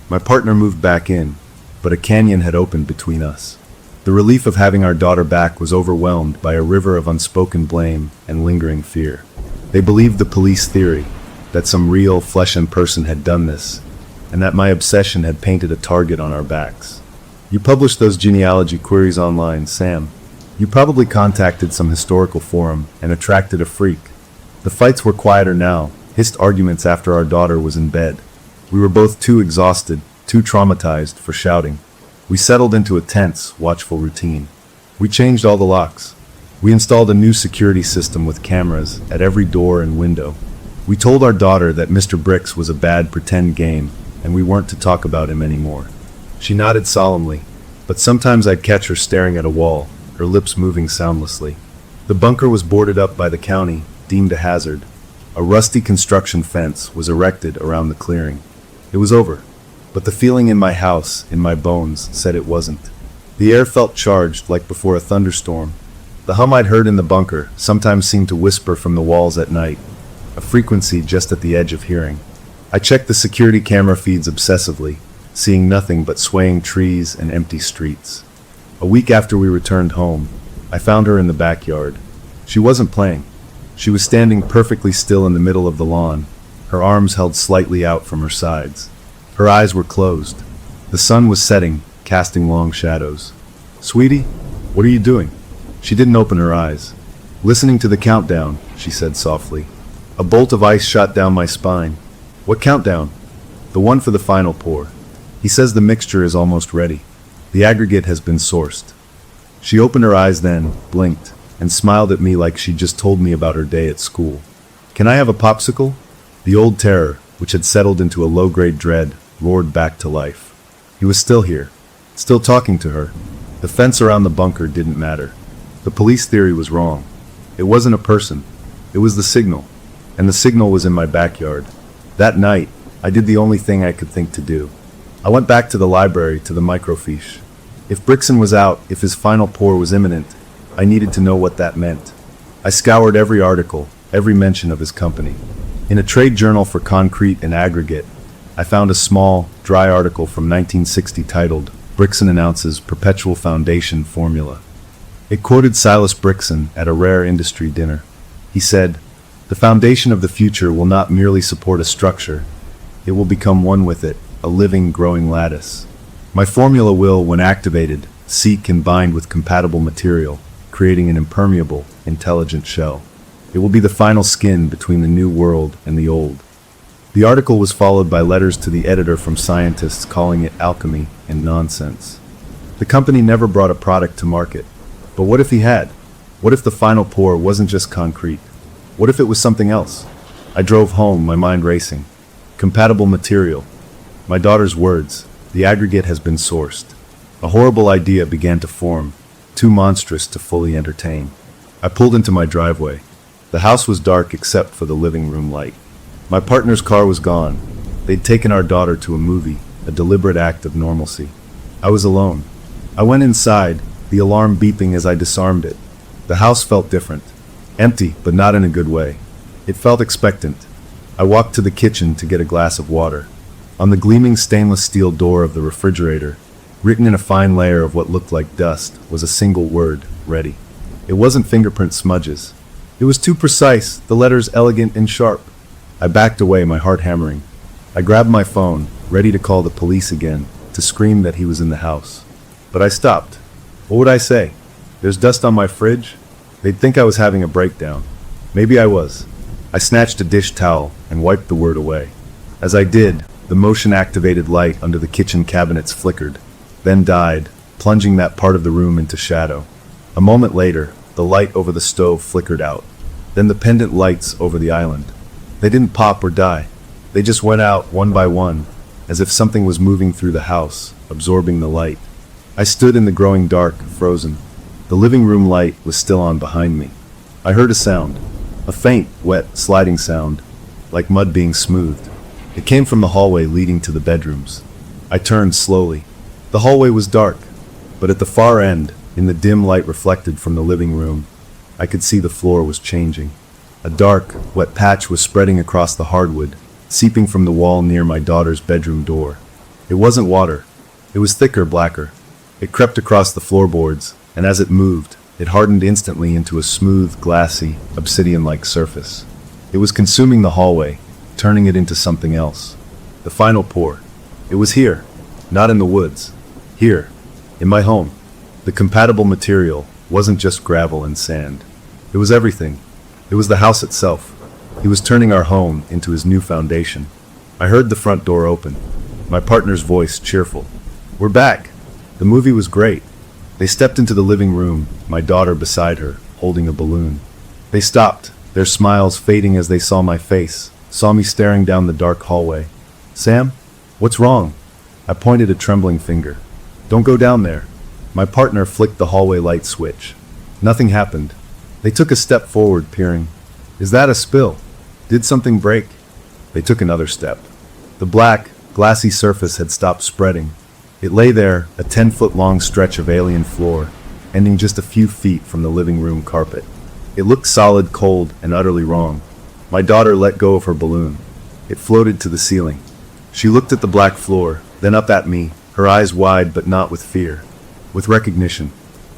My partner moved back in, but a canyon had opened between us. The relief of having our daughter back was overwhelmed by a river of unspoken blame and lingering fear. They believed the police theory, that some real flesh and person had done this, and that my obsession had painted a target on our backs. You published those genealogy queries online, Sam. You probably contacted some historical forum and attracted a freak. The fights were quieter now, hissed arguments after our daughter was in bed. We were both too exhausted, too traumatized for shouting. We settled into a tense, watchful routine. We changed all the locks. We installed a new security system with cameras at every door and window. We told our daughter that Mr. Brix was a bad pretend game, and we weren't to talk about him anymore. She nodded solemnly, but sometimes I'd catch her staring at a wall, her lips moving soundlessly. The bunker was boarded up by the county, deemed a hazard. A rusty construction fence was erected around the clearing. It was over, but the feeling in my house, in my bones, said it wasn't. The air felt charged like before a thunderstorm. The hum I'd heard in the bunker sometimes seemed to whisper from the walls at night, a frequency just at the edge of hearing. I checked the security camera feeds obsessively, seeing nothing but swaying trees and empty streets. A week after we returned home, I found her in the backyard. She wasn't playing. She was standing perfectly still in the middle of the lawn, her arms held slightly out from her sides. Her eyes were closed. The sun was setting, casting long shadows. "Sweetie, what are you doing?" She didn't open her eyes. "Listening to the countdown," she said softly. A bolt of ice shot down my spine. "What countdown?" "The one for the final pour. He says the mixture is almost ready. The aggregate has been sourced." She opened her eyes then, blinked, and smiled at me like she'd just told me about her day at school. "Can I have a popsicle?" The old terror, which had settled into a low-grade dread, roared back to life. He was still here, still talking to her. The fence around the bunker didn't matter. The police theory was wrong. It wasn't a person. It was the signal. And the signal was in my backyard. That night, I did the only thing I could think to do. I went back to the library, to the microfiche. If Brixton was out, if his final pour was imminent, I needed to know what that meant. I scoured every article, every mention of his company. In a trade journal for concrete and aggregate, I found a small, dry article from 1960 titled, "Brixton Announces Perpetual Foundation Formula." It quoted Silas Brixton at a rare industry dinner. He said, "The foundation of the future will not merely support a structure, it will become one with it, a living, growing lattice. My formula will, when activated, seek and bind with compatible material, creating an impermeable, intelligent shell. It will be the final skin between the new world and the old." The article was followed by letters to the editor from scientists calling it alchemy and nonsense. The company never brought a product to market. But what if he had? What if the final pour wasn't just concrete? What if it was something else? I drove home, my mind racing. Compatible material. My daughter's words. The aggregate has been sourced. A horrible idea began to form, too monstrous to fully entertain. I pulled into my driveway. The house was dark except for the living room light. My partner's car was gone. They'd taken our daughter to a movie, a deliberate act of normalcy. I was alone. I went inside, the alarm beeping as I disarmed it. The house felt different. Empty, but not in a good way. It felt expectant. I walked to the kitchen to get a glass of water. On the gleaming stainless steel door of the refrigerator, written in a fine layer of what looked like dust, was a single word, ready. It wasn't fingerprint smudges. It was too precise, the letters elegant and sharp. I backed away, my heart hammering. I grabbed my phone, ready to call the police again, to scream that he was in the house. But I stopped. What would I say? There's dust on my fridge? They'd think I was having a breakdown. Maybe I was. I snatched a dish towel and wiped the word away. As I did, the motion-activated light under the kitchen cabinets flickered, then died, plunging that part of the room into shadow. A moment later, the light over the stove flickered out. Then the pendant lights over the island. They didn't pop or die. They just went out one by one, as if something was moving through the house, absorbing the light. I stood in the growing dark, frozen. The living room light was still on behind me. I heard a sound, a faint, wet, sliding sound, like mud being smoothed. It came from the hallway leading to the bedrooms. I turned slowly. The hallway was dark, but at the far end, in the dim light reflected from the living room, I could see the floor was changing. A dark, wet patch was spreading across the hardwood, seeping from the wall near my daughter's bedroom door. It wasn't water. It was thicker, blacker. It crept across the floorboards, and as it moved, it hardened instantly into a smooth, glassy, obsidian-like surface. It was consuming the hallway, turning it into something else. The final pour. It was here, not in the woods. Here, in my home. The compatible material wasn't just gravel and sand. It was everything. It was the house itself. He was turning our home into his new foundation. I heard the front door open. My partner's voice cheerful. "We're back." The movie was great. They stepped into the living room, my daughter beside her, holding a balloon. They stopped, their smiles fading as they saw my face, saw me staring down the dark hallway. "Sam, what's wrong?" I pointed a trembling finger. "Don't go down there." My partner flicked the hallway light switch. Nothing happened. They took a step forward, peering. "Is that a spill? Did something break?" They took another step. The black, glassy surface had stopped spreading. It lay there, a 10-foot-long stretch of alien floor, ending just a few feet from the living room carpet. It looked solid, cold, and utterly wrong. My daughter let go of her balloon. It floated to the ceiling. She looked at the black floor, then up at me, her eyes wide but not with fear. With recognition.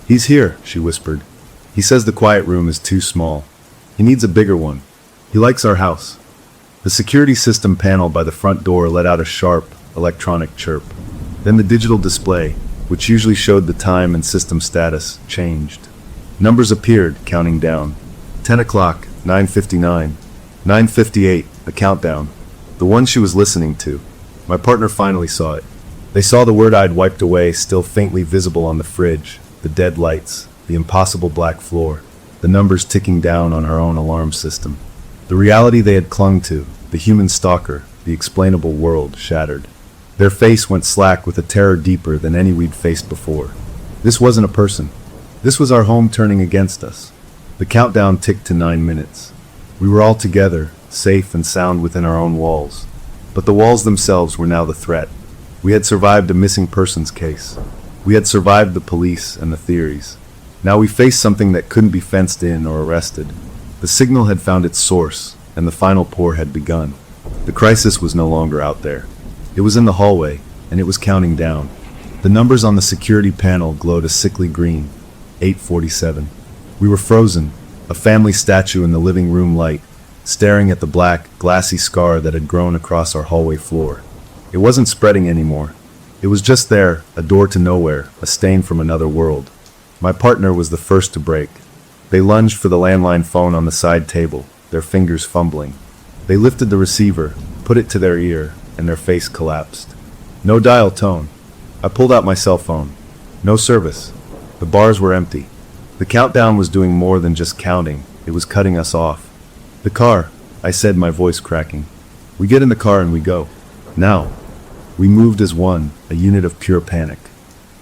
"He's here," she whispered. "He says the quiet room is too small. He needs a bigger one. He likes our house." The security system panel by the front door let out a sharp, electronic chirp. Then the digital display, which usually showed the time and system status, changed. Numbers appeared, counting down. 10 o'clock, 9:59. 9:58, a countdown. The one she was listening to. My partner finally saw it. They saw the word I'd wiped away still faintly visible on the fridge, the dead lights, the impossible black floor, the numbers ticking down on our own alarm system. The reality they had clung to, the human stalker, the explainable world, shattered. Their face went slack with a terror deeper than any we'd faced before. This wasn't a person. This was our home turning against us. The countdown ticked to 9 minutes. We were all together, safe and sound within our own walls. But the walls themselves were now the threat. We had survived a missing persons case. We had survived the police and the theories. Now we faced something that couldn't be fenced in or arrested. The signal had found its source, and the final pour had begun. The crisis was no longer out there. It was in the hallway, and it was counting down. The numbers on the security panel glowed a sickly green. 8:47. We were frozen, a family statue in the living room light, staring at the black, glassy scar that had grown across our hallway floor. It wasn't spreading anymore. It was just there, a door to nowhere, a stain from another world. My partner was the first to break. They lunged for the landline phone on the side table, their fingers fumbling. They lifted the receiver, put it to their ear, and their face collapsed. No dial tone. I pulled out my cell phone. No service. The bars were empty. The countdown was doing more than just counting. It was cutting us off. "The car," I said, my voice cracking. "We get in the car and we go. Now." We moved as one, a unit of pure panic.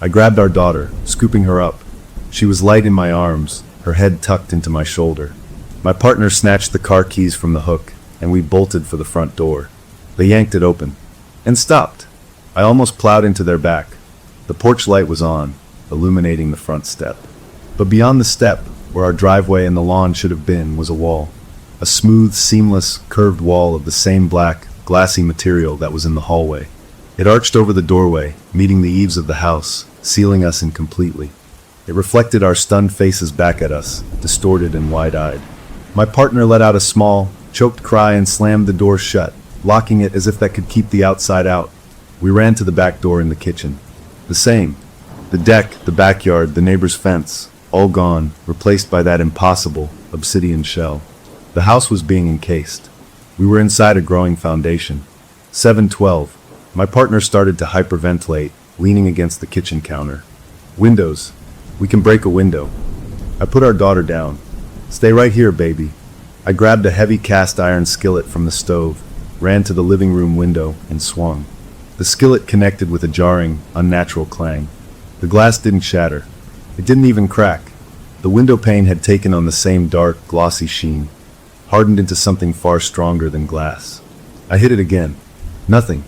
I grabbed our daughter, scooping her up. She was light in my arms, her head tucked into my shoulder. My partner snatched the car keys from the hook, and we bolted for the front door. They yanked it open. And stopped. I almost plowed into their back. The porch light was on, illuminating the front step. But beyond the step, where our driveway and the lawn should have been, was a wall. A smooth, seamless, curved wall of the same black, glassy material that was in the hallway. It arched over the doorway, meeting the eaves of the house, sealing us in completely. It reflected our stunned faces back at us, distorted and wide-eyed. My partner let out a small, choked cry and slammed the door shut, locking it as if that could keep the outside out. We ran to the back door in the kitchen. The same. The deck, the backyard, the neighbor's fence, all gone, replaced by that impossible, obsidian shell. The house was being encased. We were inside a growing foundation. 7:12. My partner started to hyperventilate, leaning against the kitchen counter. Windows. We can break a window. I put our daughter down. Stay right here, baby. I grabbed a heavy cast iron skillet from the stove, ran to the living room window, and swung. The skillet connected with a jarring, unnatural clang. The glass didn't shatter. It didn't even crack. The window pane had taken on the same dark, glossy sheen, hardened into something far stronger than glass. I hit it again. Nothing.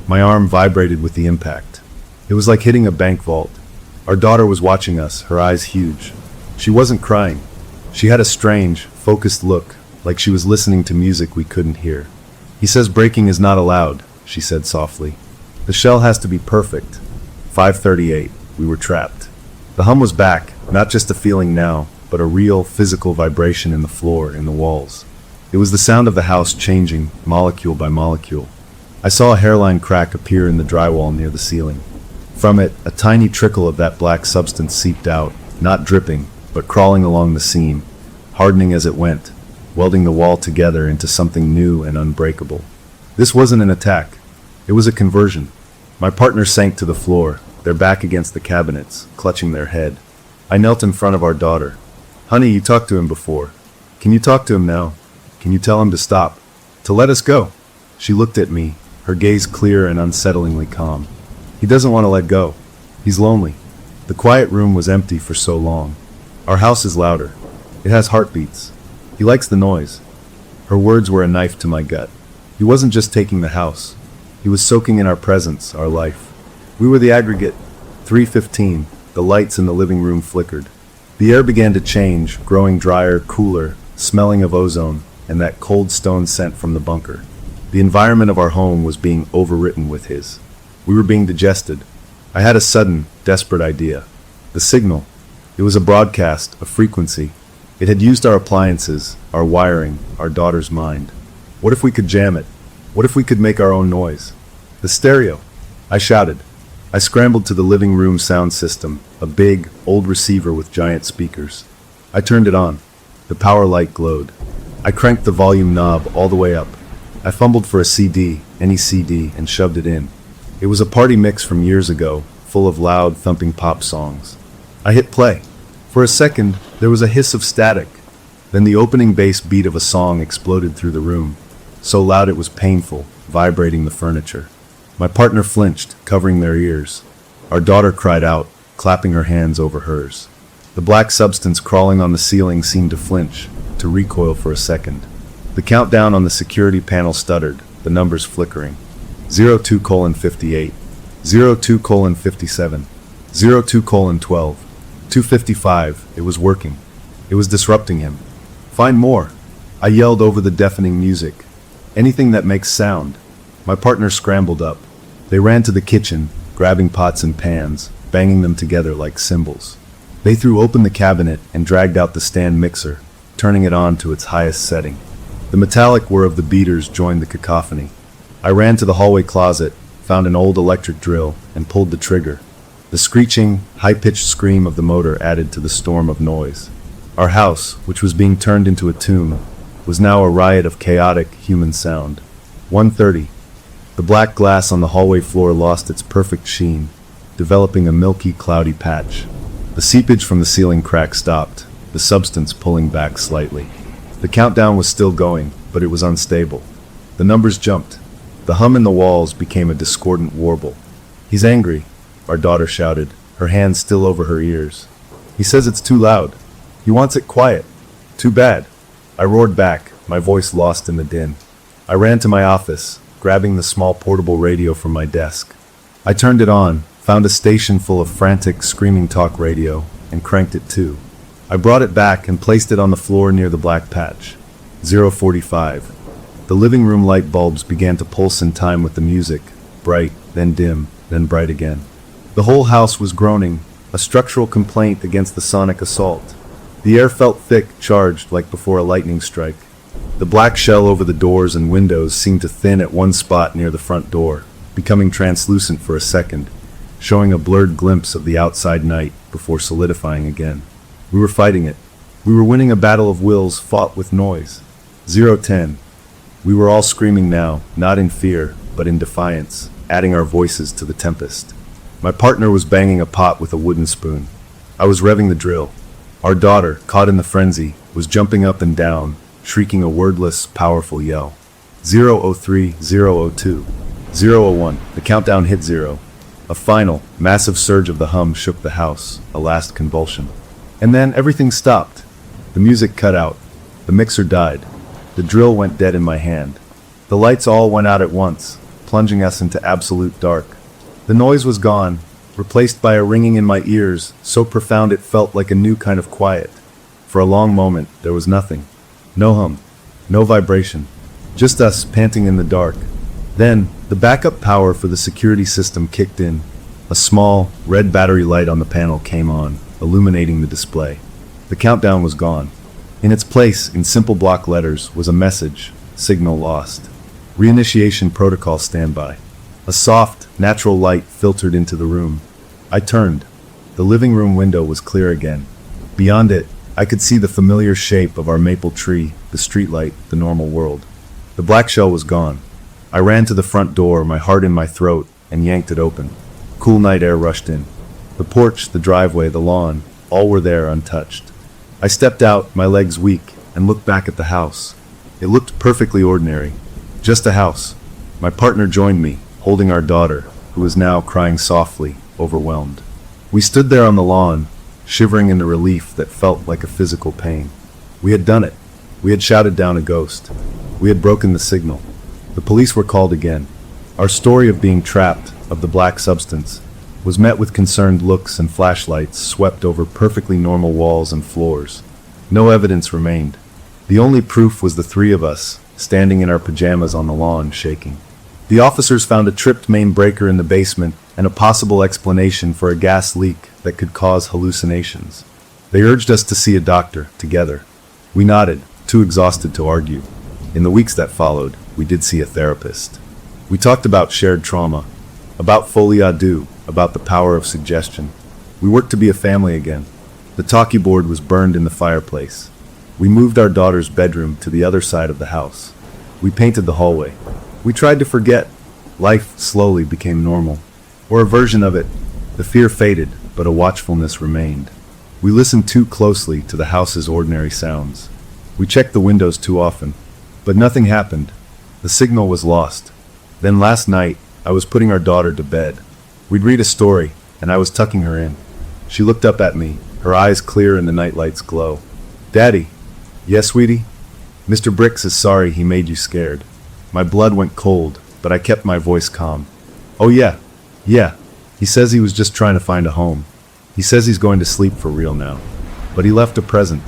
My arm vibrated with the impact. It was like hitting a bank vault. Our daughter was watching us, her eyes huge. She wasn't crying. She had a strange, focused look, like she was listening to music we couldn't hear. He says breaking is not allowed, she said softly. The shell has to be perfect. 5:38. We were trapped. The hum was back, not just a feeling now, but a real, physical vibration in the floor, in the walls. It was the sound of the house changing, molecule by molecule. I saw a hairline crack appear in the drywall near the ceiling. From it, a tiny trickle of that black substance seeped out, not dripping, but crawling along the seam, hardening as it went, welding the wall together into something new and unbreakable. This wasn't an attack. It was a conversion. My partners sank to the floor, their back against the cabinets, clutching their head. I knelt in front of our daughter. Honey, you talked to him before. Can you talk to him now? Can you tell him to stop? To let us go? She looked at me, her gaze clear and unsettlingly calm. He doesn't want to let go. He's lonely. The quiet room was empty for so long. Our house is louder. It has heartbeats. He likes the noise. Her words were a knife to my gut. He wasn't just taking the house. He was soaking in our presence, our life. We were the aggregate. 3:15. The lights in the living room flickered. The air began to change, growing drier, cooler, smelling of ozone, and that cold stone scent from the bunker. The environment of our home was being overwritten with his. We were being digested. I had a sudden, desperate idea. The signal. It was a broadcast, a frequency. It had used our appliances, our wiring, our daughter's mind. What if we could jam it? What if we could make our own noise? The stereo. I shouted. I scrambled to the living room sound system, a big, old receiver with giant speakers. I turned it on. The power light glowed. I cranked the volume knob all the way up. I fumbled for a CD, any CD, and shoved it in. It was a party mix from years ago, full of loud, thumping pop songs. I hit play. For a second, there was a hiss of static. Then the opening bass beat of a song exploded through the room, so loud it was painful, vibrating the furniture. My partner flinched, covering their ears. Our daughter cried out, clapping her hands over hers. The black substance crawling on the ceiling seemed to flinch, to recoil for a second. The countdown on the security panel stuttered, the numbers flickering. 02:58, 02:57, 02:12, 2:55. It was working. It was disrupting him. Find more. I yelled over the deafening music. Anything that makes sound. My partner scrambled up. They ran to the kitchen, grabbing pots and pans, banging them together like cymbals. They threw open the cabinet and dragged out the stand mixer, turning it on to its highest setting. The metallic whir of the beaters joined the cacophony. I ran to the hallway closet, found an old electric drill, and pulled the trigger. The screeching, high-pitched scream of the motor added to the storm of noise. Our house, which was being turned into a tomb, was now a riot of chaotic, human sound. 1:30. The black glass on the hallway floor lost its perfect sheen, developing a milky, cloudy patch. The seepage from the ceiling crack stopped, the substance pulling back slightly. The countdown was still going, but it was unstable. The numbers jumped. The hum in the walls became a discordant warble. He's angry, our daughter shouted, her hands still over her ears. He says it's too loud. He wants it quiet. Too bad. I roared back, my voice lost in the din. I ran to my office, grabbing the small portable radio from my desk. I turned it on, found a station full of frantic, screaming talk radio, and cranked it too. I brought it back and placed it on the floor near the black patch. 0:45. The living room light bulbs began to pulse in time with the music, bright, then dim, then bright again. The whole house was groaning, a structural complaint against the sonic assault. The air felt thick, charged, like before a lightning strike. The black shell over the doors and windows seemed to thin at one spot near the front door, becoming translucent for a second, showing a blurred glimpse of the outside night before solidifying again. We were fighting it. We were winning a battle of wills fought with noise. 0:10. We were all screaming now, not in fear, but in defiance, adding our voices to the tempest. My partner was banging a pot with a wooden spoon. I was revving the drill. Our daughter, caught in the frenzy, was jumping up and down, shrieking a wordless, powerful yell. 003, 002, 001. The countdown hit 0. A final, massive surge of the hum shook the house, a last convulsion. And then everything stopped. The music cut out. The mixer died. The drill went dead in my hand. The lights all went out at once, plunging us into absolute dark. The noise was gone, replaced by a ringing in my ears, so profound it felt like a new kind of quiet. For a long moment, there was nothing. No hum, no vibration, just us panting in the dark. Then, the backup power for the security system kicked in. A small, red battery light on the panel came on, illuminating the display. The countdown was gone. In its place, in simple block letters, was a message: signal lost. Reinitiation protocol standby. A soft, natural light filtered into the room. I turned. The living room window was clear again. Beyond it, I could see the familiar shape of our maple tree, the streetlight, the normal world. The black shell was gone. I ran to the front door, my heart in my throat, and yanked it open. Cool night air rushed in. The porch, the driveway, the lawn, all were there untouched. I stepped out, my legs weak, and looked back at the house. It looked perfectly ordinary. Just a house. My partner joined me, holding our daughter, who was now crying softly, overwhelmed. We stood there on the lawn, shivering in the relief that felt like a physical pain. We had done it. We had shouted down a ghost. We had broken the signal. The police were called again. Our story of being trapped, of the black substance, was met with concerned looks and flashlights swept over perfectly normal walls and floors. No evidence remained. The only proof was the three of us, standing in our pajamas on the lawn, shaking. The officers found a tripped main breaker in the basement and a possible explanation for a gas leak that could cause hallucinations. They urged us to see a doctor, together. We nodded, too exhausted to argue. In the weeks that followed, we did see a therapist. We talked about shared trauma, about folie à deux, about the power of suggestion. We worked to be a family again. The talkie board was burned in the fireplace. We moved our daughter's bedroom to the other side of the house. We painted the hallway. We tried to forget. Life slowly became normal. Or a version of it. The fear faded, but a watchfulness remained. We listened too closely to the house's ordinary sounds. We checked the windows too often. But nothing happened. The signal was lost. Then last night, I was putting our daughter to bed. We'd read a story, and I was tucking her in. She looked up at me, her eyes clear in the nightlight's glow. "Daddy." "Yes, sweetie?" "Mr. Bricks is sorry he made you scared." My blood went cold, but I kept my voice calm. "Oh yeah. He says he was just trying to find a home. He says he's going to sleep for real now. But he left a present."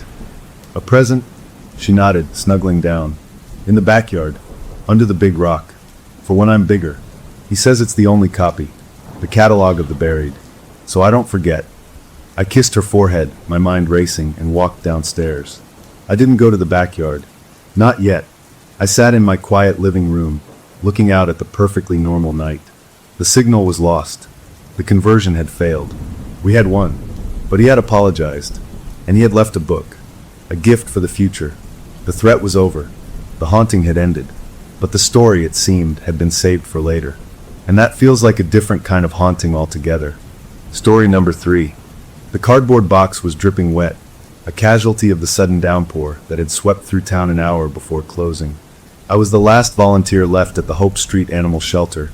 "A present?" She nodded, snuggling down. "In the backyard, under the big rock. For when I'm bigger. He says it's the only copy. The catalog of the buried. So I don't forget." I kissed her forehead, my mind racing, and walked downstairs. I didn't go to the backyard. Not yet. I sat in my quiet living room, looking out at the perfectly normal night. The signal was lost. The conversion had failed. We had won. But he had apologized. And he had left a book. A gift for the future. The threat was over. The haunting had ended. But the story, it seemed, had been saved for later. And that feels like a different kind of haunting altogether. Story number 3. The cardboard box was dripping wet, a casualty of the sudden downpour that had swept through town an hour before closing. I was the last volunteer left at the Hope Street Animal Shelter,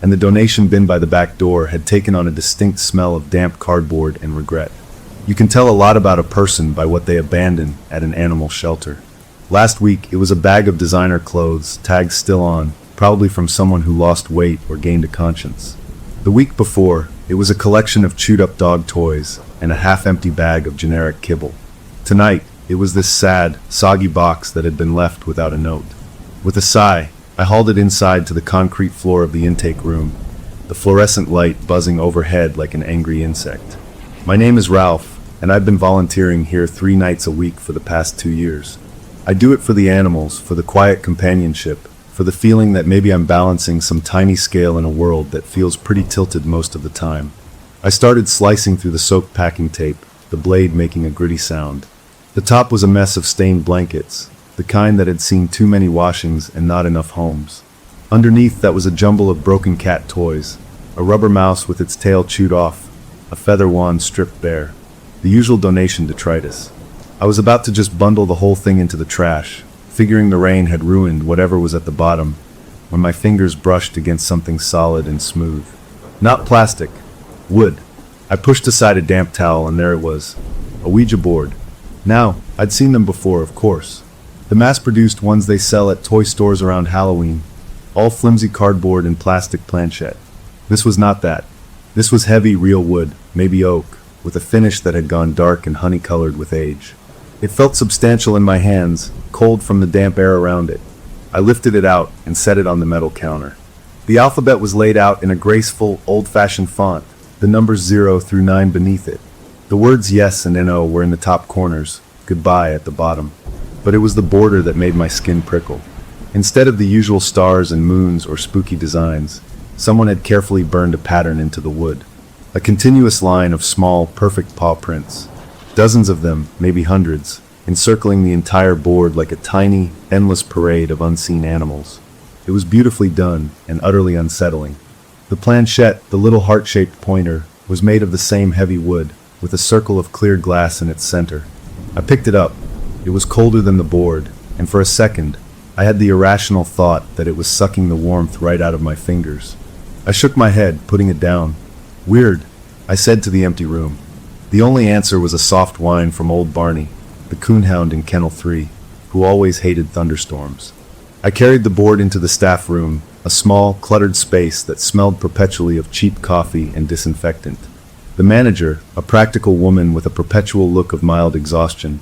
and the donation bin by the back door had taken on a distinct smell of damp cardboard and regret. You can tell a lot about a person by what they abandon at an animal shelter. Last week, it was a bag of designer clothes, tags still on, probably from someone who lost weight or gained a conscience. The week before, it was a collection of chewed-up dog toys and a half-empty bag of generic kibble. Tonight, it was this sad, soggy box that had been left without a note. With a sigh, I hauled it inside to the concrete floor of the intake room, the fluorescent light buzzing overhead like an angry insect. My name is Ralph, and I've been volunteering here 3 nights a week for the past 2 years. I do it for the animals, for the quiet companionship, for the feeling that maybe I'm balancing some tiny scale in a world that feels pretty tilted most of the time. I started slicing through the soaked packing tape, the blade making a gritty sound. The top was a mess of stained blankets, the kind that had seen too many washings and not enough homes. Underneath that was a jumble of broken cat toys, a rubber mouse with its tail chewed off, a feather wand stripped bare. The usual donation detritus. I was about to just bundle the whole thing into the trash, figuring the rain had ruined whatever was at the bottom, when my fingers brushed against something solid and smooth. Not plastic. Wood. I pushed aside a damp towel and there it was. A Ouija board. Now, I'd seen them before, of course. The mass-produced ones they sell at toy stores around Halloween. All flimsy cardboard and plastic planchette. This was not that. This was heavy, real wood, maybe oak, with a finish that had gone dark and honey-colored with age. It felt substantial in my hands, cold from the damp air around it. I lifted it out and set it on the metal counter. The alphabet was laid out in a graceful, old-fashioned font, the numbers 0 through 9 beneath it. The words yes and no were in the top corners, goodbye at the bottom. But it was the border that made my skin prickle. Instead of the usual stars and moons or spooky designs, someone had carefully burned a pattern into the wood. A continuous line of small, perfect paw prints. Dozens of them, maybe hundreds, encircling the entire board like a tiny, endless parade of unseen animals. It was beautifully done and utterly unsettling. The planchette, the little heart-shaped pointer, was made of the same heavy wood, with a circle of clear glass in its center. I picked it up. It was colder than the board, and for a second, I had the irrational thought that it was sucking the warmth right out of my fingers. I shook my head, putting it down. Weird, I said to the empty room. The only answer was a soft whine from old Barney, the coonhound in Kennel 3, who always hated thunderstorms. I carried the board into the staff room, a small, cluttered space that smelled perpetually of cheap coffee and disinfectant. The manager, a practical woman with a perpetual look of mild exhaustion,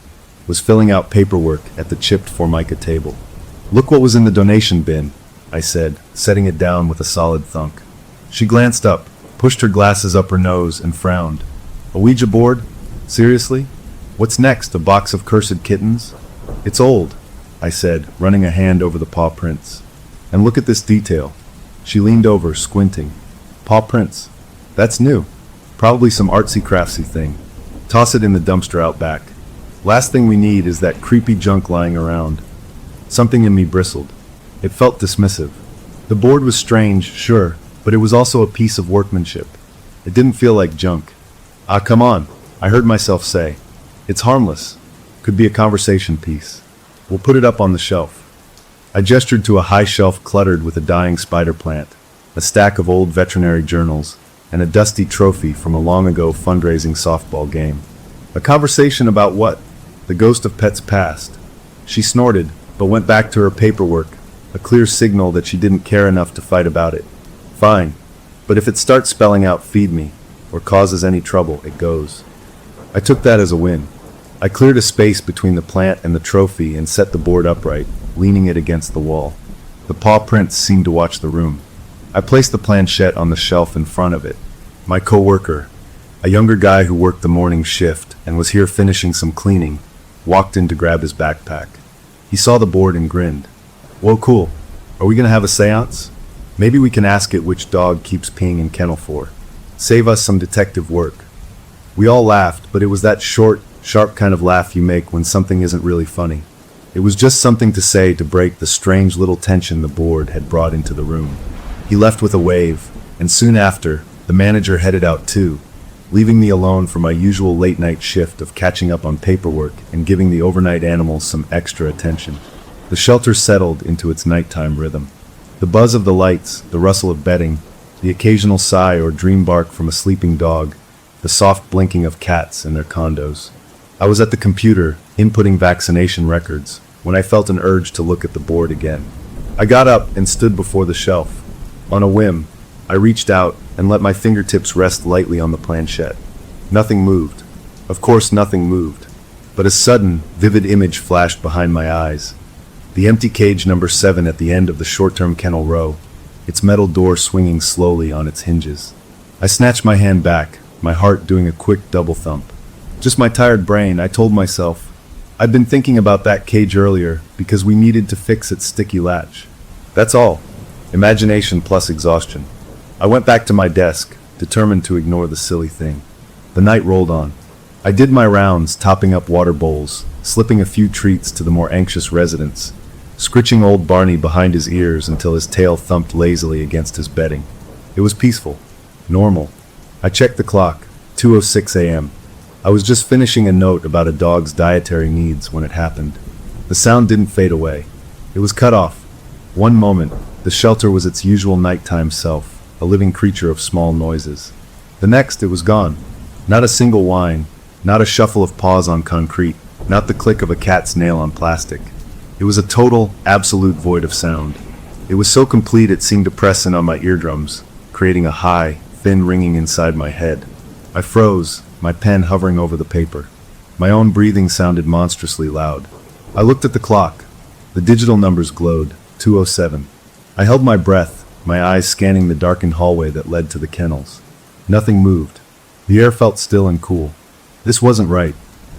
was filling out paperwork at the chipped Formica table. Look what was in the donation bin, I said, setting it down with a solid thunk. She glanced up, pushed her glasses up her nose, and frowned. A Ouija board? Seriously? What's next, a box of cursed kittens? It's old, I said, running a hand over the paw prints. And look at this detail. She leaned over, squinting. Paw prints. That's new. Probably some artsy-craftsy thing. Toss it in the dumpster out back. Last thing we need is that creepy junk lying around. Something in me bristled. It felt dismissive. The board was strange, sure, but it was also a piece of workmanship. It didn't feel like junk. Ah, come on, I heard myself say. It's harmless. Could be a conversation piece. We'll put it up on the shelf. I gestured to a high shelf cluttered with a dying spider plant, a stack of old veterinary journals, and a dusty trophy from a long-ago fundraising softball game. A conversation about what? The ghost of pets past. She snorted, but went back to her paperwork, a clear signal that she didn't care enough to fight about it. Fine, but if it starts spelling out feed me, or causes any trouble, it goes. I took that as a win. I cleared a space between the plant and the trophy and set the board upright, leaning it against the wall. The paw prints seemed to watch the room. I placed the planchette on the shelf in front of it. My co-worker, a younger guy who worked the morning shift and was here finishing some cleaning, walked in to grab his backpack. He saw the board and grinned. Whoa, cool. Are we gonna have a seance? Maybe we can ask it which dog keeps peeing in Kennel 4. Save us some detective work. We all laughed, but it was that short, sharp kind of laugh you make when something isn't really funny. It was just something to say to break the strange little tension the board had brought into the room. He left with a wave, and soon after, the manager headed out too, leaving me alone for my usual late-night shift of catching up on paperwork and giving the overnight animals some extra attention. The shelter settled into its nighttime rhythm. The buzz of the lights, the rustle of bedding, the occasional sigh or dream bark from a sleeping dog, the soft blinking of cats in their condos. I was at the computer, inputting vaccination records, when I felt an urge to look at the board again. I got up and stood before the shelf. On a whim, I reached out and let my fingertips rest lightly on the planchette. Nothing moved. Of course, nothing moved. But a sudden, vivid image flashed behind my eyes. The empty cage number 7 at the end of the short-term kennel row, its metal door swinging slowly on its hinges. I snatched my hand back, my heart doing a quick double thump. Just my tired brain, I told myself. I'd been thinking about that cage earlier because we needed to fix its sticky latch. That's all. Imagination plus exhaustion. I went back to my desk, determined to ignore the silly thing. The night rolled on. I did my rounds, topping up water bowls, slipping a few treats to the more anxious residents, scritching old Barney behind his ears until his tail thumped lazily against his bedding. It was peaceful. Normal. I checked the clock. 2:06 a.m. I was just finishing a note about a dog's dietary needs when it happened. The sound didn't fade away. It was cut off. One moment, the shelter was its usual nighttime self, a living creature of small noises. The next, it was gone. Not a single whine, not a shuffle of paws on concrete, not the click of a cat's nail on plastic. It was a total, absolute void of sound. It was so complete it seemed to press in on my eardrums, creating a high, thin ringing inside my head. I froze, my pen hovering over the paper. My own breathing sounded monstrously loud. I looked at the clock. The digital numbers glowed. 2:07. I held my breath, my eyes scanning the darkened hallway that led to the kennels. Nothing moved. The air felt still and cool. This wasn't right.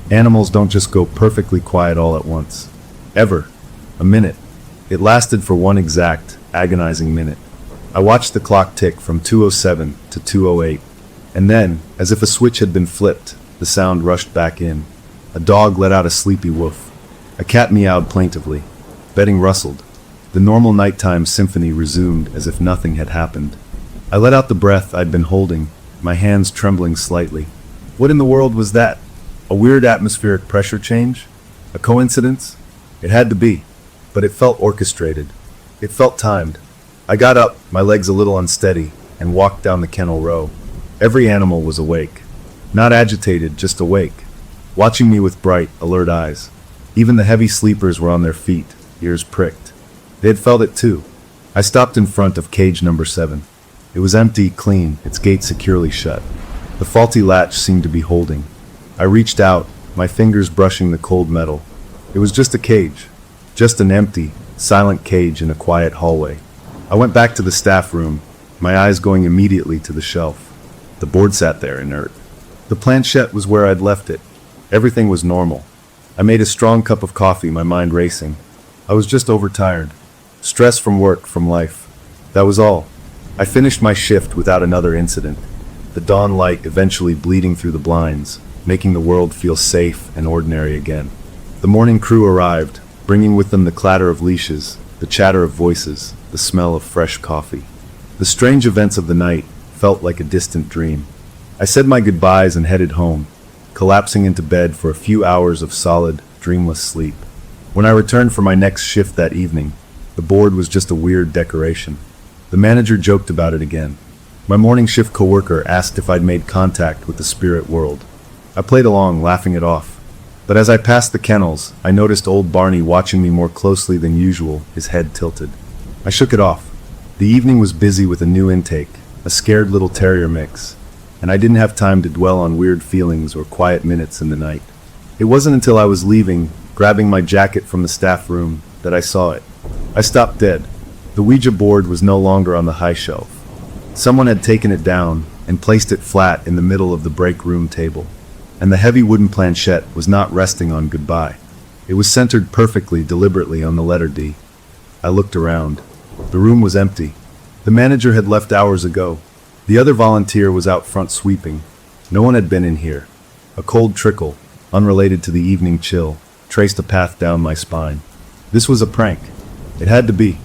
Animals don't just go perfectly quiet all at once. Ever. A minute. It lasted for one exact, agonizing minute. I watched the clock tick from 2:07 to 2:08, and then, as if a switch had been flipped, the sound rushed back in. A dog let out a sleepy woof. A cat meowed plaintively. Bedding rustled. The normal nighttime symphony resumed as if nothing had happened. I let out the breath I'd been holding, my hands trembling slightly. What in the world was that? A weird atmospheric pressure change? A coincidence? It had to be, but it felt orchestrated. It felt timed. I got up, my legs a little unsteady, and walked down the kennel row. Every animal was awake. Not agitated, just awake, watching me with bright, alert eyes. Even the heavy sleepers were on their feet, ears pricked. They had felt it too. I stopped in front of cage number 7. It was empty, clean, its gate securely shut. The faulty latch seemed to be holding. I reached out, my fingers brushing the cold metal. It was just a cage. Just an empty, silent cage in a quiet hallway. I went back to the staff room, my eyes going immediately to the shelf. The board sat there inert. The planchette was where I'd left it. Everything was normal. I made a strong cup of coffee, my mind racing. I was just overtired. Stress from work, from life. That was all. I finished my shift without another incident. The dawn light eventually bleeding through the blinds, making the world feel safe and ordinary again. The morning crew arrived, bringing with them the clatter of leashes, the chatter of voices, the smell of fresh coffee. The strange events of the night felt like a distant dream. I said my goodbyes and headed home, collapsing into bed for a few hours of solid, dreamless sleep. When I returned for my next shift that evening, the board was just a weird decoration. The manager joked about it again. My morning shift coworker asked if I'd made contact with the spirit world. I played along, laughing it off. But as I passed the kennels, I noticed old Barney watching me more closely than usual, his head tilted. I shook it off. The evening was busy with a new intake, a scared little terrier mix, and I didn't have time to dwell on weird feelings or quiet minutes in the night. It wasn't until I was leaving, grabbing my jacket from the staff room, that I saw it. I stopped dead. The Ouija board was no longer on the high shelf. Someone had taken it down and placed it flat in the middle of the break room table. And the heavy wooden planchette was not resting on goodbye. It was centered perfectly, deliberately on the letter D. I looked around. The room was empty. The manager had left hours ago. The other volunteer was out front sweeping. No one had been in here. A cold trickle, unrelated to the evening chill, traced a path down my spine. This was a prank. It had to be.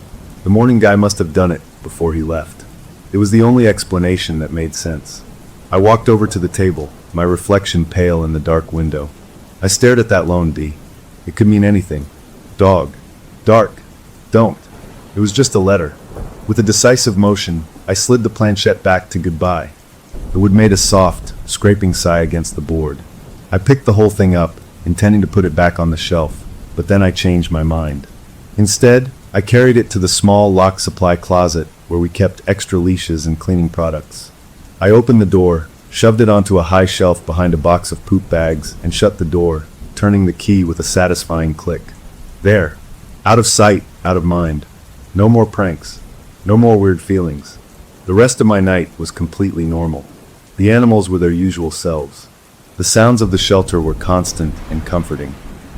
The morning guy must have done it before he left. It was the only explanation that made sense. I walked over to the table, my reflection pale in the dark window. I stared at that lone D. It could mean anything. Dog. Dark. Don't. It was just a letter. With a decisive motion, I slid the planchette back to goodbye. The wood made a soft, scraping sigh against the board. I picked the whole thing up, intending to put it back on the shelf, but then I changed my mind. Instead, I carried it to the small locked supply closet where we kept extra leashes and cleaning products. I opened the door, shoved it onto a high shelf behind a box of poop bags, and shut the door, turning the key with a satisfying click. There. Out of sight, out of mind. No more pranks. No more weird feelings. The rest of my night was completely normal. The animals were their usual selves. The sounds of the shelter were constant and comforting.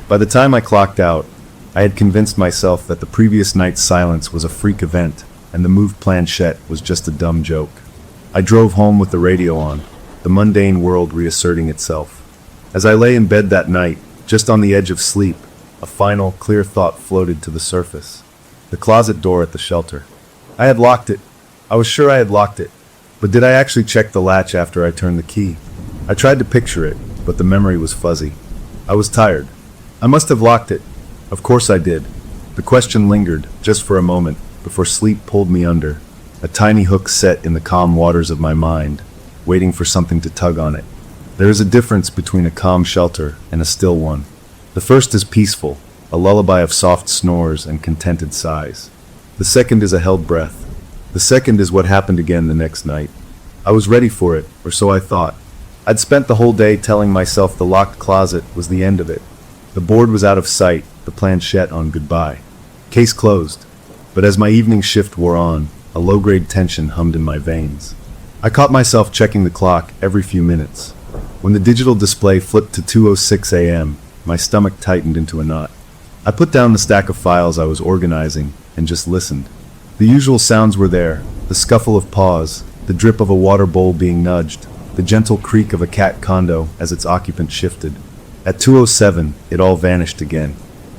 By the time I clocked out, I had convinced myself that the previous night's silence was a freak event, and the moved planchette was just a dumb joke. I drove home with the radio on, the mundane world reasserting itself. As I lay in bed that night, just on the edge of sleep, a final, clear thought floated to the surface. The closet door at the shelter. I had locked it. I was sure I had locked it. But did I actually check the latch after I turned the key? I tried to picture it, but the memory was fuzzy. I was tired. I must have locked it. Of course I did. The question lingered, just for a moment, before sleep pulled me under. A tiny hook set in the calm waters of my mind, waiting for something to tug on it. There is a difference between a calm shelter and a still one. The first is peaceful, a lullaby of soft snores and contented sighs. The second is a held breath. The second is what happened again the next night. I was ready for it, or so I thought. I'd spent the whole day telling myself the locked closet was the end of it. The board was out of sight, the planchette on goodbye. Case closed. But as my evening shift wore on, a low-grade tension hummed in my veins. I caught myself checking the clock every few minutes. When the digital display flipped to 2:06 a.m., my stomach tightened into a knot. I put down the stack of files I was organizing and just listened. The usual sounds were there, the scuffle of paws, the drip of a water bowl being nudged, the gentle creak of a cat condo as its occupant shifted. At 2:07, it all vanished again.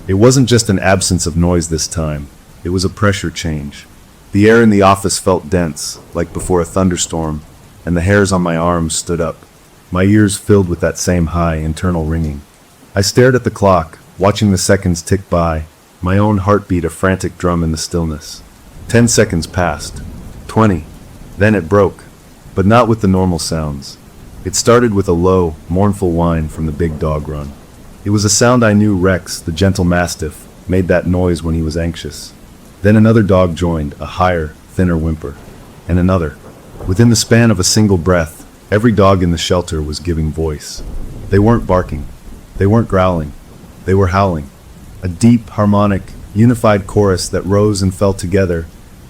It wasn't just an absence of noise this time, it was a pressure change. The air in the office felt dense, like before a thunderstorm, and the hairs on my arms stood up, my ears filled with that same high internal ringing. I stared at the clock, watching the seconds tick by, my own heartbeat a frantic drum in the stillness. 10 seconds passed. 20. Then it broke, but not with the normal sounds. It started with a low, mournful whine from the big dog run. It was a sound I knew Rex, the gentle mastiff, made that noise when he was anxious. Then another dog joined, a higher, thinner whimper. And another. Within the span of a single breath, every dog in the shelter was giving voice. They weren't barking. They weren't growling. They were howling. A deep, harmonic, unified chorus that rose and fell together,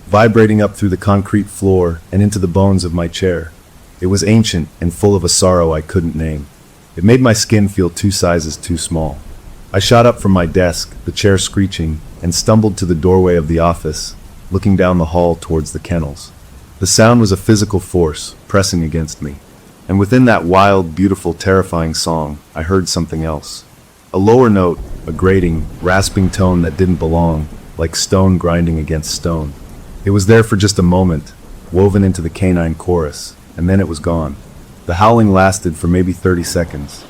vibrating up through the concrete floor and into the bones of my chair. It was ancient and full of a sorrow I couldn't name. It made my skin feel 2 sizes too small. I shot up from my desk, the chair screeching, and stumbled to the doorway of the office, looking down the hall towards the kennels. The sound was a physical force, pressing against me. And within that wild, beautiful, terrifying song, I heard something else. A lower note, a grating, rasping tone that didn't belong, like stone grinding against stone. It was there for just a moment, woven into the canine chorus, and then it was gone. The howling lasted for maybe 30 seconds.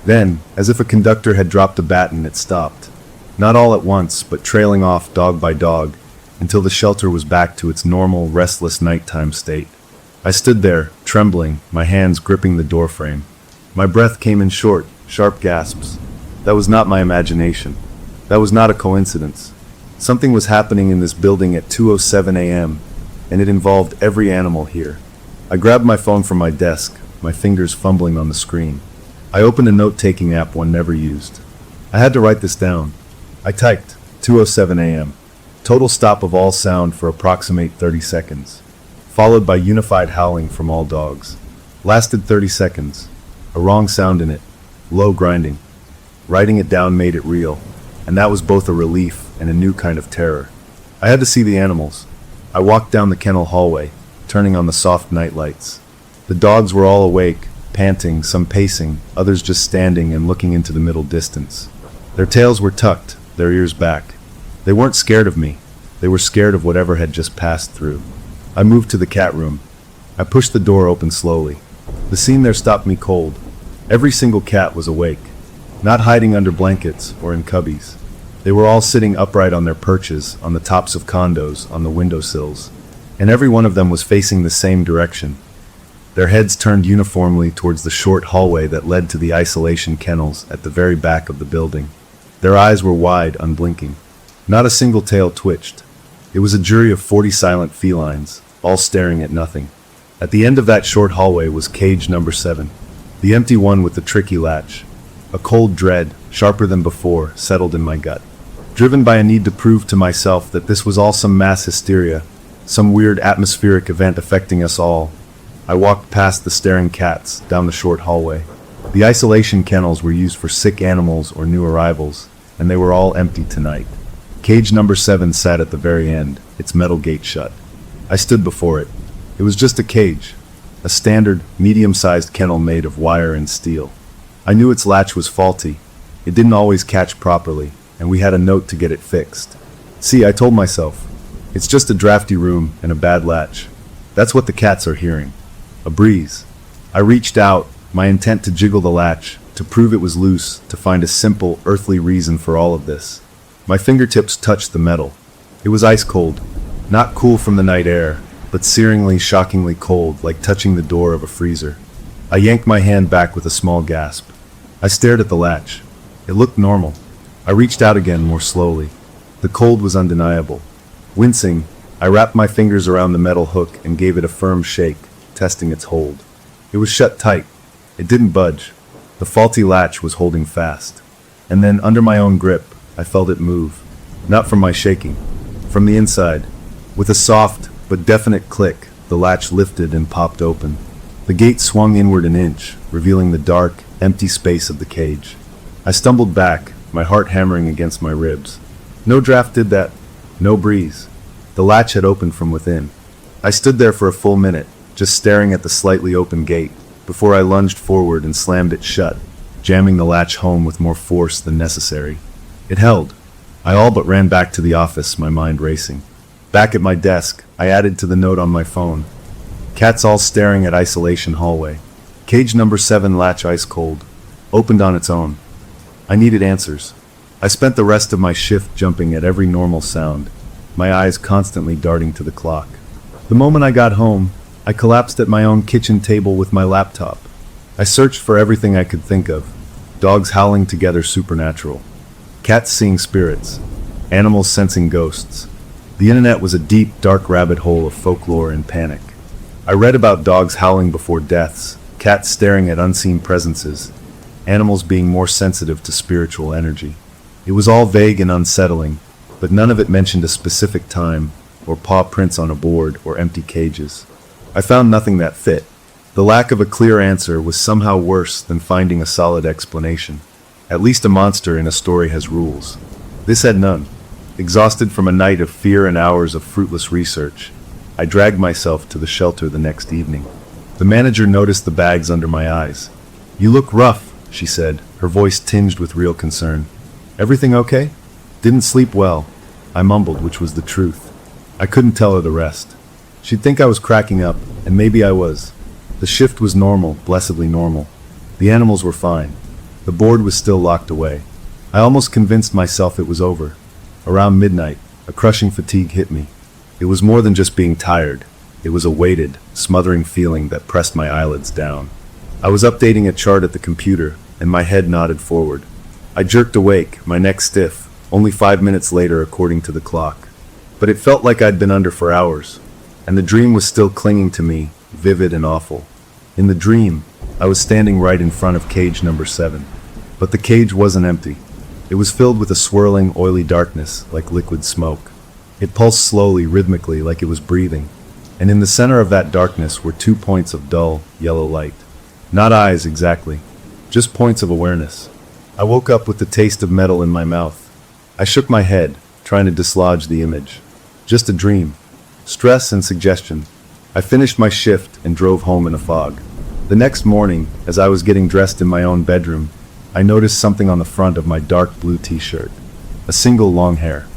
Then, as if a conductor had dropped a baton, it stopped. Not all at once, but trailing off dog by dog, until the shelter was back to its normal, restless nighttime state. I stood there, trembling, my hands gripping the doorframe. My breath came in short, sharp gasps. That was not my imagination. That was not a coincidence. Something was happening in this building at 2:07 a.m., and it involved every animal here. I grabbed my phone from my desk, my fingers fumbling on the screen. I opened a note-taking app one never used. I had to write this down. I typed 2:07 a.m. Total stop of all sound for approximate 30 seconds. Followed by unified howling from all dogs. Lasted 30 seconds. A wrong sound in it. Low grinding. Writing it down made it real, and that was both a relief and a new kind of terror. I had to see the animals. I walked down the kennel hallway, turning on the soft night lights. The dogs were all awake, panting, some pacing, others just standing and looking into the middle distance. Their tails were tucked, their ears back. They weren't scared of me. They were scared of whatever had just passed through. I moved to the cat room. I pushed the door open slowly. The scene there stopped me cold. Every single cat was awake, not hiding under blankets or in cubbies. They were all sitting upright on their perches, on the tops of condos, on the windowsills, and every one of them was facing the same direction. Their heads turned uniformly towards the short hallway that led to the isolation kennels at the very back of the building. Their eyes were wide, unblinking. Not a single tail twitched. It was a jury of 40 silent felines, all staring at nothing. At the end of that short hallway was cage number 7, the empty one with the tricky latch. A cold dread, sharper than before, settled in my gut. Driven by a need to prove to myself that this was all some mass hysteria, some weird atmospheric event affecting us all, I walked past the staring cats, down the short hallway. The isolation kennels were used for sick animals or new arrivals, and they were all empty tonight. Cage number 7 sat at the very end, its metal gate shut. I stood before it. It was just a cage, a standard, medium-sized kennel made of wire and steel. I knew its latch was faulty. It didn't always catch properly, and we had a note to get it fixed. See, I told myself, it's just a drafty room and a bad latch. That's what the cats are hearing. A breeze. I reached out, my intent to jiggle the latch, to prove it was loose, to find a simple, earthly reason for all of this. My fingertips touched the metal. It was ice cold, not cool from the night air, but searingly, shockingly cold, like touching the door of a freezer. I yanked my hand back with a small gasp. I stared at the latch. It looked normal. I reached out again more slowly. The cold was undeniable. Wincing, I wrapped my fingers around the metal hook and gave it a firm shake, testing its hold. It was shut tight. It didn't budge. The faulty latch was holding fast. And then, under my own grip, I felt it move. Not from my shaking. From the inside. With a soft, but definite click, the latch lifted and popped open. The gate swung inward an inch, revealing the dark, empty space of the cage. I stumbled back, my heart hammering against my ribs. No draft did that. No breeze. The latch had opened from within. I stood there for a full minute, just staring at the slightly open gate, before I lunged forward and slammed it shut, jamming the latch home with more force than necessary. It held. I all but ran back to the office, my mind racing. Back at my desk, I added to the note on my phone. Cats all staring at isolation hallway. Cage number 7 latch ice cold. Opened on its own. I needed answers. I spent the rest of my shift jumping at every normal sound, my eyes constantly darting to the clock. The moment I got home, I collapsed at my own kitchen table with my laptop. I searched for everything I could think of. Dogs howling together supernatural. Cats seeing spirits. Animals sensing ghosts. The internet was a deep, dark rabbit hole of folklore and panic. I read about dogs howling before deaths, cats staring at unseen presences, animals being more sensitive to spiritual energy. It was all vague and unsettling, but none of it mentioned a specific time, or paw prints on a board, or empty cages. I found nothing that fit. The lack of a clear answer was somehow worse than finding a solid explanation. At least a monster in a story has rules. This had none. Exhausted from a night of fear and hours of fruitless research, I dragged myself to the shelter the next evening. The manager noticed the bags under my eyes. "You look rough," she said, her voice tinged with real concern. "Everything okay?" "Didn't sleep well," I mumbled, which was the truth. I couldn't tell her the rest. She'd think I was cracking up, and maybe I was. The shift was normal, blessedly normal. The animals were fine. The board was still locked away. I almost convinced myself it was over. Around midnight, a crushing fatigue hit me. It was more than just being tired. It was a weighted, smothering feeling that pressed my eyelids down. I was updating a chart at the computer, and my head nodded forward. I jerked awake, my neck stiff, only 5 minutes later according to the clock. But it felt like I'd been under for hours, and the dream was still clinging to me, vivid and awful. In the dream, I was standing right in front of cage number 7. But the cage wasn't empty. It was filled with a swirling, oily darkness, like liquid smoke. It pulsed slowly, rhythmically, like it was breathing. And in the center of that darkness were 2 points of dull, yellow light. Not eyes, exactly. Just points of awareness. I woke up with the taste of metal in my mouth. I shook my head, trying to dislodge the image. Just a dream. Stress and suggestion. I finished my shift and drove home in a fog. The next morning, as I was getting dressed in my own bedroom, I noticed something on the front of my dark blue t-shirt. A single long hair.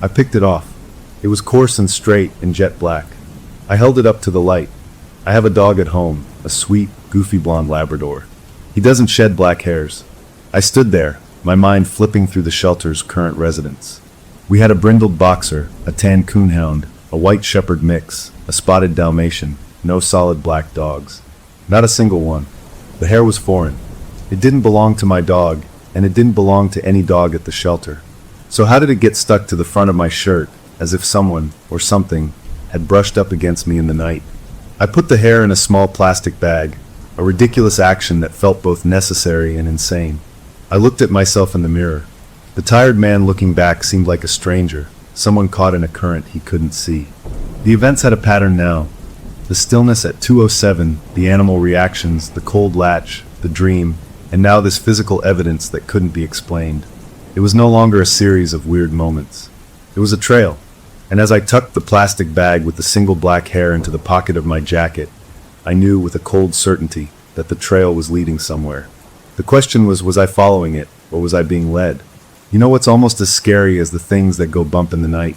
I picked it off. It was coarse and straight and jet black. I held it up to the light. I have a dog at home, a sweet, goofy blonde Labrador. He doesn't shed black hairs. I stood there, my mind flipping through the shelter's current residents. We had a brindled boxer, a tan coonhound, a white shepherd mix, a spotted Dalmatian, no solid black dogs. Not a single one. The hair was foreign. It didn't belong to my dog, and it didn't belong to any dog at the shelter. So how did it get stuck to the front of my shirt, as if someone, or something, had brushed up against me in the night? I put the hair in a small plastic bag, a ridiculous action that felt both necessary and insane. I looked at myself in the mirror. The tired man looking back seemed like a stranger, someone caught in a current he couldn't see. The events had a pattern now. The stillness at 2:07, the animal reactions, the cold latch, the dream, and now this physical evidence that couldn't be explained. It was no longer a series of weird moments. It was a trail, and as I tucked the plastic bag with the single black hair into the pocket of my jacket, I knew with a cold certainty that the trail was leading somewhere. The question was I following it, or was I being led? You know what's almost as scary as the things that go bump in the night?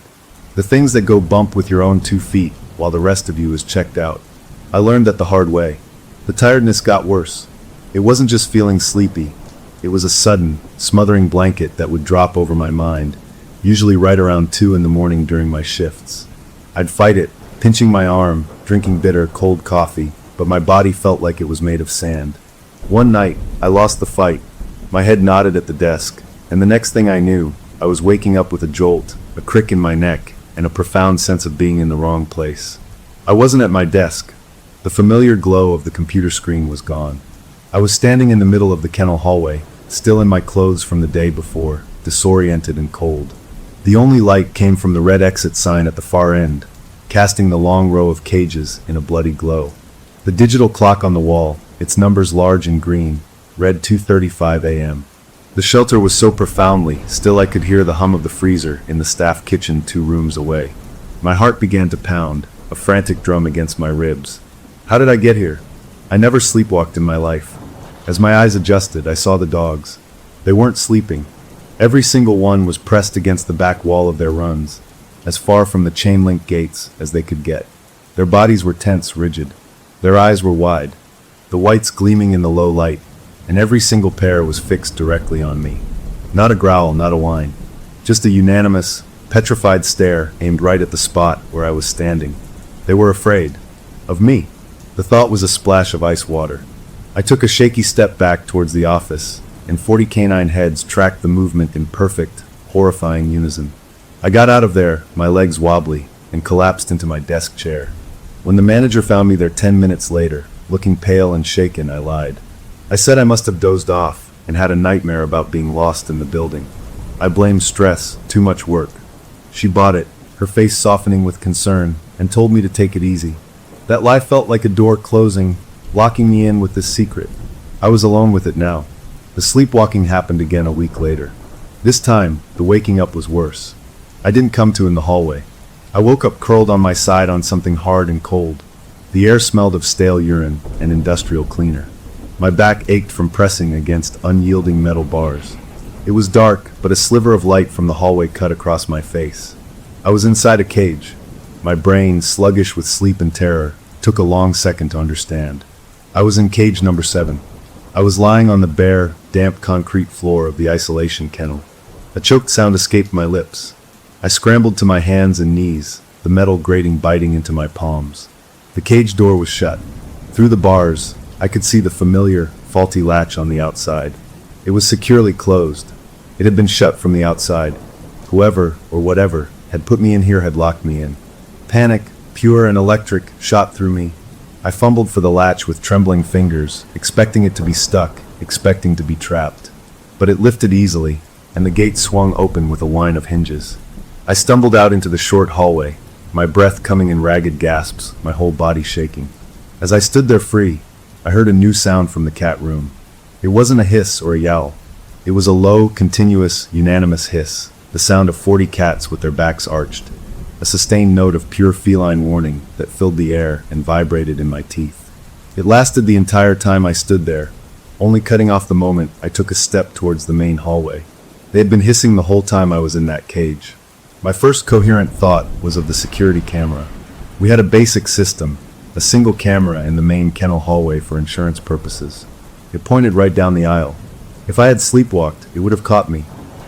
The things that go bump with your own 2 feet while the rest of you is checked out. I learned that the hard way. The tiredness got worse. It wasn't just feeling sleepy. It was a sudden, smothering blanket that would drop over my mind, usually right around 2 in the morning during my shifts. I'd fight it, pinching my arm, drinking bitter, cold coffee, but my body felt like it was made of sand. One night, I lost the fight. My head nodded at the desk, and the next thing I knew, I was waking up with a jolt, a crick in my neck, and a profound sense of being in the wrong place. I wasn't at my desk. The familiar glow of the computer screen was gone. I was standing in the middle of the kennel hallway, still in my clothes from the day before, disoriented and cold. The only light came from the red exit sign at the far end, casting the long row of cages in a bloody glow. The digital clock on the wall, its numbers large and green, read 2:35 a.m. The shelter was so profoundly still I could hear the hum of the freezer in the staff kitchen 2 rooms away. My heart began to pound, a frantic drum against my ribs. How did I get here? I never sleepwalked in my life. As my eyes adjusted, I saw the dogs. They weren't sleeping. Every single one was pressed against the back wall of their runs, as far from the chain-link gates as they could get. Their bodies were tense, rigid. Their eyes were wide, the whites gleaming in the low light, and every single pair was fixed directly on me. Not a growl, not a whine. Just a unanimous, petrified stare aimed right at the spot where I was standing. They were afraid. Of me. The thought was a splash of ice water. I took a shaky step back towards the office, and 40 canine heads tracked the movement in perfect, horrifying unison. I got out of there, my legs wobbly, and collapsed into my desk chair. When the manager found me there 10 minutes later, looking pale and shaken, I lied. I said I must have dozed off and had a nightmare about being lost in the building. I blamed stress, too much work. She bought it, her face softening with concern, and told me to take it easy. That lie felt like a door closing, locking me in with this secret. I was alone with it now. The sleepwalking happened again a week later. This time, the waking up was worse. I didn't come to in the hallway. I woke up curled on my side on something hard and cold. The air smelled of stale urine and industrial cleaner. My back ached from pressing against unyielding metal bars. It was dark, but a sliver of light from the hallway cut across my face. I was inside a cage. My brain, sluggish with sleep and terror, took a long second to understand. I was in cage number 7. I was lying on the bare, damp concrete floor of the isolation kennel. A choked sound escaped my lips. I scrambled to my hands and knees, the metal grating biting into my palms. The cage door was shut. Through the bars, I could see the familiar, faulty latch on the outside. It was securely closed. It had been shut from the outside. Whoever, or whatever, had put me in here had locked me in. Panic, pure and electric, shot through me. I fumbled for the latch with trembling fingers, expecting it to be stuck, expecting to be trapped. But it lifted easily, and the gate swung open with a whine of hinges. I stumbled out into the short hallway, my breath coming in ragged gasps, my whole body shaking. As I stood there free, I heard a new sound from the cat room. It wasn't a hiss or a yowl. It was a low, continuous, unanimous hiss, the sound of 40 cats with their backs arched, a sustained note of pure feline warning that filled the air and vibrated in my teeth. It lasted the entire time I stood there, only cutting off the moment I took a step towards the main hallway. They had been hissing the whole time I was in that cage. My first coherent thought was of the security camera. We had a basic system, a single camera in the main kennel hallway for insurance purposes. It pointed right down the aisle. If I had sleepwalked, it would have caught me.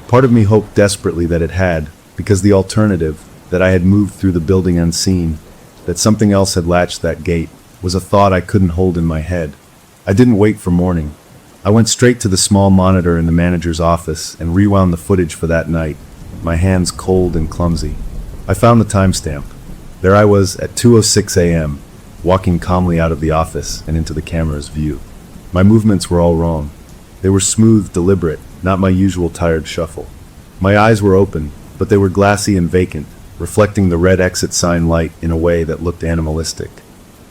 Part of me hoped desperately that it had, because the alternative, that I had moved through the building unseen, that something else had latched that gate, was a thought I couldn't hold in my head. I didn't wait for morning. I went straight to the small monitor in the manager's office and rewound the footage for that night, my hands cold and clumsy. I found the timestamp. There I was at 2:06 a.m., walking calmly out of the office and into the camera's view. My movements were all wrong. They were smooth, deliberate, not my usual tired shuffle. My eyes were open, but they were glassy and vacant, reflecting the red exit sign light in a way that looked animalistic.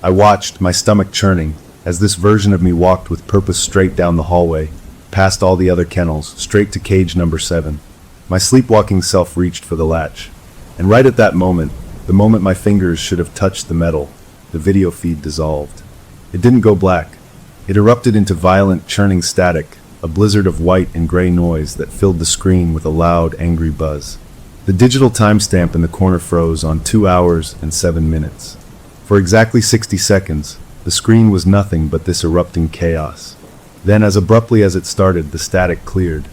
I watched, my stomach churning, as this version of me walked with purpose straight down the hallway, past all the other kennels, straight to cage number 7. My sleepwalking self reached for the latch, and right at that moment, the moment my fingers should have touched the metal, the video feed dissolved. It didn't go black. It erupted into violent, churning static, a blizzard of white and gray noise that filled the screen with a loud, angry buzz. The digital timestamp in the corner froze on 2 hours and 7 minutes. For exactly 60 seconds, the screen was nothing but this erupting chaos. Then, as abruptly as it started, the static cleared.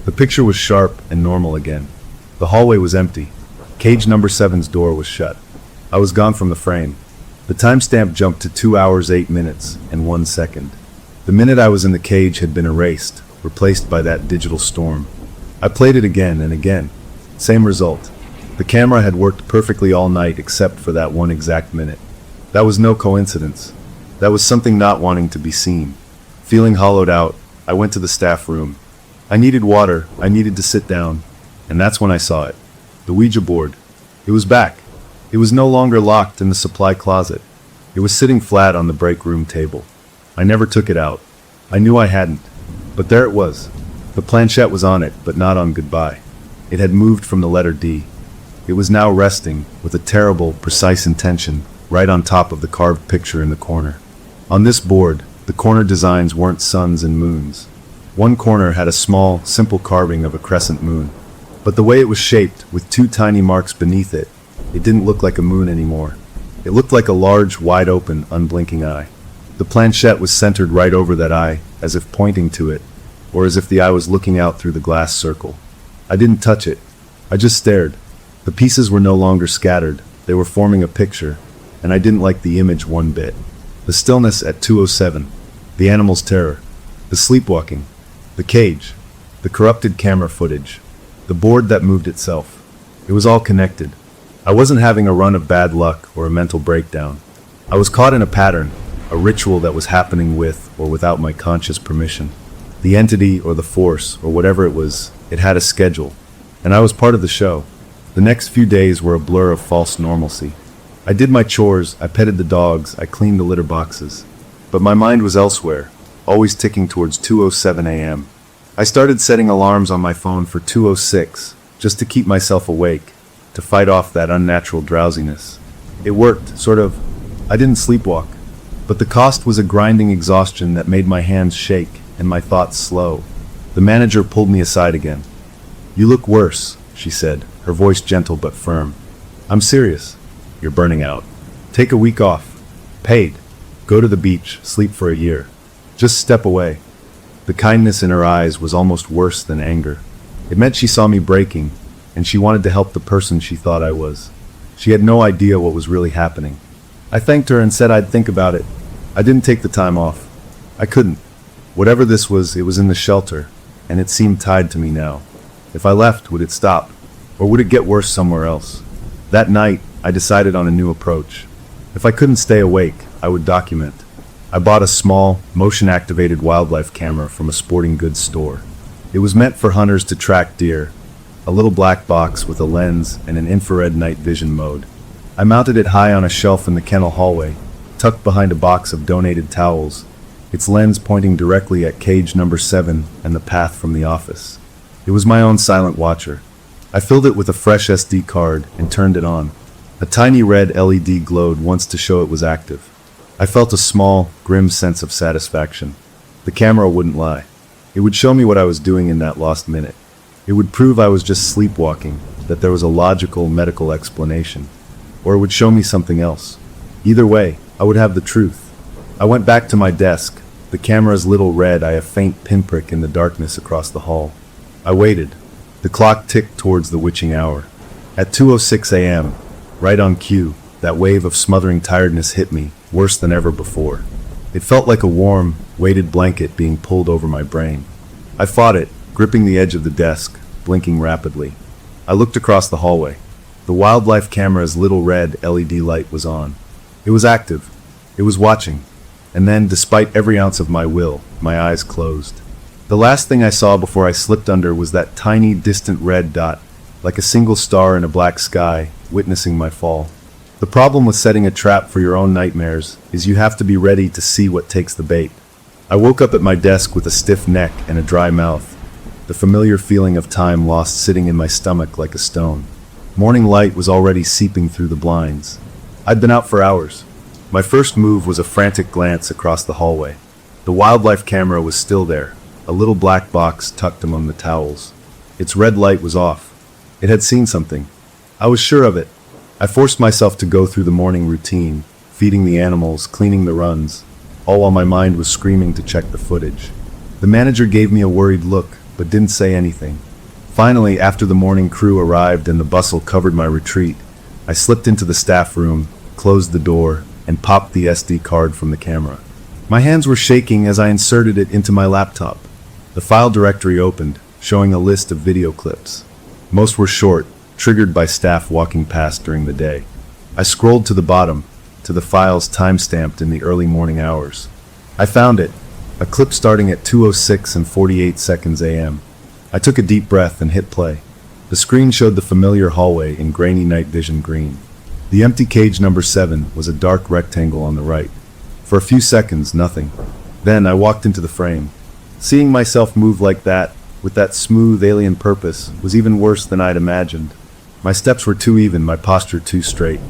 The picture was sharp and normal again. The hallway was empty. Cage number 7's door was shut. I was gone from the frame. The timestamp jumped to 2 hours 8 minutes and 1 second. The minute I was in the cage had been erased, replaced by that digital storm. I played it again and again. Same result. The camera had worked perfectly all night except for that one exact minute. That was no coincidence. That was something not wanting to be seen. Feeling hollowed out, I went to the staff room. I needed water, I needed to sit down, and that's when I saw it. The Ouija board. It was back. It was no longer locked in the supply closet. It was sitting flat on the break room table. I never took it out. I knew I hadn't. But there it was. The planchette was on it, but not on goodbye. It had moved from the letter D. It was now resting, with a terrible, precise intention, right on top of the carved picture in the corner. On this board, the corner designs weren't suns and moons. One corner had a small, simple carving of a crescent moon. But the way it was shaped, with 2 tiny marks beneath it, it didn't look like a moon anymore. It looked like a large, wide-open, unblinking eye. The planchette was centered right over that eye, as if pointing to it, or as if the eye was looking out through the glass circle. I didn't touch it. I just stared. The pieces were no longer scattered. They were forming a picture, and I didn't like the image one bit. The stillness at 2:07, the animal's terror, the sleepwalking, the cage, the corrupted camera footage, the board that moved itself. It was all connected. I wasn't having a run of bad luck or a mental breakdown. I was caught in a pattern, a ritual that was happening with or without my conscious permission. The entity or the force or whatever it was, it had a schedule, and I was part of the show. The next few days were a blur of false normalcy. I did my chores, I petted the dogs, I cleaned the litter boxes. But my mind was elsewhere, always ticking towards 2:07 a.m. I started setting alarms on my phone for 2:06, just to keep myself awake, to fight off that unnatural drowsiness. It worked, sort of. I didn't sleepwalk. But the cost was a grinding exhaustion that made my hands shake and my thoughts slow. The manager pulled me aside again. "You look worse," she said, her voice gentle but firm. "I'm serious. You're burning out. Take a week off. Paid. Go to the beach, sleep for a year. Just step away." The kindness in her eyes was almost worse than anger. It meant she saw me breaking, and she wanted to help the person she thought I was. She had no idea what was really happening. I thanked her and said I'd think about it. I didn't take the time off. I couldn't. Whatever this was, it was in the shelter, and it seemed tied to me now. If I left, would it stop? Or would it get worse somewhere else? That night, I decided on a new approach. If I couldn't stay awake, I would document. I bought a small, motion-activated wildlife camera from a sporting goods store. It was meant for hunters to track deer, a little black box with a lens and an infrared night vision mode. I mounted it high on a shelf in the kennel hallway, tucked behind a box of donated towels, its lens pointing directly at cage number 7 and the path from the office. It was my own silent watcher. I filled it with a fresh SD card and turned it on. A tiny red LED glowed once to show it was active. I felt a small, grim sense of satisfaction. The camera wouldn't lie. It would show me what I was doing in that lost minute. It would prove I was just sleepwalking, that there was a logical medical explanation. Or it would show me something else. Either way, I would have the truth. I went back to my desk, the camera's little red eye a faint pinprick in the darkness across the hall. I waited. The clock ticked towards the witching hour. At 2:06 a.m., right on cue, that wave of smothering tiredness hit me, worse than ever before. It felt like a warm, weighted blanket being pulled over my brain. I fought it, gripping the edge of the desk, blinking rapidly. I looked across the hallway. The wildlife camera's little red LED light was on. It was active. It was watching. And then, despite every ounce of my will, my eyes closed. The last thing I saw before I slipped under was that tiny, distant red dot, like a single star in a black sky, witnessing my fall. The problem with setting a trap for your own nightmares is you have to be ready to see what takes the bait. I woke up at my desk with a stiff neck and a dry mouth, the familiar feeling of time lost sitting in my stomach like a stone. Morning light was already seeping through the blinds. I'd been out for hours. My first move was a frantic glance across the hallway. The wildlife camera was still there, a little black box tucked among the towels. Its red light was off. It had seen something. I was sure of it. I forced myself to go through the morning routine, feeding the animals, cleaning the runs, all while my mind was screaming to check the footage. The manager gave me a worried look, but didn't say anything. Finally, after the morning crew arrived and the bustle covered my retreat, I slipped into the staff room, closed the door, and popped the SD card from the camera. My hands were shaking as I inserted it into my laptop. The file directory opened, showing a list of video clips. Most were short, triggered by staff walking past during the day. I scrolled to the bottom, to the files time-stamped in the early morning hours. I found it, a clip starting at 2:06 and 48 seconds a.m. I took a deep breath and hit play. The screen showed the familiar hallway in grainy night vision green. The empty cage number 7 was a dark rectangle on the right. For a few seconds, nothing. Then I walked into the frame. Seeing myself move like that, with that smooth alien purpose, was even worse than I'd imagined. My steps were too even, my posture too straight.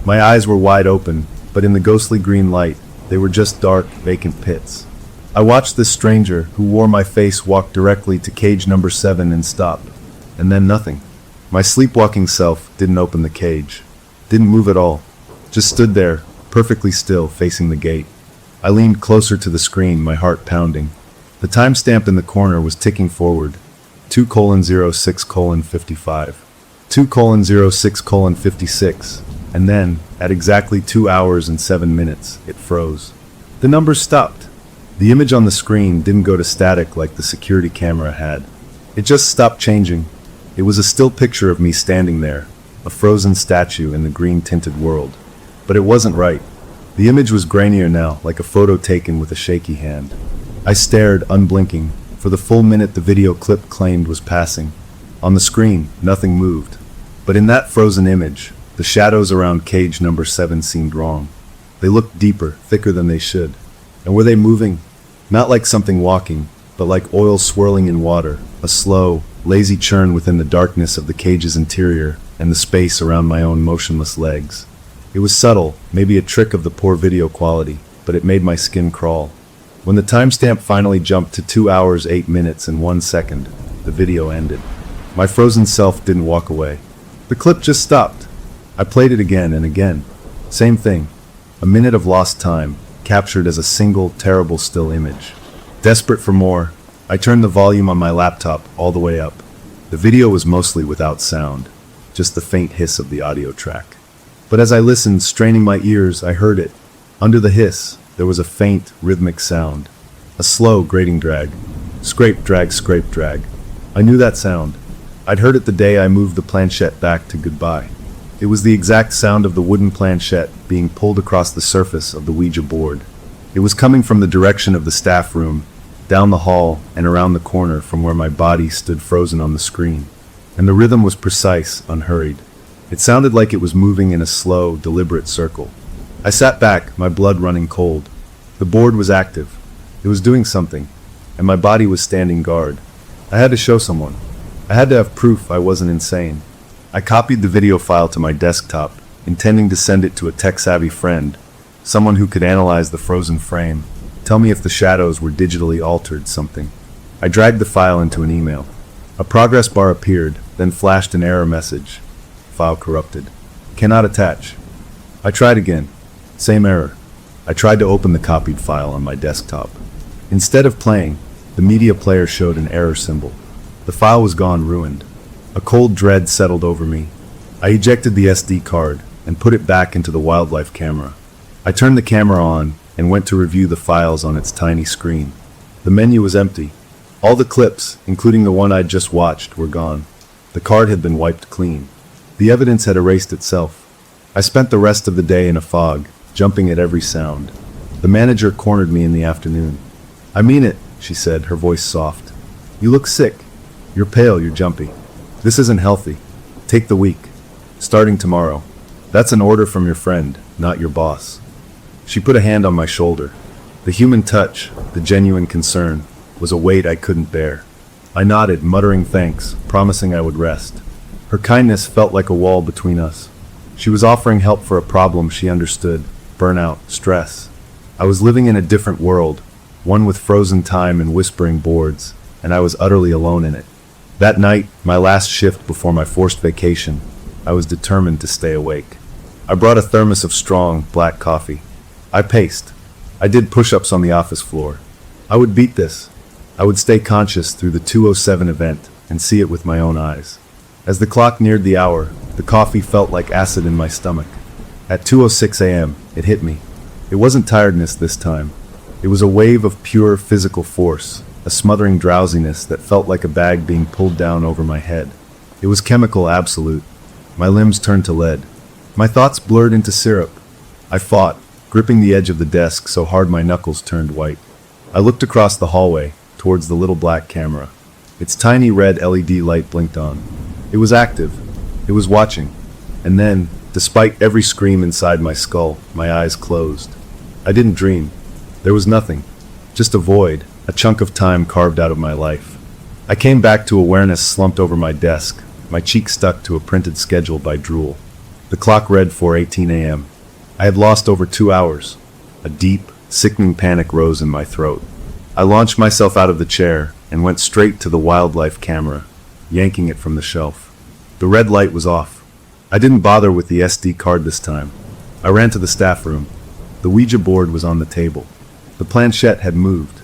My eyes were wide open, but in the ghostly green light, they were just dark, vacant pits. I watched this stranger, who wore my face, walk directly to cage number 7 and stop. And then nothing. My sleepwalking self didn't open the cage. Didn't move at all. Just stood there, perfectly still, facing the gate. I leaned closer to the screen, my heart pounding. The timestamp in the corner was ticking forward. 2:06:55. 2:06:56. And then, at exactly 2 hours and 7 minutes, it froze. The numbers stopped. The image on the screen didn't go to static like the security camera had. It just stopped changing. It was a still picture of me standing there, a frozen statue in the green-tinted world. But it wasn't right. The image was grainier now, like a photo taken with a shaky hand. I stared, unblinking, for the full minute the video clip claimed was passing. On the screen, nothing moved. But in that frozen image, the shadows around cage number 7 seemed wrong. They looked deeper, thicker than they should. And were they moving? Not like something walking, but like oil swirling in water, a slow, lazy churn within the darkness of the cage's interior and the space around my own motionless legs. It was subtle, maybe a trick of the poor video quality, but it made my skin crawl. When the timestamp finally jumped to 2 hours, 8 minutes, and 1 second, the video ended. My frozen self didn't walk away. The clip just stopped. I played it again and again. Same thing. A minute of lost time, captured as a single, terrible still image. Desperate for more, I turned the volume on my laptop all the way up. The video was mostly without sound, just the faint hiss of the audio track. But as I listened, straining my ears, I heard it. Under the hiss, there was a faint, rhythmic sound. A slow, grating drag. Scrape, drag, scrape, drag. I knew that sound. I'd heard it the day I moved the planchette back to goodbye. It was the exact sound of the wooden planchette being pulled across the surface of the Ouija board. It was coming from the direction of the staff room, down the hall, and around the corner from where my body stood frozen on the screen. And the rhythm was precise, unhurried. It sounded like it was moving in a slow, deliberate circle. I sat back, my blood running cold. The board was active. It was doing something, and my body was standing guard. I had to show someone. I had to have proof I wasn't insane. I copied the video file to my desktop, intending to send it to a tech-savvy friend, someone who could analyze the frozen frame, tell me if the shadows were digitally altered something. I dragged the file into an email. A progress bar appeared, then flashed an error message. File corrupted. Cannot attach. I tried again. Same error. I tried to open the copied file on my desktop. Instead of playing, the media player showed an error symbol. The file was gone, ruined. A cold dread settled over me. I ejected the SD card and put it back into the wildlife camera. I turned the camera on and went to review the files on its tiny screen. The menu was empty. All the clips, including the one I'd just watched, were gone. The card had been wiped clean. The evidence had erased itself. I spent the rest of the day in a fog, jumping at every sound. The manager cornered me in the afternoon. "I mean it," she said, her voice soft. "You look sick. You're pale, you're jumpy. This isn't healthy. Take the week. Starting tomorrow. That's an order from your friend, not your boss." She put a hand on my shoulder. The human touch, the genuine concern, was a weight I couldn't bear. I nodded, muttering thanks, promising I would rest. Her kindness felt like a wall between us. She was offering help for a problem she understood: burnout, stress. I was living in a different world, one with frozen time and whispering boards, and I was utterly alone in it. That night, my last shift before my forced vacation, I was determined to stay awake. I brought a thermos of strong, black coffee. I paced. I did push-ups on the office floor. I would beat this. I would stay conscious through the 2:07 event and see it with my own eyes. As the clock neared the hour, the coffee felt like acid in my stomach. At 2:06 a.m., it hit me. It wasn't tiredness this time. It was a wave of pure physical force, a smothering drowsiness that felt like a bag being pulled down over my head. It was chemical absolute. My limbs turned to lead. My thoughts blurred into syrup. I fought, gripping the edge of the desk so hard my knuckles turned white. I looked across the hallway, towards the little black camera. Its tiny red LED light blinked on. It was active. It was watching. And then, despite every scream inside my skull, my eyes closed. I didn't dream. There was nothing. Just a void, a chunk of time carved out of my life. I came back to awareness slumped over my desk, my cheek stuck to a printed schedule by drool. The clock read 4:18 a.m. I had lost over 2 hours. A deep, sickening panic rose in my throat. I launched myself out of the chair and went straight to the wildlife camera, yanking it from the shelf. The red light was off. I didn't bother with the SD card this time. I ran to the staff room. The Ouija board was on the table. The planchette had moved.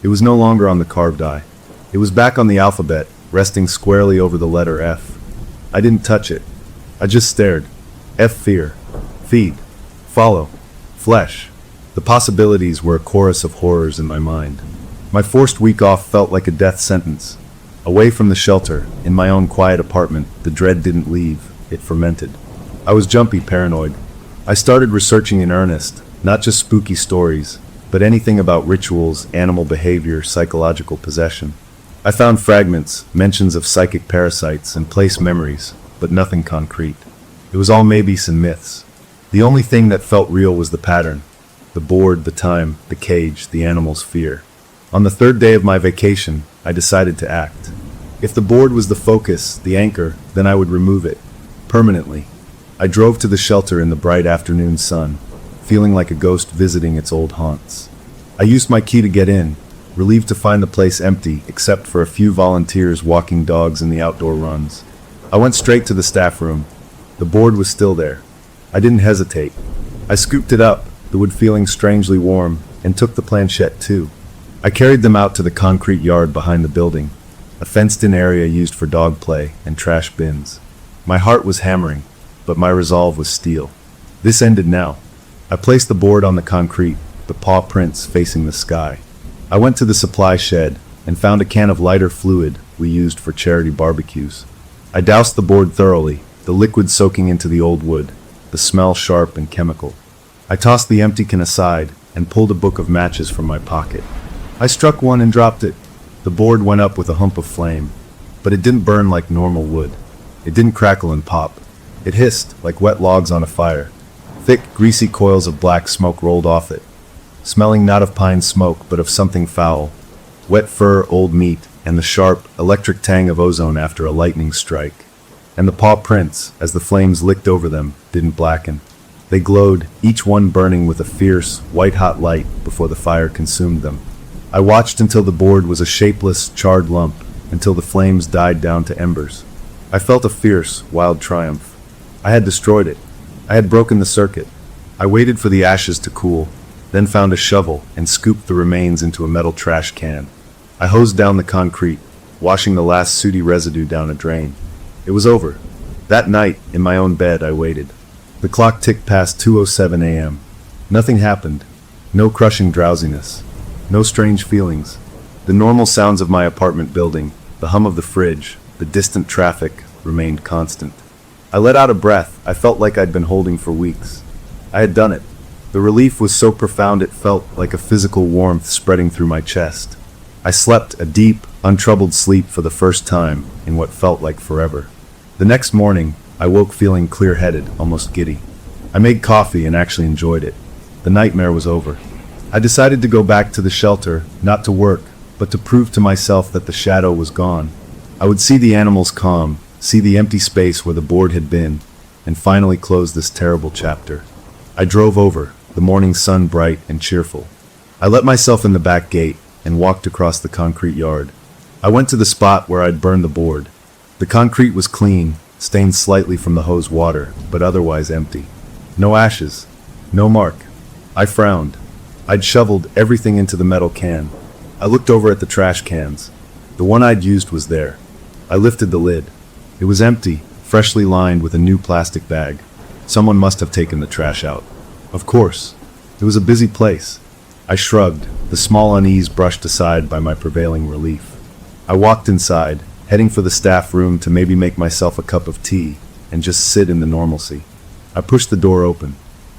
It was no longer on the carved eye. It was back on the alphabet, resting squarely over the letter F. I didn't touch it. I just stared. F, fear. Feed. Follow. Flesh. The possibilities were a chorus of horrors in my mind. My forced week off felt like a death sentence. Away from the shelter, in my own quiet apartment, the dread didn't leave. It fermented. I was jumpy, paranoid. I started researching in earnest, not just spooky stories, but anything about rituals, animal behavior, psychological possession. I found fragments, mentions of psychic parasites and place memories, but nothing concrete. It was all maybes and myths. The only thing that felt real was the pattern. The board, the time, the cage, the animal's fear. On the third day of my vacation, I decided to act. If the board was the focus, the anchor, then I would remove it. Permanently. I drove to the shelter in the bright afternoon sun, feeling like a ghost visiting its old haunts. I used my key to get in, relieved to find the place empty except for a few volunteers walking dogs in the outdoor runs. I went straight to the staff room. The board was still there. I didn't hesitate. I scooped it up, the wood feeling strangely warm, and took the planchette too. I carried them out to the concrete yard behind the building, a fenced-in area used for dog play and trash bins. My heart was hammering, but my resolve was steel. This ended now. I placed the board on the concrete, the paw prints facing the sky. I went to the supply shed and found a can of lighter fluid we used for charity barbecues. I doused the board thoroughly, the liquid soaking into the old wood, the smell sharp and chemical. I tossed the empty can aside and pulled a book of matches from my pocket. I struck one and dropped it. The board went up with a hump of flame, but it didn't burn like normal wood. It didn't crackle and pop. It hissed like wet logs on a fire. Thick, greasy coils of black smoke rolled off it, smelling not of pine smoke but of something foul. Wet fur, old meat, and the sharp, electric tang of ozone after a lightning strike. And the paw prints, as the flames licked over them, didn't blacken. They glowed, each one burning with a fierce, white-hot light before the fire consumed them. I watched until the board was a shapeless, charred lump, until the flames died down to embers. I felt a fierce, wild triumph. I had destroyed it. I had broken the circuit. I waited for the ashes to cool, then found a shovel and scooped the remains into a metal trash can. I hosed down the concrete, washing the last sooty residue down a drain. It was over. That night, in my own bed, I waited. The clock ticked past 2:07 a.m. Nothing happened. No crushing drowsiness. No strange feelings. The normal sounds of my apartment building, the hum of the fridge, the distant traffic, remained constant. I let out a breath I felt like I'd been holding for weeks. I had done it. The relief was so profound it felt like a physical warmth spreading through my chest. I slept a deep, untroubled sleep for the first time in what felt like forever. The next morning, I woke feeling clear-headed, almost giddy. I made coffee and actually enjoyed it. The nightmare was over. I decided to go back to the shelter, not to work, but to prove to myself that the shadow was gone. I would see the animals calm, see the empty space where the board had been, and finally close this terrible chapter. I drove over, the morning sun bright and cheerful. I let myself in the back gate and walked across the concrete yard. I went to the spot where I'd burned the board. The concrete was clean, stained slightly from the hose water, but otherwise empty. No ashes. No mark. I frowned. I'd shoveled everything into the metal can. I looked over at the trash cans. The one I'd used was there. I lifted the lid. It was empty, freshly lined with a new plastic bag. Someone must have taken the trash out. Of course. It was a busy place. I shrugged, the small unease brushed aside by my prevailing relief. I walked inside, heading for the staff room to maybe make myself a cup of tea and just sit in the normalcy. I pushed the door open,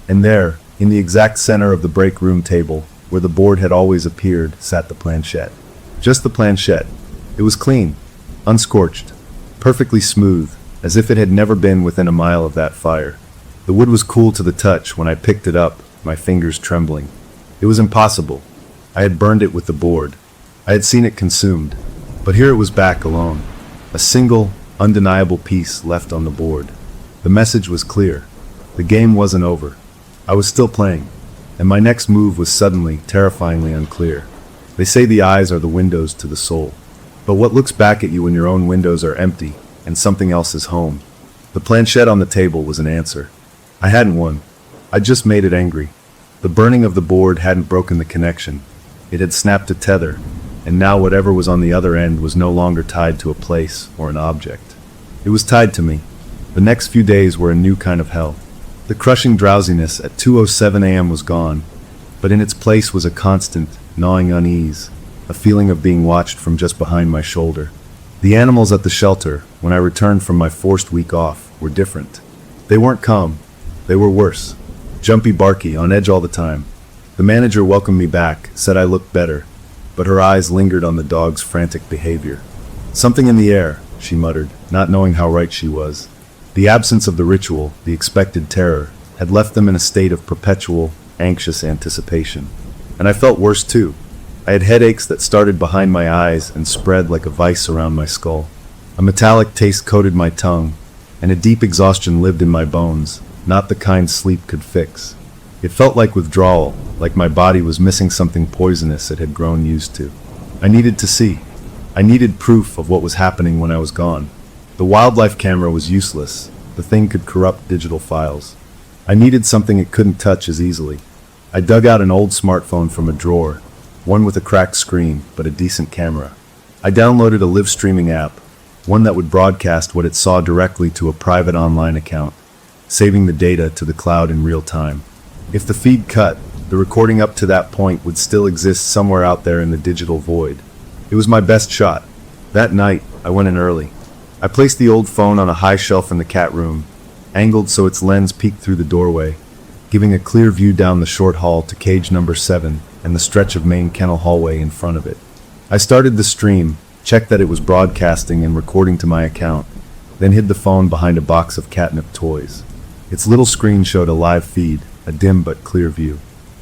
and there, in the exact center of the break room table, where the board had always appeared, sat the planchette. Just the planchette. It was clean, unscorched, perfectly smooth, as if it had never been within a mile of that fire. The wood was cool to the touch when I picked it up, my fingers trembling. It was impossible. I had burned it with the board. I had seen it consumed. But here it was back alone. A single, undeniable piece left on the board. The message was clear. The game wasn't over. I was still playing, and my next move was suddenly, terrifyingly unclear. They say the eyes are the windows to the soul. But what looks back at you when your own windows are empty and something else is home? The planchette on the table was an answer. I hadn't won. I just made it angry. The burning of the board hadn't broken the connection. It had snapped a tether, and now whatever was on the other end was no longer tied to a place or an object. It was tied to me. The next few days were a new kind of hell. The crushing drowsiness at 2:07 a.m. was gone, but in its place was a constant, gnawing unease, a feeling of being watched from just behind my shoulder. The animals at the shelter, when I returned from my forced week off, were different. They weren't calm. They were worse. Jumpy, barky, on edge all the time. The manager welcomed me back, said I looked better, but her eyes lingered on the dog's frantic behavior. Something in the air, she muttered, not knowing how right she was. The absence of the ritual, the expected terror, had left them in a state of perpetual, anxious anticipation. And I felt worse too. I had headaches that started behind my eyes and spread like a vice around my skull. A metallic taste coated my tongue, and a deep exhaustion lived in my bones, not the kind sleep could fix. It felt like withdrawal, like my body was missing something poisonous it had grown used to. I needed to see. I needed proof of what was happening when I was gone. The wildlife camera was useless. The thing could corrupt digital files. I needed something it couldn't touch as easily. I dug out an old smartphone from a drawer, one with a cracked screen, but a decent camera. I downloaded a live streaming app, one that would broadcast what it saw directly to a private online account, saving the data to the cloud in real time. If the feed cut, the recording up to that point would still exist somewhere out there in the digital void. It was my best shot. That night, I went in early. I placed the old phone on a high shelf in the cat room, angled so its lens peeked through the doorway, giving a clear view down the short hall to cage number 7 and the stretch of main kennel hallway in front of it. I started the stream, checked that it was broadcasting and recording to my account, then hid the phone behind a box of catnip toys. Its little screen showed a live feed, a dim but clear view.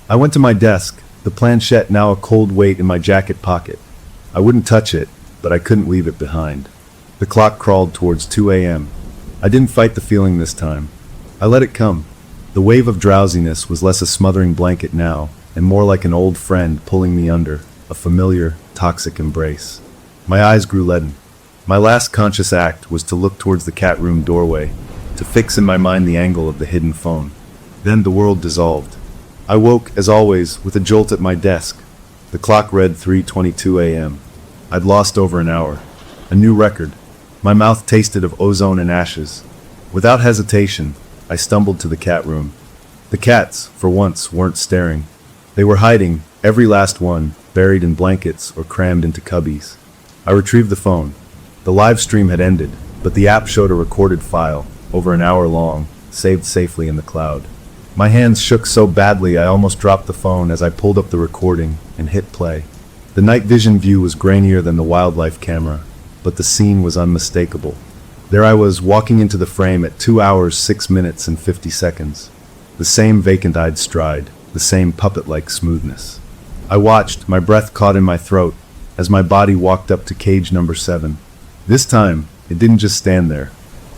I went to my desk, the planchette now a cold weight in my jacket pocket. I wouldn't touch it, but I couldn't leave it behind. The clock crawled towards 2 a.m. I didn't fight the feeling this time. I let it come. The wave of drowsiness was less a smothering blanket now, and more like an old friend pulling me under, a familiar, toxic embrace. My eyes grew leaden. My last conscious act was to look towards the cat room doorway, to fix in my mind the angle of the hidden phone. Then the world dissolved. I woke, as always, with a jolt at my desk. The clock read 3:22 a.m. I'd lost over an hour. A new record. My mouth tasted of ozone and ashes. Without hesitation, I stumbled to the cat room. The cats, for once, weren't staring. They were hiding, every last one, buried in blankets or crammed into cubbies. I retrieved the phone. The live stream had ended, but the app showed a recorded file, over an hour long, saved safely in the cloud. My hands shook so badly I almost dropped the phone as I pulled up the recording and hit play. The night vision view was grainier than the wildlife camera, but the scene was unmistakable. There I was, walking into the frame at 2 hours, 6 minutes, and 50 seconds. The same vacant-eyed stride, the same puppet-like smoothness. I watched, my breath caught in my throat, as my body walked up to cage number 7. This time, it didn't just stand there.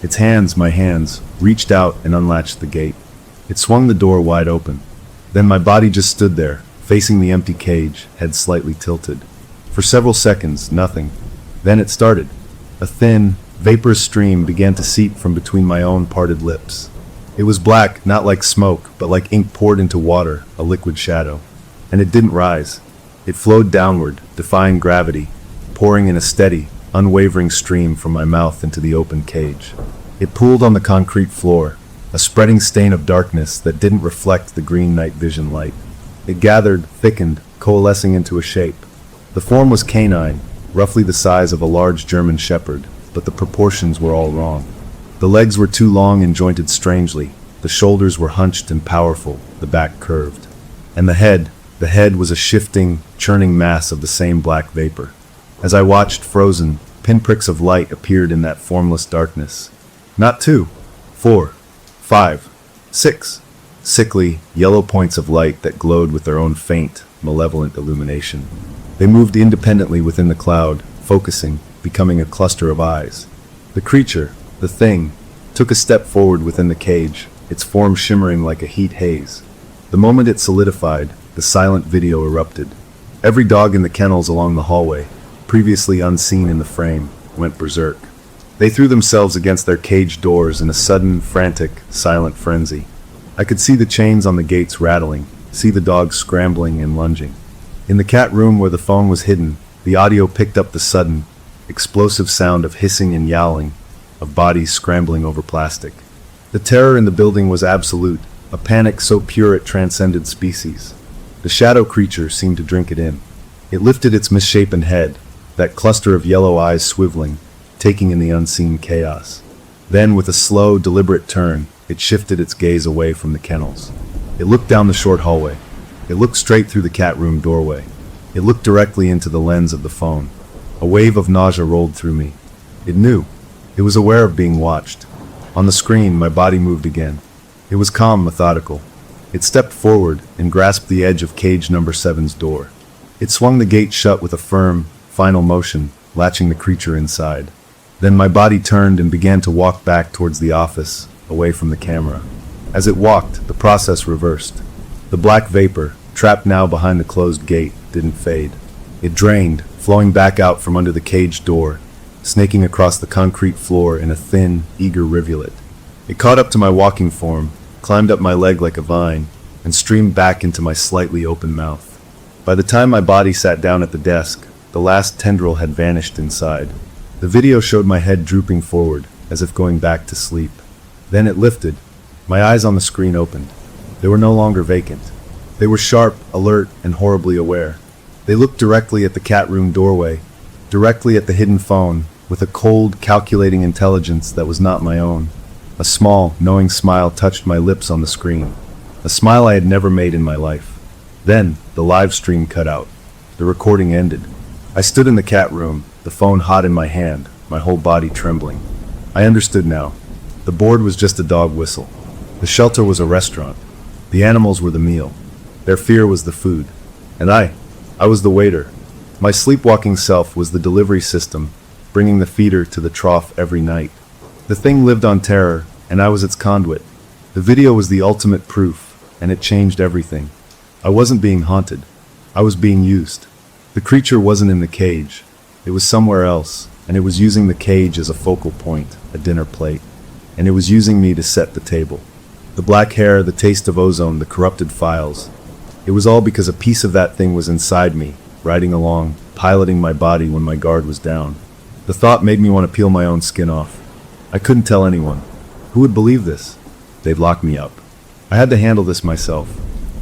Its hands, my hands, reached out and unlatched the gate. It swung the door wide open. Then my body just stood there, facing the empty cage, head slightly tilted. For several seconds, nothing. Then it started. A thin, vaporous stream began to seep from between my own parted lips. It was black, not like smoke, but like ink poured into water, a liquid shadow. And it didn't rise. It flowed downward, defying gravity, pouring in a steady, unwavering stream from my mouth into the open cage. It pooled on the concrete floor, a spreading stain of darkness that didn't reflect the green night vision light. It gathered, thickened, coalescing into a shape. The form was canine, roughly the size of a large German shepherd, but the proportions were all wrong. The legs were too long and jointed strangely, the shoulders were hunched and powerful, the back curved. And the head was a shifting, churning mass of the same black vapor. As I watched, frozen, pinpricks of light appeared in that formless darkness. Not 2, 4, 5, 6. Sickly, yellow points of light that glowed with their own faint, malevolent illumination. They moved independently within the cloud, focusing, becoming a cluster of eyes. The creature, the thing, took a step forward within the cage, its form shimmering like a heat haze. The moment it solidified, the silent video erupted. Every dog in the kennels along the hallway, previously unseen in the frame, went berserk. They threw themselves against their cage doors in a sudden, frantic, silent frenzy. I could see the chains on the gates rattling, see the dogs scrambling and lunging. In the cat room where the phone was hidden, the audio picked up the sudden, explosive sound of hissing and yowling, of bodies scrambling over plastic. The terror in the building was absolute, a panic so pure it transcended species. The shadow creature seemed to drink it in. It lifted its misshapen head, that cluster of yellow eyes swiveling, taking in the unseen chaos. Then, with a slow, deliberate turn, it shifted its gaze away from the kennels. It looked down the short hallway. It looked straight through the cat room doorway. It looked directly into the lens of the phone. A wave of nausea rolled through me. It knew. It was aware of being watched. On the screen, my body moved again. It was calm, methodical. It stepped forward and grasped the edge of cage number 7's door. It swung the gate shut with a firm, final motion, latching the creature inside. Then my body turned and began to walk back towards the office, away from the camera. As it walked, the process reversed. The black vapor, trapped now behind the closed gate, didn't fade. It drained, flowing back out from under the cage door, snaking across the concrete floor in a thin, eager rivulet. It caught up to my walking form, climbed up my leg like a vine, and streamed back into my slightly open mouth. By the time my body sat down at the desk, the last tendril had vanished inside. The video showed my head drooping forward, as if going back to sleep. Then it lifted. My eyes on the screen opened. They were no longer vacant. They were sharp, alert, and horribly aware. They looked directly at the cat room doorway, directly at the hidden phone, with a cold, calculating intelligence that was not my own. A small, knowing smile touched my lips on the screen. A smile I had never made in my life. Then, the live stream cut out. The recording ended. I stood in the cat room, the phone hot in my hand, my whole body trembling. I understood now. The board was just a dog whistle. The shelter was a restaurant. The animals were the meal. Their fear was the food. And I was the waiter. My sleepwalking self was the delivery system, bringing the feeder to the trough every night. The thing lived on terror, and I was its conduit. The video was the ultimate proof, and it changed everything. I wasn't being haunted. I was being used. The creature wasn't in the cage. It was somewhere else, and it was using the cage as a focal point, a dinner plate. And it was using me to set the table. The black hair, the taste of ozone, the corrupted files. It was all because a piece of that thing was inside me, riding along, piloting my body when my guard was down. The thought made me want to peel my own skin off. I couldn't tell anyone. Who would believe this? They'd lock me up. I had to handle this myself.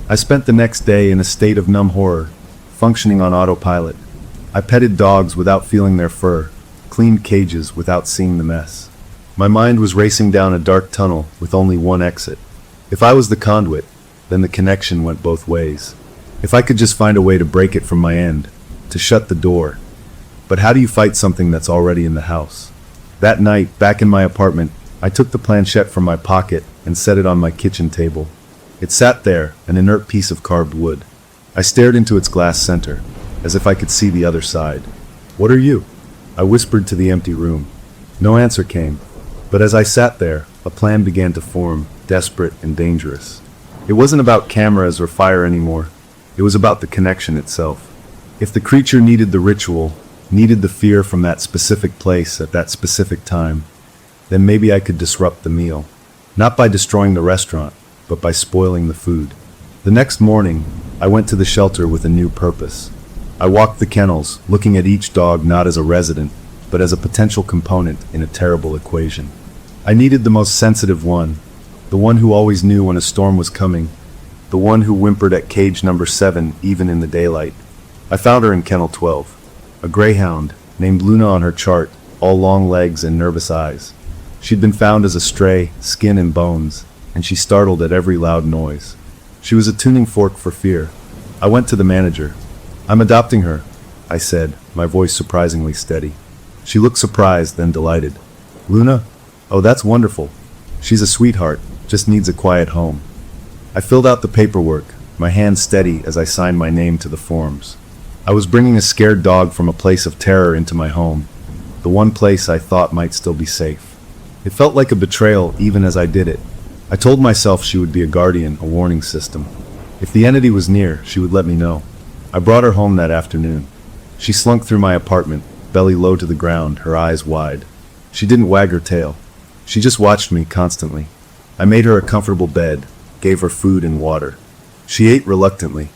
I spent the next day in a state of numb horror, functioning on autopilot. I petted dogs without feeling their fur, cleaned cages without seeing the mess. My mind was racing down a dark tunnel with only one exit. If I was the conduit, then the connection went both ways. If I could just find a way to break it from my end, to shut the door. But how do you fight something that's already in the house? That night, back in my apartment, I took the planchette from my pocket and set it on my kitchen table. It sat there, an inert piece of carved wood. I stared into its glass center, as if I could see the other side. "What are you?" I whispered to the empty room. No answer came. But as I sat there, a plan began to form, desperate and dangerous. It wasn't about cameras or fire anymore. It was about the connection itself. If the creature needed the ritual, needed the fear from that specific place at that specific time, then maybe I could disrupt the meal. Not by destroying the restaurant, but by spoiling the food. The next morning, I went to the shelter with a new purpose. I walked the kennels, looking at each dog not as a resident, but as a potential component in a terrible equation. I needed the most sensitive one, the one who always knew when a storm was coming, the one who whimpered at cage number 7 even in the daylight. I found her in kennel 12, a greyhound named Luna on her chart, all long legs and nervous eyes. She'd been found as a stray, skin and bones, and she startled at every loud noise. She was a tuning fork for fear. I went to the manager. "I'm adopting her," I said, my voice surprisingly steady. She looked surprised, then delighted. "Luna? Oh, that's wonderful. She's a sweetheart, just needs a quiet home." I filled out the paperwork, my hand steady as I signed my name to the forms. I was bringing a scared dog from a place of terror into my home, the one place I thought might still be safe. It felt like a betrayal even as I did it. I told myself she would be a guardian, a warning system. If the entity was near, she would let me know. I brought her home that afternoon. She slunk through my apartment, belly low to the ground, her eyes wide. She didn't wag her tail. She just watched me constantly. I made her a comfortable bed, gave her food and water. She ate reluctantly.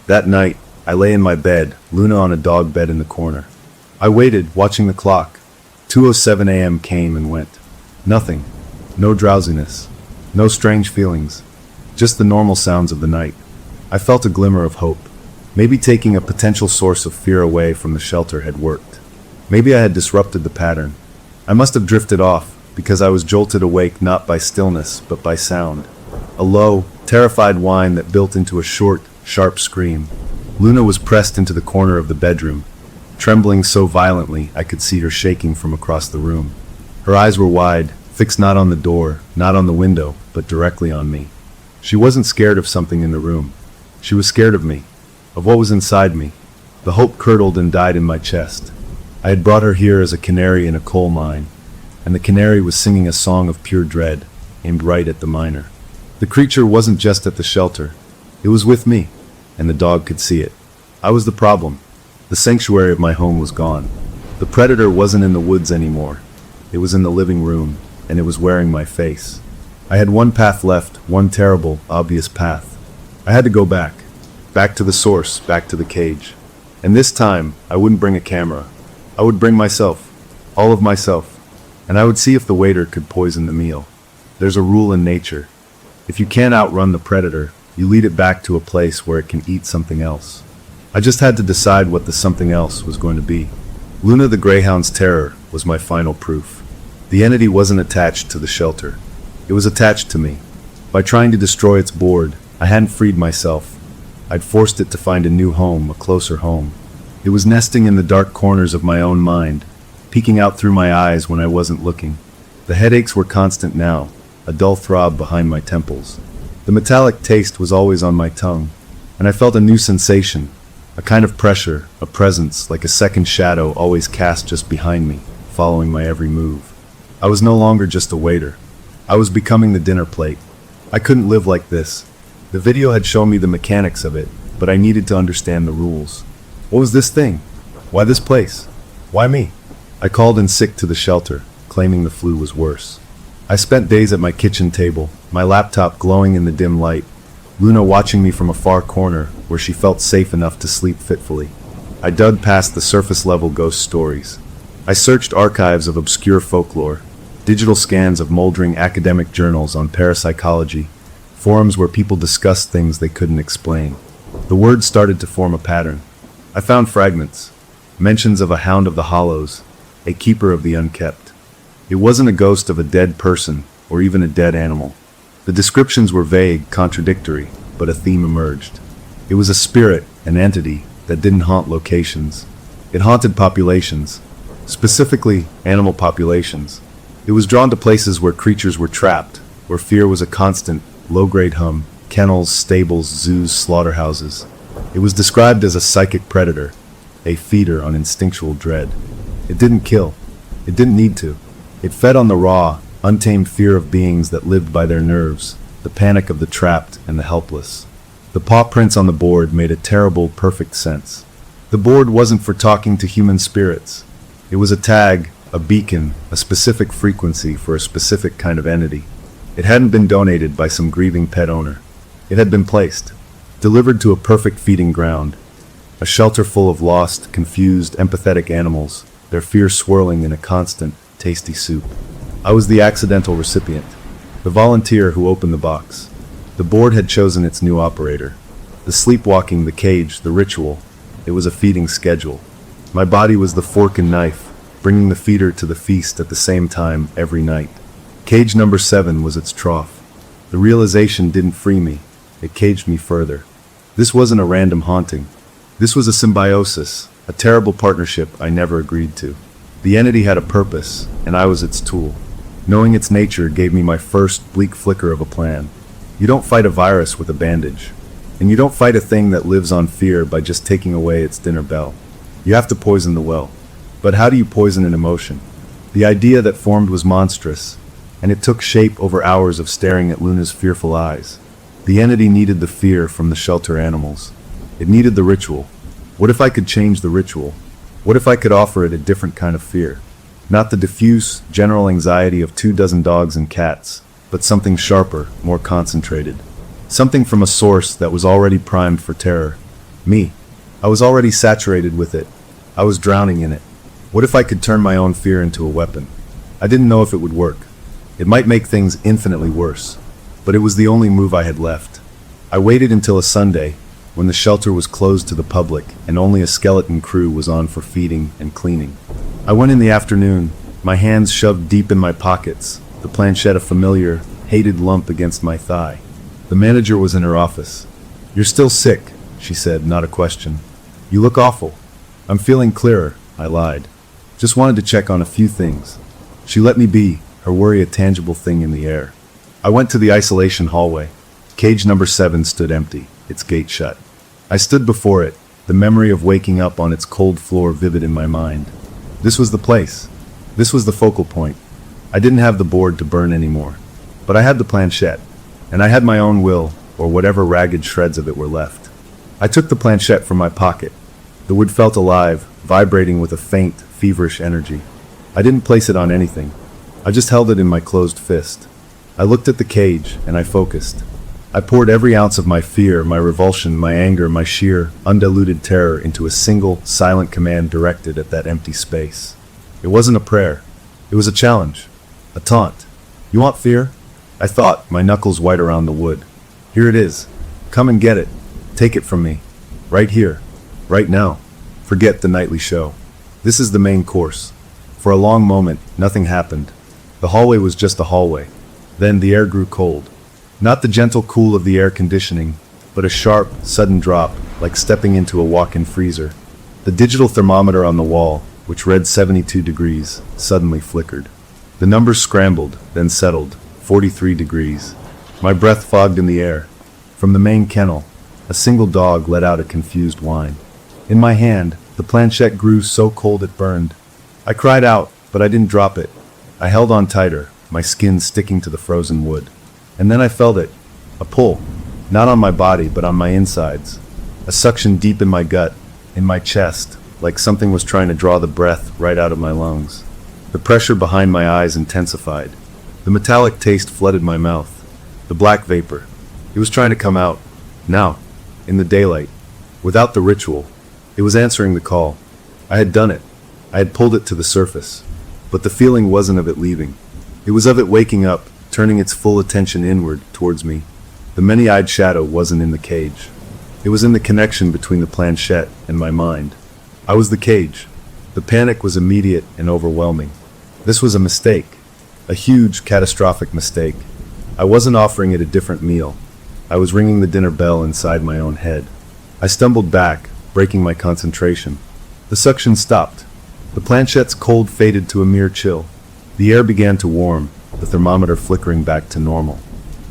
That night, I lay in my bed, Luna on a dog bed in the corner. I waited, watching the clock. 2:07 a.m. came and went. Nothing. No drowsiness. No strange feelings. Just the normal sounds of the night. I felt a glimmer of hope. Maybe taking a potential source of fear away from the shelter had worked. Maybe I had disrupted the pattern. I must have drifted off, because I was jolted awake not by stillness, but by sound. A low, terrified whine that built into a short, sharp scream. Luna was pressed into the corner of the bedroom, trembling so violently I could see her shaking from across the room. Her eyes were wide, fixed not on the door, not on the window, but directly on me. She wasn't scared of something in the room. She was scared of me, of what was inside me. The hope curdled and died in my chest. I had brought her here as a canary in a coal mine, and the canary was singing a song of pure dread, aimed right at the miner. The creature wasn't just at the shelter. It was with me, and the dog could see it. I was the problem. The sanctuary of my home was gone. The predator wasn't in the woods anymore. It was in the living room, and it was wearing my face. I had one path left, one terrible, obvious path. I had to go back to the source, back to the cage. And this time, I wouldn't bring a camera. I would bring myself, all of myself, and I would see if the waiter could poison the meal. There's a rule in nature. If you can't outrun the predator, you lead it back to a place where it can eat something else. I just had to decide what the something else was going to be. Luna the Greyhound's terror was my final proof. The entity wasn't attached to the shelter. It was attached to me. By trying to destroy its board, I hadn't freed myself. I'd forced it to find a new home, a closer home. It was nesting in the dark corners of my own mind, peeking out through my eyes when I wasn't looking. The headaches were constant now, a dull throb behind my temples. The metallic taste was always on my tongue, and I felt a new sensation, a kind of pressure, a presence, like a second shadow always cast just behind me, following my every move. I was no longer just a waiter. I was becoming the dinner plate. I couldn't live like this. The video had shown me the mechanics of it, but I needed to understand the rules. What was this thing? Why this place? Why me? I called in sick to the shelter, claiming the flu was worse. I spent days at my kitchen table, my laptop glowing in the dim light, Luna watching me from a far corner where she felt safe enough to sleep fitfully. I dug past the surface-level ghost stories. I searched archives of obscure folklore, digital scans of moldering academic journals on parapsychology, forums where people discussed things they couldn't explain. The words started to form a pattern. I found fragments, mentions of a hound of the hollows, a keeper of the unkept. It wasn't a ghost of a dead person or even a dead animal. The descriptions were vague, contradictory, but a theme emerged. It was a spirit, an entity, that didn't haunt locations. It haunted populations, specifically animal populations. It was drawn to places where creatures were trapped, where fear was a constant, low-grade hum, kennels, stables, zoos, slaughterhouses. It was described as a psychic predator, a feeder on instinctual dread. It didn't kill. It didn't need to. It fed on the raw, untamed fear of beings that lived by their nerves, the panic of the trapped and the helpless. The paw prints on the board made a terrible, perfect sense. The board wasn't for talking to human spirits. It was a tag, a beacon, a specific frequency for a specific kind of entity. It hadn't been donated by some grieving pet owner. It had been placed, delivered to a perfect feeding ground, a shelter full of lost, confused, empathetic animals, their fear swirling in a constant, tasty soup. I was the accidental recipient, the volunteer who opened the box. The board had chosen its new operator. The sleepwalking, the cage, the ritual. It was a feeding schedule. My body was the fork and knife, bringing the feeder to the feast at the same time every night. Cage number 7 was its trough. The realization didn't free me. It caged me further. This wasn't a random haunting. This was a symbiosis, a terrible partnership I never agreed to. The entity had a purpose, and I was its tool. Knowing its nature gave me my first bleak flicker of a plan. You don't fight a virus with a bandage. And you don't fight a thing that lives on fear by just taking away its dinner bell. You have to poison the well. But how do you poison an emotion? The idea that formed was monstrous, and it took shape over hours of staring at Luna's fearful eyes. The entity needed the fear from the shelter animals. It needed the ritual. What if I could change the ritual? What if I could offer it a different kind of fear? Not the diffuse, general anxiety of 24 dogs and cats, but something sharper, more concentrated. Something from a source that was already primed for terror. Me. I was already saturated with it. I was drowning in it. What if I could turn my own fear into a weapon? I didn't know if it would work. It might make things infinitely worse. But it was the only move I had left. I waited until a Sunday, when the shelter was closed to the public and only a skeleton crew was on for feeding and cleaning. I went in the afternoon, my hands shoved deep in my pockets, the planchette a familiar, hated lump against my thigh. The manager was in her office. "You're still sick," she said, not a question. "You look awful." "I'm feeling clearer," I lied. "Just wanted to check on a few things." She let me be, her worry a tangible thing in the air. I went to the isolation hallway. Cage number 7 stood empty, its gate shut. I stood before it, the memory of waking up on its cold floor vivid in my mind. This was the place. This was the focal point. I didn't have the board to burn anymore. But I had the planchette, and I had my own will, or whatever ragged shreds of it were left. I took the planchette from my pocket. The wood felt alive, vibrating with a faint, feverish energy. I didn't place it on anything. I just held it in my closed fist. I looked at the cage, and I focused. I poured every ounce of my fear, my revulsion, my anger, my sheer, undiluted terror into a single, silent command directed at that empty space. It wasn't a prayer. It was a challenge. A taunt. "You want fear?" I thought, my knuckles white around the wood. "Here it is. Come and get it. Take it from me. Right here. Right now. Forget the nightly show. This is the main course." For a long moment, nothing happened. The hallway was just a hallway. Then the air grew cold. Not the gentle cool of the air conditioning, but a sharp, sudden drop, like stepping into a walk-in freezer. The digital thermometer on the wall, which read 72 degrees, suddenly flickered. The numbers scrambled, then settled, 43 degrees. My breath fogged in the air. From the main kennel, a single dog let out a confused whine. In my hand, the planchette grew so cold it burned. I cried out, but I didn't drop it. I held on tighter, my skin sticking to the frozen wood. And then I felt it. A pull. Not on my body, but on my insides. A suction deep in my gut, in my chest, like something was trying to draw the breath right out of my lungs. The pressure behind my eyes intensified. The metallic taste flooded my mouth. The black vapor. It was trying to come out. Now. In the daylight. Without the ritual. It was answering the call. I had done it. I had pulled it to the surface. But the feeling wasn't of it leaving. It was of it waking up, turning its full attention inward, towards me. The many-eyed shadow wasn't in the cage. It was in the connection between the planchette and my mind. I was the cage. The panic was immediate and overwhelming. This was a mistake. A huge, catastrophic mistake. I wasn't offering it a different meal. I was ringing the dinner bell inside my own head. I stumbled back, breaking my concentration. The suction stopped. The planchette's cold faded to a mere chill. The air began to warm, the thermometer flickering back to normal.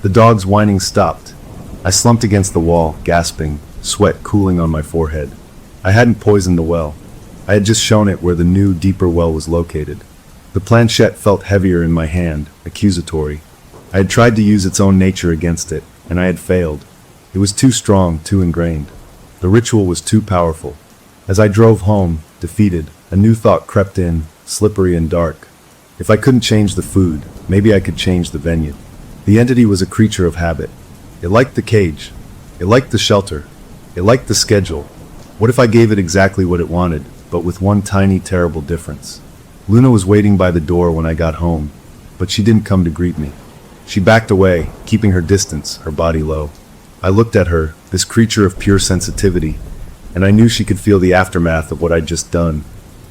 The dog's whining stopped. I slumped against the wall, gasping, sweat cooling on my forehead. I hadn't poisoned the well. I had just shown it where the new, deeper well was located. The planchette felt heavier in my hand, accusatory. I had tried to use its own nature against it, and I had failed. It was too strong, too ingrained. The ritual was too powerful. As I drove home, defeated, a new thought crept in, slippery and dark. If I couldn't change the food, maybe I could change the venue. The entity was a creature of habit. It liked the cage. It liked the shelter. It liked the schedule. What if I gave it exactly what it wanted, but with one tiny, terrible difference? Luna was waiting by the door when I got home, but she didn't come to greet me. She backed away, keeping her distance, her body low. I looked at her, this creature of pure sensitivity, and I knew she could feel the aftermath of what I'd just done,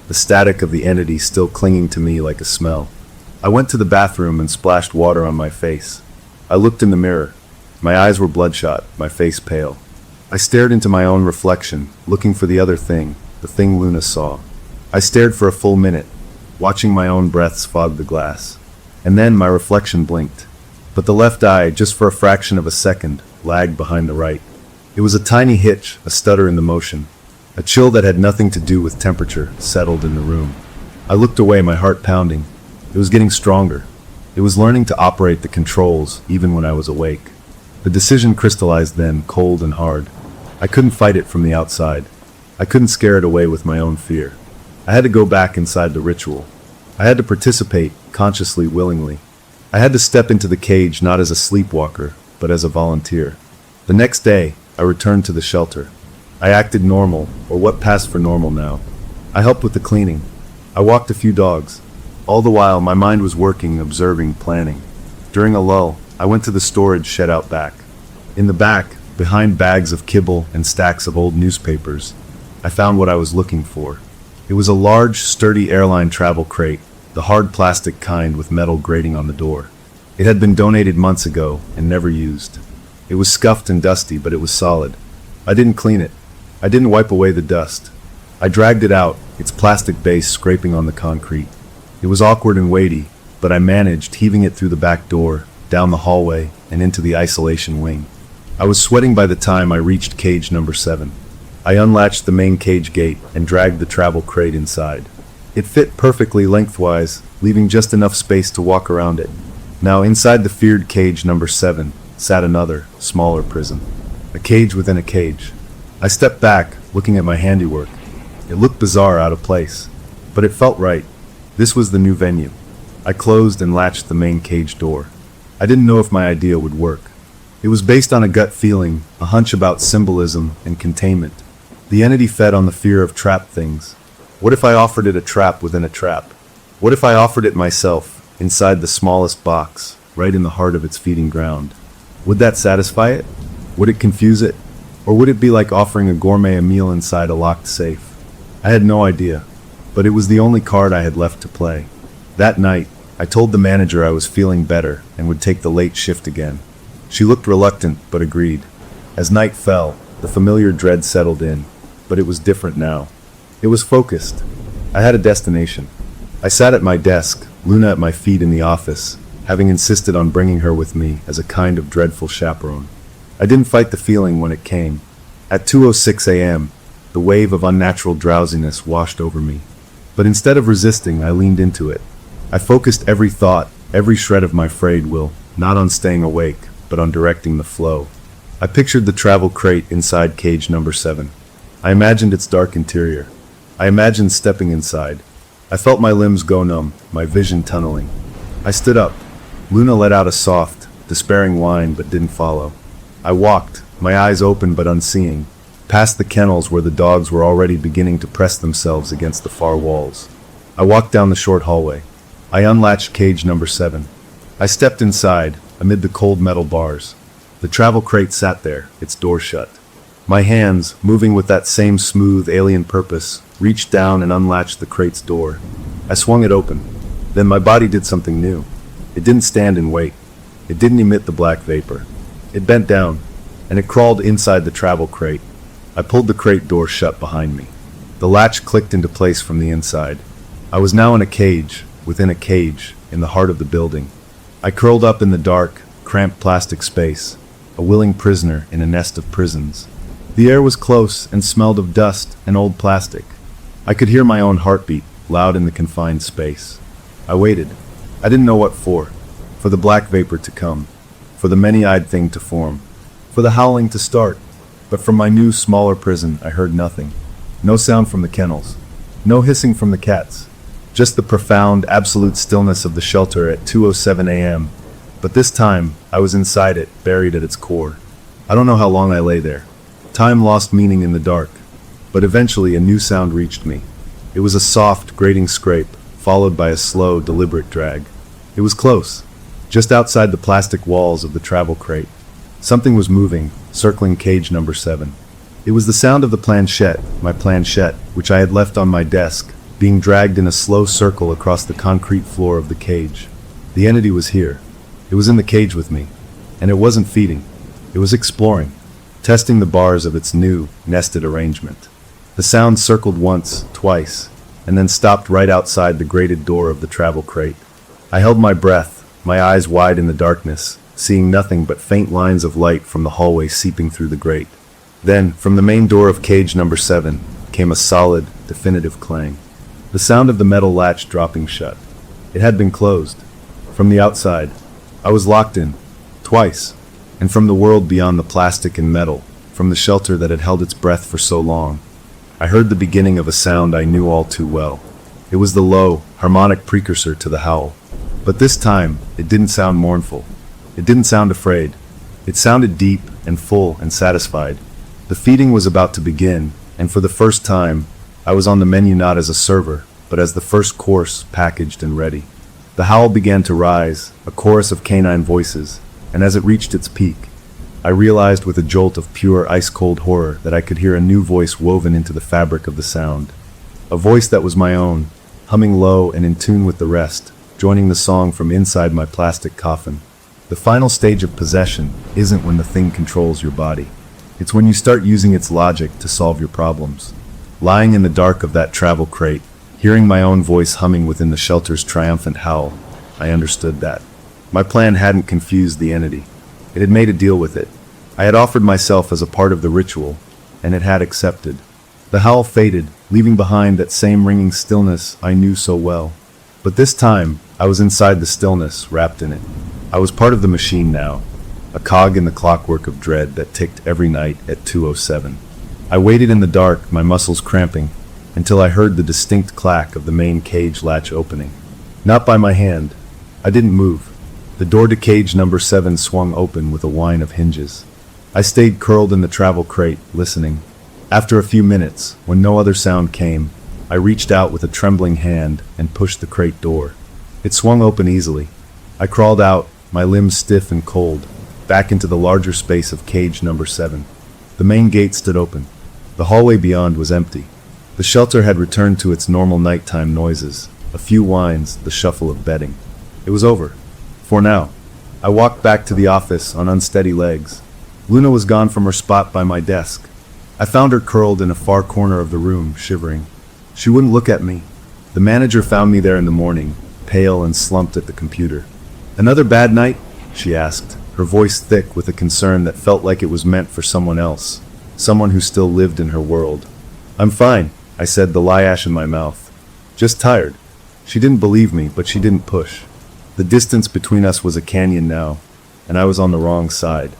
the static of the entity still clinging to me like a smell. I went to the bathroom and splashed water on my face. I looked in the mirror. My eyes were bloodshot, my face pale. I stared into my own reflection, looking for the other thing, the thing Luna saw. I stared for a full minute, watching my own breaths fog the glass. And then my reflection blinked. But the left eye, just for a fraction of a second, lagged behind the right. It was a tiny hitch, a stutter in the motion. A chill that had nothing to do with temperature settled in the room. I looked away, my heart pounding. It was getting stronger. It was learning to operate the controls, even when I was awake. The decision crystallized then, cold and hard. I couldn't fight it from the outside. I couldn't scare it away with my own fear. I had to go back inside the ritual. I had to participate, consciously, willingly. I had to step into the cage not as a sleepwalker, but as a volunteer. The next day, I returned to the shelter. I acted normal, or what passed for normal now. I helped with the cleaning. I walked a few dogs. All the while, my mind was working, observing, planning. During a lull, I went to the storage shed out back. In the back, behind bags of kibble and stacks of old newspapers, I found what I was looking for. It was a large, sturdy airline travel crate, the hard plastic kind with metal grating on the door. It had been donated months ago and never used. It was scuffed and dusty, but it was solid. I didn't clean it. I didn't wipe away the dust. I dragged it out, its plastic base scraping on the concrete. It was awkward and weighty, but I managed, heaving it through the back door, down the hallway, and into the isolation wing. I was sweating by the time I reached cage number 7. I unlatched the main cage gate and dragged the travel crate inside. It fit perfectly lengthwise, leaving just enough space to walk around it. Now inside the feared cage number 7 sat another, smaller prison. A cage within a cage. I stepped back, looking at my handiwork. It looked bizarre, out of place, but it felt right. This was the new venue. I closed and latched the main cage door. I didn't know if my idea would work. It was based on a gut feeling, a hunch about symbolism and containment. The entity fed on the fear of trapped things. What if I offered it a trap within a trap? What if I offered it myself, inside the smallest box, right in the heart of its feeding ground? Would that satisfy it? Would it confuse it? Or would it be like offering a gourmet a meal inside a locked safe? I had no idea, but it was the only card I had left to play. That night, I told the manager I was feeling better and would take the late shift again. She looked reluctant, but agreed. As night fell, the familiar dread settled in, but it was different now. It was focused. I had a destination. I sat at my desk, Luna at my feet in the office, having insisted on bringing her with me as a kind of dreadful chaperone. I didn't fight the feeling when it came. At 2:06 a.m., the wave of unnatural drowsiness washed over me. But instead of resisting, I leaned into it. I focused every thought, every shred of my frayed will, not on staying awake, but on directing the flow. I pictured the travel crate inside cage number 7. I imagined its dark interior. I imagined stepping inside. I felt my limbs go numb, my vision tunneling. I stood up. Luna let out a soft, despairing whine, but didn't follow. I walked, my eyes open but unseeing, past the kennels where the dogs were already beginning to press themselves against the far walls. I walked down the short hallway. I unlatched cage number 7. I stepped inside, amid the cold metal bars. The travel crate sat there, its door shut. My hands, moving with that same smooth, alien purpose, reached down and unlatched the crate's door. I swung it open. Then my body did something new. It didn't stand and wait. It didn't emit the black vapor. It bent down, and it crawled inside the travel crate. I pulled the crate door shut behind me. The latch clicked into place from the inside. I was now in a cage, within a cage, in the heart of the building. I curled up in the dark, cramped plastic space, a willing prisoner in a nest of prisons. The air was close and smelled of dust and old plastic. I could hear my own heartbeat, loud in the confined space. I waited. I didn't know what for the black vapor to come, for the many-eyed thing to form, for the howling to start. But from my new, smaller prison, I heard nothing. No sound from the kennels. No hissing from the cats. Just the profound, absolute stillness of the shelter at 2:07 a.m. But this time, I was inside it, buried at its core. I don't know how long I lay there. Time lost meaning in the dark. But eventually a new sound reached me. It was a soft, grating scrape, followed by a slow, deliberate drag. It was close, just outside the plastic walls of the travel crate. Something was moving, circling cage number 7. It was the sound of the planchette, my planchette, which I had left on my desk, being dragged in a slow circle across the concrete floor of the cage. The entity was here. It was in the cage with me. And it wasn't feeding. It was exploring, testing the bars of its new, nested arrangement. The sound circled once, twice, and then stopped right outside the grated door of the travel crate. I held my breath, my eyes wide in the darkness, seeing nothing but faint lines of light from the hallway seeping through the grate. Then, from the main door of cage number 7, came a solid, definitive clang. The sound of the metal latch dropping shut. It had been closed. From the outside, I was locked in, twice, and from the world beyond the plastic and metal, from the shelter that had held its breath for so long, I heard the beginning of a sound I knew all too well. It was the low, harmonic precursor to the howl. But this time, it didn't sound mournful. It didn't sound afraid. It sounded deep and full and satisfied. The feeding was about to begin, and for the first time, I was on the menu not as a server, but as the first course packaged and ready. The howl began to rise, a chorus of canine voices, and as it reached its peak, I realized with a jolt of pure ice-cold horror that I could hear a new voice woven into the fabric of the sound. A voice that was my own, humming low and in tune with the rest, joining the song from inside my plastic coffin. The final stage of possession isn't when the thing controls your body. It's when you start using its logic to solve your problems. Lying in the dark of that travel crate, hearing my own voice humming within the shelter's triumphant howl, I understood that. My plan hadn't confused the entity. It had made a deal with it. I had offered myself as a part of the ritual, and it had accepted. The howl faded, leaving behind that same ringing stillness I knew so well. But this time, I was inside the stillness, wrapped in it. I was part of the machine now, a cog in the clockwork of dread that ticked every night at 2:07. I waited in the dark, my muscles cramping, until I heard the distinct clack of the main cage latch opening. Not by my hand. I didn't move. The door to cage number 7 swung open with a whine of hinges. I stayed curled in the travel crate, listening. After a few minutes, when no other sound came, I reached out with a trembling hand and pushed the crate door. It swung open easily. I crawled out, my limbs stiff and cold, back into the larger space of cage number 7. The main gate stood open. The hallway beyond was empty. The shelter had returned to its normal nighttime noises, a few whines, the shuffle of bedding. It was over. For now. I walked back to the office on unsteady legs. Luna was gone from her spot by my desk. I found her curled in a far corner of the room, shivering. She wouldn't look at me. The manager found me there in the morning, pale and slumped at the computer. "Another bad night?" she asked, her voice thick with a concern that felt like it was meant for someone else, someone who still lived in her world. "I'm fine," I said, the lie ash in my mouth. "Just tired." She didn't believe me, but she didn't push. The distance between us was a canyon now, and I was on the wrong side.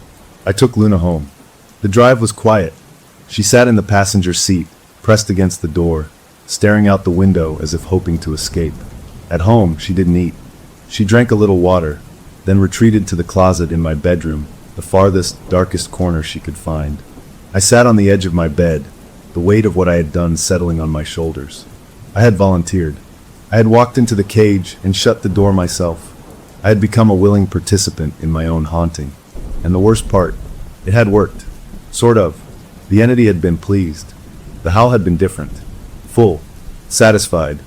I took Luna home. The drive was quiet. She sat in the passenger seat, pressed against the door, staring out the window as if hoping to escape. At home, she didn't eat. She drank a little water, then retreated to the closet in my bedroom, the farthest, darkest corner she could find. I sat on the edge of my bed, the weight of what I had done settling on my shoulders. I had volunteered. I had walked into the cage and shut the door myself. I had become a willing participant in my own haunting. And the worst part, it had worked. Sort of. The entity had been pleased. The howl had been different. Full. Satisfied.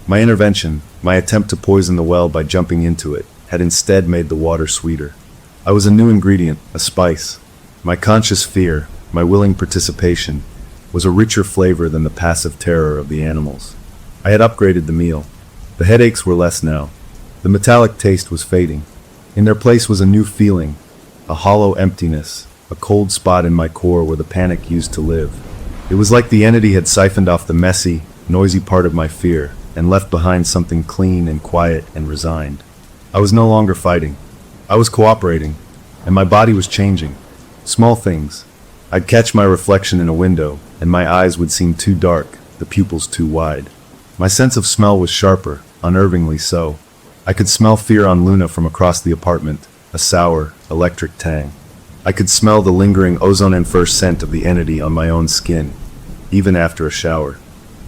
My intervention, my attempt to poison the well by jumping into it, had instead made the water sweeter. I was a new ingredient, a spice. My conscious fear, my willing participation, was a richer flavor than the passive terror of the animals. I had upgraded the meal. The headaches were less now. The metallic taste was fading. In their place was a new feeling, a hollow emptiness, a cold spot in my core where the panic used to live. It was like the entity had siphoned off the messy, noisy part of my fear and left behind something clean and quiet and resigned. I was no longer fighting. I was cooperating, and my body was changing. Small things. I'd catch my reflection in a window, and my eyes would seem too dark, the pupils too wide. My sense of smell was sharper, unnervingly so. I could smell fear on Luna from across the apartment, a sour, electric tang. I could smell the lingering ozone and first scent of the entity on my own skin, even after a shower.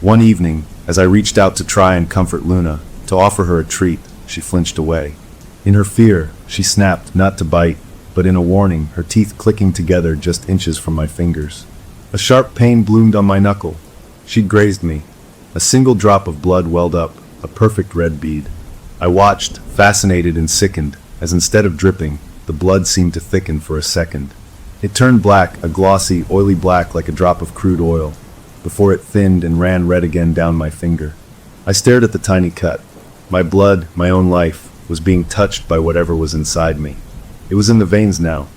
One evening, as I reached out to try and comfort Luna, to offer her a treat, she flinched away. In her fear, she snapped, not to bite, but in a warning, her teeth clicking together just inches from my fingers. A sharp pain bloomed on my knuckle. She'd grazed me. A single drop of blood welled up, a perfect red bead. I watched, fascinated and sickened, as instead of dripping, the blood seemed to thicken for a second. It turned black, a glossy, oily black like a drop of crude oil, before it thinned and ran red again down my finger. I stared at the tiny cut. My blood, my own life, was being touched by whatever was inside me. It was in the veins now.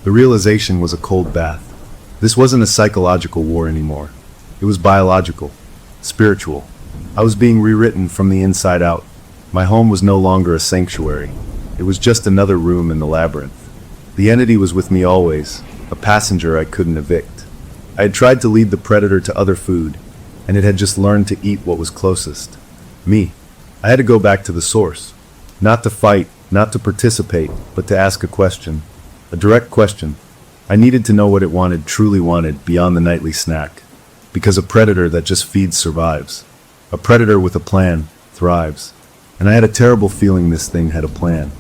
The realization was a cold bath. This wasn't a psychological war anymore. It was biological, spiritual. I was being rewritten from the inside out. My home was no longer a sanctuary. It was just another room in the labyrinth. The entity was with me always, a passenger I couldn't evict. I had tried to lead the predator to other food, and it had just learned to eat what was closest. Me. I had to go back to the source. Not to fight, not to participate, but to ask a question. A direct question. I needed to know what it wanted, truly wanted, beyond the nightly snack. Because a predator that just feeds survives. A predator with a plan thrives. And I had a terrible feeling this thing had a plan.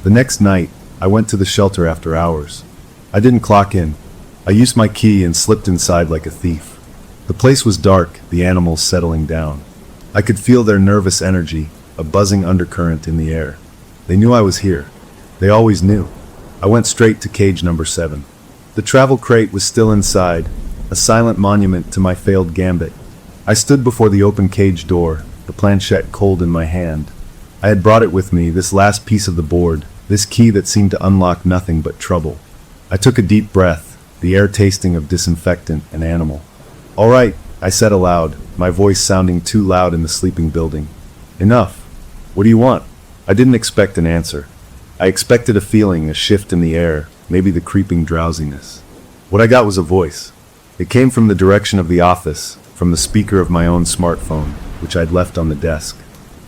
The next night, I went to the shelter after hours. I didn't clock in. I used my key and slipped inside like a thief. The place was dark, the animals settling down. I could feel their nervous energy, a buzzing undercurrent in the air. They knew I was here. They always knew. I went straight to cage number 7. The travel crate was still inside, a silent monument to my failed gambit. I stood before the open cage door, the planchette cold in my hand. I had brought it with me, this last piece of the board, this key that seemed to unlock nothing but trouble. I took a deep breath, the air tasting of disinfectant and animal. "All right," I said aloud, my voice sounding too loud in the sleeping building. "Enough. What do you want?" I didn't expect an answer. I expected a feeling, a shift in the air, maybe the creeping drowsiness. What I got was a voice. It came from the direction of the office, from the speaker of my own smartphone, which I'd left on the desk.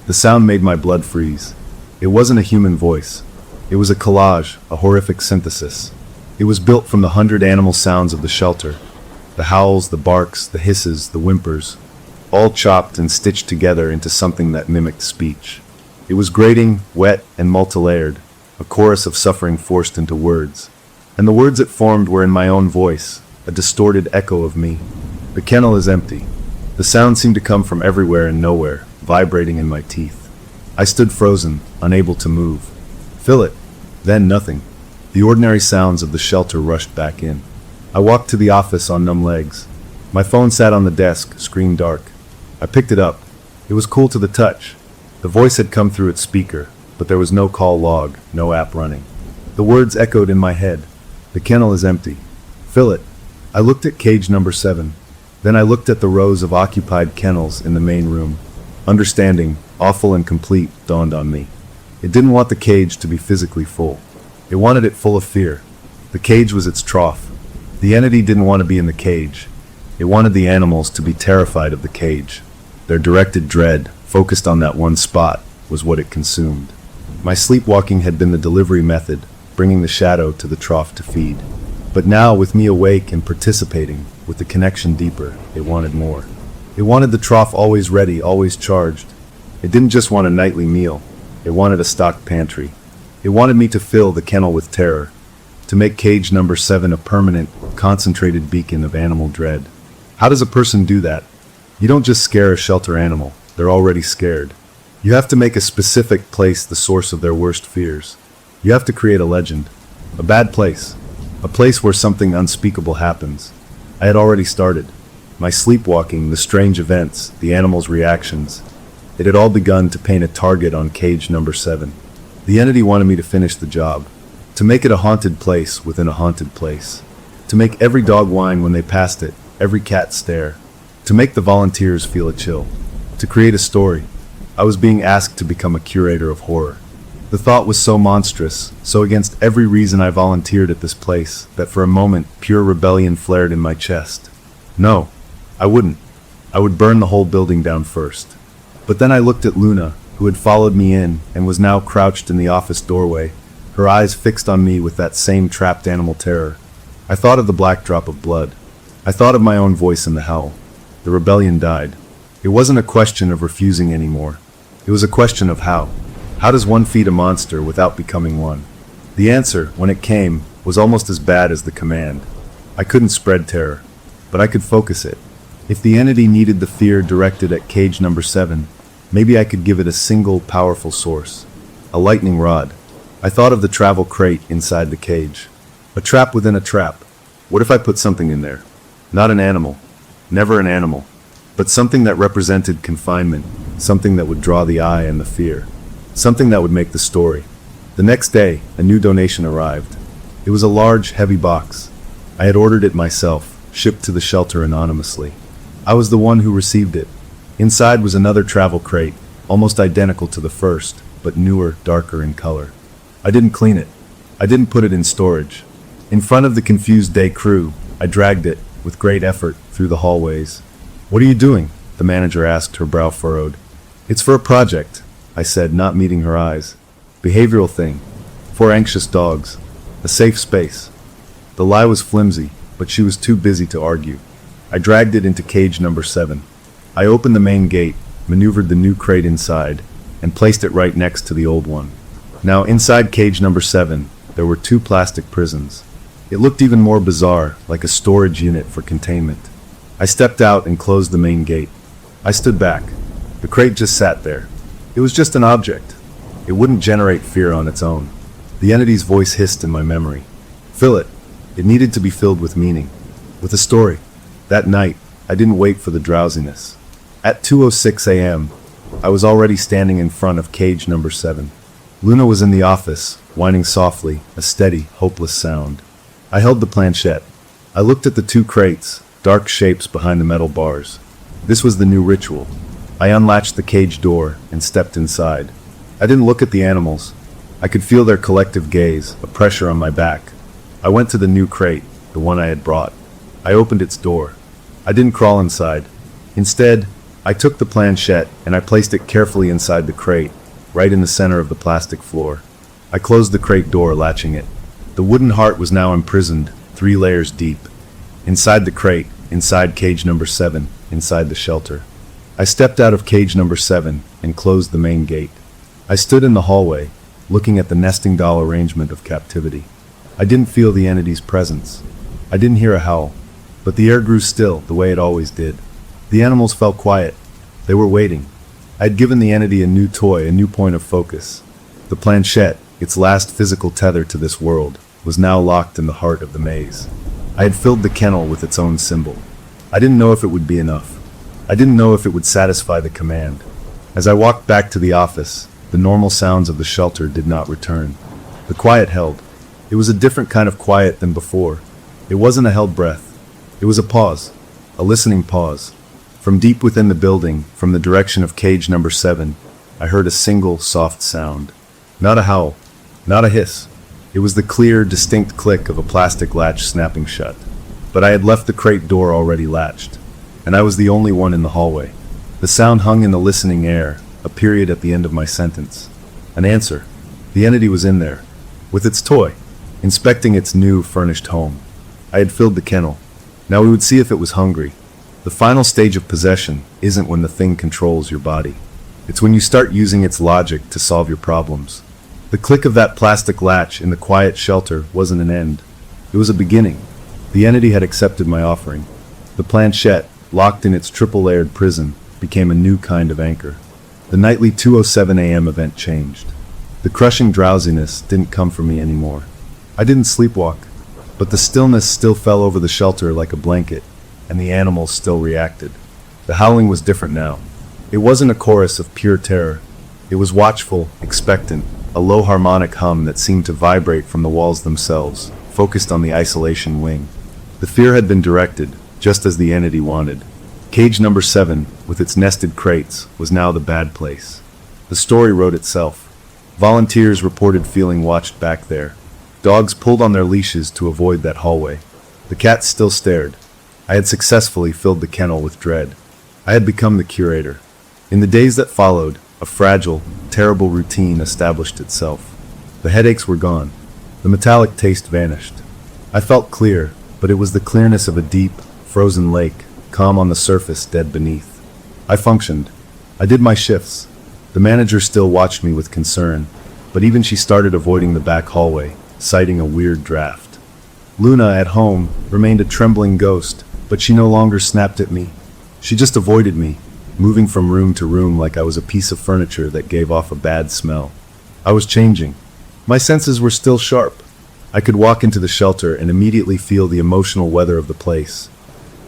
The sound made my blood freeze. It wasn't a human voice. It was a collage, a horrific synthesis. It was built from the 100 animal sounds of the shelter. The howls, the barks, the hisses, the whimpers, all chopped and stitched together into something that mimicked speech. It was grating, wet, and multi-layered, a chorus of suffering forced into words. And the words it formed were in my own voice, a distorted echo of me. "The kennel is empty." The sound seemed to come from everywhere and nowhere, vibrating in my teeth. I stood frozen, unable to move. "Fill it." Then nothing. The ordinary sounds of the shelter rushed back in. I walked to the office on numb legs. My phone sat on the desk, screen dark. I picked it up. It was cool to the touch. The voice had come through its speaker, but there was no call log, no app running. The words echoed in my head. "The kennel is empty. Fill it." I looked at cage number 7. Then I looked at the rows of occupied kennels in the main room. Understanding, awful and complete, dawned on me. It didn't want the cage to be physically full. It wanted it full of fear. The cage was its trough. The entity didn't want to be in the cage. It wanted the animals to be terrified of the cage. Their directed dread, focused on that one spot, was what it consumed. My sleepwalking had been the delivery method, bringing the shadow to the trough to feed. But now, with me awake and participating, with the connection deeper, it wanted more. It wanted the trough always ready, always charged. It didn't just want a nightly meal. It wanted a stocked pantry. It wanted me to fill the kennel with terror, to make cage number 7 a permanent, concentrated beacon of animal dread. How does a person do that? You don't just scare a shelter animal. They're already scared. You have to make a specific place the source of their worst fears. You have to create a legend. A bad place. A place where something unspeakable happens. I had already started. My sleepwalking, the strange events, the animals' reactions. It had all begun to paint a target on cage number 7. The entity wanted me to finish the job. To make it a haunted place within a haunted place. To make every dog whine when they passed it, every cat stare. To make the volunteers feel a chill. To create a story. I was being asked to become a curator of horror. The thought was so monstrous, so against every reason I volunteered at this place, that for a moment pure rebellion flared in my chest. No, I wouldn't. I would burn the whole building down first. But then I looked at Luna, who had followed me in and was now crouched in the office doorway, her eyes fixed on me with that same trapped animal terror. I thought of the black drop of blood. I thought of my own voice in the howl. The rebellion died. It wasn't a question of refusing anymore. It was a question of how. How does one feed a monster without becoming one? The answer, when it came, was almost as bad as the command. I couldn't spread terror, but I could focus it. If the entity needed the fear directed at cage number 7, maybe I could give it a single powerful source. A lightning rod. I thought of the travel crate inside the cage. A trap within a trap. What if I put something in there? Not an animal. Never an animal. But something that represented confinement. Something that would draw the eye and the fear. Something that would make the story. The next day, a new donation arrived. It was a large, heavy box. I had ordered it myself, shipped to the shelter anonymously. I was the one who received it. Inside was another travel crate, almost identical to the first, but newer, darker in color. I didn't clean it. I didn't put it in storage. In front of the confused day crew, I dragged it, with great effort, through the hallways. "What are you doing?" the manager asked, her brow furrowed. "It's for a project," I said, not meeting her eyes. "Behavioral thing. 4 anxious dogs. A safe space." The lie was flimsy, but she was too busy to argue. I dragged it into cage number 7. I opened the main gate, maneuvered the new crate inside, and placed it right next to the old one. Now, inside cage number 7, there were 2 plastic prisons. It looked even more bizarre, like a storage unit for containment. I stepped out and closed the main gate. I stood back. The crate just sat there. It was just an object. It wouldn't generate fear on its own. The entity's voice hissed in my memory. Fill it. It needed to be filled with meaning. With a story. That night, I didn't wait for the drowsiness. At 2:06 a.m., I was already standing in front of cage number 7. Luna was in the office, whining softly, a steady, hopeless sound. I held the planchette. I looked at the 2 crates, dark shapes behind the metal bars. This was the new ritual. I unlatched the cage door and stepped inside. I didn't look at the animals. I could feel their collective gaze, a pressure on my back. I went to the new crate, the one I had brought. I opened its door. I didn't crawl inside. Instead, I took the planchette and I placed it carefully inside the crate, right in the center of the plastic floor. I closed the crate door, latching it. The wooden heart was now imprisoned, 3 layers deep. Inside the crate, inside cage number 7, inside the shelter. I stepped out of cage number 7 and closed the main gate. I stood in the hallway, looking at the nesting doll arrangement of captivity. I didn't feel the entity's presence. I didn't hear a howl, but the air grew still the way it always did. The animals felt quiet. They were waiting. I had given the entity a new toy, a new point of focus. The planchette, its last physical tether to this world, was now locked in the heart of the maze. I had filled the kennel with its own symbol. I didn't know if it would be enough. I didn't know if it would satisfy the command. As I walked back to the office, the normal sounds of the shelter did not return. The quiet held. It was a different kind of quiet than before. It wasn't a held breath. It was a pause, a listening pause. From deep within the building, from the direction of cage number 7, I heard a single soft sound. Not a howl, not a hiss. It was the clear, distinct click of a plastic latch snapping shut. But I had left the crate door already latched, and I was the only one in the hallway. The sound hung in the listening air, a period at the end of my sentence. An answer. The entity was in there, with its toy, inspecting its new, furnished home. I had filled the kennel. Now we would see if it was hungry. The final stage of possession isn't when the thing controls your body. It's when you start using its logic to solve your problems. The click of that plastic latch in the quiet shelter wasn't an end. It was a beginning. The entity had accepted my offering. The planchette, locked in its triple-layered prison, became a new kind of anchor. The nightly 2:07 a.m. event changed. The crushing drowsiness didn't come for me anymore. I didn't sleepwalk, but the stillness still fell over the shelter like a blanket, and the animals still reacted. The howling was different now. It wasn't a chorus of pure terror. It was watchful, expectant, a low harmonic hum that seemed to vibrate from the walls themselves, focused on the isolation wing. The fear had been directed, just as the entity wanted. Cage number 7, with its nested crates, was now the bad place. The story wrote itself. Volunteers reported feeling watched back there. Dogs pulled on their leashes to avoid that hallway. The cats still stared. I had successfully filled the kennel with dread. I had become the curator. In the days that followed, a fragile, terrible routine established itself. The headaches were gone. The metallic taste vanished. I felt clear, but it was the clearness of a deep, frozen lake, calm on the surface, dead beneath. I functioned. I did my shifts. The manager still watched me with concern, but even she started avoiding the back hallway, citing a weird draft. Luna, at home, remained a trembling ghost, but she no longer snapped at me. She just avoided me, moving from room to room like I was a piece of furniture that gave off a bad smell. I was changing. My senses were still sharp. I could walk into the shelter and immediately feel the emotional weather of the place.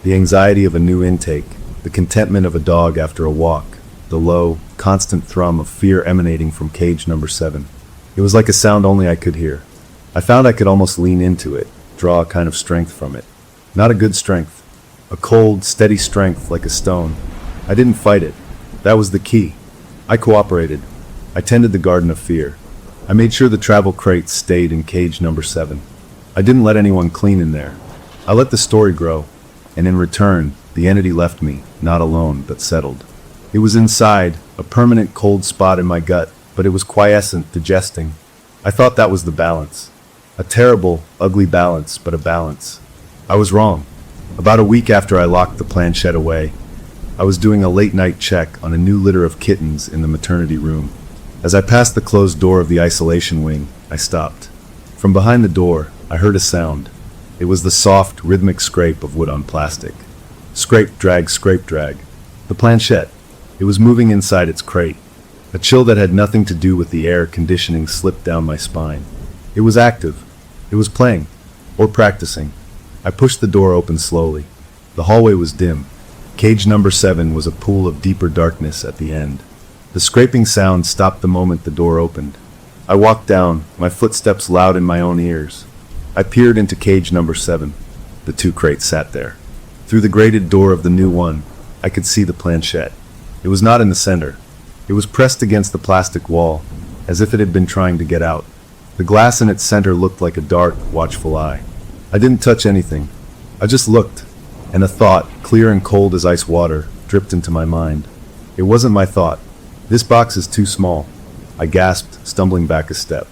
The anxiety of a new intake, the contentment of a dog after a walk, the low, constant thrum of fear emanating from cage number 7. It was like a sound only I could hear. I found I could almost lean into it, draw a kind of strength from it. Not a good strength. A cold, steady strength like a stone. I didn't fight it. That was the key. I cooperated. I tended the garden of fear. I made sure the travel crates stayed in cage number 7. I didn't let anyone clean in there. I let the story grow, and in return, the entity left me, not alone, but settled. It was inside, a permanent cold spot in my gut, but it was quiescent, digesting. I thought that was the balance. A terrible, ugly balance, but a balance. I was wrong. About a week after I locked the planchette away, I was doing a late-night check on a new litter of kittens in the maternity room. As I passed the closed door of the isolation wing, I stopped. From behind the door, I heard a sound. It was the soft, rhythmic scrape of wood on plastic. Scrape, drag, scrape, drag. The planchette. It was moving inside its crate. A chill that had nothing to do with the air conditioning slipped down my spine. It was active. It was playing. Or practicing. I pushed the door open slowly. The hallway was dim. Cage number 7 was a pool of deeper darkness at the end. The scraping sound stopped the moment the door opened. I walked down, my footsteps loud in my own ears. I peered into cage number 7. The 2 crates sat there. Through the grated door of the new one, I could see the planchette. It was not in the center. It was pressed against the plastic wall, as if it had been trying to get out. The glass in its center looked like a dark, watchful eye. I didn't touch anything. I just looked, and a thought, clear and cold as ice water, dripped into my mind. It wasn't my thought. This box is too small. I gasped, stumbling back a step.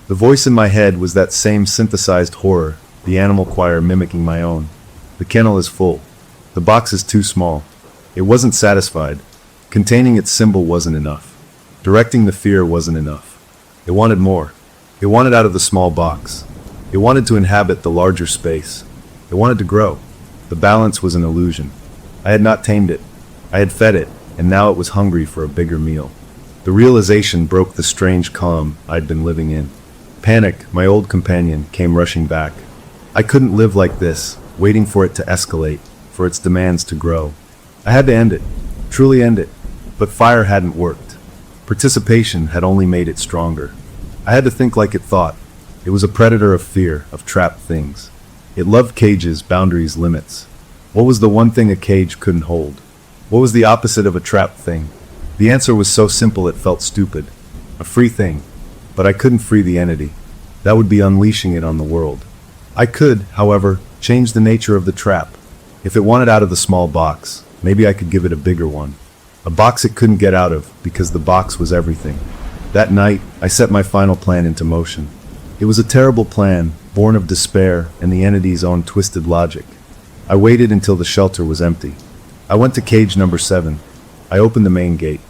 The voice in my head was that same synthesized horror, the animal choir mimicking my own. The kennel is full. The box is too small. It wasn't satisfied. Containing its symbol wasn't enough. Directing the fear wasn't enough. It wanted more. It wanted out of the small box. It wanted to inhabit the larger space. It wanted to grow. The balance was an illusion. I had not tamed it. I had fed it, and now it was hungry for a bigger meal. The realization broke the strange calm I'd been living in. Panic, my old companion, came rushing back. I couldn't live like this, waiting for it to escalate, for its demands to grow. I had to end it, truly end it. But fire hadn't worked. Participation had only made it stronger. I had to think like it thought. It was a predator of fear, of trapped things. It loved cages, boundaries, limits. What was the one thing a cage couldn't hold? What was the opposite of a trapped thing? The answer was so simple it felt stupid. A free thing. But I couldn't free the entity. That would be unleashing it on the world. I could, however, change the nature of the trap. If it wanted out of the small box, maybe I could give it a bigger one. A box it couldn't get out of, because the box was everything. That night, I set my final plan into motion. It was a terrible plan, born of despair and the entity's own twisted logic. I waited until the shelter was empty. I went to cage number 7. I opened the main gate.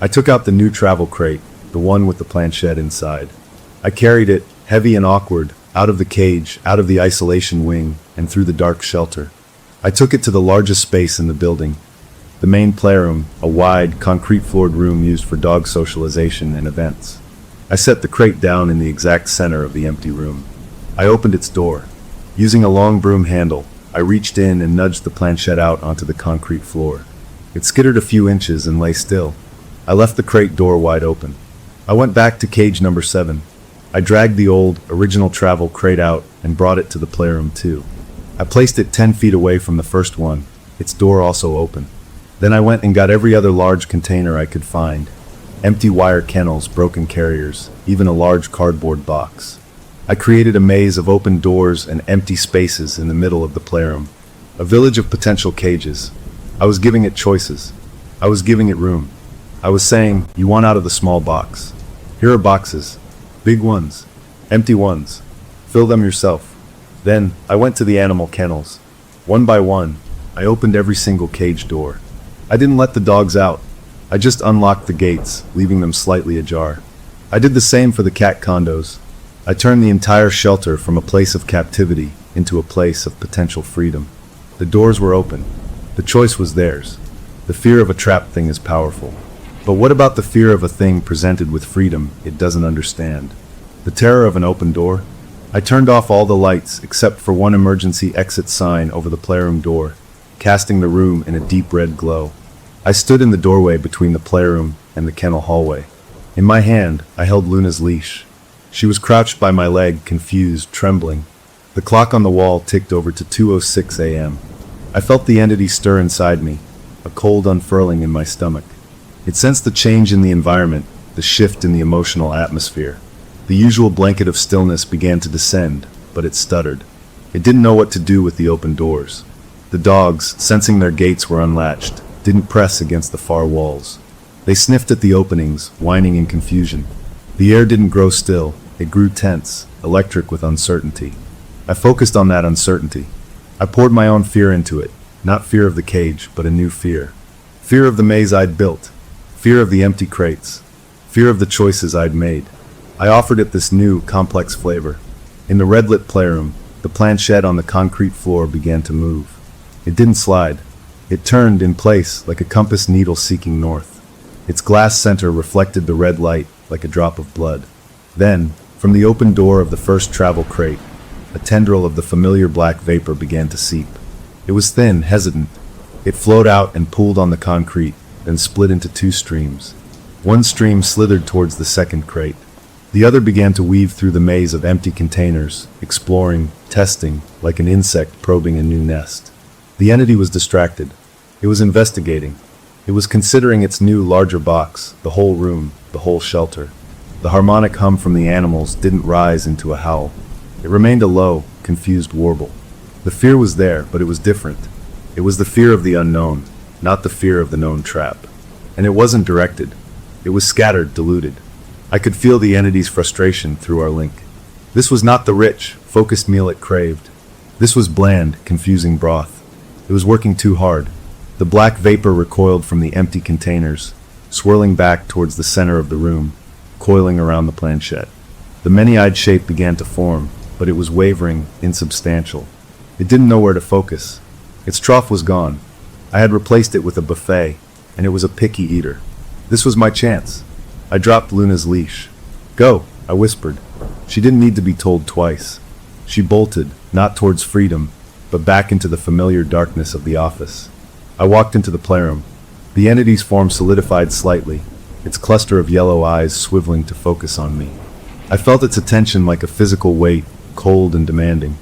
I took out the new travel crate, the one with the planchette inside. I carried it, heavy and awkward, out of the cage, out of the isolation wing, and through the dark shelter. I took it to the largest space in the building. The main playroom, a wide, concrete-floored room used for dog socialization and events. I set the crate down in the exact center of the empty room. I opened its door. Using a long broom handle, I reached in and nudged the planchette out onto the concrete floor. It skittered a few inches and lay still. I left the crate door wide open. I went back to cage number 7. I dragged the old, original travel crate out and brought it to the playroom too. I placed it 10 feet away from the first one, its door also open. Then I went and got every other large container I could find. Empty wire kennels, broken carriers, even a large cardboard box. I created a maze of open doors and empty spaces in the middle of the playroom. A village of potential cages. I was giving it choices. I was giving it room. I was saying, you want out of the small box. Here are boxes. Big ones. Empty ones. Fill them yourself. Then, I went to the animal kennels. One by one, I opened every single cage door. I didn't let the dogs out. I just unlocked the gates, leaving them slightly ajar. I did the same for the cat condos. I turned the entire shelter from a place of captivity into a place of potential freedom. The doors were open. The choice was theirs. The fear of a trapped thing is powerful. But what about the fear of a thing presented with freedom it doesn't understand? The terror of an open door? I turned off all the lights except for one emergency exit sign over the playroom door, casting the room in a deep red glow. I stood in the doorway between the playroom and the kennel hallway. In my hand, I held Luna's leash. She was crouched by my leg, confused, trembling. The clock on the wall ticked over to 2:06 a.m. I felt the entity stir inside me, a cold unfurling in my stomach. It sensed the change in the environment, the shift in the emotional atmosphere. The usual blanket of stillness began to descend, but it stuttered. It didn't know what to do with the open doors. The dogs, sensing their gates were unlatched, didn't press against the far walls. They sniffed at the openings, whining in confusion. The air didn't grow still, it grew tense, electric with uncertainty. I focused on that uncertainty. I poured my own fear into it, not fear of the cage, but a new fear. Fear of the maze I'd built. Fear of the empty crates. Fear of the choices I'd made. I offered it this new, complex flavor. In the red-lit playroom, the planchette on the concrete floor began to move. It didn't slide. It turned in place like a compass needle seeking north. Its glass center reflected the red light like a drop of blood. Then, from the open door of the first travel crate, a tendril of the familiar black vapor began to seep. It was thin, hesitant. It flowed out and pooled on the concrete, then split into two streams. One stream slithered towards the second crate. The other began to weave through the maze of empty containers, exploring, testing, like an insect probing a new nest. The entity was distracted. It was investigating. It was considering its new, larger box, the whole room, the whole shelter. The harmonic hum from the animals didn't rise into a howl. It remained a low, confused warble. The fear was there, but it was different. It was the fear of the unknown, not the fear of the known trap. And it wasn't directed. It was scattered, diluted. I could feel the entity's frustration through our link. This was not the rich, focused meal it craved. This was bland, confusing broth. It was working too hard. The black vapor recoiled from the empty containers, swirling back towards the center of the room, coiling around the planchette. The many-eyed shape began to form, but it was wavering, insubstantial. It didn't know where to focus. Its trough was gone. I had replaced it with a buffet, and it was a picky eater. This was my chance. I dropped Luna's leash. "Go," I whispered. She didn't need to be told twice. She bolted, not towards freedom, but back into the familiar darkness of the office. I walked into the playroom. The entity's form solidified slightly, its cluster of yellow eyes swiveling to focus on me. I felt its attention like a physical weight, cold and demanding.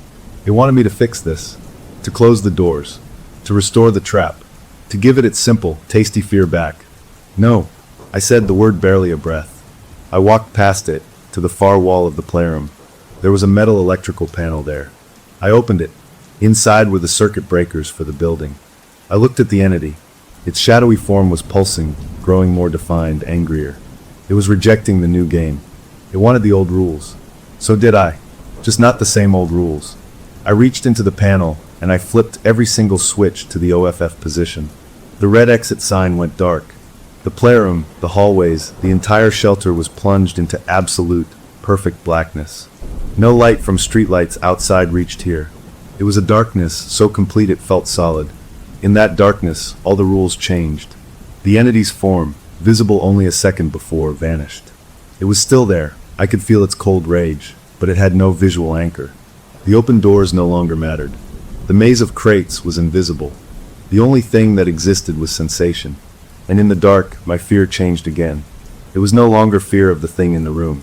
It wanted me to fix this, to close the doors, to restore the trap, to give it its simple, tasty fear back. "No," I said, the word barely a breath. I walked past it, to the far wall of the playroom. There was a metal electrical panel there. I opened it. Inside were the circuit breakers for the building. I looked at the entity. Its shadowy form was pulsing, growing more defined, angrier. It was rejecting the new game. It wanted the old rules. So did I. Just not the same old rules. I reached into the panel, and I flipped every single switch to the OFF position. The red exit sign went dark. The playroom, the hallways, the entire shelter was plunged into absolute, perfect blackness. No light from streetlights outside reached here. It was a darkness so complete it felt solid. In that darkness, all the rules changed. The entity's form, visible only a second before, vanished. It was still there. I could feel its cold rage, but it had no visual anchor. The open doors no longer mattered. The maze of crates was invisible. The only thing that existed was sensation. And in the dark, my fear changed again. It was no longer fear of the thing in the room.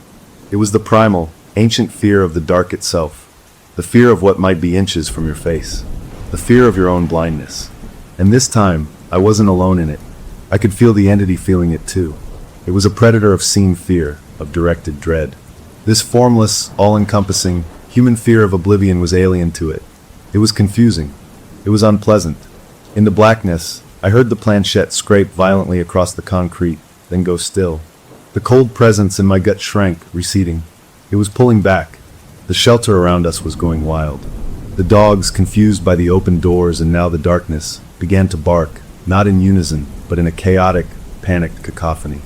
It was the primal, ancient fear of the dark itself. The fear of what might be inches from your face. The fear of your own blindness. And this time, I wasn't alone in it. I could feel the entity feeling it too. It was a predator of seen fear, of directed dread. This formless, all-encompassing, human fear of oblivion was alien to it. It was confusing. It was unpleasant. In the blackness, I heard the planchette scrape violently across the concrete, then go still. The cold presence in my gut shrank, receding. It was pulling back. The shelter around us was going wild. The dogs, confused by the open doors and now the darkness, began to bark, not in unison, but in a chaotic, panicked cacophony.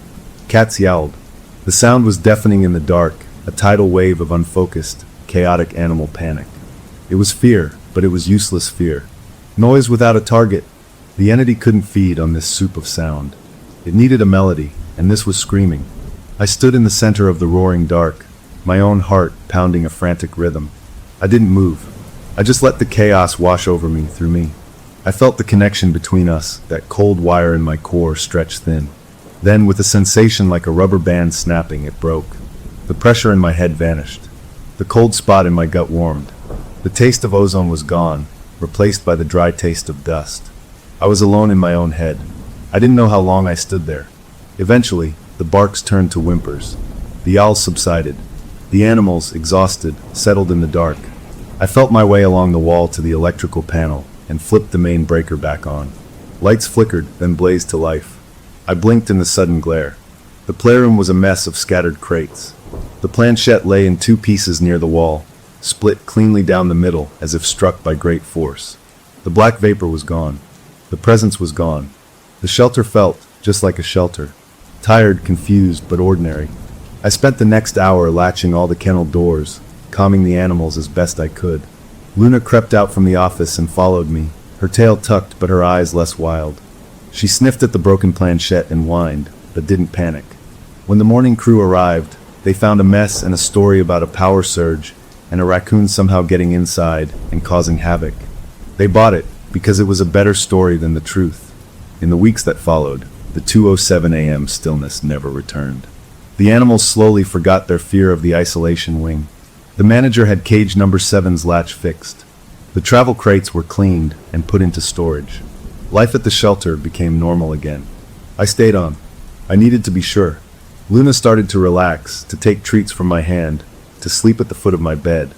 Cats yowled. The sound was deafening in the dark, a tidal wave of unfocused, chaotic animal panic. It was fear, but it was useless fear. Noise without a target. The entity couldn't feed on this soup of sound. It needed a melody, and this was screaming. I stood in the center of the roaring dark, my own heart pounding a frantic rhythm. I didn't move. I just let the chaos wash over me, through me. I felt the connection between us, that cold wire in my core stretch thin. Then, with a sensation like a rubber band snapping, it broke. The pressure in my head vanished. The cold spot in my gut warmed. The taste of ozone was gone, replaced by the dry taste of dust. I was alone in my own head. I didn't know how long I stood there. Eventually, the barks turned to whimpers. The owls subsided. The animals, exhausted, settled in the dark. I felt my way along the wall to the electrical panel and flipped the main breaker back on. Lights flickered, then blazed to life. I blinked in the sudden glare. The playroom was a mess of scattered crates. The planchette lay in two pieces near the wall, split cleanly down the middle as if struck by great force. The black vapor was gone. The presence was gone. The shelter felt just like a shelter. Tired, confused, but ordinary. I spent the next hour latching all the kennel doors, calming the animals as best I could. Luna crept out from the office and followed me, her tail tucked but her eyes less wild. She sniffed at the broken planchette and whined, but didn't panic. When the morning crew arrived, they found a mess and a story about a power surge and a raccoon somehow getting inside and causing havoc. They bought it because it was a better story than the truth. In the weeks that followed, the 2:07 a.m. stillness never returned. The animals slowly forgot their fear of the isolation wing. The manager had cage number 7's latch fixed. The travel crates were cleaned and put into storage. Life at the shelter became normal again. I stayed on. I needed to be sure. Luna started to relax, to take treats from my hand, to sleep at the foot of my bed.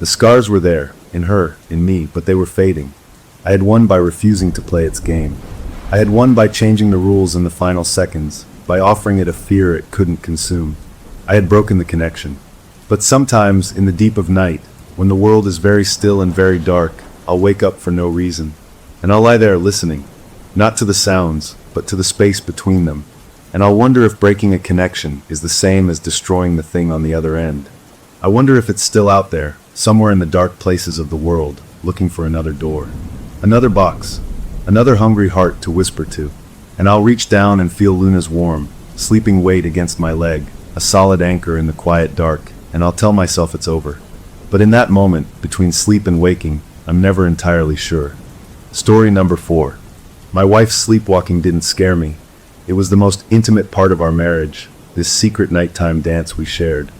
The scars were there, in her, in me, but they were fading. I had won by refusing to play its game. I had won by changing the rules in the final seconds, by offering it a fear it couldn't consume. I had broken the connection. But sometimes, in the deep of night, when the world is very still and very dark, I'll wake up for no reason. And I'll lie there listening, not to the sounds, but to the space between them. And I'll wonder if breaking a connection is the same as destroying the thing on the other end. I wonder if it's still out there, somewhere in the dark places of the world, looking for another door. Another box. Another hungry heart to whisper to. And I'll reach down and feel Luna's warm, sleeping weight against my leg, a solid anchor in the quiet dark, and I'll tell myself it's over. But in that moment, between sleep and waking, I'm never entirely sure. Story number 4. My wife's sleepwalking didn't scare me. It was the most intimate part of our marriage, this secret nighttime dance we shared.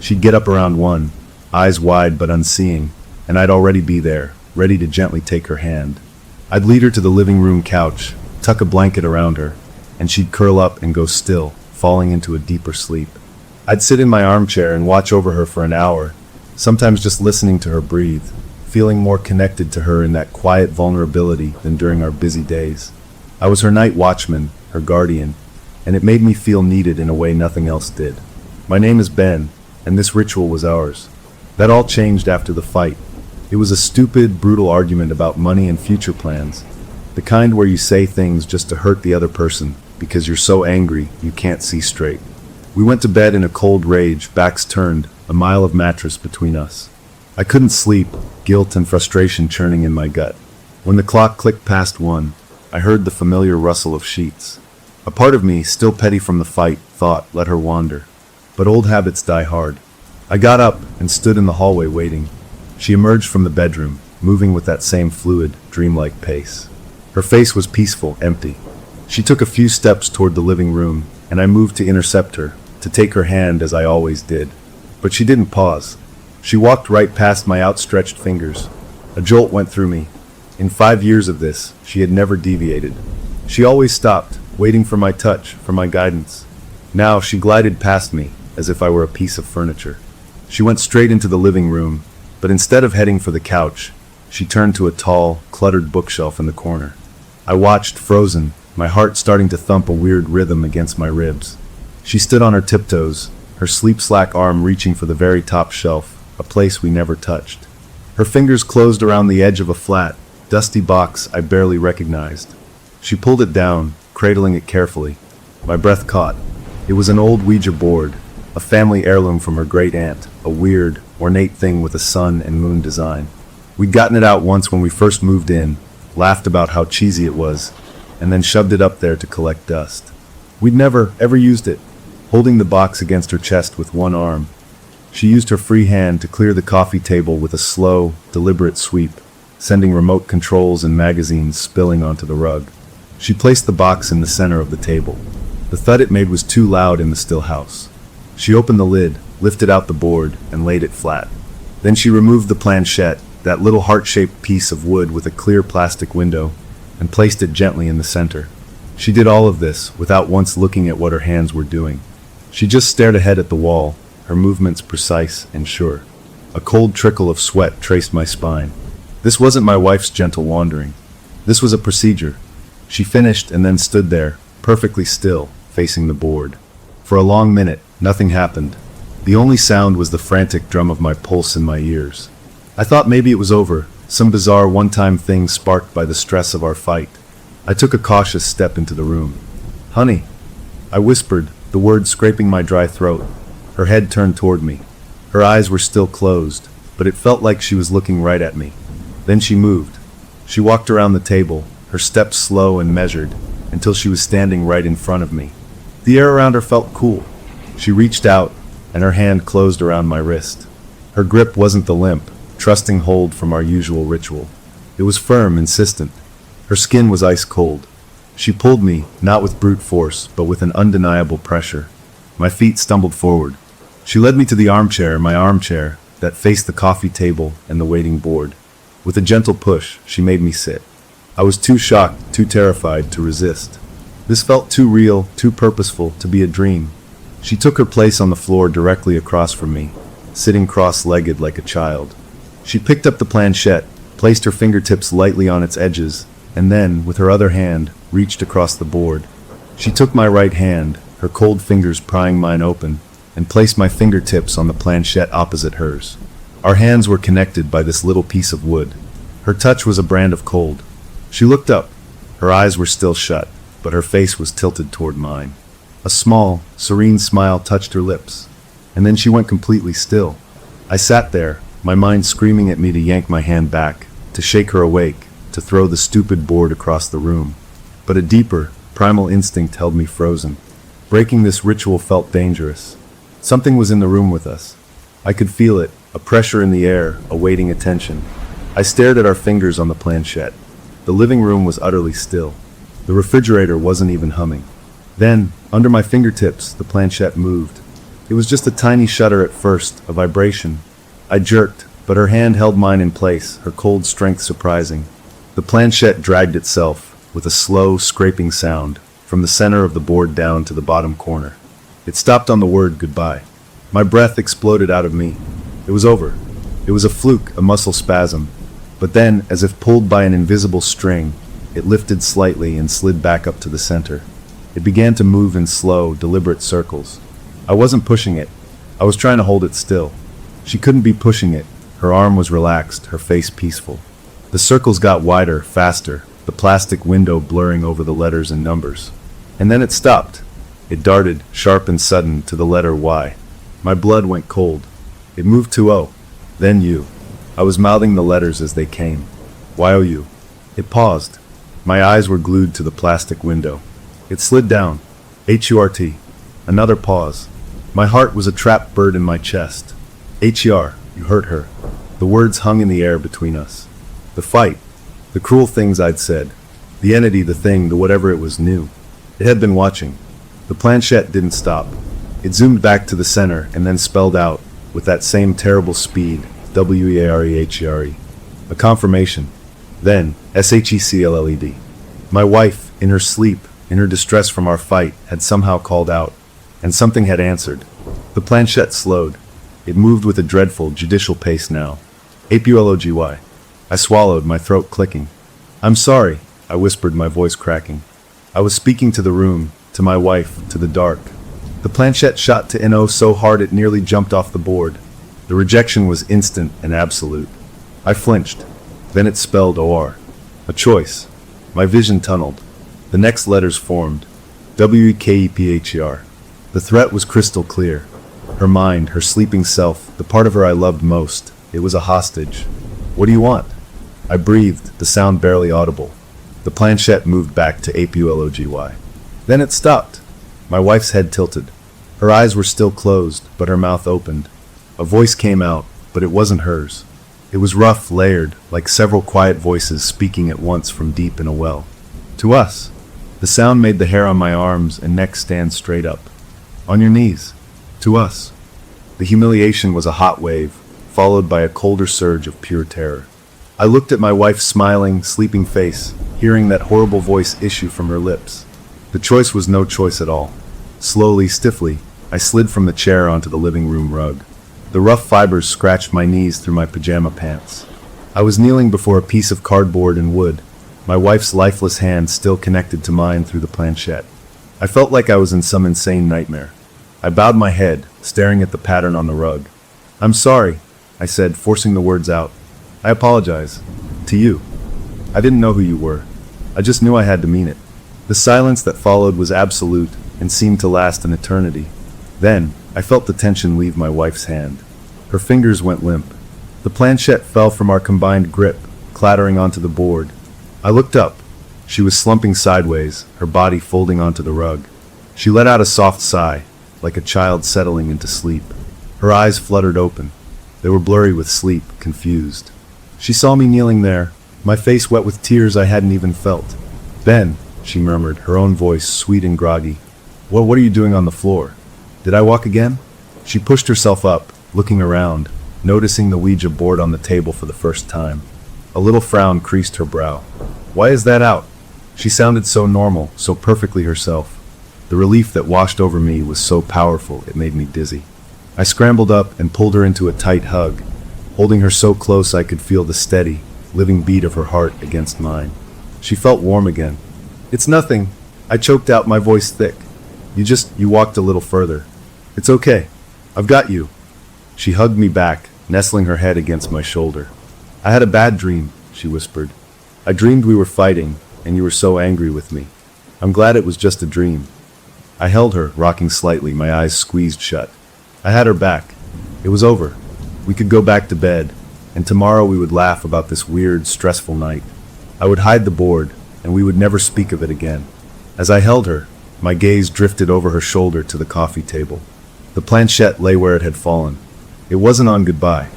She'd get up around 1, eyes wide but unseeing, and I'd already be there, ready to gently take her hand. I'd lead her to the living room couch, tuck a blanket around her, and she'd curl up and go still, falling into a deeper sleep. I'd sit in my armchair and watch over her for an hour, sometimes just listening to her breathe, feeling more connected to her in that quiet vulnerability than during our busy days. I was her night watchman, her guardian, and it made me feel needed in a way nothing else did. My name is Ben, and this ritual was ours. That all changed after the fight. It was a stupid, brutal argument about money and future plans, the kind where you say things just to hurt the other person because you're so angry you can't see straight. We went to bed in a cold rage, backs turned, a mile of mattress between us. I couldn't sleep, guilt and frustration churning in my gut. When the clock clicked past 1, I heard the familiar rustle of sheets. A part of me, still petty from the fight, thought, let her wander. But old habits die hard. I got up and stood in the hallway waiting. She emerged from the bedroom, moving with that same fluid, dreamlike pace. Her face was peaceful, empty. She took a few steps toward the living room, and I moved to intercept her, to take her hand as I always did. But she didn't pause. She walked right past my outstretched fingers. A jolt went through me. In 5 years of this, she had never deviated. She always stopped, waiting for my touch, for my guidance. Now she glided past me, as if I were a piece of furniture. She went straight into the living room, but instead of heading for the couch, she turned to a tall, cluttered bookshelf in the corner. I watched, frozen, my heart starting to thump a weird rhythm against my ribs. She stood on her tiptoes, her sleep-slack arm reaching for the very top shelf, a place we never touched. Her fingers closed around the edge of a flat, dusty box I barely recognized. She pulled it down, cradling it carefully. My breath caught. It was an old Ouija board, a family heirloom from her great-aunt, a weird, ornate thing with a sun and moon design. We'd gotten it out once when we first moved in, laughed about how cheesy it was, and then shoved it up there to collect dust. We'd never, ever used it, holding the box against her chest with one arm. She used her free hand to clear the coffee table with a slow, deliberate sweep, sending remote controls and magazines spilling onto the rug. She placed the box in the center of the table. The thud it made was too loud in the still house. She opened the lid, lifted out the board, and laid it flat. Then she removed the planchette, that little heart-shaped piece of wood with a clear plastic window, and placed it gently in the center. She did all of this without once looking at what her hands were doing. She just stared ahead at the wall, her movements precise and sure. A cold trickle of sweat traced my spine. This wasn't my wife's gentle wandering. This was a procedure. She finished and then stood there, perfectly still, facing the board. For a long minute, nothing happened. The only sound was the frantic drum of my pulse in my ears. I thought maybe it was over, some bizarre one-time thing sparked by the stress of our fight. I took a cautious step into the room. "Honey," I whispered, the words scraping my dry throat. Her head turned toward me. Her eyes were still closed, but it felt like she was looking right at me. Then she moved. She walked around the table, her steps slow and measured, until she was standing right in front of me. The air around her felt cool. She reached out, and her hand closed around my wrist. Her grip wasn't the limp, trusting hold from our usual ritual. It was firm, insistent. Her skin was ice cold. She pulled me, not with brute force, but with an undeniable pressure. My feet stumbled forward. She led me to the armchair, my armchair, that faced the coffee table and the waiting board. With a gentle push, she made me sit. I was too shocked, too terrified to resist. This felt too real, too purposeful to be a dream. She took her place on the floor directly across from me, sitting cross-legged like a child. She picked up the planchette, placed her fingertips lightly on its edges, and then, with her other hand, reached across the board. She took my right hand, her cold fingers prying mine open, and placed my fingertips on the planchette opposite hers. Our hands were connected by this little piece of wood. Her touch was a brand of cold. She looked up. Her eyes were still shut, but her face was tilted toward mine. A small, serene smile touched her lips, and then she went completely still. I sat there, my mind screaming at me to yank my hand back, to shake her awake, to throw the stupid board across the room. But a deeper, primal instinct held me frozen. Breaking this ritual felt dangerous. Something was in the room with us. I could feel it, a pressure in the air, awaiting attention. I stared at our fingers on the planchette. The living room was utterly still. The refrigerator wasn't even humming. Then, under my fingertips, the planchette moved. It was just a tiny shudder at first, a vibration. I jerked, but her hand held mine in place, her cold strength surprising. The planchette dragged itself, with a slow, scraping sound, from the center of the board down to the bottom corner. It stopped on the word goodbye. My breath exploded out of me. It was over. It was a fluke, a muscle spasm. But then, as if pulled by an invisible string, it lifted slightly and slid back up to the center. It began to move in slow, deliberate circles. I wasn't pushing it. I was trying to hold it still. She couldn't be pushing it. Her arm was relaxed, her face peaceful. The circles got wider, faster, the plastic window blurring over the letters and numbers. And then it stopped. It darted, sharp and sudden, to the letter Y. My blood went cold. It moved to O, then U. I was mouthing the letters as they came. Y-O-U. It paused. My eyes were glued to the plastic window. It slid down. H-U-R-T. Another pause. My heart was a trapped bird in my chest. H-E-R. You hurt her. The words hung in the air between us. The fight. The cruel things I'd said. The entity, the thing, the whatever it was knew. It had been watching. The planchette didn't stop. It zoomed back to the center and then spelled out, with that same terrible speed, W-E-A-R-E-H-E-R-E. A confirmation. Then, S-H-E-C-L-L-E-D. My wife, in her sleep, in her distress from our fight, had somehow called out, and something had answered. The planchette slowed. It moved with a dreadful, judicial pace now. APULOGY. I swallowed, my throat clicking. I'm sorry, I whispered, my voice cracking. I was speaking to the room, to my wife, to the dark. The planchette shot to NO so hard it nearly jumped off the board. The rejection was instant and absolute. I flinched. Then it spelled OR. A choice. My vision tunneled. The next letters formed. WEKEPHER. The threat was crystal clear. Her mind, her sleeping self, the part of her I loved most. It was a hostage. What do you want? I breathed, the sound barely audible. The planchette moved back to APULOGY. Then it stopped. My wife's head tilted. Her eyes were still closed, but her mouth opened. A voice came out, but it wasn't hers. It was rough, layered, like several quiet voices speaking at once from deep in a well. To us. The sound made the hair on my arms and neck stand straight up. On your knees. To us. The humiliation was a hot wave, followed by a colder surge of pure terror. I looked at my wife's smiling, sleeping face, hearing that horrible voice issue from her lips. The choice was no choice at all. Slowly, stiffly, I slid from the chair onto the living room rug. The rough fibers scratched my knees through my pajama pants. I was kneeling before a piece of cardboard and wood, my wife's lifeless hand still connected to mine through the planchette. I felt like I was in some insane nightmare. I bowed my head, staring at the pattern on the rug. I'm sorry, I said, forcing the words out. I apologize. To you. I didn't know who you were. I just knew I had to mean it. The silence that followed was absolute and seemed to last an eternity. Then, I felt the tension leave my wife's hand. Her fingers went limp. The planchette fell from our combined grip, clattering onto the board. I looked up. She was slumping sideways, her body folding onto the rug. She let out a soft sigh, like a child settling into sleep. Her eyes fluttered open. They were blurry with sleep, confused. She saw me kneeling there, my face wet with tears I hadn't even felt. Ben, she murmured, her own voice sweet and groggy. What are you doing on the floor? Did I walk again? She pushed herself up, looking around, noticing the Ouija board on the table for the first time. A little frown creased her brow. Why is that out? She sounded so normal, so perfectly herself. The relief that washed over me was so powerful it made me dizzy. I scrambled up and pulled her into a tight hug, holding her so close I could feel the steady, living beat of her heart against mine. She felt warm again. It's nothing. I choked out, my voice thick. You walked a little further. It's okay. I've got you. She hugged me back, nestling her head against my shoulder. I had a bad dream, she whispered. I dreamed we were fighting, and you were so angry with me. I'm glad it was just a dream. I held her, rocking slightly, my eyes squeezed shut. I had her back. It was over. We could go back to bed, and tomorrow we would laugh about this weird, stressful night. I would hide the board, and we would never speak of it again. As I held her, my gaze drifted over her shoulder to the coffee table. The planchette lay where it had fallen. It wasn't on goodbye.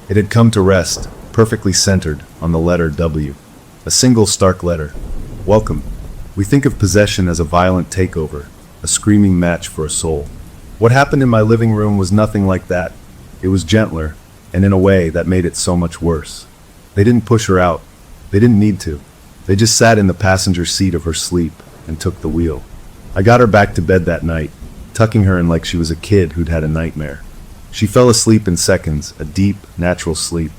It had come to rest, perfectly centered, on the letter W. A single stark letter. Welcome. We think of possession as a violent takeover, a screaming match for a soul. What happened in my living room was nothing like that. It was gentler, and in a way that made it so much worse. They didn't push her out. They didn't need to. They just sat in the passenger seat of her sleep and took the wheel. I got her back to bed that night, tucking her in like she was a kid who'd had a nightmare. She fell asleep in seconds, a deep, natural sleep.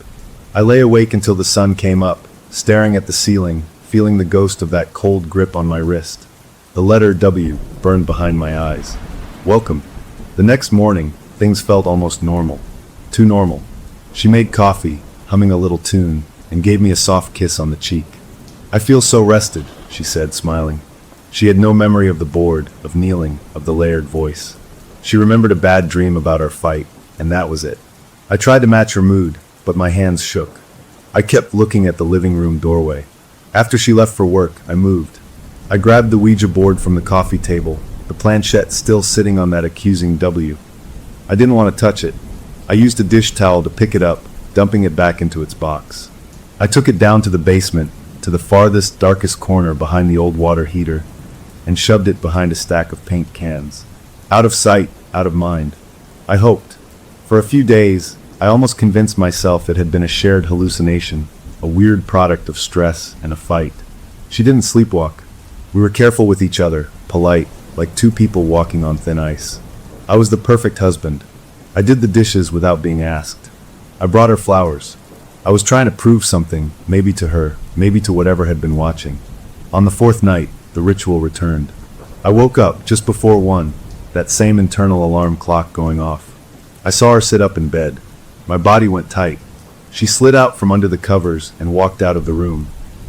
I lay awake until the sun came up, staring at the ceiling, feeling the ghost of that cold grip on my wrist. The letter W burned behind my eyes. Welcome. The next morning, things felt almost normal. Too normal. She made coffee, humming a little tune, and gave me a soft kiss on the cheek. I feel so rested, she said, smiling. She had no memory of the board, of kneeling, of the layered voice. She remembered a bad dream about our fight, and that was it. I tried to match her mood, but my hands shook. I kept looking at the living room doorway. After she left for work, I moved. I grabbed the Ouija board from the coffee table, the planchette still sitting on that accusing W. I didn't want to touch it. I used a dish towel to pick it up, dumping it back into its box. I took it down to the basement, to the farthest, darkest corner behind the old water heater, and shoved it behind a stack of paint cans. Out of sight, out of mind. I hoped. For a few days, I almost convinced myself it had been a shared hallucination, a weird product of stress and a fight. She didn't sleepwalk. We were careful with each other, polite, like two people walking on thin ice. I was the perfect husband. I did the dishes without being asked. I brought her flowers. I was trying to prove something, maybe to her, maybe to whatever had been watching. On the fourth night, the ritual returned. I woke up just before 1, that same internal alarm clock going off. I saw her sit up in bed. My body went tight. She slid out from under the covers and walked out of the room.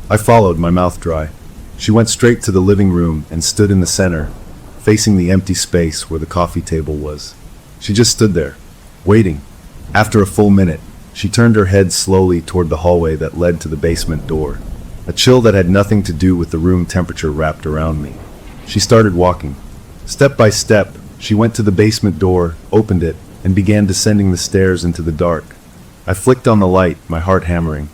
I followed, my mouth dry. She went straight to the living room and stood in the center, facing the empty space where the coffee table was. She just stood there, waiting. After a full minute, she turned her head slowly toward the hallway that led to the basement door. A chill that had nothing to do with the room temperature wrapped around me. She started walking. Step by step, she went to the basement door, opened it, and began descending the stairs into the dark. I flicked on the light, my heart hammering.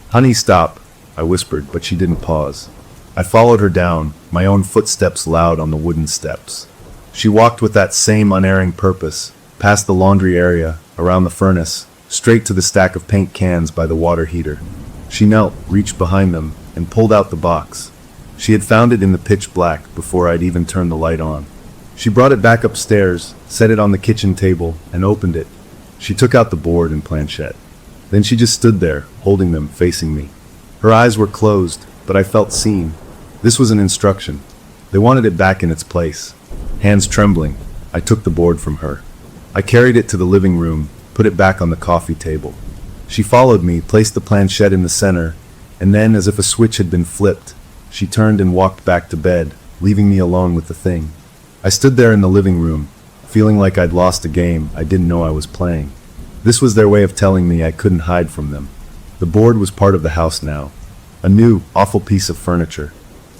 "Honey, stop," I whispered, but she didn't pause. I followed her down, my own footsteps loud on the wooden steps. She walked with that same unerring purpose, past the laundry area, around the furnace, straight to the stack of paint cans by the water heater. She knelt, reached behind them, and pulled out the box. She had found it in the pitch black before I'd even turned the light on. She brought it back upstairs, set it on the kitchen table, and opened it. She took out the board and planchette. Then she just stood there, holding them, facing me. Her eyes were closed, but I felt seen. This was an instruction. They wanted it back in its place. Hands trembling, I took the board from her. I carried it to the living room, put it back on the coffee table. She followed me, placed the planchette in the center, and then, as if a switch had been flipped, she turned and walked back to bed, leaving me alone with the thing. I stood there in the living room, feeling like I'd lost a game I didn't know I was playing. This was their way of telling me I couldn't hide from them. The board was part of the house now. A new, awful piece of furniture.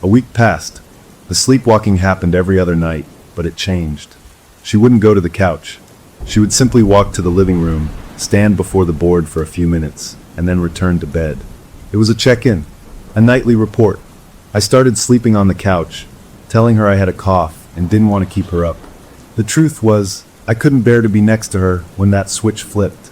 A week passed. The sleepwalking happened every other night, but it changed. She wouldn't go to the couch. She would simply walk to the living room, stand before the board for a few minutes, and then return to bed. It was a check-in, a nightly report. I started sleeping on the couch, telling her I had a cough and didn't want to keep her up. The truth was, I couldn't bear to be next to her when that switch flipped.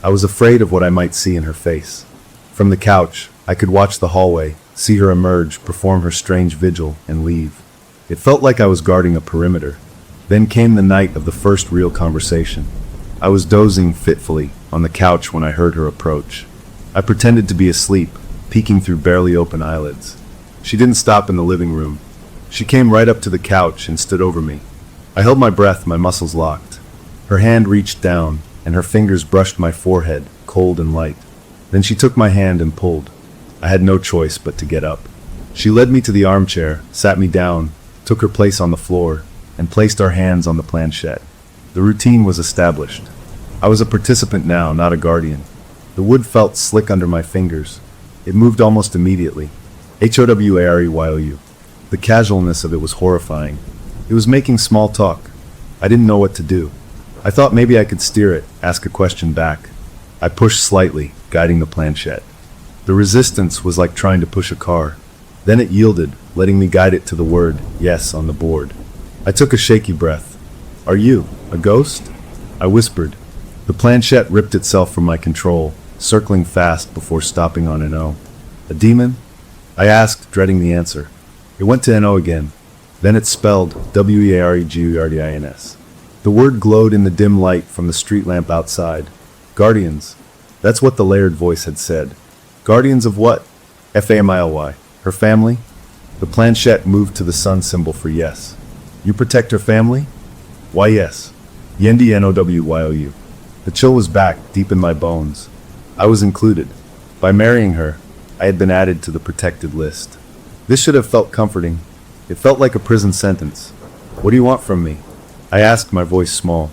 I was afraid of what I might see in her face. From the couch, I could watch the hallway, see her emerge, perform her strange vigil, and leave. It felt like I was guarding a perimeter. Then came the night of the first real conversation. I was dozing fitfully on the couch when I heard her approach. I pretended to be asleep, peeking through barely open eyelids. She didn't stop in the living room. She came right up to the couch and stood over me. I held my breath, my muscles locked. Her hand reached down, and her fingers brushed my forehead, cold and light. Then she took my hand and pulled. I had no choice but to get up. She led me to the armchair, sat me down, took her place on the floor, and placed our hands on the planchette. The routine was established. I was a participant now, not a guardian. The wood felt slick under my fingers. It moved almost immediately. HOWAREYOU. The casualness of it was horrifying. It was making small talk. I didn't know what to do. I thought maybe I could steer it, ask a question back. I pushed slightly, guiding the planchette. The resistance was like trying to push a car. Then it yielded, letting me guide it to the word yes on the board. I took a shaky breath. "Are you a ghost?" I whispered. The planchette ripped itself from my control, circling fast before stopping on an O. "A demon?" I asked, dreading the answer. It went to NO again. Then it spelled WEAREGUARDINS. The word glowed in the dim light from the street lamp outside. Guardians. That's what the layered voice had said. Guardians of what? FAMILY. Her family? The planchette moved to the sun symbol for yes. You protect her family? Why yes. Yendi NOWYOU. The chill was back, deep in my bones. I was included. By marrying her, I had been added to the protected list. This should have felt comforting. It felt like a prison sentence. "What do you want from me?" I asked, my voice small.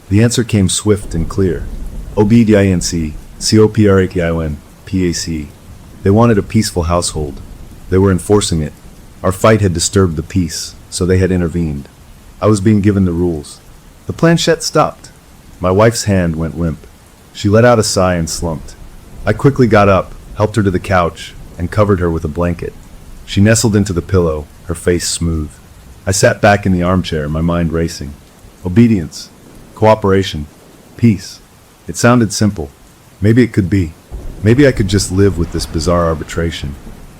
The answer came swift and clear. OBEDIENCE, COPRAKION, PAC. They wanted a peaceful household. They were enforcing it. Our fight had disturbed the peace, so they had intervened. I was being given the rules. The planchette stopped. My wife's hand went limp. She let out a sigh and slumped. I quickly got up, helped her to the couch, and covered her with a blanket. She nestled into the pillow, her face smooth. I sat back in the armchair, my mind racing. Obedience. Cooperation. Peace. It sounded simple. Maybe it could be. Maybe I could just live with this bizarre arbitration.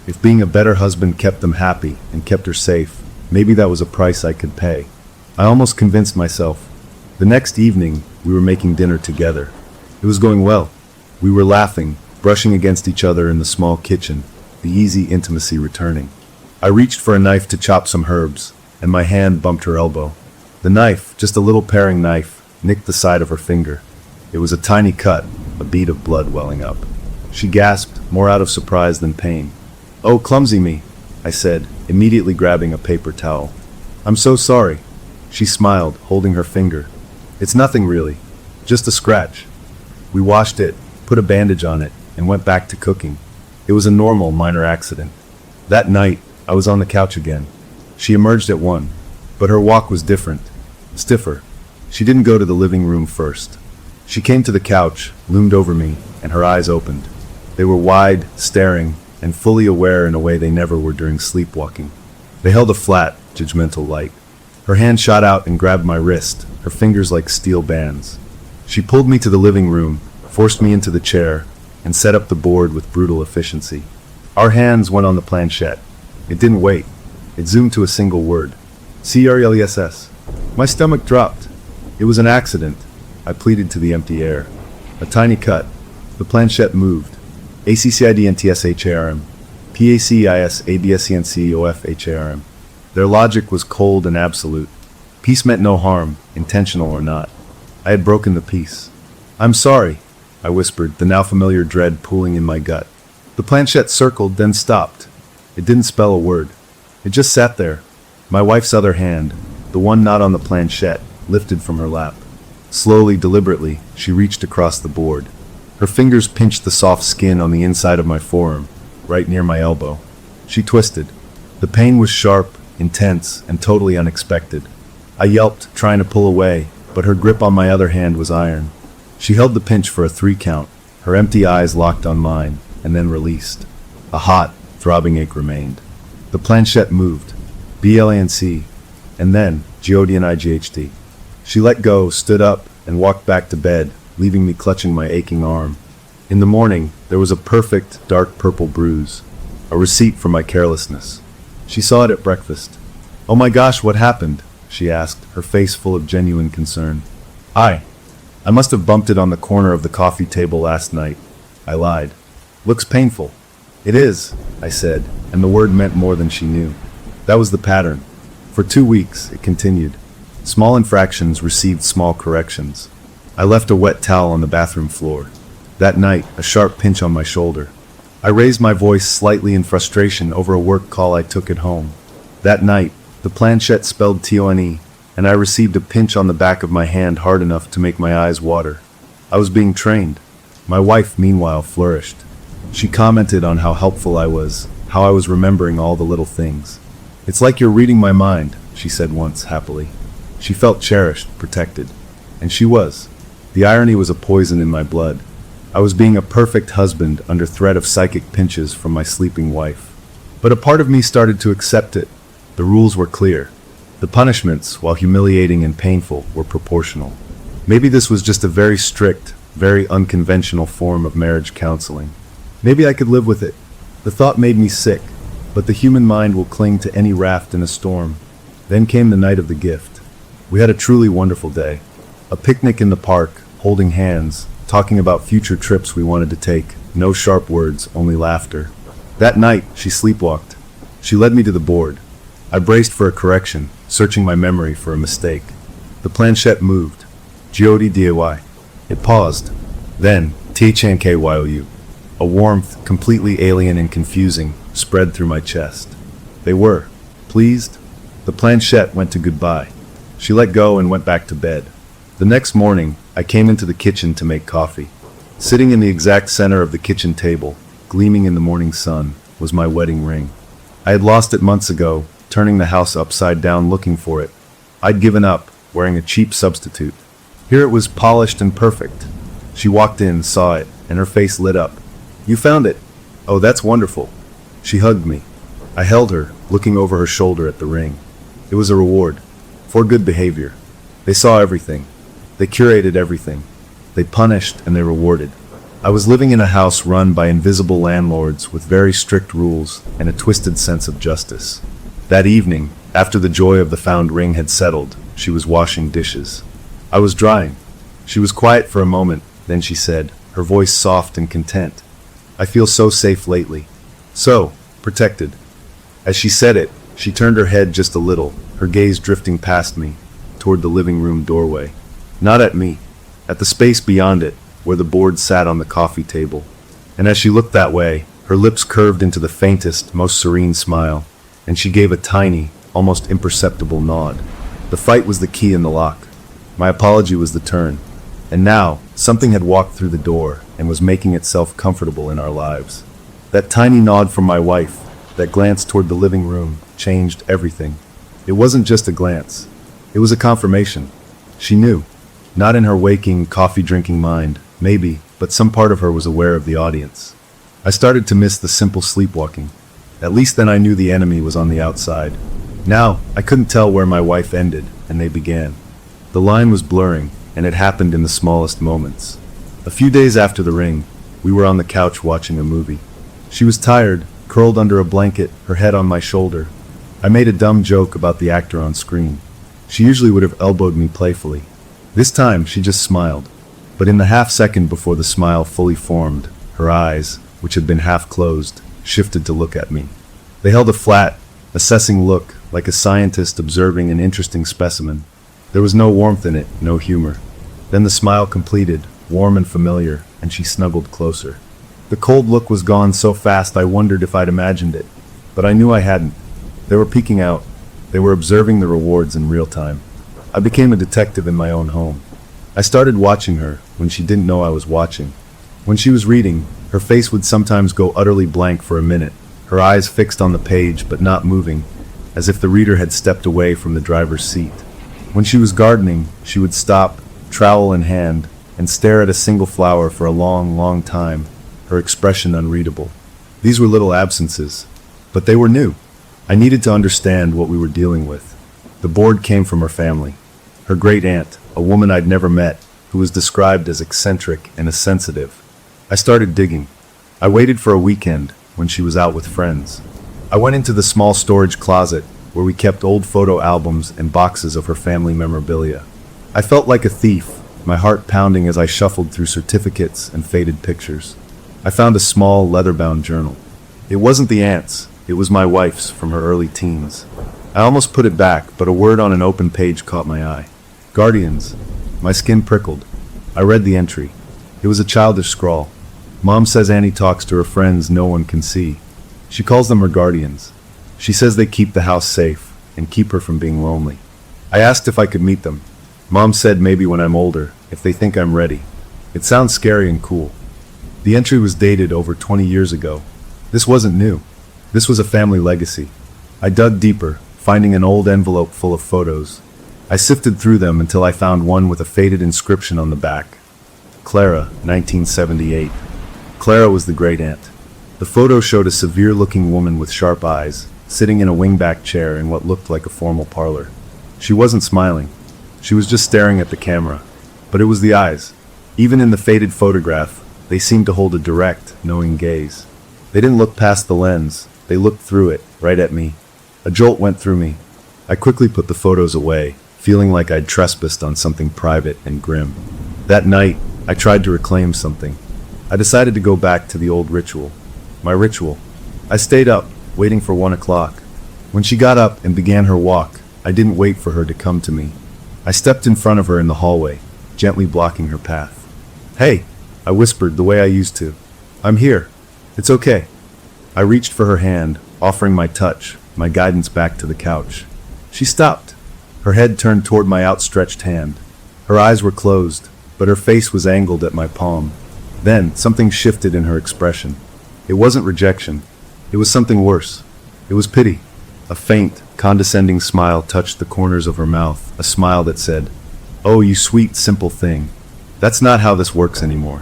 If being a better husband kept them happy and kept her safe, maybe that was a price I could pay. I almost convinced myself. The next evening, we were making dinner together. It was going well. We were laughing, brushing against each other in the small kitchen, the easy intimacy returning. I reached for a knife to chop some herbs, and my hand bumped her elbow. The knife, just a little paring knife, nicked the side of her finger. It was a tiny cut, a bead of blood welling up. She gasped, more out of surprise than pain. "Oh, clumsy me," I said, immediately grabbing a paper towel. "I'm so sorry." She smiled, holding her finger. "It's nothing really, just a scratch." We washed it, put a bandage on it, and went back to cooking. It was a normal, minor accident. That night, I was on the couch again. She emerged at 1, but her walk was different, stiffer. She didn't go to the living room first. She came to the couch, loomed over me, and her eyes opened. They were wide, staring, and fully aware in a way they never were during sleepwalking. They held a flat, judgmental light. Her hand shot out and grabbed my wrist, her fingers like steel bands. She pulled me to the living room, forced me into the chair, and set up the board with brutal efficiency. Our hands went on the planchette. It didn't wait. It zoomed to a single word. CRLESS. My stomach dropped. It was an accident. I pleaded to the empty air. A tiny cut. The planchette moved. ACCIDNTSHARM. PACISABSENCOFHARM. Their logic was cold and absolute. Peace meant no harm, intentional or not. I had broken the peace. "I'm sorry," I whispered, the now familiar dread pooling in my gut. The planchette circled, then stopped. It didn't spell a word. It just sat there. My wife's other hand, the one not on the planchette, lifted from her lap. Slowly, deliberately, she reached across the board. Her fingers pinched the soft skin on the inside of my forearm, right near my elbow. She twisted. The pain was sharp, intense, and totally unexpected. I yelped, trying to pull away, but her grip on my other hand was iron. She held the pinch for a 3 count, her empty eyes locked on mine, and then released. A hot, throbbing ache remained. The planchette moved. BLANC, and then GODNIGHT. She let go, stood up, and walked back to bed, leaving me clutching my aching arm. In the morning, there was a perfect, dark purple bruise, a receipt for my carelessness. She saw it at breakfast. "Oh my gosh, what happened?" she asked, her face full of genuine concern. I must have bumped it on the corner of the coffee table last night." I lied. "Looks painful." "It is," I said, and the word meant more than she knew. That was the pattern. For 2 weeks, it continued. Small infractions received small corrections. I left a wet towel on the bathroom floor. That night, a sharp pinch on my shoulder. I raised my voice slightly in frustration over a work call I took at home. That night, the planchette spelled TONE, and I received a pinch on the back of my hand hard enough to make my eyes water. I was being trained. My wife, meanwhile, flourished. She commented on how helpful I was, how I was remembering all the little things. "It's like you're reading my mind," she said once, happily. She felt cherished, protected. And she was. The irony was a poison in my blood. I was being a perfect husband under threat of psychic pinches from my sleeping wife. But a part of me started to accept it. The rules were clear. The punishments, while humiliating and painful, were proportional. Maybe this was just a very strict, very unconventional form of marriage counseling. Maybe I could live with it. The thought made me sick, but the human mind will cling to any raft in a storm. Then came the night of the gift. We had a truly wonderful day. A picnic in the park, holding hands, talking about future trips we wanted to take. No sharp words, only laughter. That night, she sleepwalked. She led me to the board. I braced for a correction, searching my memory for a mistake. The planchette moved. GODDAY. It paused. Then, THNKYOU. A warmth, completely alien and confusing, spread through my chest. They were. Pleased? The planchette went to goodbye. She let go and went back to bed. The next morning, I came into the kitchen to make coffee. Sitting in the exact center of the kitchen table, gleaming in the morning sun, was my wedding ring. I had lost it months ago, turning the house upside down looking for it. I'd given up, wearing a cheap substitute. Here it was, polished and perfect. She walked in, saw it, and her face lit up. "You found it. Oh, that's wonderful." She hugged me. I held her, looking over her shoulder at the ring. It was a reward. For good behavior. They saw everything. They curated everything. They punished and they rewarded. I was living in a house run by invisible landlords with very strict rules and a twisted sense of justice. That evening, after the joy of the found ring had settled, she was washing dishes. I was drying. She was quiet for a moment, then she said, her voice soft and content. I feel so safe lately. So protected. As she said it, she turned her head just a little, her gaze drifting past me, toward the living room doorway. Not at me, at the space beyond it, where the board sat on the coffee table. And as she looked that way, her lips curved into the faintest, most serene smile, and she gave a tiny, almost imperceptible nod. The fight was the key in the lock. My apology was the turn. And now, something had walked through the door and was making itself comfortable in our lives. That tiny nod from my wife, that glance toward the living room, changed everything. It wasn't just a glance. It was a confirmation. She knew. Not in her waking, coffee-drinking mind, maybe, but some part of her was aware of the audience. I started to miss the simple sleepwalking. At least then I knew the enemy was on the outside. Now, I couldn't tell where my wife ended and they began. The line was blurring, and it happened in the smallest moments. A few days after the ring, we were on the couch watching a movie. She was tired, curled under a blanket, her head on my shoulder. I made a dumb joke about the actor on screen. She usually would have elbowed me playfully. This time, she just smiled. But in the half-second before the smile fully formed, her eyes, which had been half closed, shifted to look at me. They held a flat, assessing look, like a scientist observing an interesting specimen. There was no warmth in it, no humor. Then the smile completed, warm and familiar, and she snuggled closer. The cold look was gone so fast I wondered if I'd imagined it. But I knew I hadn't. They were peeking out. They were observing the rewards in real time. I became a detective in my own home. I started watching her when she didn't know I was watching. When she was reading, her face would sometimes go utterly blank for a minute, her eyes fixed on the page but not moving, as if the reader had stepped away from the driver's seat. When she was gardening, she would stop, trowel in hand, and stare at a single flower for a long, long time, her expression unreadable. These were little absences, but they were new. I needed to understand what we were dealing with. The board came from her family. Her great-aunt, a woman I'd never met, who was described as eccentric and sensitive. I started digging. I waited for a weekend when she was out with friends. I went into the small storage closet where we kept old photo albums and boxes of her family memorabilia. I felt like a thief, my heart pounding as I shuffled through certificates and faded pictures. I found a small, leather-bound journal. It wasn't the aunt's, it was my wife's from her early teens. I almost put it back, but a word on an open page caught my eye. Guardians. My skin prickled. I read the entry. It was a childish scrawl. Mom says Annie talks to her friends no one can see. She calls them her guardians. She says they keep the house safe and keep her from being lonely. I asked if I could meet them. Mom said maybe when I'm older, if they think I'm ready. It sounds scary and cool. The entry was dated over 20 years ago. This wasn't new. This was a family legacy. I dug deeper, finding an old envelope full of photos. I sifted through them until I found one with a faded inscription on the back. Clara, 1978. Clara was the great-aunt. The photo showed a severe-looking woman with sharp eyes, sitting in a wingback chair in what looked like a formal parlor. She wasn't smiling. She was just staring at the camera. But it was the eyes. Even in the faded photograph, they seemed to hold a direct, knowing gaze. They didn't look past the lens. They looked through it, right at me. A jolt went through me. I quickly put the photos away, feeling like I'd trespassed on something private and grim. That night, I tried to reclaim something. I decided to go back to the old ritual. My ritual. I stayed up, waiting for 1 o'clock. When she got up and began her walk, I didn't wait for her to come to me. I stepped in front of her in the hallway, gently blocking her path. "Hey," I whispered the way I used to. "I'm here. It's okay." I reached for her hand, offering my touch, my guidance back to the couch. She stopped. Her head turned toward my outstretched hand. Her eyes were closed, but her face was angled at my palm. Then, something shifted in her expression. It wasn't rejection. It was something worse. It was pity. A faint, condescending smile touched the corners of her mouth, a smile that said, "Oh, you sweet, simple thing. That's not how this works anymore."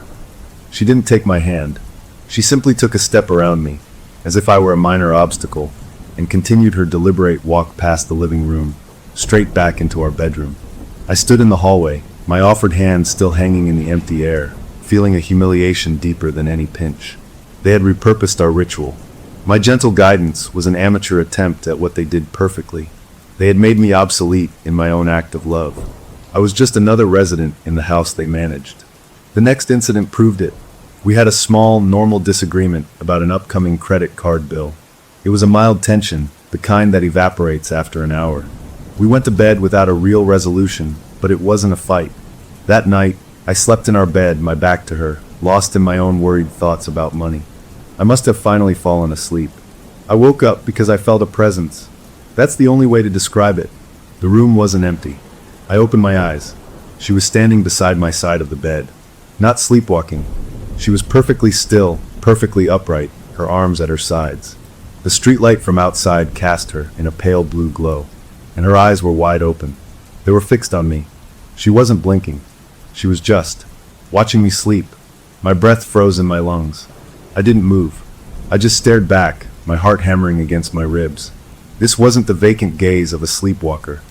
She didn't take my hand. She simply took a step around me, as if I were a minor obstacle, and continued her deliberate walk past the living room, straight back into our bedroom. I stood in the hallway, my offered hand still hanging in the empty air, feeling a humiliation deeper than any pinch. They had repurposed our ritual. My gentle guidance was an amateur attempt at what they did perfectly. They had made me obsolete in my own act of love. I was just another resident in the house they managed. The next incident proved it. We had a small, normal disagreement about an upcoming credit card bill. It was a mild tension, the kind that evaporates after an hour. We went to bed without a real resolution, but it wasn't a fight. That night, I slept in our bed, my back to her, lost in my own worried thoughts about money. I must have finally fallen asleep. I woke up because I felt a presence. That's the only way to describe it. The room wasn't empty. I opened my eyes. She was standing beside my side of the bed. Not sleepwalking. She was perfectly still, perfectly upright, her arms at her sides. The streetlight from outside cast her in a pale blue glow, and her eyes were wide open. They were fixed on me. She wasn't blinking. She was just watching me sleep. My breath froze in my lungs. I didn't move. I just stared back, my heart hammering against my ribs. This wasn't the vacant gaze of a sleepwalker.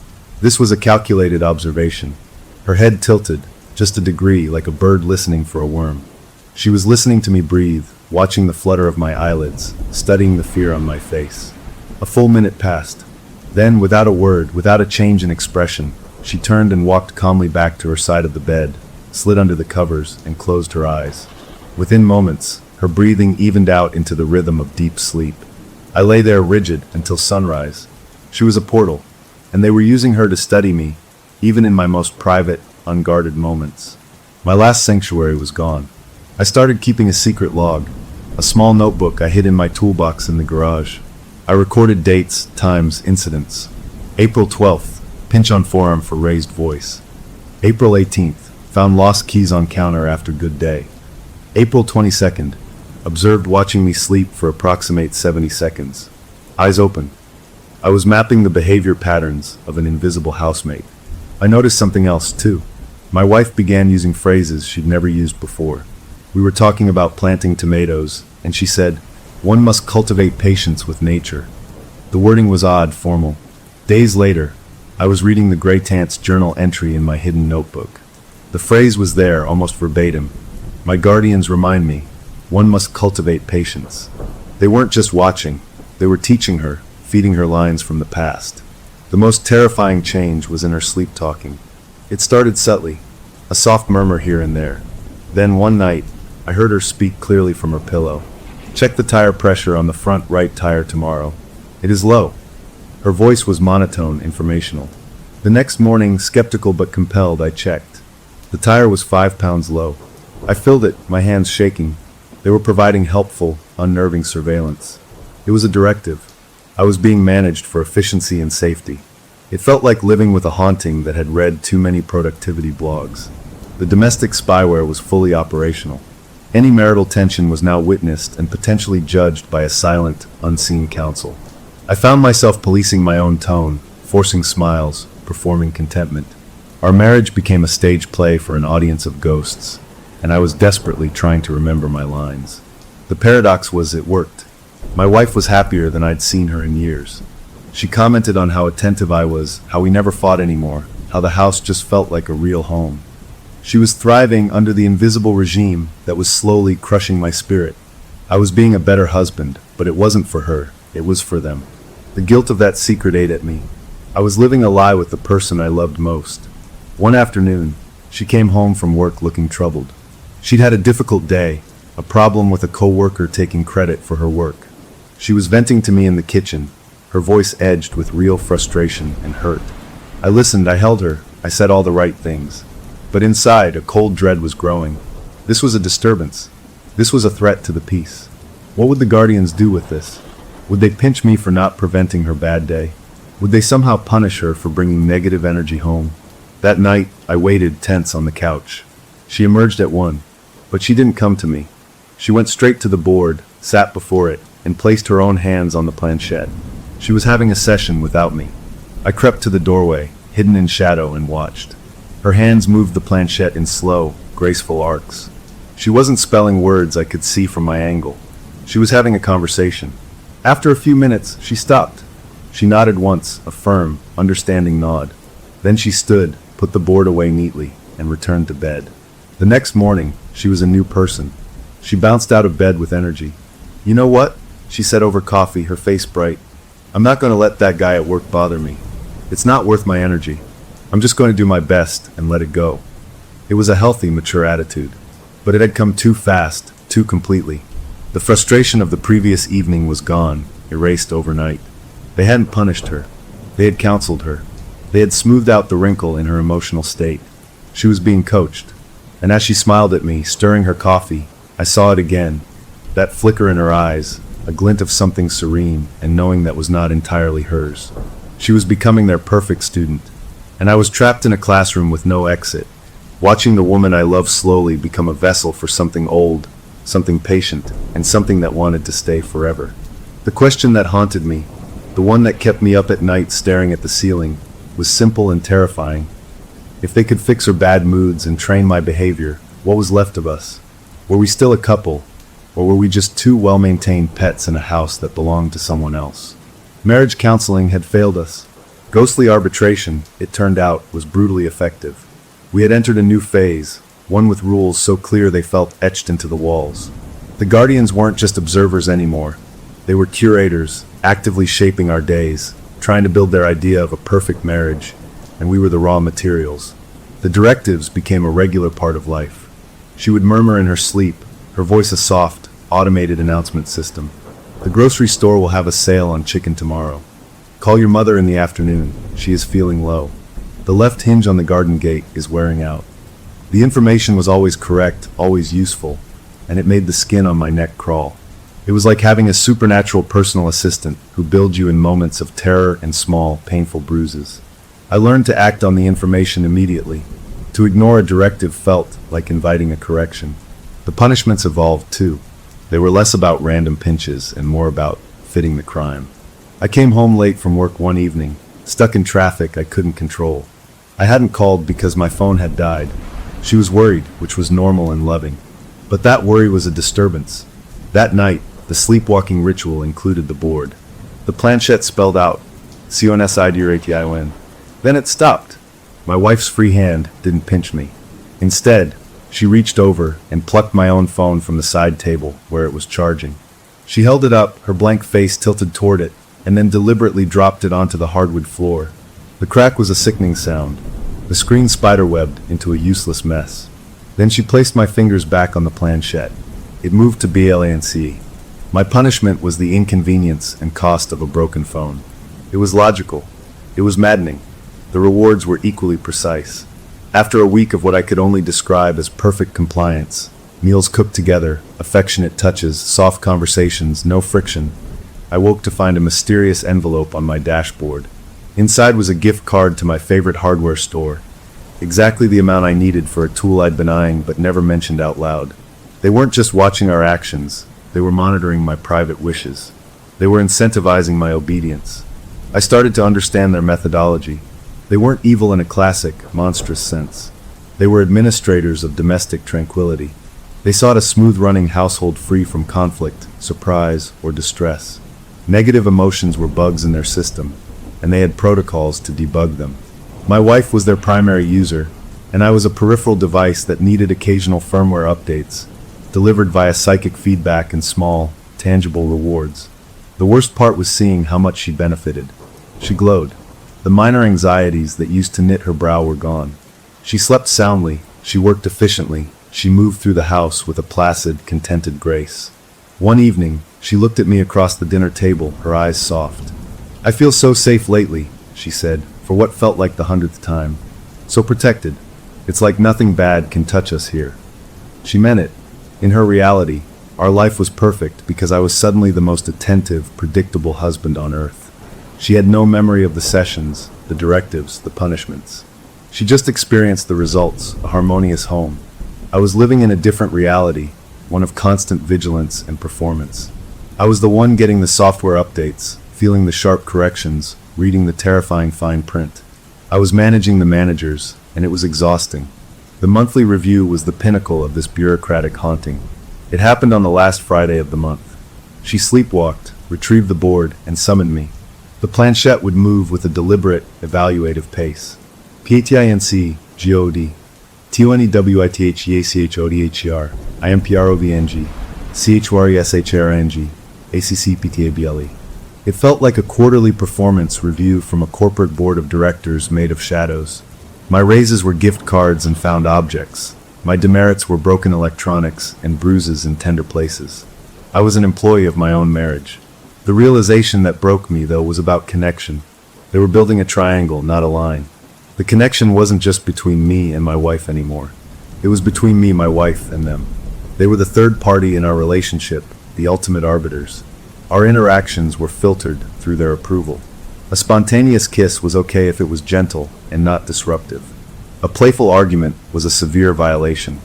This was a calculated observation. Her head tilted, just a degree, like a bird listening for a worm. She was listening to me breathe, watching the flutter of my eyelids, studying the fear on my face. A full minute passed. Then, without a word, without a change in expression, she turned and walked calmly back to her side of the bed, slid under the covers, and closed her eyes. Within moments, her breathing evened out into the rhythm of deep sleep. I lay there rigid until sunrise. She was a portal, and they were using her to study me, even in my most private, unguarded moments. My last sanctuary was gone. I started keeping a secret log, a small notebook I hid in my toolbox in the garage. I recorded dates, times, incidents. April 12th, pinch on forearm for raised voice. April 18th, found lost keys on counter after good day. April 22nd, observed watching me sleep for approximate 70 seconds. Eyes open. I was mapping the behavior patterns of an invisible housemate. I noticed something else, too. My wife began using phrases she'd never used before. We were talking about planting tomatoes, and she said, "One must cultivate patience with nature." The wording was odd, formal. Days later, I was reading the Grey Tant's journal entry in my hidden notebook. The phrase was there, almost verbatim. My guardians remind me, one must cultivate patience. They weren't just watching, they were teaching her, feeding her lines from the past. The most terrifying change was in her sleep talking. It started subtly, a soft murmur here and there. Then one night, I heard her speak clearly from her pillow. "Check the tire pressure on the front right tire tomorrow. It is low." Her voice was monotone, informational. The next morning, skeptical but compelled, I checked. The tire was 5 pounds low. I filled it, my hands shaking. They were providing helpful, unnerving surveillance. It was a directive. I was being managed for efficiency and safety. It felt like living with a haunting that had read too many productivity blogs. The domestic spyware was fully operational. Any marital tension was now witnessed and potentially judged by a silent, unseen counsel. I found myself policing my own tone, forcing smiles, performing contentment. Our marriage became a stage play for an audience of ghosts, and I was desperately trying to remember my lines. The paradox was it worked. My wife was happier than I'd seen her in years. She commented on how attentive I was, how we never fought anymore, how the house just felt like a real home. She was thriving under the invisible regime that was slowly crushing my spirit. I was being a better husband, but it wasn't for her, it was for them. The guilt of that secret ate at me. I was living a lie with the person I loved most. One afternoon, she came home from work looking troubled. She'd had a difficult day, a problem with a coworker taking credit for her work. She was venting to me in the kitchen, her voice edged with real frustration and hurt. I listened, I held her, I said all the right things. But inside, a cold dread was growing. This was a disturbance. This was a threat to the peace. What would the guardians do with this? Would they pinch me for not preventing her bad day? Would they somehow punish her for bringing negative energy home? That night, I waited tense on the couch. She emerged at 1, but she didn't come to me. She went straight to the board, sat before it, and placed her own hands on the planchette. She was having a session without me. I crept to the doorway, hidden in shadow, and watched. Her hands moved the planchette in slow, graceful arcs. She wasn't spelling words I could see from my angle. She was having a conversation. After a few minutes, she stopped. She nodded once, a firm, understanding nod. Then she stood, put the board away neatly, and returned to bed. The next morning, she was a new person. She bounced out of bed with energy. "You know what?" she said over coffee, her face bright. "I'm not going to let that guy at work bother me. It's not worth my energy." I'm just going to do my best and let it go. It was a healthy, mature attitude, but it had come too fast, too completely. The frustration of the previous evening was gone, erased overnight. They hadn't punished her. They had counseled her. They had smoothed out the wrinkle in her emotional state. She was being coached. And as she smiled at me, stirring her coffee, I saw it again. That flicker in her eyes, a glint of something serene and knowing that was not entirely hers. She was becoming their perfect student. And I was trapped in a classroom with no exit, watching the woman I loved slowly become a vessel for something old, something patient, and something that wanted to stay forever. The question that haunted me, the one that kept me up at night staring at the ceiling, was simple and terrifying. If they could fix her bad moods and train my behavior, what was left of us? Were we still a couple, or were we just two well-maintained pets in a house that belonged to someone else? Marriage counseling had failed us. Ghostly arbitration, it turned out, was brutally effective. We had entered a new phase, one with rules so clear they felt etched into the walls. The guardians weren't just observers anymore. They were curators, actively shaping our days, trying to build their idea of a perfect marriage, and we were the raw materials. The directives became a regular part of life. She would murmur in her sleep, her voice a soft, automated announcement system. The grocery store will have a sale on chicken tomorrow. Call your mother in the afternoon. She is feeling low. The left hinge on the garden gate is wearing out. The information was always correct, always useful, and it made the skin on my neck crawl. It was like having a supernatural personal assistant who billed you in moments of terror and small, painful bruises. I learned to act on the information immediately. To ignore a directive felt like inviting a correction. The punishments evolved too. They were less about random pinches and more about fitting the crime. I came home late from work one evening, stuck in traffic I couldn't control. I hadn't called because my phone had died. She was worried, which was normal and loving. But that worry was a disturbance. That night, the sleepwalking ritual included the board. The planchette spelled out, "CONSIDRATION." Then it stopped. My wife's free hand didn't pinch me. Instead, she reached over and plucked my own phone from the side table where it was charging. She held it up, her blank face tilted toward it, and then deliberately dropped it onto the hardwood floor. The crack was a sickening sound. The screen spiderwebbed into a useless mess. Then she placed my fingers back on the planchette. It moved to BLANC. My punishment was the inconvenience and cost of a broken phone. It was logical. It was maddening. The rewards were equally precise. After a week of what I could only describe as perfect compliance, meals cooked together, affectionate touches, soft conversations, no friction, I woke to find a mysterious envelope on my dashboard. Inside was a gift card to my favorite hardware store. Exactly the amount I needed for a tool I'd been eyeing but never mentioned out loud. They weren't just watching our actions. They were monitoring my private wishes. They were incentivizing my obedience. I started to understand their methodology. They weren't evil in a classic, monstrous sense. They were administrators of domestic tranquility. They sought a smooth-running household free from conflict, surprise, or distress. Negative emotions were bugs in their system, and they had protocols to debug them. My wife was their primary user, and I was a peripheral device that needed occasional firmware updates, delivered via psychic feedback and small, tangible rewards. The worst part was seeing how much she benefited. She glowed. The minor anxieties that used to knit her brow were gone. She slept soundly, she worked efficiently, she moved through the house with a placid, contented grace. One evening, she looked at me across the dinner table, her eyes soft. "I feel so safe lately," she said, for what felt like the 100th time. "So protected. It's like nothing bad can touch us here." She meant it. In her reality, our life was perfect because I was suddenly the most attentive, predictable husband on earth. She had no memory of the sessions, the directives, the punishments. She just experienced the results, a harmonious home. I was living in a different reality, one of constant vigilance and performance. I was the one getting the software updates, feeling the sharp corrections, reading the terrifying fine print. I was managing the managers, and it was exhausting. The monthly review was the pinnacle of this bureaucratic haunting. It happened on the last Friday of the month. She sleepwalked, retrieved the board, and summoned me. The planchette would move with a deliberate, evaluative pace. PATINC, GOD, TONEWITHEACHODHER, IMPROVNG, CHWRESHRNG, ACCPTABLE. It felt like a quarterly performance review from a corporate board of directors made of shadows. My raises were gift cards and found objects. My demerits were broken electronics and bruises in tender places. I was an employee of my own marriage. The realization that broke me, though, was about connection. They were building a triangle, not a line. The connection wasn't just between me and my wife anymore. It was between me, my wife, and them. They were the third party in our relationship, the ultimate arbiters. Our interactions were filtered through their approval. A spontaneous kiss was okay if it was gentle and not disruptive. A playful argument was a severe violation.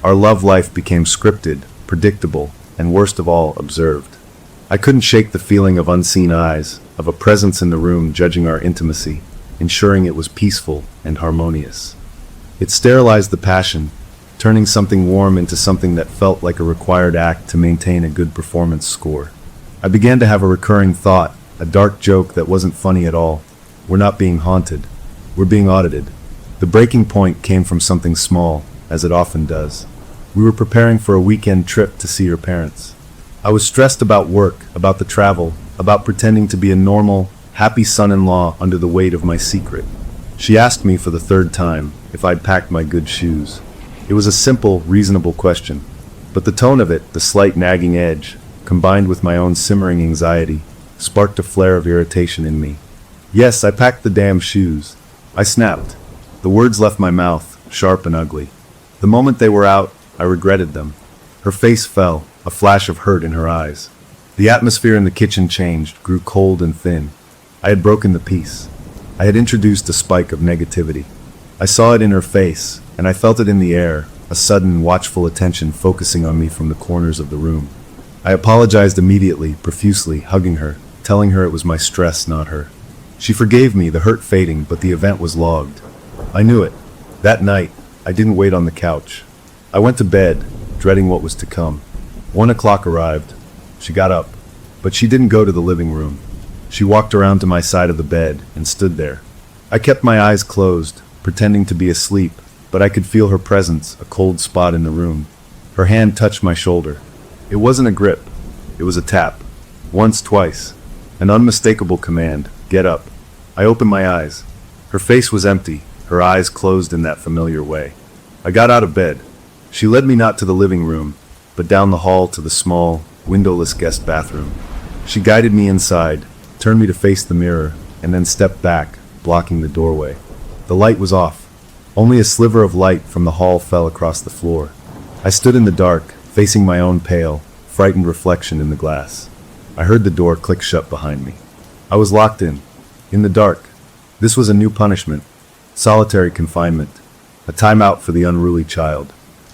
Our love life became scripted, predictable, and worst of all, observed. I couldn't shake the feeling of unseen eyes, of a presence in the room judging our intimacy, ensuring it was peaceful and harmonious. It sterilized the passion, turning something warm into something that felt like a required act to maintain a good performance score. I began to have a recurring thought, a dark joke that wasn't funny at all. We're not being haunted. We're being audited. The breaking point came from something small, as it often does. We were preparing for a weekend trip to see her parents. I was stressed about work, about the travel, about pretending to be a normal, happy son-in-law under the weight of my secret. She asked me for the third time if I'd packed my good shoes. It was a simple, reasonable question, but the tone of it, the slight nagging edge, combined with my own simmering anxiety, sparked a flare of irritation in me. Yes, I packed the damn shoes. I snapped. The words left my mouth, sharp and ugly. The moment they were out, I regretted them. Her face fell, a flash of hurt in her eyes. The atmosphere in the kitchen changed, grew cold and thin. I had broken the peace. I had introduced a spike of negativity. I saw it in her face, and I felt it in the air, a sudden, watchful attention focusing on me from the corners of the room. I apologized immediately, profusely, hugging her, telling her it was my stress, not her. She forgave me, the hurt fading, but the event was logged. I knew it. That night, I didn't wait on the couch. I went to bed, dreading what was to come. 1 o'clock arrived. She got up, but she didn't go to the living room. She walked around to my side of the bed and stood there. I kept my eyes closed, pretending to be asleep, but I could feel her presence, a cold spot in the room. Her hand touched my shoulder. It wasn't a grip. It was a tap. Once, twice. An unmistakable command. Get up. I opened my eyes. Her face was empty, her eyes closed in that familiar way. I got out of bed. She led me not to the living room, but down the hall to the small, windowless guest bathroom. She guided me inside, turned me to face the mirror, and then stepped back, blocking the doorway. The light was off. Only a sliver of light from the hall fell across the floor. I stood in the dark, facing my own pale, frightened reflection in the glass. I heard the door click shut behind me. I was locked in the dark. This was a new punishment, solitary confinement, a timeout for the unruly child.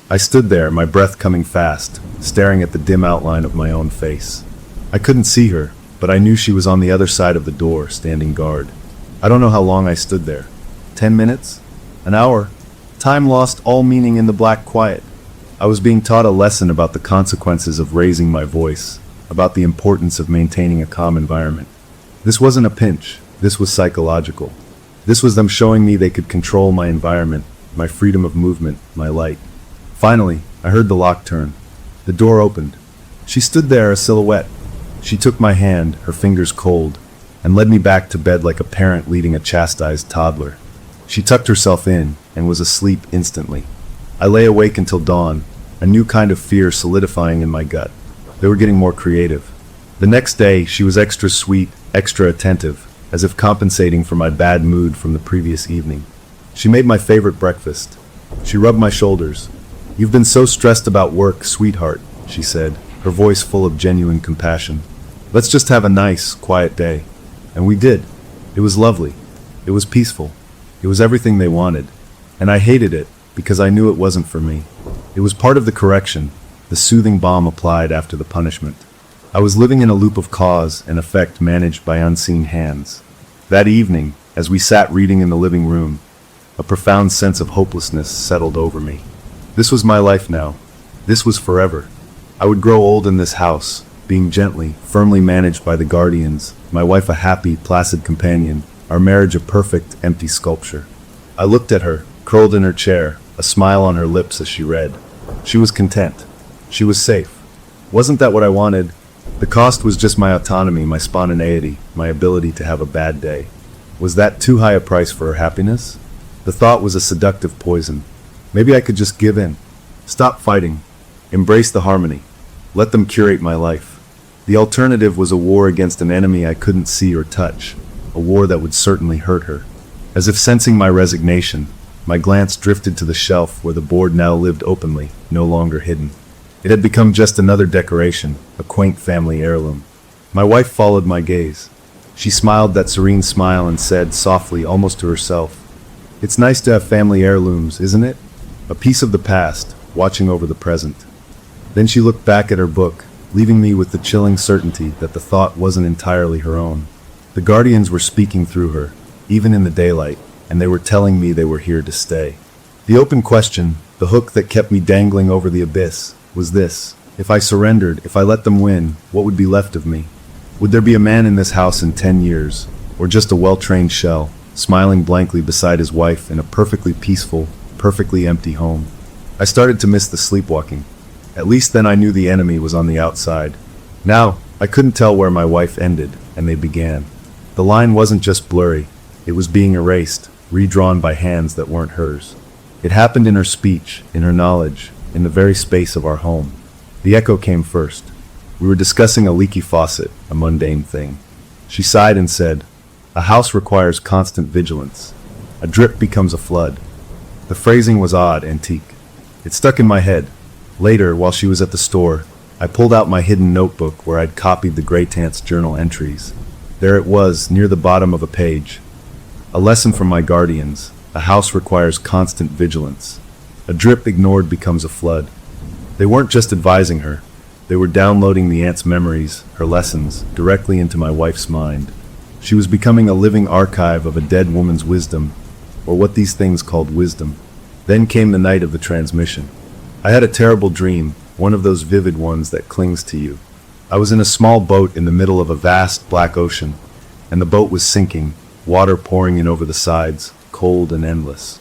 I stood there, my breath coming fast, staring at the dim outline of my own face. I couldn't see her, but I knew she was on the other side of the door, standing guard. I don't know how long I stood there. 10 minutes? An hour? Time lost all meaning in the black quiet. I was being taught a lesson about the consequences of raising my voice, about the importance of maintaining a calm environment. This wasn't a pinch. This was psychological. This was them showing me they could control my environment, my freedom of movement, my light. Finally, I heard the lock turn. The door opened. She stood there, a silhouette. She took my hand, her fingers cold, and led me back to bed like a parent leading a chastised toddler. She tucked herself in and was asleep instantly. I lay awake until dawn, a new kind of fear solidifying in my gut. They were getting more creative. The next day, she was extra sweet, extra attentive, as if compensating for my bad mood from the previous evening. She made my favorite breakfast. She rubbed my shoulders. "You've been so stressed about work, sweetheart," she said, her voice full of genuine compassion. "Let's just have a nice, quiet day." And we did. It was lovely. It was peaceful. It was everything they wanted. And I hated it, because I knew it wasn't for me. It was part of the correction, the soothing balm applied after the punishment. I was living in a loop of cause and effect managed by unseen hands. That evening, as we sat reading in the living room, a profound sense of hopelessness settled over me. This was my life now. This was forever. I would grow old in this house, being gently, firmly managed by the guardians, my wife a happy, placid companion, our marriage a perfect, empty sculpture. I looked at her, curled in her chair, a smile on her lips as she read. She was content. She was safe. Wasn't that what I wanted? The cost was just my autonomy, my spontaneity, my ability to have a bad day. Was that too high a price for her happiness? The thought was a seductive poison. Maybe I could just give in. Stop fighting. Embrace the harmony. Let them curate my life. The alternative was a war against an enemy I couldn't see or touch, a war that would certainly hurt her. As if sensing my resignation, my glance drifted to the shelf where the board now lived openly, no longer hidden. It had become just another decoration, a quaint family heirloom. My wife followed my gaze. She smiled that serene smile and said, softly, almost to herself, "It's nice to have family heirlooms, isn't it? A piece of the past, watching over the present." Then she looked back at her book, leaving me with the chilling certainty that the thought wasn't entirely her own. The guardians were speaking through her, even in the daylight, and they were telling me they were here to stay. The open question, the hook that kept me dangling over the abyss, was this: if I surrendered, if I let them win, what would be left of me? Would there be a man in this house in 10 years, or just a well-trained shell, smiling blankly beside his wife in a perfectly peaceful, perfectly empty home? I started to miss the sleepwalking. At least then I knew the enemy was on the outside. Now, I couldn't tell where my wife ended and they began. The line wasn't just blurry, it was being erased, redrawn by hands that weren't hers. It happened in her speech, in her knowledge, in the very space of our home. The echo came first. We were discussing a leaky faucet, a mundane thing. She sighed and said, "A house requires constant vigilance. A drip becomes a flood." The phrasing was odd, antique. It stuck in my head. Later, while she was at the store, I pulled out my hidden notebook where I'd copied the Greytant's journal entries. There it was, near the bottom of a page. A lesson from my guardians. A house requires constant vigilance. A drip ignored becomes a flood. They weren't just advising her. They were downloading the aunt's memories, her lessons, directly into my wife's mind. She was becoming a living archive of a dead woman's wisdom, or what these things called wisdom. Then came the night of the transmission. I had a terrible dream, one of those vivid ones that clings to you. I was in a small boat in the middle of a vast black ocean, and the boat was sinking, water pouring in over the sides, cold and endless.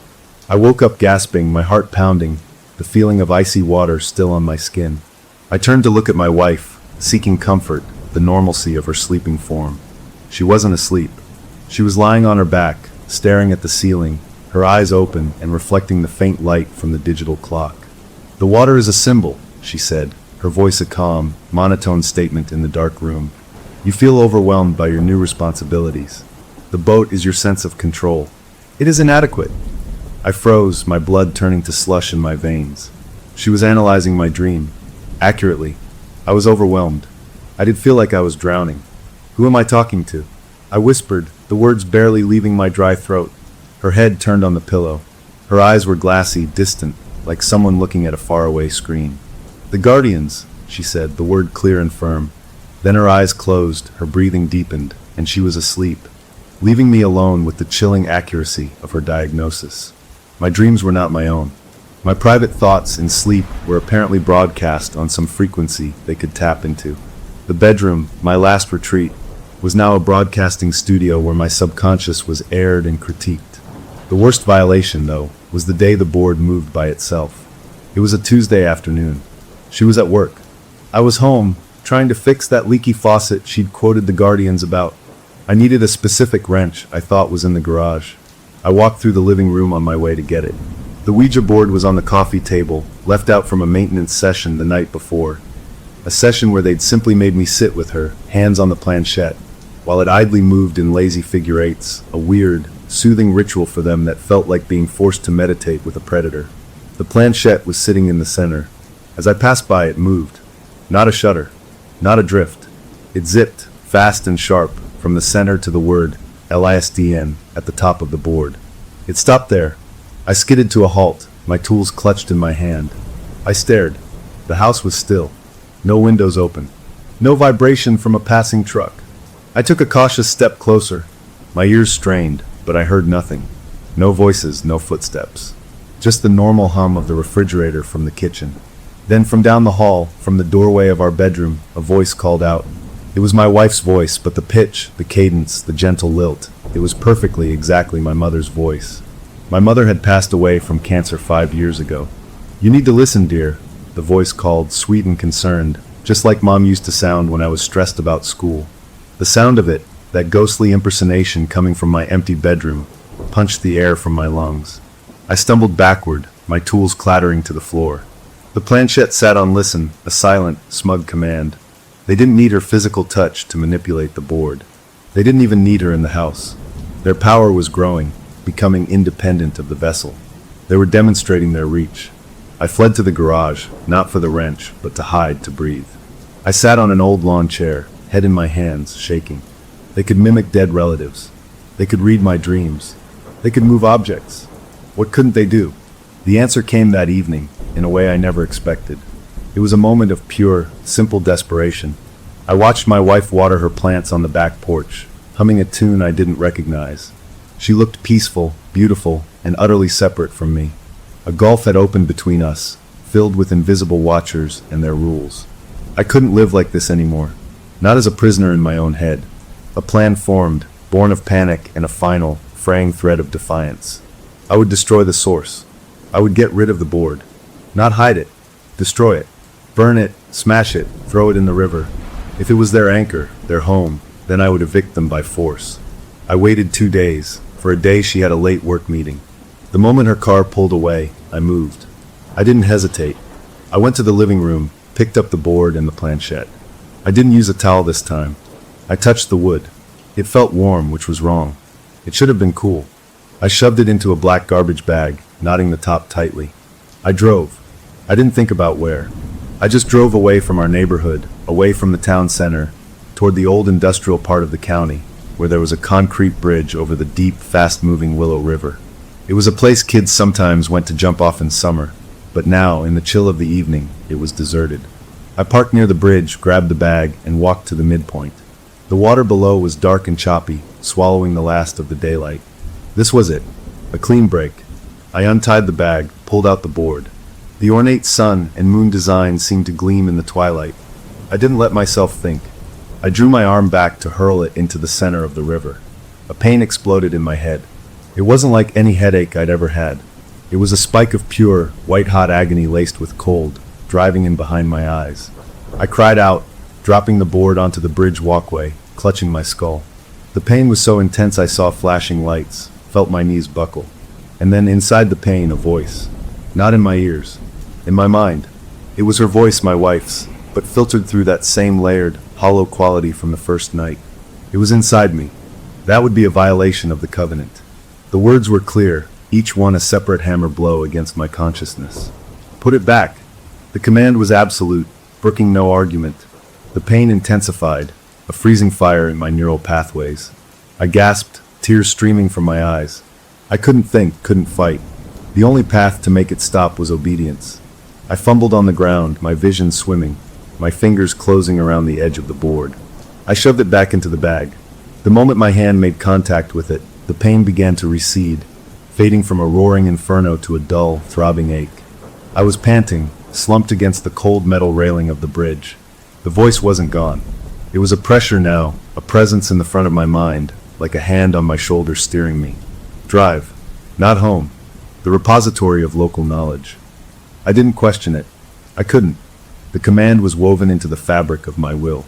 I woke up gasping, my heart pounding, the feeling of icy water still on my skin. I turned to look at my wife, seeking comfort, the normalcy of her sleeping form. She wasn't asleep. She was lying on her back, staring at the ceiling, her eyes open and reflecting the faint light from the digital clock. "The water is a symbol," she said, her voice a calm, monotone statement in the dark room. "You feel overwhelmed by your new responsibilities. The boat is your sense of control. It is inadequate." I froze, my blood turning to slush in my veins. She was analyzing my dream. Accurately. I was overwhelmed. I did feel like I was drowning. "Who am I talking to?" I whispered, the words barely leaving my dry throat. Her head turned on the pillow. Her eyes were glassy, distant, like someone looking at a faraway screen. "The guardians," she said, the word clear and firm. Then her eyes closed, her breathing deepened, and she was asleep, leaving me alone with the chilling accuracy of her diagnosis. My dreams were not my own. My private thoughts in sleep were apparently broadcast on some frequency they could tap into. The bedroom, my last retreat, was now a broadcasting studio where my subconscious was aired and critiqued. The worst violation, though, was the day the board moved by itself. It was a Tuesday afternoon. She was at work. I was home, trying to fix that leaky faucet she'd quoted the guardians about. I needed a specific wrench I thought was in the garage. I walked through the living room on my way to get it. The Ouija board was on the coffee table, left out from a maintenance session the night before. A session where they'd simply made me sit with her, hands on the planchette, while it idly moved in lazy figure eights, a weird, soothing ritual for them that felt like being forced to meditate with a predator. The planchette was sitting in the center. As I passed by, it moved. Not a shudder, not a drift. It zipped, fast and sharp, from the center to the word LISDN at the top of the board. It stopped there. I skidded to a halt, my tools clutched in my hand. I stared. The house was still. No windows open. No vibration from a passing truck. I took a cautious step closer. My ears strained, but I heard nothing. No voices, no footsteps. Just the normal hum of the refrigerator from the kitchen. Then from down the hall, from the doorway of our bedroom, a voice called out. It was my wife's voice, but the pitch, the cadence, the gentle lilt, it was perfectly exactly my mother's voice. My mother had passed away from cancer 5 years ago. "You need to listen, dear," the voice called, sweet and concerned, just like Mom used to sound when I was stressed about school. The sound of it, that ghostly impersonation coming from my empty bedroom, punched the air from my lungs. I stumbled backward, my tools clattering to the floor. The planchette sat on listen, a silent, smug command. They didn't need her physical touch to manipulate the board. They didn't even need her in the house. Their power was growing, becoming independent of the vessel. They were demonstrating their reach. I fled to the garage, not for the wrench, but to hide, to breathe. I sat on an old lawn chair, head in my hands, shaking. They could mimic dead relatives. They could read my dreams. They could move objects. What couldn't they do? The answer came that evening, in a way I never expected. It was a moment of pure, simple desperation. I watched my wife water her plants on the back porch, humming a tune I didn't recognize. She looked peaceful, beautiful, and utterly separate from me. A gulf had opened between us, filled with invisible watchers and their rules. I couldn't live like this anymore, not as a prisoner in my own head. A plan formed, born of panic and a final, fraying thread of defiance. I would destroy the source. I would get rid of the board. Not hide it. Destroy it. Burn it, smash it, throw it in the river. If it was their anchor, their home, then I would evict them by force. I waited 2 days. For a day she had a late work meeting. The moment her car pulled away, I moved. I didn't hesitate. I went to the living room, picked up the board and the planchette. I didn't use a towel this time. I touched the wood. It felt warm, which was wrong. It should have been cool. I shoved it into a black garbage bag, knotting the top tightly. I drove. I didn't think about where. I just drove away from our neighborhood, away from the town center, toward the old industrial part of the county, where there was a concrete bridge over the deep, fast-moving Willow River. It was a place kids sometimes went to jump off in summer, but now, in the chill of the evening, it was deserted. I parked near the bridge, grabbed the bag, and walked to the midpoint. The water below was dark and choppy, swallowing the last of the daylight. This was it. A clean break. I untied the bag, pulled out the board. The ornate sun and moon design seemed to gleam in the twilight. I didn't let myself think. I drew my arm back to hurl it into the center of the river. A pain exploded in my head. It wasn't like any headache I'd ever had. It was a spike of pure, white-hot agony laced with cold, driving in behind my eyes. I cried out, dropping the board onto the bridge walkway, clutching my skull. The pain was so intense I saw flashing lights, felt my knees buckle. And then inside the pain, a voice. Not in my ears. In my mind. It was her voice, my wife's, but filtered through that same layered, hollow quality from the first night. It was inside me. That would be a violation of the covenant. The words were clear, each one a separate hammer blow against my consciousness. Put it back. The command was absolute, brooking no argument. The pain intensified, a freezing fire in my neural pathways. I gasped, tears streaming from my eyes. I couldn't think, couldn't fight. The only path to make it stop was obedience. I fumbled on the ground, my vision swimming, my fingers closing around the edge of the board. I shoved it back into the bag. The moment my hand made contact with it, the pain began to recede, fading from a roaring inferno to a dull, throbbing ache. I was panting, slumped against the cold metal railing of the bridge. The voice wasn't gone. It was a pressure now, a presence in the front of my mind, like a hand on my shoulder steering me. Drive. Not home. The repository of local knowledge. I didn't question it. I couldn't. The command was woven into the fabric of my will.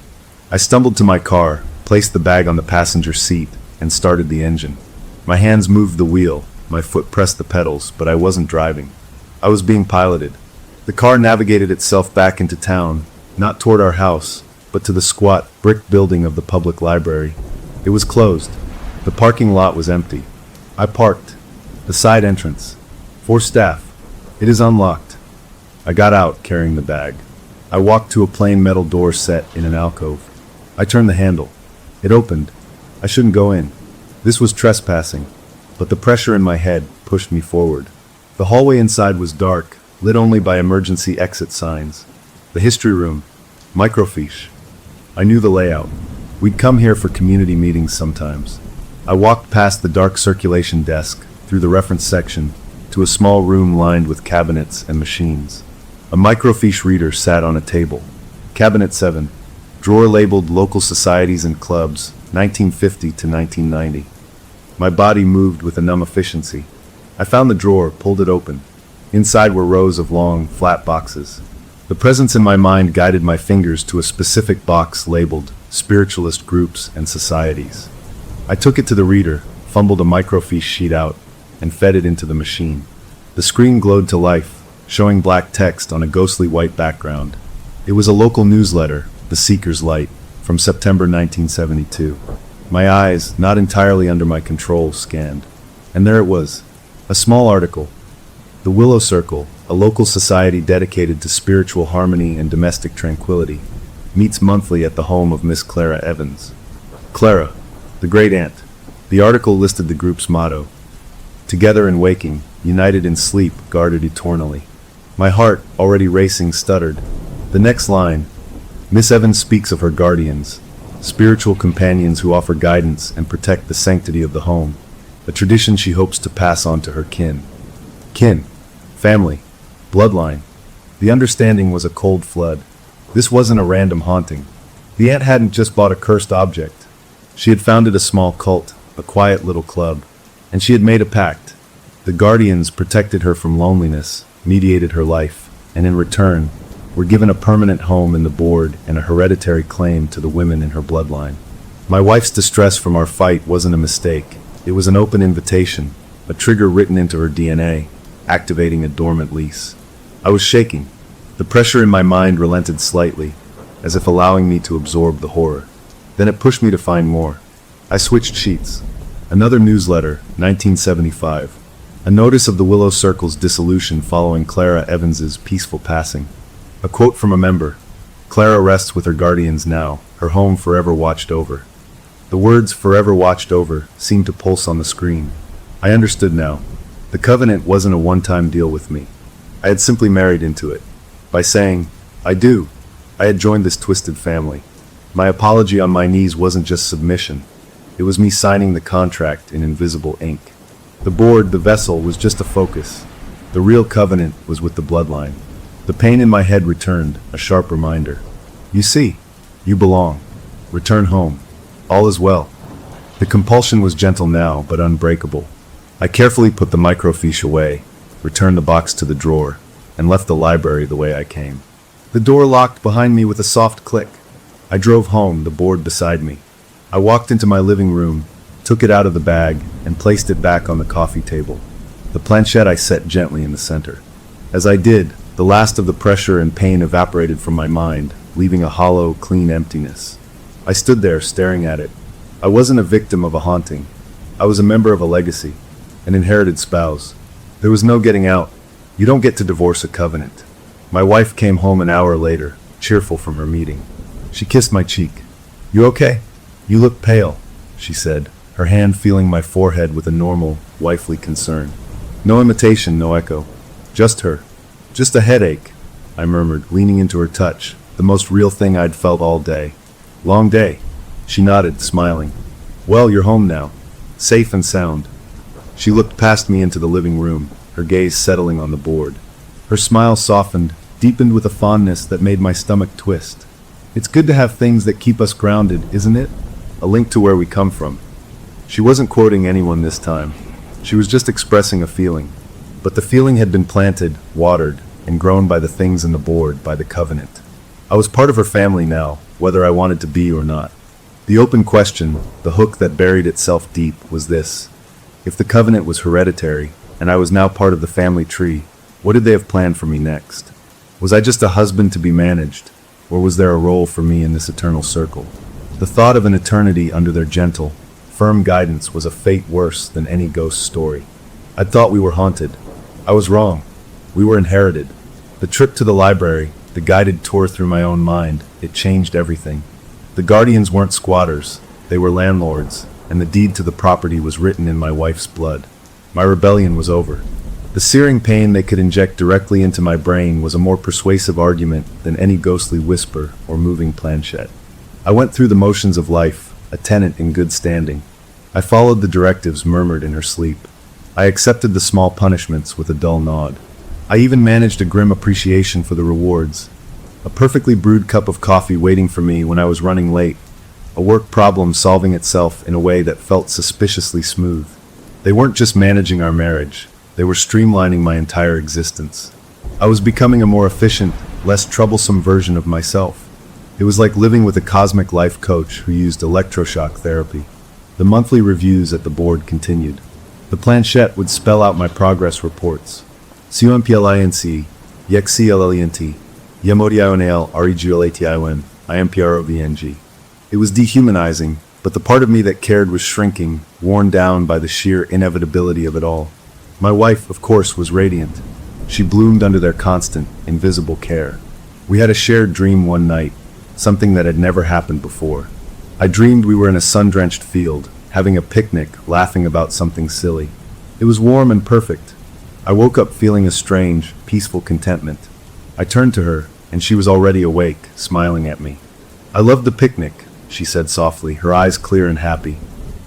I stumbled to my car, placed the bag on the passenger seat, and started the engine. My hands moved the wheel, my foot pressed the pedals, but I wasn't driving. I was being piloted. The car navigated itself back into town, not toward our house, but to the squat, brick building of the public library. It was closed. The parking lot was empty. I parked. The side entrance. For staff. It is unlocked. I got out, carrying the bag. I walked to a plain metal door set in an alcove. I turned the handle. It opened. I shouldn't go in. This was trespassing, but the pressure in my head pushed me forward. The hallway inside was dark, lit only by emergency exit signs. The history room. Microfiche. I knew the layout. We'd come here for community meetings sometimes. I walked past the dark circulation desk, through the reference section, to a small room lined with cabinets and machines. A microfiche reader sat on a table. Cabinet 7. Drawer labeled Local Societies and Clubs, 1950 to 1990. My body moved with a numb efficiency. I found the drawer, pulled it open. Inside were rows of long, flat boxes. The presence in my mind guided my fingers to a specific box labeled Spiritualist Groups and Societies. I took it to the reader, fumbled a microfiche sheet out, and fed it into the machine. The screen glowed to life, showing black text on a ghostly white background. It was a local newsletter, The Seeker's Light, from September 1972. My eyes, not entirely under my control, scanned. And there it was, a small article. The Willow Circle, a local society dedicated to spiritual harmony and domestic tranquility, meets monthly at the home of Miss Clara Evans. Clara, the great aunt. The article listed the group's motto: together in waking, united in sleep, guarded eternally. My heart, already racing, stuttered. The next line: Miss Evans speaks of her guardians, spiritual companions who offer guidance and protect the sanctity of the home, a tradition she hopes to pass on to her kin. Kin, family, bloodline. The understanding was a cold flood. This wasn't a random haunting. The aunt hadn't just bought a cursed object. She had founded a small cult, a quiet little club, and she had made a pact. The guardians protected her from loneliness, mediated her life, and in return, were given a permanent home in the board and a hereditary claim to the women in her bloodline. My wife's distress from our fight wasn't a mistake. It was an open invitation, a trigger written into her DNA, activating a dormant lease. I was shaking. The pressure in my mind relented slightly, as if allowing me to absorb the horror. Then it pushed me to find more. I switched sheets. Another newsletter, 1975. A notice of the Willow Circle's dissolution following Clara Evans's peaceful passing. A quote from a member: Clara rests with her guardians now, her home forever watched over. The words "forever watched over" seemed to pulse on the screen. I understood now. The covenant wasn't a one-time deal with me. I had simply married into it. By saying, "I do," I had joined this twisted family. My apology on my knees wasn't just submission. It was me signing the contract in invisible ink. The board, the vessel, was just a focus. The real covenant was with the bloodline. The pain in my head returned, a sharp reminder. You see, you belong. Return home. All is well. The compulsion was gentle now, but unbreakable. I carefully put the microfiche away, returned the box to the drawer, and left the library the way I came. The door locked behind me with a soft click. I drove home, the board beside me. I walked into my living room, took it out of the bag, and placed it back on the coffee table. The planchette I set gently in the center. As I did, the last of the pressure and pain evaporated from my mind, leaving a hollow, clean emptiness. I stood there, staring at it. I wasn't a victim of a haunting. I was a member of a legacy, an inherited spouse. There was no getting out. You don't get to divorce a covenant. My wife came home an hour later, cheerful from her meeting. She kissed my cheek. "You okay? You look pale," she said, her hand feeling my forehead with a normal, wifely concern. No imitation, no echo. Just her. "Just a headache," I murmured, leaning into her touch, the most real thing I'd felt all day. "Long day." She nodded, smiling. "Well, you're home now. Safe and sound." She looked past me into the living room, her gaze settling on the board. Her smile softened, deepened with a fondness that made my stomach twist. It's good to have things that keep us grounded, isn't it? A link to where we come from. She wasn't quoting anyone this time. She was just expressing a feeling. But the feeling had been planted, watered, and grown by the things in the board, by the covenant. I was part of her family now, whether I wanted to be or not. The open question, the hook that buried itself deep, was this. If the covenant was hereditary, and I was now part of the family tree, what did they have planned for me next? Was I just a husband to be managed, or was there a role for me in this eternal circle? The thought of an eternity under their gentle, firm guidance was a fate worse than any ghost story. I thought we were haunted. I was wrong. We were inherited. The trip to the library, the guided tour through my own mind, it changed everything. The guardians weren't squatters, they were landlords, and the deed to the property was written in my wife's blood. My rebellion was over. The searing pain they could inject directly into my brain was a more persuasive argument than any ghostly whisper or moving planchette. I went through the motions of life, a tenant in good standing. I followed the directives murmured in her sleep. I accepted the small punishments with a dull nod. I even managed a grim appreciation for the rewards. A perfectly brewed cup of coffee waiting for me when I was running late. A work problem solving itself in a way that felt suspiciously smooth. They weren't just managing our marriage. They were streamlining my entire existence. I was becoming a more efficient, less troublesome version of myself. It was like living with a cosmic life coach who used electroshock therapy. The monthly reviews at the board continued. The planchette would spell out my progress reports. CUMPLINC, YEXCLLENT, YEMODIONAL REGULATION, IMPROVNG. It was dehumanizing, but the part of me that cared was shrinking, worn down by the sheer inevitability of it all. My wife, of course, was radiant. She bloomed under their constant, invisible care. We had a shared dream one night, something that had never happened before. I dreamed we were in a sun-drenched field, having a picnic, laughing about something silly. It was warm and perfect. I woke up feeling a strange, peaceful contentment. I turned to her, and she was already awake, smiling at me. "I loved the picnic," she said softly, her eyes clear and happy.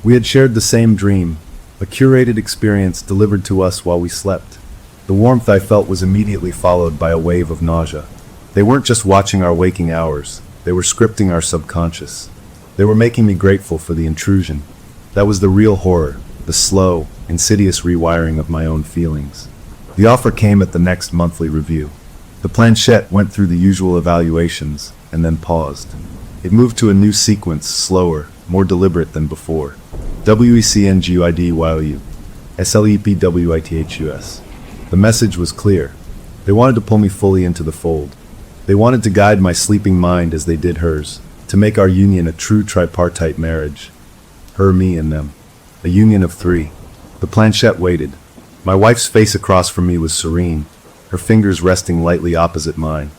We had shared the same dream, a curated experience delivered to us while we slept. The warmth I felt was immediately followed by a wave of nausea. They weren't just watching our waking hours, they were scripting our subconscious. They were making me grateful for the intrusion. That was the real horror, the slow, insidious rewiring of my own feelings. The offer came at the next monthly review. The planchette went through the usual evaluations, and then paused. It moved to a new sequence, slower, more deliberate than before. WECNGUIDYOU, SLEPWITHUS. The message was clear. They wanted to pull me fully into the fold. They wanted to guide my sleeping mind as they did hers, to make our union a true tripartite marriage. Her, me, and them. A union of three. The planchette waited. My wife's face across from me was serene, her fingers resting lightly opposite mine.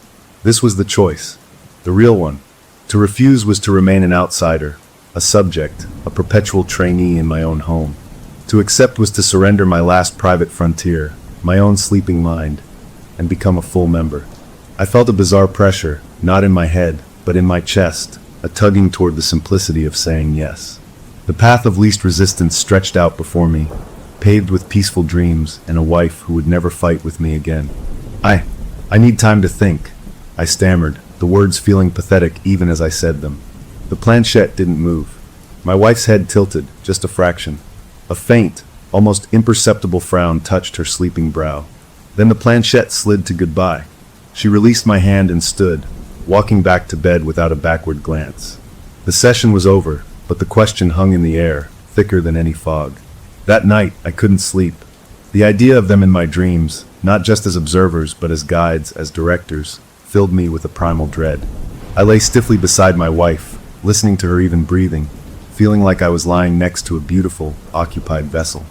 This was the choice, the real one. To refuse was to remain an outsider, a subject, a perpetual trainee in my own home. To accept was to surrender my last private frontier, my own sleeping mind, and become a full member. I felt a bizarre pressure, not in my head, but in my chest, a tugging toward the simplicity of saying yes. The path of least resistance stretched out before me, paved with peaceful dreams and a wife who would never fight with me again. I need time to think, I stammered, the words feeling pathetic even as I said them. The planchette didn't move. My wife's head tilted, just a fraction. A faint, almost imperceptible frown touched her sleeping brow. Then the planchette slid to goodbye. She released my hand and stood, walking back to bed without a backward glance. The session was over, but the question hung in the air, thicker than any fog. That night, I couldn't sleep. The idea of them in my dreams, not just as observers but as guides, as directors, filled me with a primal dread. I lay stiffly beside my wife, listening to her even breathing, feeling like I was lying next to a beautiful, occupied vessel.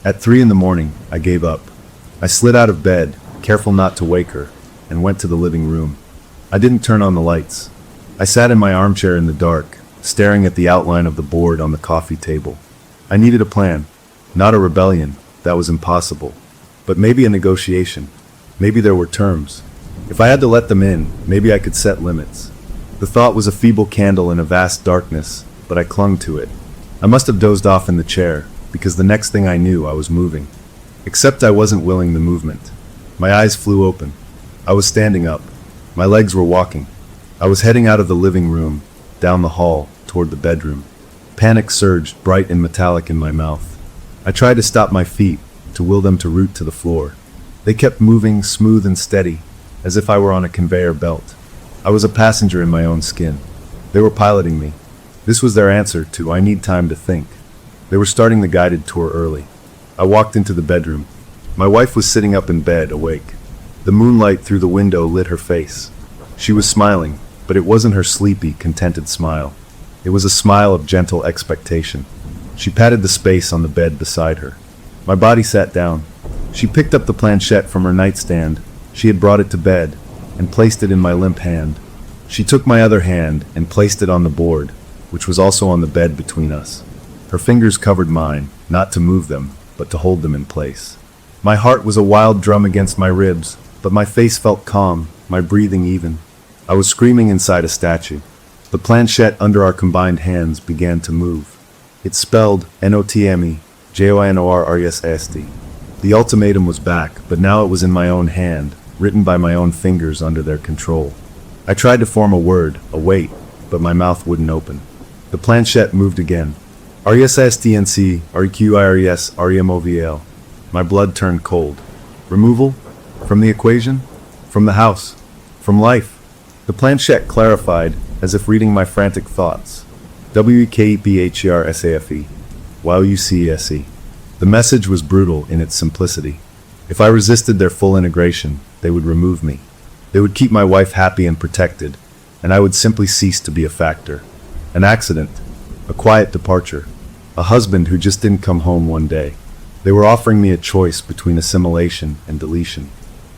At 3 a.m, I gave up. I slid out of bed, careful not to wake her, and went to the living room. I didn't turn on the lights. I sat in my armchair in the dark, staring at the outline of the board on the coffee table. I needed a plan, not a rebellion, that was impossible, but maybe a negotiation. Maybe there were terms. If I had to let them in, maybe I could set limits. The thought was a feeble candle in a vast darkness, but I clung to it. I must have dozed off in the chair, because the next thing I knew, I was moving. Except I wasn't willing the movement. My eyes flew open. I was standing up. My legs were walking. I was heading out of the living room, down the hall, toward the bedroom. Panic surged, bright and metallic in my mouth. I tried to stop my feet, to will them to root to the floor. They kept moving, smooth and steady, as if I were on a conveyor belt. I was a passenger in my own skin. They were piloting me. This was their answer to, "I need time to think." They were starting the guided tour early. I walked into the bedroom. My wife was sitting up in bed, awake. The moonlight through the window lit her face. She was smiling, but it wasn't her sleepy, contented smile. It was a smile of gentle expectation. She patted the space on the bed beside her. My body sat down. She picked up the planchette from her nightstand. She had brought it to bed, and placed it in my limp hand. She took my other hand and placed it on the board, which was also on the bed between us. Her fingers covered mine, not to move them, but to hold them in place. My heart was a wild drum against my ribs, but my face felt calm, my breathing even. I was screaming inside a statue. The planchette under our combined hands began to move. It spelled NOTME, JOINORRESAST. The ultimatum was back, but now it was in my own hand, written by my own fingers under their control. I tried to form a word, a wait, but my mouth wouldn't open. The planchette moved again. RESASTNC, REQIRES, REMOVL. My blood turned cold. Removal? From the equation? From the house? From life? The planchette clarified, as if reading my frantic thoughts. WEKEPHERSAFE, YOUCSE. The message was brutal in its simplicity. If I resisted their full integration, they would remove me. They would keep my wife happy and protected, and I would simply cease to be a factor. An accident, a quiet departure, a husband who just didn't come home one day. They were offering me a choice between assimilation and deletion.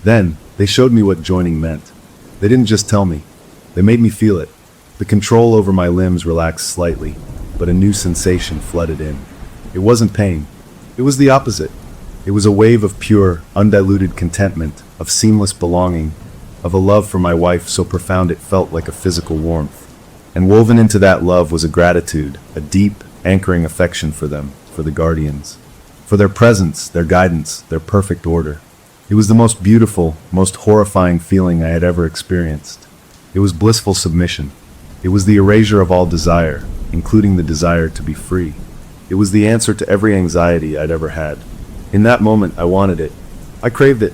Then, they showed me what joining meant. They didn't just tell me. They made me feel it. The control over my limbs relaxed slightly, but a new sensation flooded in. It wasn't pain. It was the opposite. It was a wave of pure, undiluted contentment, of seamless belonging, of a love for my wife so profound it felt like a physical warmth. And woven into that love was a gratitude, a deep, anchoring affection for them, for the guardians, for their presence, their guidance, their perfect order. It was the most beautiful, most horrifying feeling I had ever experienced. It was blissful submission. It was the erasure of all desire, including the desire to be free. It was the answer to every anxiety I'd ever had. In that moment, I wanted it. I craved it.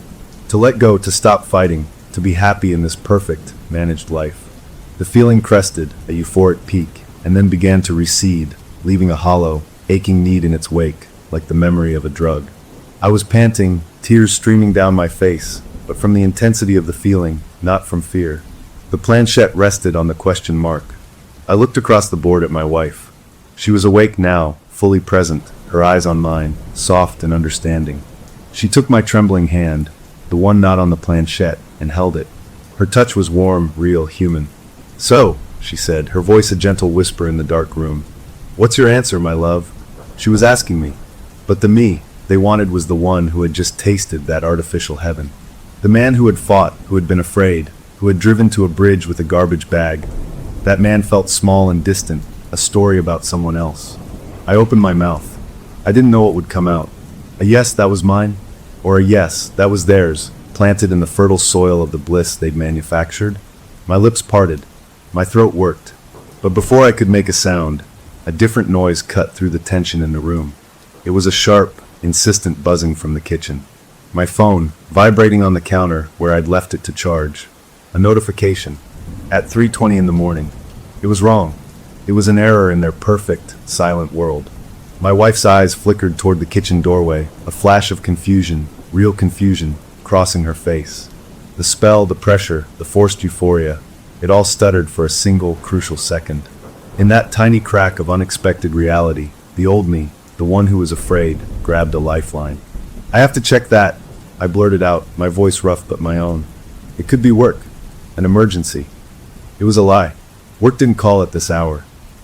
To let go, to stop fighting, to be happy in this perfect, managed life. The feeling crested, a euphoric peak, and then began to recede, leaving a hollow, aching need in its wake, like the memory of a drug. I was panting, tears streaming down my face, but from the intensity of the feeling, not from fear. The planchette rested on the question mark. I looked across the board at my wife. She was awake now, fully present, her eyes on mine, soft and understanding. She took my trembling hand, the one not on the planchette, and held it. Her touch was warm, real, human. "So," she said, her voice a gentle whisper in the dark room. "What's your answer, my love?" She was asking me. But the me they wanted was the one who had just tasted that artificial heaven. The man who had fought, who had been afraid, who had driven to a bridge with a garbage bag. That man felt small and distant, a story about someone else. I opened my mouth. I didn't know what would come out. A yes, that was mine, or a yes, that was theirs, planted in the fertile soil of the bliss they'd manufactured. My lips parted. My throat worked. But before I could make a sound, a different noise cut through the tension in the room. It was a sharp, insistent buzzing from the kitchen. My phone, vibrating on the counter where I'd left it to charge. A notification. At 3:20 in the morning. It was wrong. It was an error in their perfect, silent world. My wife's eyes flickered toward the kitchen doorway, a flash of confusion, real confusion, crossing her face. The spell, the pressure, the forced euphoria, it all stuttered for a single, crucial second. In that tiny crack of unexpected reality, the old me, the one who was afraid, grabbed a lifeline. "I have to check that," I blurted out, my voice rough but my own. "It could be work. An emergency." It was a lie. Work didn't call at this hour.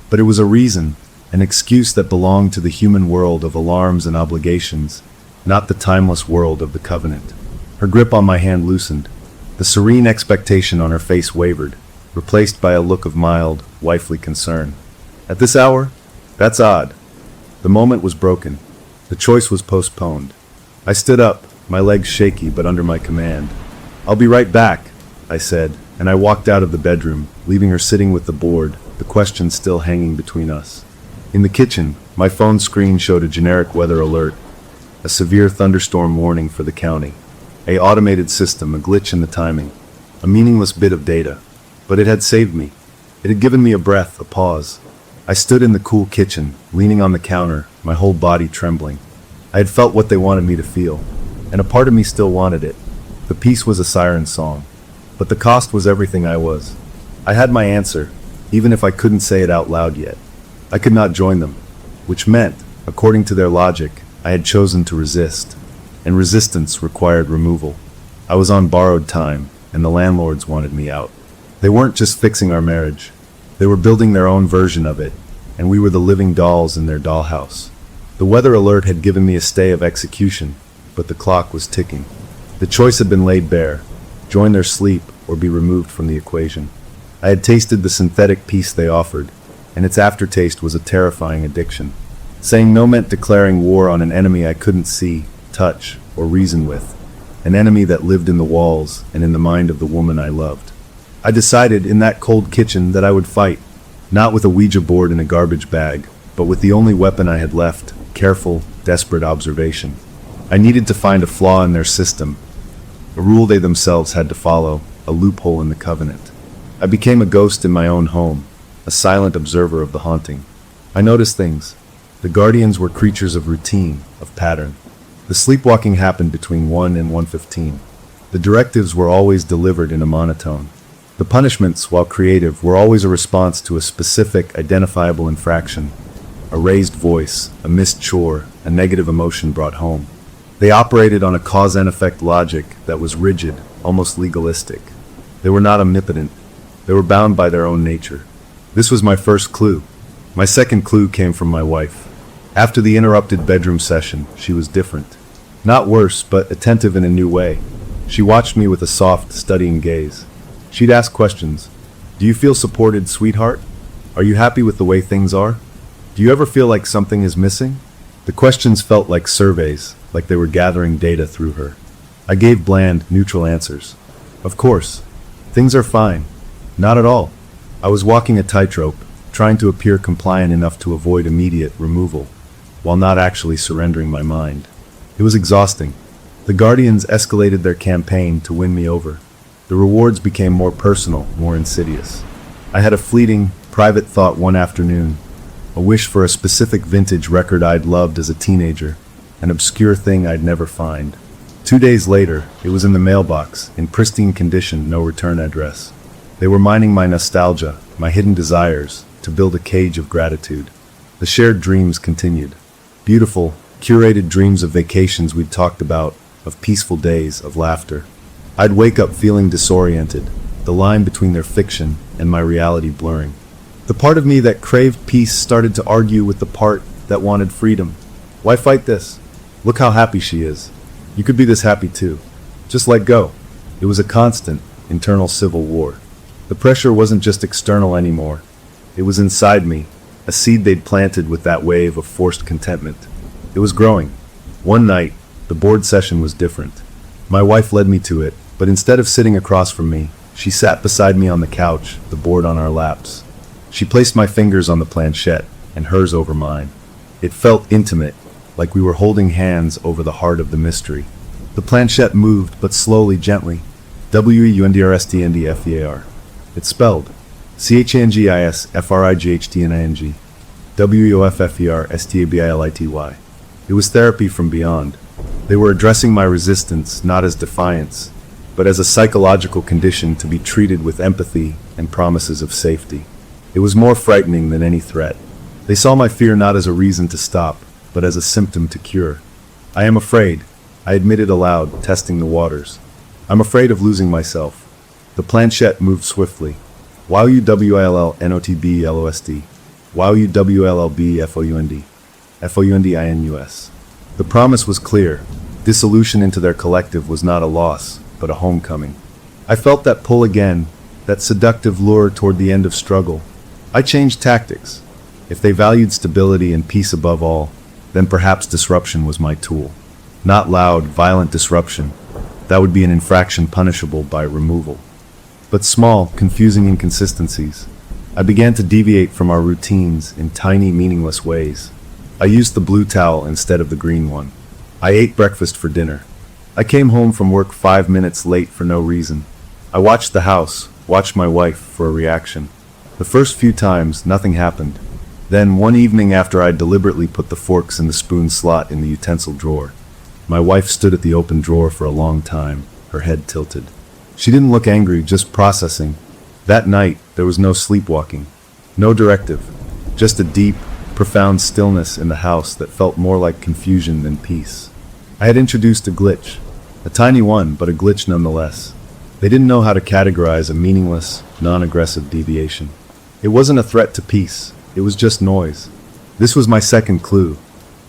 But it was a reason, an excuse that belonged to the human world of alarms and obligations, not the timeless world of the covenant. Her grip on my hand loosened. The serene expectation on her face wavered, replaced by a look of mild, wifely concern. At this hour? That's odd. The moment was broken. The choice was postponed. I stood up, my legs shaky but under my command. "I'll be right back," I said, and I walked out of the bedroom, leaving her sitting with the board, the question still hanging between us. In the kitchen, my phone screen showed a generic weather alert, a severe thunderstorm warning for the county. A automated system, a glitch in the timing, a meaningless bit of data. But it had saved me. It had given me a breath, a pause. I stood in the cool kitchen, leaning on the counter, my whole body trembling. I had felt what they wanted me to feel, and a part of me still wanted it. The peace was a siren song, but the cost was everything I was. I had my answer, even if I couldn't say it out loud yet. I could not join them, which meant, according to their logic, I had chosen to resist, and resistance required removal. I was on borrowed time, and the landlords wanted me out. They weren't just fixing our marriage. They were building their own version of it, and we were the living dolls in their dollhouse. The weather alert had given me a stay of execution, but the clock was ticking. The choice had been laid bare: join their sleep or be removed from the equation. I had tasted the synthetic peace they offered, and its aftertaste was a terrifying addiction. Saying no meant declaring war on an enemy I couldn't see, touch, or reason with, an enemy that lived in the walls and in the mind of the woman I loved. I decided in that cold kitchen that I would fight, not with a Ouija board in a garbage bag, but with the only weapon I had left: careful, desperate observation. I needed to find a flaw in their system, a rule they themselves had to follow, a loophole in the covenant. I became a ghost in my own home, a silent observer of the haunting. I noticed things The Guardians were creatures of routine, of pattern. The sleepwalking happened between 1 and 1:15. The directives were always delivered in a monotone. The punishments, while creative, were always a response to a specific, identifiable infraction. A raised voice, a missed chore, a negative emotion brought home. They operated on a cause and effect logic that was rigid, almost legalistic. They were not omnipotent. They were bound by their own nature. This was my first clue. My second clue came from my wife. After the interrupted bedroom session, she was different. Not worse, but attentive in a new way. She watched me with a soft, studying gaze. She'd ask questions. Do you feel supported, sweetheart? Are you happy with the way things are? Do you ever feel like something is missing? The questions felt like surveys, like they were gathering data through her. I gave bland, neutral answers. Of course. Things are fine. Not at all. I was walking a tightrope, trying to appear compliant enough to avoid immediate removal, while not actually surrendering my mind. It was exhausting. The Guardians escalated their campaign to win me over. The rewards became more personal, more insidious. I had a fleeting, private thought one afternoon, a wish for a specific vintage record I'd loved as a teenager, an obscure thing I'd never find. 2 days later, it was in the mailbox, in pristine condition, no return address. They were mining my nostalgia, my hidden desires, to build a cage of gratitude. The shared dreams continued. Beautiful, curated dreams of vacations we'd talked about, of peaceful days, of laughter. I'd wake up feeling disoriented, the line between their fiction and my reality blurring. The part of me that craved peace started to argue with the part that wanted freedom. Why fight this? Look how happy she is. You could be this happy too. Just let go. It was a constant, internal civil war. The pressure wasn't just external anymore. It was inside me, a seed they'd planted with that wave of forced contentment. It was growing. One night, the board session was different. My wife led me to it, but instead of sitting across from me, she sat beside me on the couch, the board on our laps. She placed my fingers on the planchette, and hers over mine. It felt intimate, like we were holding hands over the heart of the mystery. The planchette moved, but slowly, gently. WEUNDRSTNDFEAR. It spelled CHANGISFRIGHTNING. WEOFFERSTABILITY. It was therapy from beyond. They were addressing my resistance not as defiance, but as a psychological condition to be treated with empathy and promises of safety. It was more frightening than any threat. They saw my fear not as a reason to stop, but as a symptom to cure. I am afraid, I admitted aloud, testing the waters. I'm afraid of losing myself. The planchette moved swiftly. WILLNOTBLOSD. WILLBFOUND. FOUNDINUS. The promise was clear. Dissolution into their collective was not a loss, but a homecoming. I felt that pull again, that seductive lure toward the end of struggle. I changed tactics. If they valued stability and peace above all, then perhaps disruption was my tool. Not loud, violent disruption. That would be an infraction punishable by removal. But small, confusing inconsistencies. I began to deviate from our routines in tiny, meaningless ways. I used the blue towel instead of the green one. I ate breakfast for dinner. I came home from work 5 minutes late for no reason. I watched the house, watched my wife for a reaction. The first few times, nothing happened. Then, one evening after I deliberately put the forks in the spoon slot in the utensil drawer, my wife stood at the open drawer for a long time, her head tilted. She didn't look angry, just processing. That night, there was no sleepwalking, no directive, just a deep, profound stillness in the house that felt more like confusion than peace. I had introduced a glitch, a tiny one, but a glitch nonetheless. They didn't know how to categorize a meaningless, non-aggressive deviation. It wasn't a threat to peace, it was just noise. This was my second clue.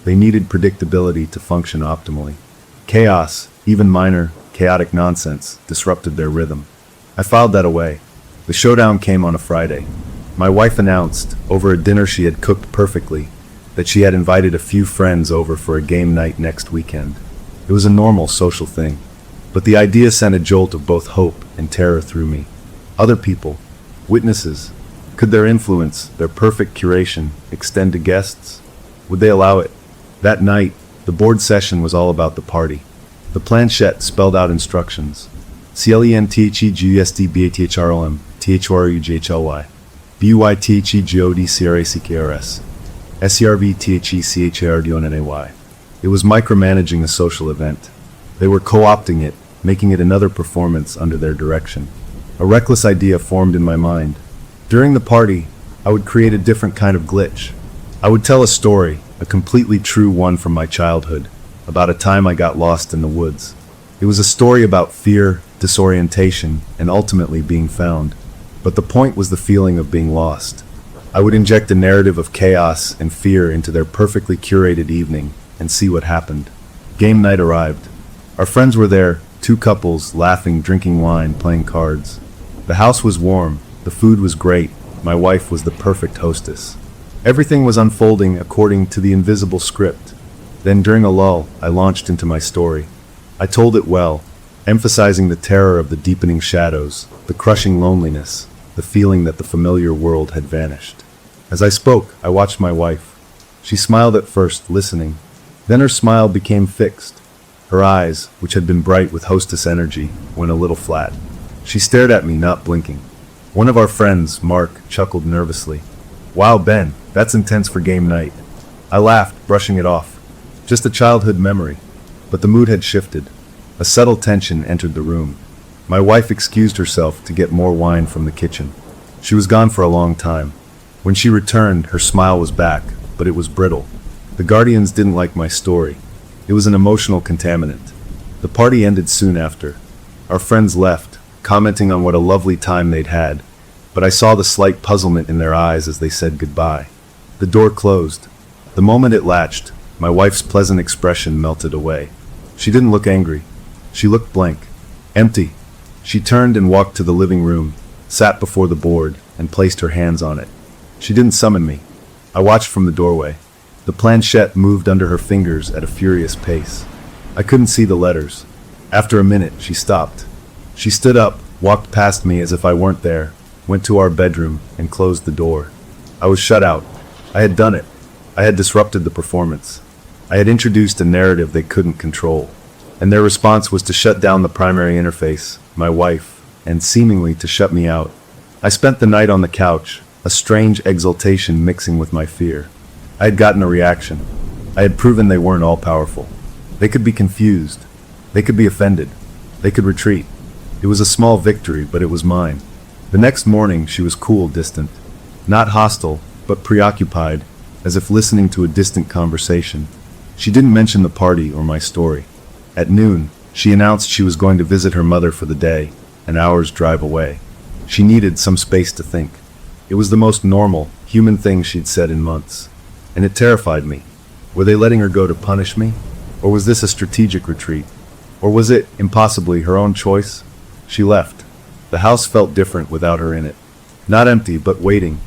They needed predictability to function optimally. Chaos, even minor, chaotic nonsense, disrupted their rhythm. I filed that away. The showdown came on a Friday. My wife announced, over a dinner she had cooked perfectly, that she had invited a few friends over for a game night next weekend. It was a normal social thing, but the idea sent a jolt of both hope and terror through me. Other people, witnesses, could their influence, their perfect curation, extend to guests? Would they allow it? That night, the board session was all about the party. The planchette spelled out instructions. CLENTHEGUSDBATHROM THRUGHLY BUYTHEGODCRACKRS. SERVTHECHARDONNAY. It was micromanaging a social event. They were co-opting it, making it another performance under their direction. A reckless idea formed in my mind. During the party, I would create a different kind of glitch. I would tell a story, a completely true one from my childhood, about a time I got lost in the woods. It was a story about fear, disorientation, and ultimately being found. But the point was the feeling of being lost. I would inject a narrative of chaos and fear into their perfectly curated evening and see what happened. Game night arrived. Our friends were there, two couples, laughing, drinking wine, playing cards. The house was warm, the food was great, my wife was the perfect hostess. Everything was unfolding according to the invisible script. Then during a lull, I launched into my story. I told it well, emphasizing the terror of the deepening shadows, the crushing loneliness, the feeling that the familiar world had vanished. As I spoke, I watched my wife. She smiled at first, listening. Then her smile became fixed. Her eyes, which had been bright with hostess energy, went a little flat. She stared at me, not blinking. One of our friends, Mark, chuckled nervously. "Wow, Ben, that's intense for game night." I laughed, brushing it off. Just a childhood memory. But the mood had shifted. A subtle tension entered the room. My wife excused herself to get more wine from the kitchen. She was gone for a long time. When she returned, her smile was back, but it was brittle. The Guardians didn't like my story. It was an emotional contaminant. The party ended soon after. Our friends left, commenting on what a lovely time they'd had, but I saw the slight puzzlement in their eyes as they said goodbye. The door closed. The moment it latched, my wife's pleasant expression melted away. She didn't look angry. She looked blank. Empty. She turned and walked to the living room, sat before the board, and placed her hands on it. She didn't summon me. I watched from the doorway. The planchette moved under her fingers at a furious pace. I couldn't see the letters. After a minute, she stopped. She stood up, walked past me as if I weren't there, went to our bedroom, and closed the door. I was shut out. I had done it. I had disrupted the performance. I had introduced a narrative they couldn't control. And their response was to shut down the primary interface, my wife, and seemingly to shut me out. I spent the night on the couch, a strange exultation mixing with my fear. I had gotten a reaction. I had proven they weren't all-powerful. They could be confused. They could be offended. They could retreat. It was a small victory, but it was mine. The next morning, she was cool, distant. Not hostile, but preoccupied, as if listening to a distant conversation. She didn't mention the party or my story. At noon, she announced she was going to visit her mother for the day, an hour's drive away. She needed some space to think. It was the most normal, human thing she'd said in months. And it terrified me. Were they letting her go to punish me? Or was this a strategic retreat? Or was it, impossibly, her own choice? She left. The house felt different without her in it. Not empty, but waiting.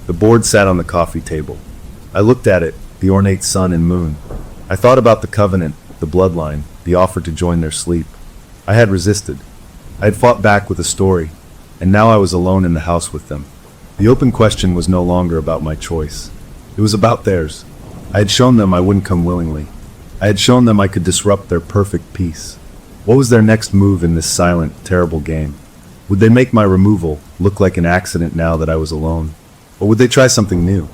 The board sat on the coffee table. I looked at it, the ornate sun and moon. I thought about the covenant, the bloodline, the offer to join their sleep. I had resisted. I had fought back with a story, and now I was alone in the house with them. The open question was no longer about my choice. It was about theirs. I had shown them I wouldn't come willingly. I had shown them I could disrupt their perfect peace. What was their next move in this silent, terrible game? Would they make my removal look like an accident now that I was alone? Or would they try something new?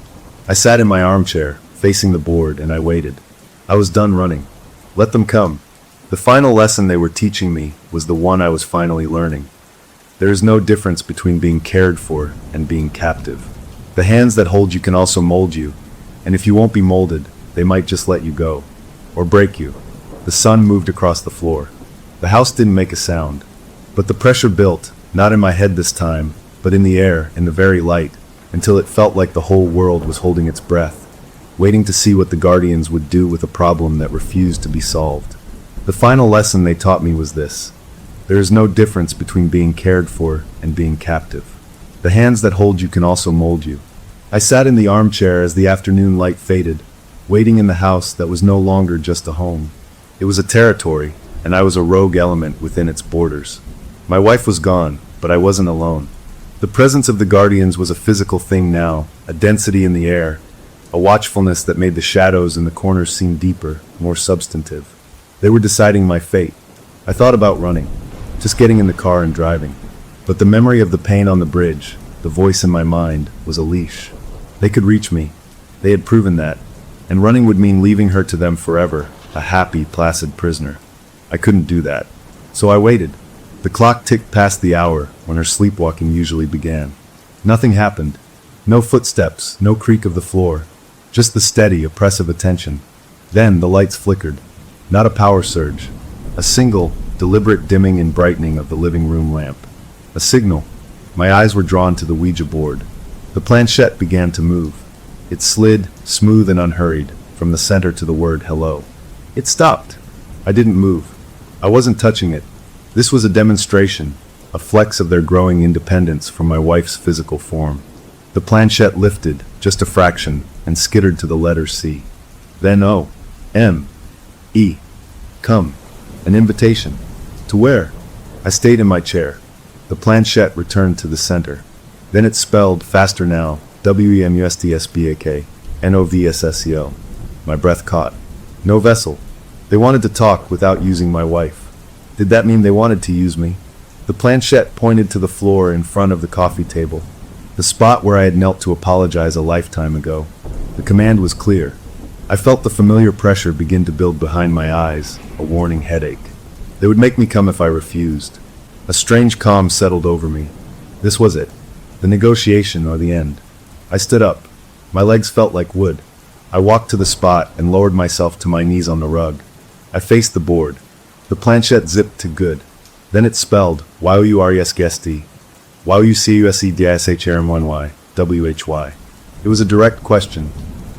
I sat in my armchair, facing the board, and I waited. I was done running. Let them come. The final lesson they were teaching me was the one I was finally learning. There is no difference between being cared for and being captive. The hands that hold you can also mold you, and if you won't be molded, they might just let you go. Or break you. The sun moved across the floor. The house didn't make a sound. But the pressure built, not in my head this time, but in the air, in the very light, until it felt like the whole world was holding its breath, waiting to see what the Guardians would do with a problem that refused to be solved. The final lesson they taught me was this. There is no difference between being cared for and being captive. The hands that hold you can also mold you. I sat in the armchair as the afternoon light faded, waiting in the house that was no longer just a home. It was a territory, and I was a rogue element within its borders. My wife was gone, but I wasn't alone. The presence of the Guardians was a physical thing now, a density in the air, a watchfulness that made the shadows in the corners seem deeper, more substantive. They were deciding my fate. I thought about running, just getting in the car and driving. But the memory of the pain on the bridge, the voice in my mind, was a leash. They could reach me. They had proven that, and running would mean leaving her to them forever, a happy, placid prisoner. I couldn't do that. So I waited. The clock ticked past the hour when her sleepwalking usually began. Nothing happened. No footsteps, no creak of the floor. Just the steady, oppressive attention. Then the lights flickered. Not a power surge. A single, deliberate dimming and brightening of the living room lamp. A signal. My eyes were drawn to the Ouija board. The planchette began to move. It slid, smooth and unhurried, from the center to the word hello. It stopped. I didn't move. I wasn't touching it. This was a demonstration, a flex of their growing independence from my wife's physical form. The planchette lifted, just a fraction, and skittered to the letter C. Then O. M. E. Come. An invitation. To where? I stayed in my chair. The planchette returned to the center. Then it spelled, faster now, WEMUSTSBAK, NOVSSEO. My breath caught. No vessel. They wanted to talk without using my wife. Did that mean they wanted to use me? The planchette pointed to the floor in front of the coffee table, the spot where I had knelt to apologize a lifetime ago. The command was clear. I felt the familiar pressure begin to build behind my eyes, a warning headache. They would make me come if I refused. A strange calm settled over me. This was it. The negotiation or the end. I stood up. My legs felt like wood. I walked to the spot and lowered myself to my knees on the rug. I faced the board. The planchette zipped to good. Then it spelled YOURESGSD, YOUCUSEDISHRM1Y, WHY. It was a direct question,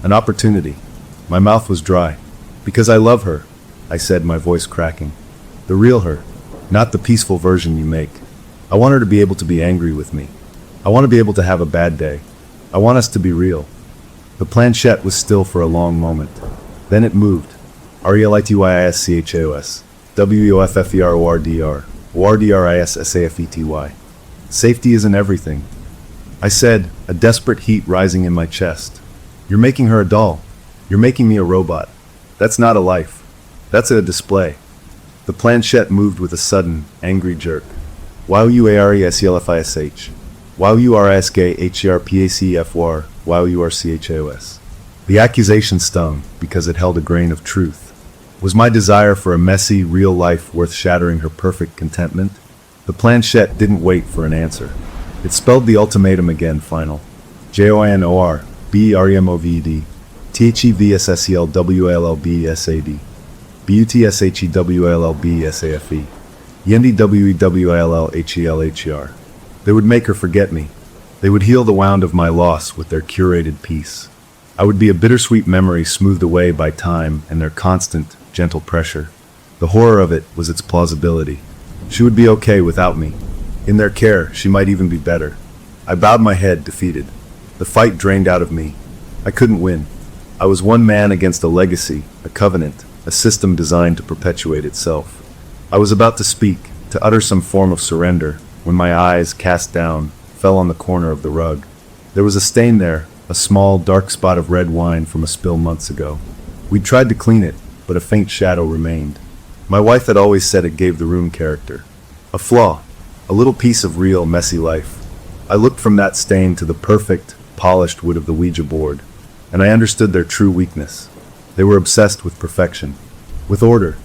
an opportunity. My mouth was dry. Because I love her, I said, my voice cracking. The real her, not the peaceful version you make. I want her to be able to be angry with me. I want to be able to have a bad day. I want us to be real. The planchette was still for a long moment. Then it moved. RELITYISCHAOS, WEOFFERORDR, ORDRISSAFETY. Safety isn't everything. I said, a desperate heat rising in my chest. You're making her a doll. You're making me a robot. That's not a life. That's a display. The planchette moved with a sudden, angry jerk. YOUARESELFISH, YOURSGHERPACFWAR, YOURCHAOS. The accusation stung because it held a grain of truth. Was my desire for a messy, real life worth shattering her perfect contentment? The planchette didn't wait for an answer. It spelled the ultimatum again, final. JOINORBEREMOVED, THEVSSELWLLBSAD, BUTSHEWLLBSAFE, YENDWEWILLHELHER. They would make her forget me. They would heal the wound of my loss with their curated peace. I would be a bittersweet memory smoothed away by time and their constant, gentle pressure. The horror of it was its plausibility. She would be okay without me. In their care, she might even be better. I bowed my head, defeated. The fight drained out of me. I couldn't win. I was one man against a legacy, a covenant, a system designed to perpetuate itself. I was about to speak, to utter some form of surrender, when my eyes, cast down, fell on the corner of the rug. There was a stain there, a small, dark spot of red wine from a spill months ago. We'd tried to clean it, but a faint shadow remained. My wife had always said it gave the room character. A flaw, a little piece of real, messy life. I looked from that stain to the perfect, polished wood of the Ouija board, and I understood their true weakness. They were obsessed with perfection, with order.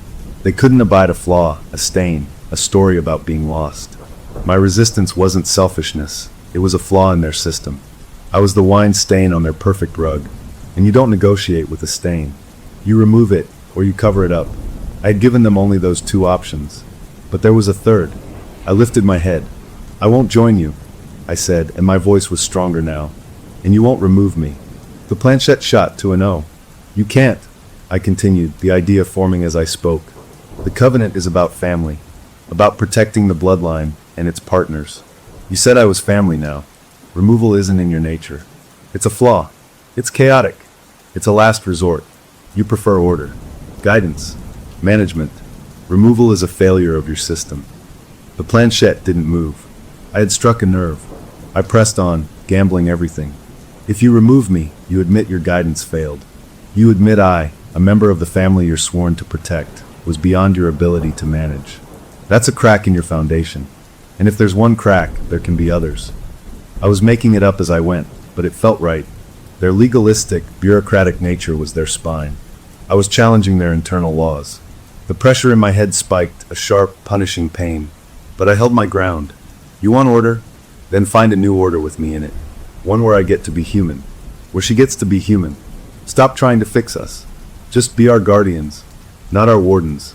They couldn't abide a flaw, a stain, a story about being lost. My resistance wasn't selfishness, it was a flaw in their system. I was the wine stain on their perfect rug, and you don't negotiate with a stain. You remove it, or you cover it up. I had given them only those two options. But there was a third. I lifted my head. I won't join you, I said, and my voice was stronger now. And you won't remove me. The planchette shot to a no. You can't, I continued, the idea forming as I spoke. The covenant is about family, about protecting the bloodline and its partners. You said I was family now. Removal isn't in your nature. It's a flaw. It's chaotic. It's a last resort. You prefer order, guidance, management. Removal is a failure of your system. The planchette didn't move. I had struck a nerve. I pressed on, gambling everything. If you remove me, you admit your guidance failed. You admit I, a member of the family you're sworn to protect, was beyond your ability to manage. That's a crack in your foundation. And if there's one crack, there can be others. I was making it up as I went, but it felt right. Their legalistic, bureaucratic nature was their spine. I was challenging their internal laws. The pressure in my head spiked, a sharp, punishing pain. But I held my ground. You want order? Then find a new order with me in it. One where I get to be human. Where she gets to be human. Stop trying to fix us. Just be our guardians, not our wardens.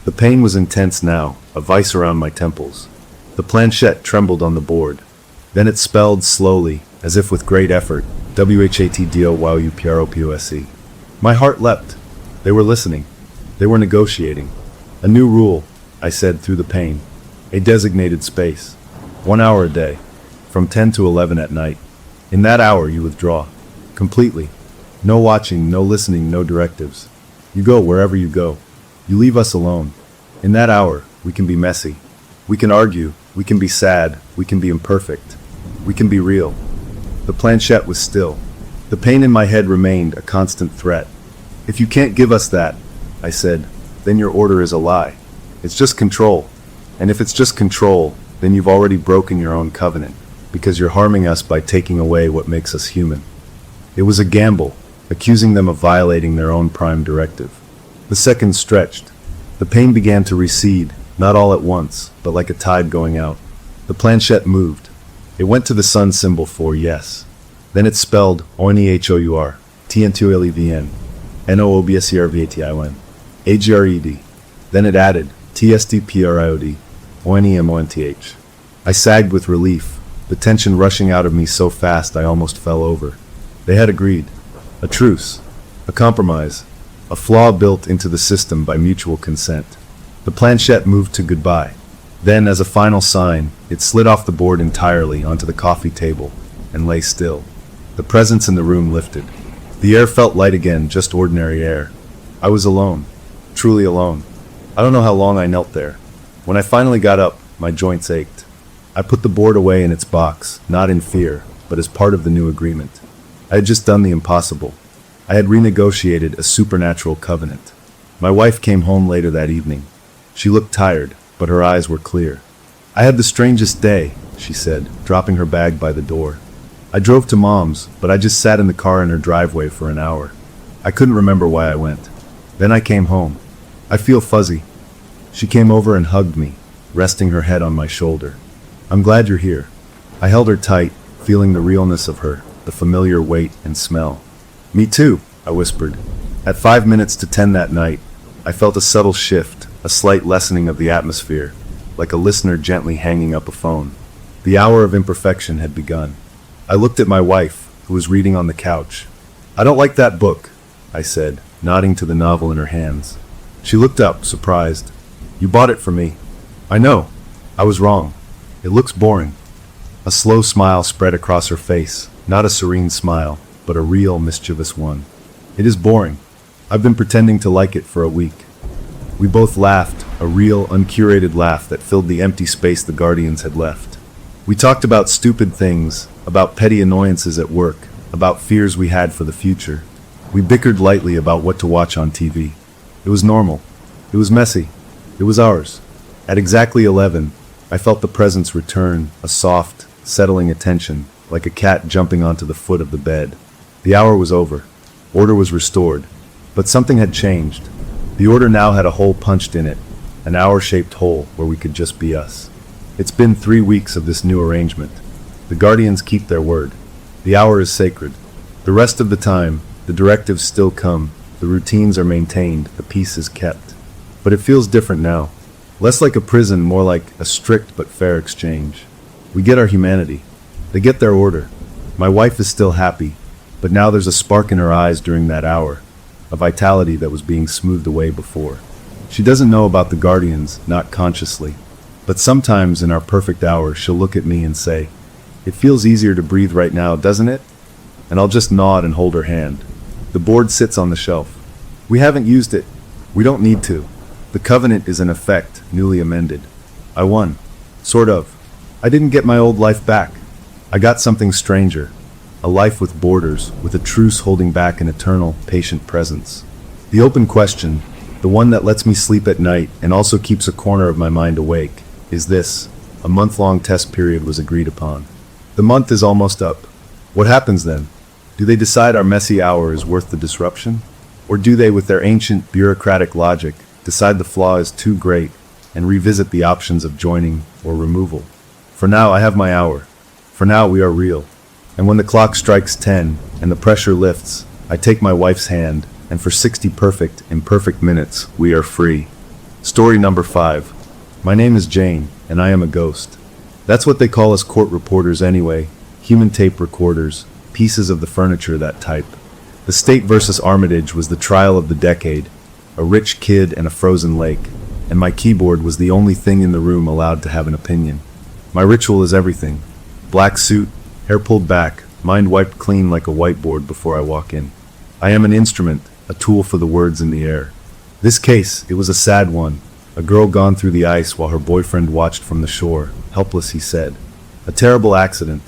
The pain was intense now, a vice around my temples. The planchette trembled on the board. Then it spelled slowly, as if with great effort, WHATDOYUPROPOSE. My heart leapt. They were listening. They were negotiating. A new rule, I said through the pain. A designated space. 1 hour a day. From 10 to 11 at night. In that hour you withdraw. Completely. No watching, no listening, no directives. You go wherever you go. You leave us alone. In that hour, we can be messy. We can argue. We can be sad. We can be imperfect. We can be real. The planchette was still. The pain in my head remained a constant threat. If you can't give us that, I said, then your order is a lie. It's just control. And if it's just control, then you've already broken your own covenant, because you're harming us by taking away what makes us human. It was a gamble, accusing them of violating their own prime directive. The seconds stretched. The pain began to recede, not all at once, but like a tide going out. The planchette moved. It went to the sun symbol for yes. Then it spelled ONEHOUR, TNTOLEVN, NOOBSERVATION, AGRED. Then it added TSDPRIOD, ONEMONTH. I sagged with relief, the tension rushing out of me so fast I almost fell over. They had agreed. A truce. A compromise. A flaw built into the system by mutual consent. The planchette moved to goodbye. Then, as a final sign, it slid off the board entirely onto the coffee table and lay still. The presence in the room lifted. The air felt light again, just ordinary air. I was alone. Truly alone. I don't know how long I knelt there. When I finally got up, my joints ached. I put the board away in its box, not in fear, but as part of the new agreement. I had just done the impossible. I had renegotiated a supernatural covenant. My wife came home later that evening. She looked tired, but her eyes were clear. I had the strangest day, she said, dropping her bag by the door. I drove to Mom's, but I just sat in the car in her driveway for an hour. I couldn't remember why I went. Then I came home. I feel fuzzy. She came over and hugged me, resting her head on my shoulder. I'm glad you're here. I held her tight, feeling the realness of her, the familiar weight and smell. Me too, I whispered. At 5 minutes to 10 that night, I felt a subtle shift, a slight lessening of the atmosphere, like a listener gently hanging up a phone. The hour of imperfection had begun. I looked at my wife, who was reading on the couch. I don't like that book, I said, nodding to the novel in her hands. She looked up, surprised. You bought it for me. I know. I was wrong. It looks boring. A slow smile spread across her face, not a serene smile, but a real, mischievous one. It is boring. I've been pretending to like it for a week. We both laughed, a real, uncurated laugh that filled the empty space the Guardians had left. We talked about stupid things, about petty annoyances at work, about fears we had for the future. We bickered lightly about what to watch on TV. It was normal. It was messy. It was ours. At exactly 11, I felt the presence return, a soft, settling attention, like a cat jumping onto the foot of the bed. The hour was over. Order was restored. But something had changed. The order now had a hole punched in it, an hour-shaped hole where we could just be us. It's been 3 weeks of this new arrangement. The Guardians keep their word. The hour is sacred. The rest of the time, the directives still come, the routines are maintained, the peace is kept. But it feels different now. Less like a prison, more like a strict but fair exchange. We get our humanity. They get their order. My wife is still happy, but now there's a spark in her eyes during that hour, a vitality that was being smoothed away before. She doesn't know about the Guardians, not consciously, but sometimes in our perfect hour she'll look at me and say, "It feels easier to breathe right now, doesn't it?" And I'll just nod and hold her hand. The board sits on the shelf. We haven't used it. We don't need to. The covenant is in effect, newly amended. I won. Sort of. I didn't get my old life back. I got something stranger. A life with borders, with a truce holding back an eternal, patient presence. The open question, the one that lets me sleep at night and also keeps a corner of my mind awake, is this. A month-long test period was agreed upon. The month is almost up. What happens then? Do they decide our messy hour is worth the disruption? Or do they, with their ancient bureaucratic logic, decide the flaw is too great and revisit the options of joining or removal? For now, I have my hour. For now, we are real. And when the clock strikes 10 and the pressure lifts, I take my wife's hand, and for 60 perfect, imperfect minutes, we are free. Story number 5. My name is Jane, and I am a ghost. That's what they call us court reporters anyway. Human tape recorders, pieces of the furniture, that type. The State versus Armitage was the trial of the decade. A rich kid and a frozen lake, and my keyboard was the only thing in the room allowed to have an opinion. My ritual is everything. Black suit, hair pulled back, mind wiped clean like a whiteboard before I walk in. I am an instrument, a tool for the words in the air. This case, it was a sad one. A girl gone through the ice while her boyfriend watched from the shore. Helpless, he said. A terrible accident.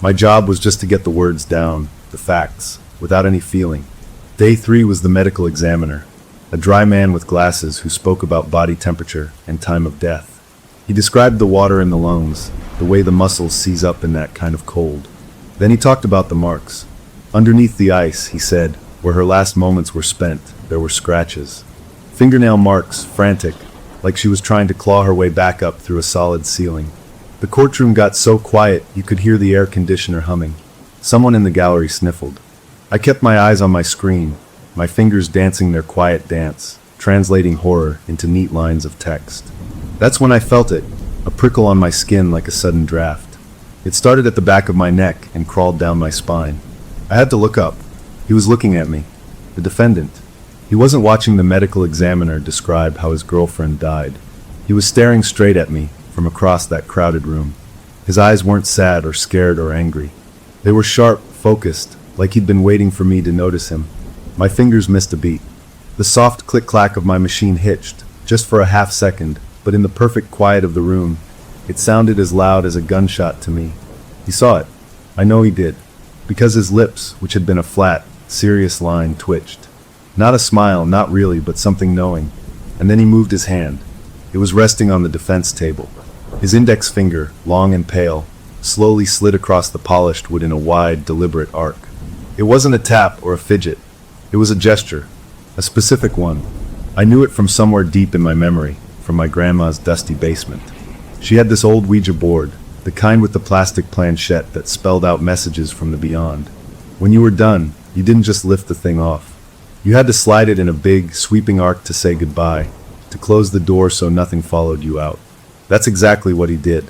My job was just to get the words down, the facts, without any feeling. Day 3 was the medical examiner, a dry man with glasses who spoke about body temperature and time of death. He described the water in the lungs, the way the muscles seize up in that kind of cold. Then he talked about the marks. Underneath the ice, he said, where her last moments were spent, there were scratches. Fingernail marks, frantic, like she was trying to claw her way back up through a solid ceiling. The courtroom got so quiet you could hear the air conditioner humming. Someone in the gallery sniffled. I kept my eyes on my screen, my fingers dancing their quiet dance, translating horror into neat lines of text. That's when I felt it, a prickle on my skin like a sudden draft. It started at the back of my neck and crawled down my spine. I had to look up. He was looking at me. The defendant. He wasn't watching the medical examiner describe how his girlfriend died. He was staring straight at me from across that crowded room. His eyes weren't sad or scared or angry. They were sharp, focused, like he'd been waiting for me to notice him. My fingers missed a beat. The soft click-clack of my machine hitched, just for a half second, but in the perfect quiet of the room, it sounded as loud as a gunshot to me. He saw it. I know he did, because his lips, which had been a flat, serious line, twitched. Not a smile, not really, but something knowing. And then he moved his hand. It was resting on the defense table. His index finger, long and pale, slowly slid across the polished wood in a wide, deliberate arc. It wasn't a tap or a fidget. It was a gesture, a specific one. I knew it from somewhere deep in my memory, from my grandma's dusty basement. She had this old Ouija board, the kind with the plastic planchette that spelled out messages from the beyond. When you were done, you didn't just lift the thing off. You had to slide it in a big, sweeping arc to say goodbye, to close the door so nothing followed you out. That's exactly what he did.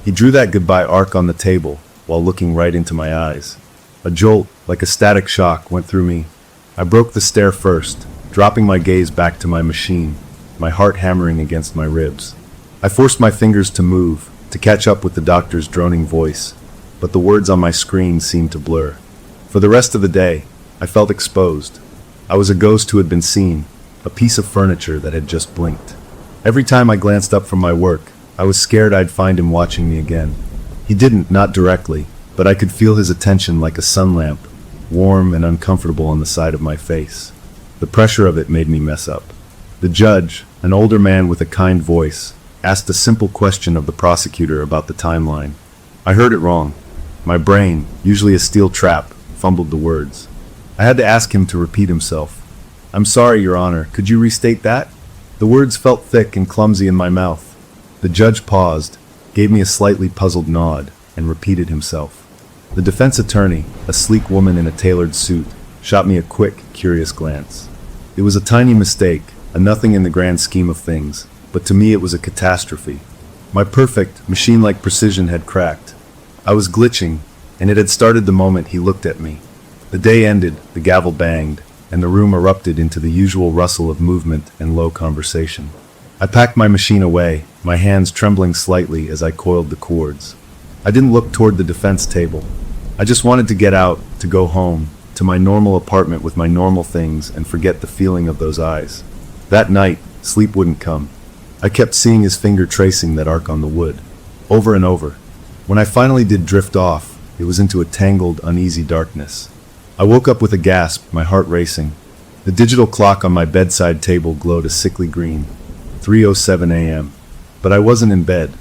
He drew that goodbye arc on the table while looking right into my eyes. A jolt, like a static shock, went through me. I broke the stare first, dropping my gaze back to my machine, my heart hammering against my ribs. I forced my fingers to move, to catch up with the doctor's droning voice, but the words on my screen seemed to blur. For the rest of the day, I felt exposed. I was a ghost who had been seen, a piece of furniture that had just blinked. Every time I glanced up from my work, I was scared I'd find him watching me again. He didn't, not directly, but I could feel his attention like a sun lamp, warm and uncomfortable on the side of my face. The pressure of it made me mess up. The judge, an older man with a kind voice, asked a simple question of the prosecutor about the timeline. I heard it wrong. My brain, usually a steel trap, fumbled the words. I had to ask him to repeat himself. "I'm sorry, Your Honor, could you restate that?" The words felt thick and clumsy in my mouth. The judge paused, gave me a slightly puzzled nod, and repeated himself. The defense attorney, a sleek woman in a tailored suit, shot me a quick, curious glance. It was a tiny mistake, a nothing in the grand scheme of things, but to me it was a catastrophe. My perfect, machine-like precision had cracked. I was glitching, and it had started the moment he looked at me. The day ended, the gavel banged, and the room erupted into the usual rustle of movement and low conversation. I packed my machine away, my hands trembling slightly as I coiled the cords. I didn't look toward the defense table. I just wanted to get out, to go home, to my normal apartment with my normal things and forget the feeling of those eyes. That night, sleep wouldn't come. I kept seeing his finger tracing that arc on the wood, over and over. When I finally did drift off, it was into a tangled, uneasy darkness. I woke up with a gasp, my heart racing. The digital clock on my bedside table glowed a sickly green. 3:07 a.m. But I wasn't in bed.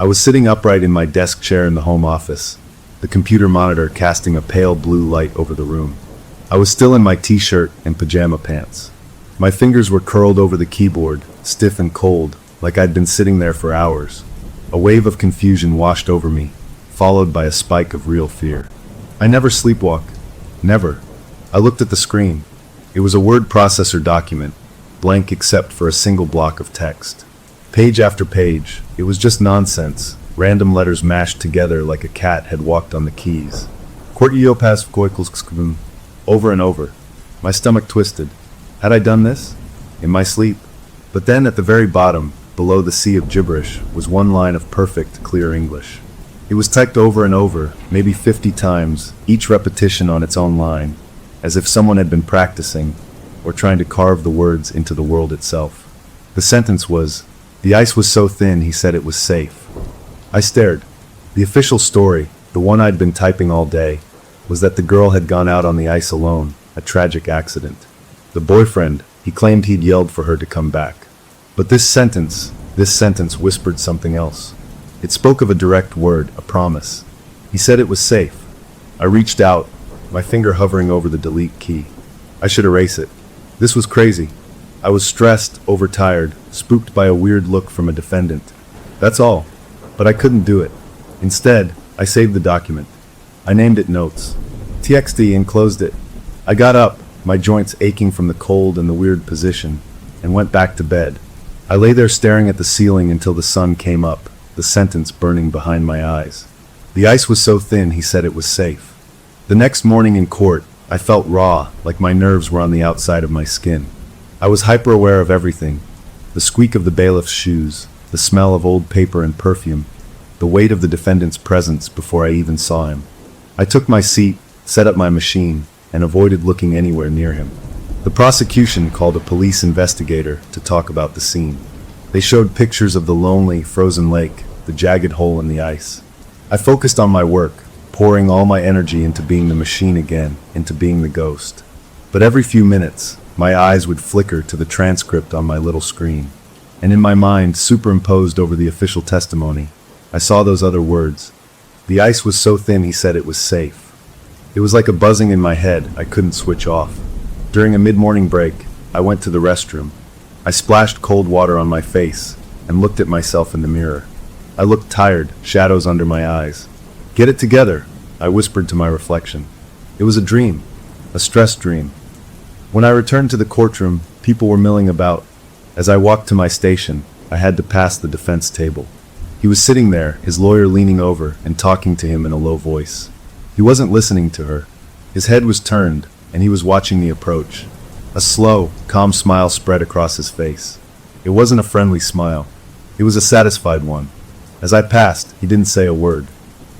I was sitting upright in my desk chair in the home office. the computer monitor casting a pale blue light over the room. I was still in my t-shirt and pajama pants. My fingers were curled over the keyboard, stiff and cold, like I'd been sitting there for hours. A wave of confusion washed over me, followed by a spike of real fear. I never sleepwalk. Never. I looked at the screen. It was a word processor document, blank except for a single block of text. Page after page, it was just nonsense, random letters mashed together like a cat had walked on the keys. Over and over. My stomach twisted. Had I done this? In my sleep? But then at the very bottom, below the sea of gibberish, was one line of perfect, clear English. It was typed over and over, maybe 50 times, each repetition on its own line, as if someone had been practicing, or trying to carve the words into the world itself. The sentence was, "The ice was so thin he said it was safe." I stared. The official story, the one I'd been typing all day, was that the girl had gone out on the ice alone, a tragic accident. The boyfriend, he claimed he'd yelled for her to come back. But this sentence whispered something else. It spoke of a direct word, a promise. He said it was safe. I reached out, my finger hovering over the delete key. I should erase it. This was crazy. I was stressed, overtired, spooked by a weird look from a defendant. That's all. But I couldn't do it. Instead, I saved the document. I named it Notes. TXT and closed it. I got up, my joints aching from the cold and the weird position, and went back to bed. I lay there staring at the ceiling until the sun came up, the sentence burning behind my eyes. The ice was so thin he said it was safe. The next morning in court, I felt raw, like my nerves were on the outside of my skin. I was hyper-aware of everything. The squeak of the bailiff's shoes, the smell of old paper and perfume, the weight of the defendant's presence before I even saw him. I took my seat, set up my machine, and avoided looking anywhere near him. The prosecution called a police investigator to talk about the scene. They showed pictures of the lonely, frozen lake, the jagged hole in the ice. I focused on my work, pouring all my energy into being the machine again, into being the ghost. But every few minutes, my eyes would flicker to the transcript on my little screen. And in my mind, superimposed over the official testimony, I saw those other words. The ice was so thin he said it was safe. It was like a buzzing in my head I couldn't switch off. During a mid-morning break, I went to the restroom. I splashed cold water on my face and looked at myself in the mirror. I looked tired, shadows under my eyes. "Get it together," I whispered to my reflection. It was a dream, a stress dream. When I returned to the courtroom, people were milling about. As I walked to my station, I had to pass the defense table. He was sitting there, his lawyer leaning over and talking to him in a low voice. He wasn't listening to her. His head was turned, and he was watching me approach. A slow, calm smile spread across his face. It wasn't a friendly smile. It was a satisfied one. As I passed, he didn't say a word.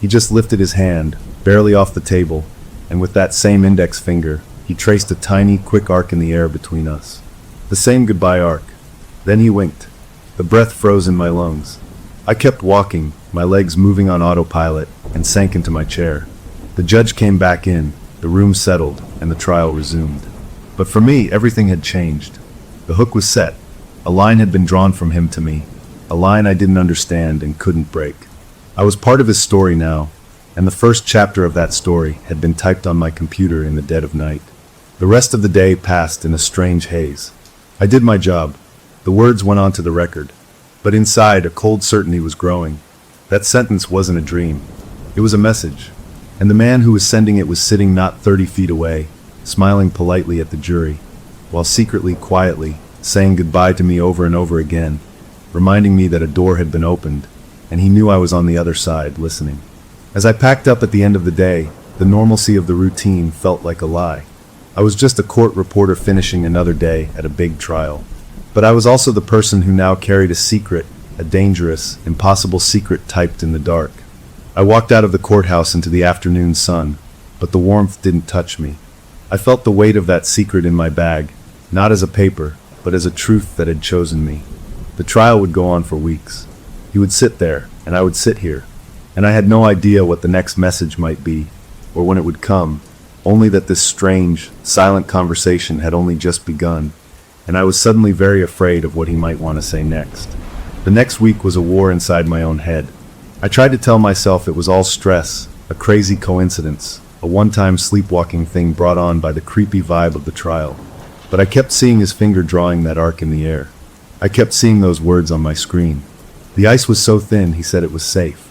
He just lifted his hand, barely off the table, and with that same index finger, he traced a tiny, quick arc in the air between us. The same goodbye arc. Then he winked. The breath froze in my lungs. I kept walking, my legs moving on autopilot, and sank into my chair. The judge came back in, the room settled, and the trial resumed. But for me, everything had changed. The hook was set. A line had been drawn from him to me, a line I didn't understand and couldn't break. I was part of his story now, and the first chapter of that story had been typed on my computer in the dead of night. The rest of the day passed in a strange haze. I did my job. The words went onto the record. But inside, a cold certainty was growing. That sentence wasn't a dream. It was a message. And the man who was sending it was sitting not 30 feet away, smiling politely at the jury, while secretly, quietly, saying goodbye to me over and over again, reminding me that a door had been opened, and he knew I was on the other side, listening. As I packed up at the end of the day, the normalcy of the routine felt like a lie. I was just a court reporter finishing another day at a big trial. But I was also the person who now carried a secret, a dangerous, impossible secret typed in the dark. I walked out of the courthouse into the afternoon sun, but the warmth didn't touch me. I felt the weight of that secret in my bag, not as a paper, but as a truth that had chosen me. The trial would go on for weeks. He would sit there, and I would sit here, and I had no idea what the next message might be, or when it would come, only that this strange, silent conversation had only just begun, and I was suddenly very afraid of what he might want to say next. The next week was a war inside my own head. I tried to tell myself it was all stress, A crazy coincidence, a one-time sleepwalking thing brought on by the creepy vibe of the trial. But I kept seeing his finger drawing that arc in the air. I kept seeing those words on my screen. The ice was so thin, he said it was safe.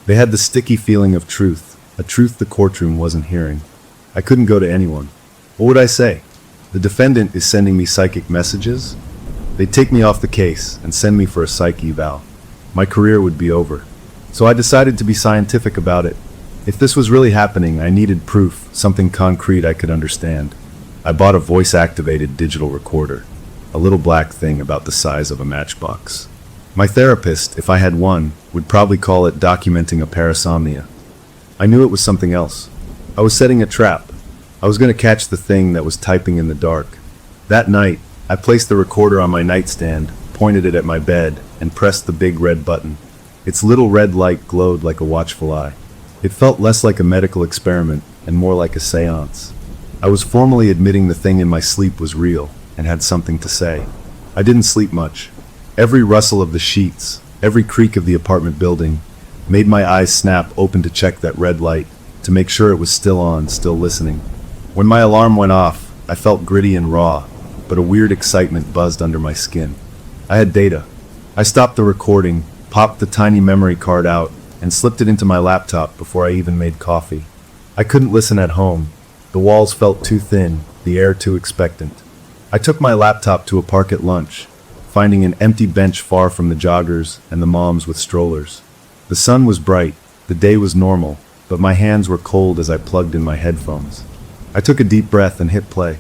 They had the sticky feeling of truth, a truth the courtroom wasn't hearing. I couldn't go to anyone. What would I say? The defendant is sending me psychic messages? They'd take me off the case and send me for a psych eval. My career would be over. So I decided to be scientific about it. If this was really happening, I needed proof, something concrete I could understand. I bought a voice-activated digital recorder, a little black thing about the size of a matchbox. My therapist, if I had one, would probably call it documenting a parasomnia. I knew it was something else. I was setting a trap. I was going to catch the thing that was typing in the dark. That night, I placed the recorder on my nightstand, pointed it at my bed, and pressed the big red button. Its little red light glowed like a watchful eye. It felt less like a medical experiment and more like a seance. I was formally admitting the thing in my sleep was real and had something to say. I didn't sleep much. Every rustle of the sheets, every creak of the apartment building, made my eyes snap open to check that red light, to make sure it was still on, still listening. When my alarm went off, I felt gritty and raw, but a weird excitement buzzed under my skin. I had data. I stopped the recording, popped the tiny memory card out, and slipped it into my laptop before I even made coffee. I couldn't listen at home. The walls felt too thin, the air too expectant. I took my laptop to a park at lunch, finding an empty bench far from the joggers and the moms with strollers. The sun was bright, the day was normal, but my hands were cold as I plugged in my headphones. I took a deep breath and hit play.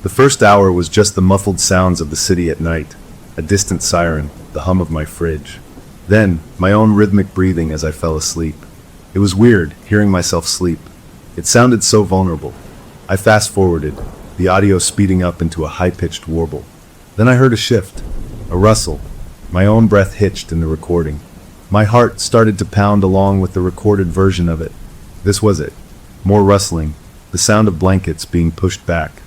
The first hour was just the muffled sounds of the city at night, a distant siren, the hum of my fridge. Then, my own rhythmic breathing as I fell asleep. It was weird, hearing myself sleep. It sounded so vulnerable. I fast-forwarded, the audio speeding up into a high-pitched warble. Then I heard a shift, a rustle. My own breath hitched in the recording. My heart started to pound along with the recorded version of it. This was it. More rustling, the sound of blankets being pushed back.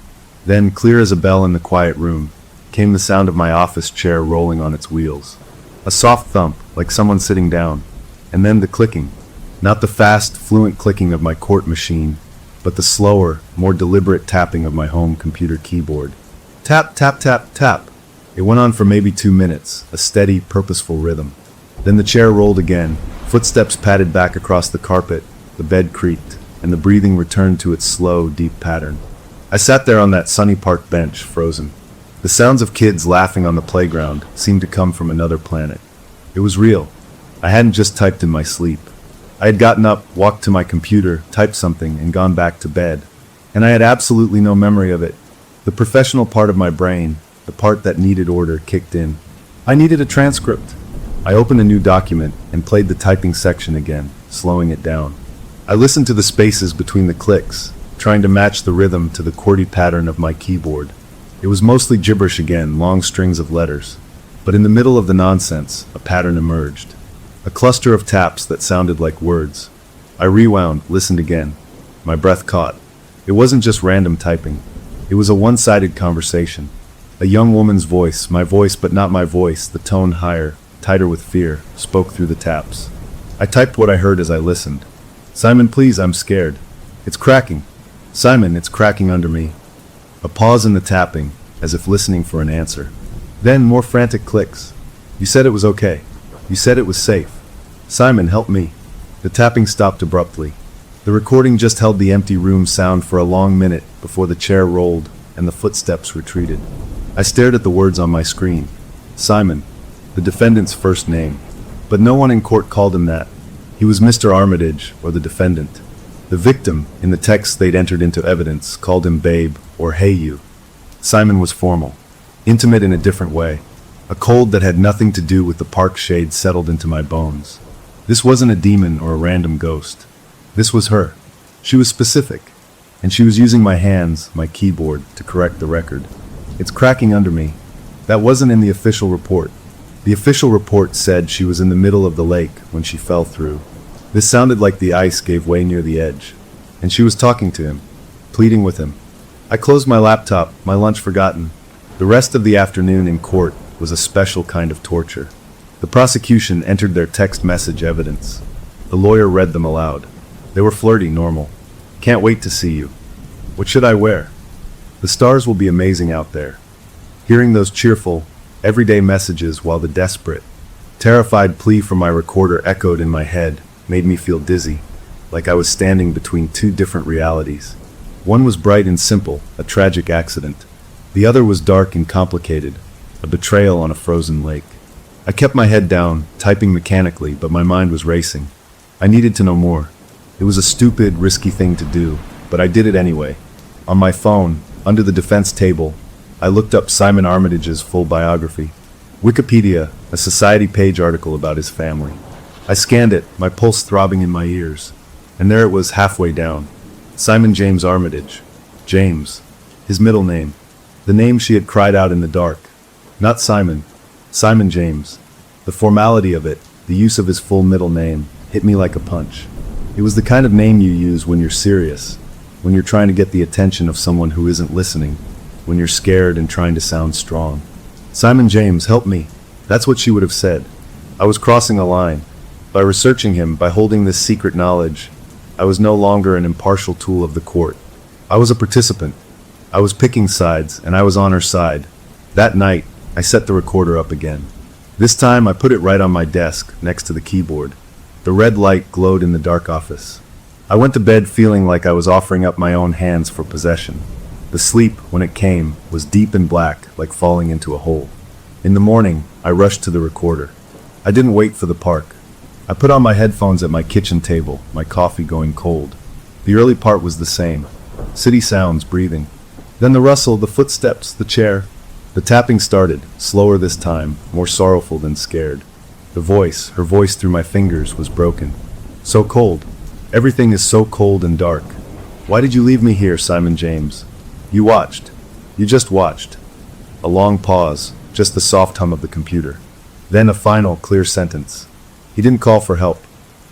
Then, clear as a bell in the quiet room, came the sound of my office chair rolling on its wheels. A soft thump, like someone sitting down, and then the clicking. Not the fast, fluent clicking of my court machine, but the slower, more deliberate tapping of my home computer keyboard. Tap, tap, tap, tap. It went on for maybe 2 minutes, a steady, purposeful rhythm. Then the chair rolled again, footsteps padded back across the carpet, the bed creaked, and the breathing returned to its slow, deep pattern. I sat there on that sunny park bench, frozen. The sounds of kids laughing on the playground seemed to come from another planet. It was real. I hadn't just typed in my sleep. I had gotten up, walked to my computer, typed something, and gone back to bed. And I had absolutely no memory of it. The professional part of my brain, the part that needed order, kicked in. I needed a transcript. I opened a new document and played the typing section again, slowing it down. I listened to the spaces between the clicks, trying to match the rhythm to the QWERTY pattern of my keyboard. It was mostly gibberish again, long strings of letters. But in the middle of the nonsense, a pattern emerged. A cluster of taps that sounded like words. I rewound, listened again. My breath caught. It wasn't just random typing. It was a one-sided conversation. A young woman's voice, my voice but not my voice, the tone higher, tighter with fear, spoke through the taps. I typed what I heard as I listened. "Simon, please, I'm scared. It's cracking. Simon, it's cracking under me." A pause in the tapping, as if listening for an answer. Then more frantic clicks. "You said it was okay. You said it was safe. Simon, help me." The tapping stopped abruptly. The recording just held the empty room sound for a long minute before the chair rolled and the footsteps retreated. I stared at the words on my screen. Simon, the defendant's first name. But no one in court called him that. He was Mr. Armitage, or the defendant. The victim, in the text they'd entered into evidence, called him Babe, or Hey You. Simon was formal, intimate in a different way. A cold that had nothing to do with the park shade settled into my bones. This wasn't a demon or a random ghost. This was her. She was specific, and she was using my hands, my keyboard, to correct the record. "It's cracking under me." That wasn't in the official report. The official report said she was in the middle of the lake when she fell through. This sounded like the ice gave way near the edge, and she was talking to him, pleading with him. I closed my laptop, my lunch forgotten. The rest of the afternoon in court was a special kind of torture. The prosecution entered their text message evidence. The lawyer read them aloud. They were flirty, normal. Can't wait to see you. What should I wear? The stars will be amazing out there. Hearing those cheerful, everyday messages while the desperate, terrified plea from my recorder echoed in my head made me feel dizzy, like I was standing between two different realities. One was bright and simple, a tragic accident. The other was dark and complicated, a betrayal on a frozen lake. I kept my head down, typing mechanically, but my mind was racing. I needed to know more. It was a stupid, risky thing to do, but I did it anyway. On my phone, under the defense table, I looked up Simon Armitage's full biography. Wikipedia, a society page article about his family. I scanned it, my pulse throbbing in my ears. And there it was, halfway down. Simon James Armitage. James. His middle name. The name she had cried out in the dark. Not Simon. Simon James. The formality of it, the use of his full middle name, hit me like a punch. It was the kind of name you use when you're serious, when you're trying to get the attention of someone who isn't listening, when you're scared and trying to sound strong. Simon James, help me. That's what she would have said. I was crossing a line. By researching him, by holding this secret knowledge, I was no longer an impartial tool of the court. I was a participant. I was picking sides, and I was on her side. That night, I set the recorder up again. This time, I put it right on my desk, next to the keyboard. The red light glowed in the dark office. I went to bed feeling like I was offering up my own hands for possession. The sleep, when it came, was deep and black, like falling into a hole. In the morning, I rushed to the recorder. I didn't wait for the park. I put on my headphones at my kitchen table, my coffee going cold. The early part was the same. City sounds, breathing. Then the rustle, the footsteps, the chair. The tapping started, slower this time, more sorrowful than scared. The voice, her voice through my fingers, was broken. So cold. Everything is so cold and dark. Why did you leave me here, Simon James? You watched. You just watched. A long pause, just the soft hum of the computer. Then a final, clear sentence. He didn't call for help.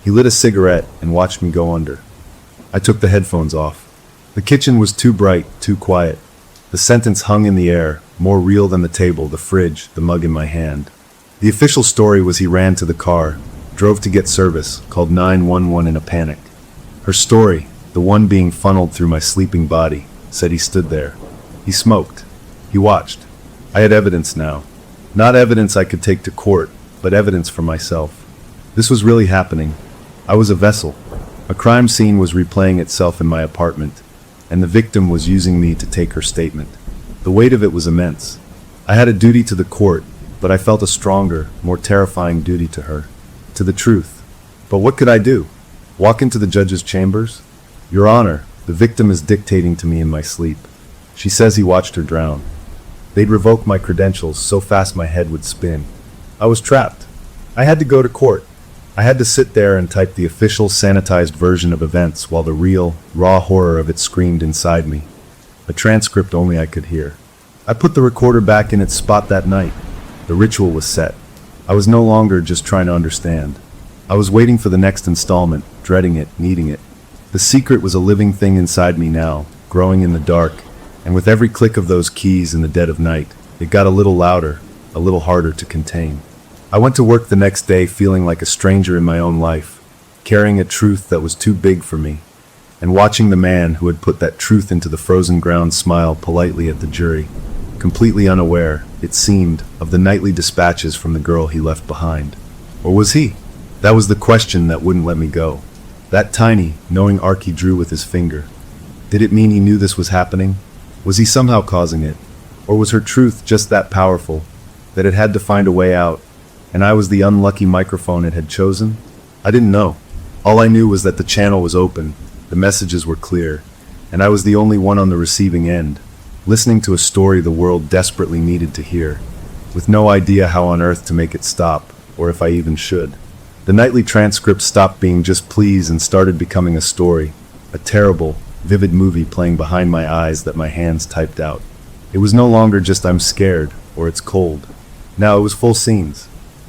He lit a cigarette and watched me go under. I took the headphones off. The kitchen was too bright, too quiet. The sentence hung in the air, more real than the table, the fridge, the mug in my hand. The official story was he ran to the car, drove to get service, called 911 in a panic. Her story, the one being funneled through my sleeping body, said he stood there. He smoked. He watched. I had evidence now. Not evidence I could take to court, but evidence for myself. This was really happening. I was a vessel. A crime scene was replaying itself in my apartment, and the victim was using me to take her statement. The weight of it was immense. I had a duty to the court, but I felt a stronger, more terrifying duty to her, to the truth. But what could I do? Walk into the judge's chambers? Your Honor, the victim is dictating to me in my sleep. She says he watched her drown. They'd revoke my credentials so fast my head would spin. I was trapped. I had to go to court. I had to sit there and type the official sanitized version of events while the real, raw horror of it screamed inside me. A transcript only I could hear. I put the recorder back in its spot that night. The ritual was set. I was no longer just trying to understand. I was waiting for the next installment, dreading it, needing it. The secret was a living thing inside me now, growing in the dark, and with every click of those keys in the dead of night, it got a little louder, a little harder to contain. I went to work the next day feeling like a stranger in my own life, carrying a truth that was too big for me, and watching the man who had put that truth into the frozen ground smile politely at the jury, completely unaware, it seemed, of the nightly dispatches from the girl he left behind. Or was he? That was the question that wouldn't let me go. That tiny, knowing arc he drew with his finger. Did it mean he knew this was happening? Was he somehow causing it? Or was her truth just that powerful, that it had to find a way out, and I was the unlucky microphone it had chosen? I didn't know. All I knew was that the channel was open, the messages were clear, and I was the only one on the receiving end, listening to a story the world desperately needed to hear, with no idea how on earth to make it stop, or if I even should. The nightly transcript stopped being just pleas and started becoming a story, a terrible, vivid movie playing behind my eyes that my hands typed out. It was no longer just I'm scared, or it's cold. Now it was full scenes.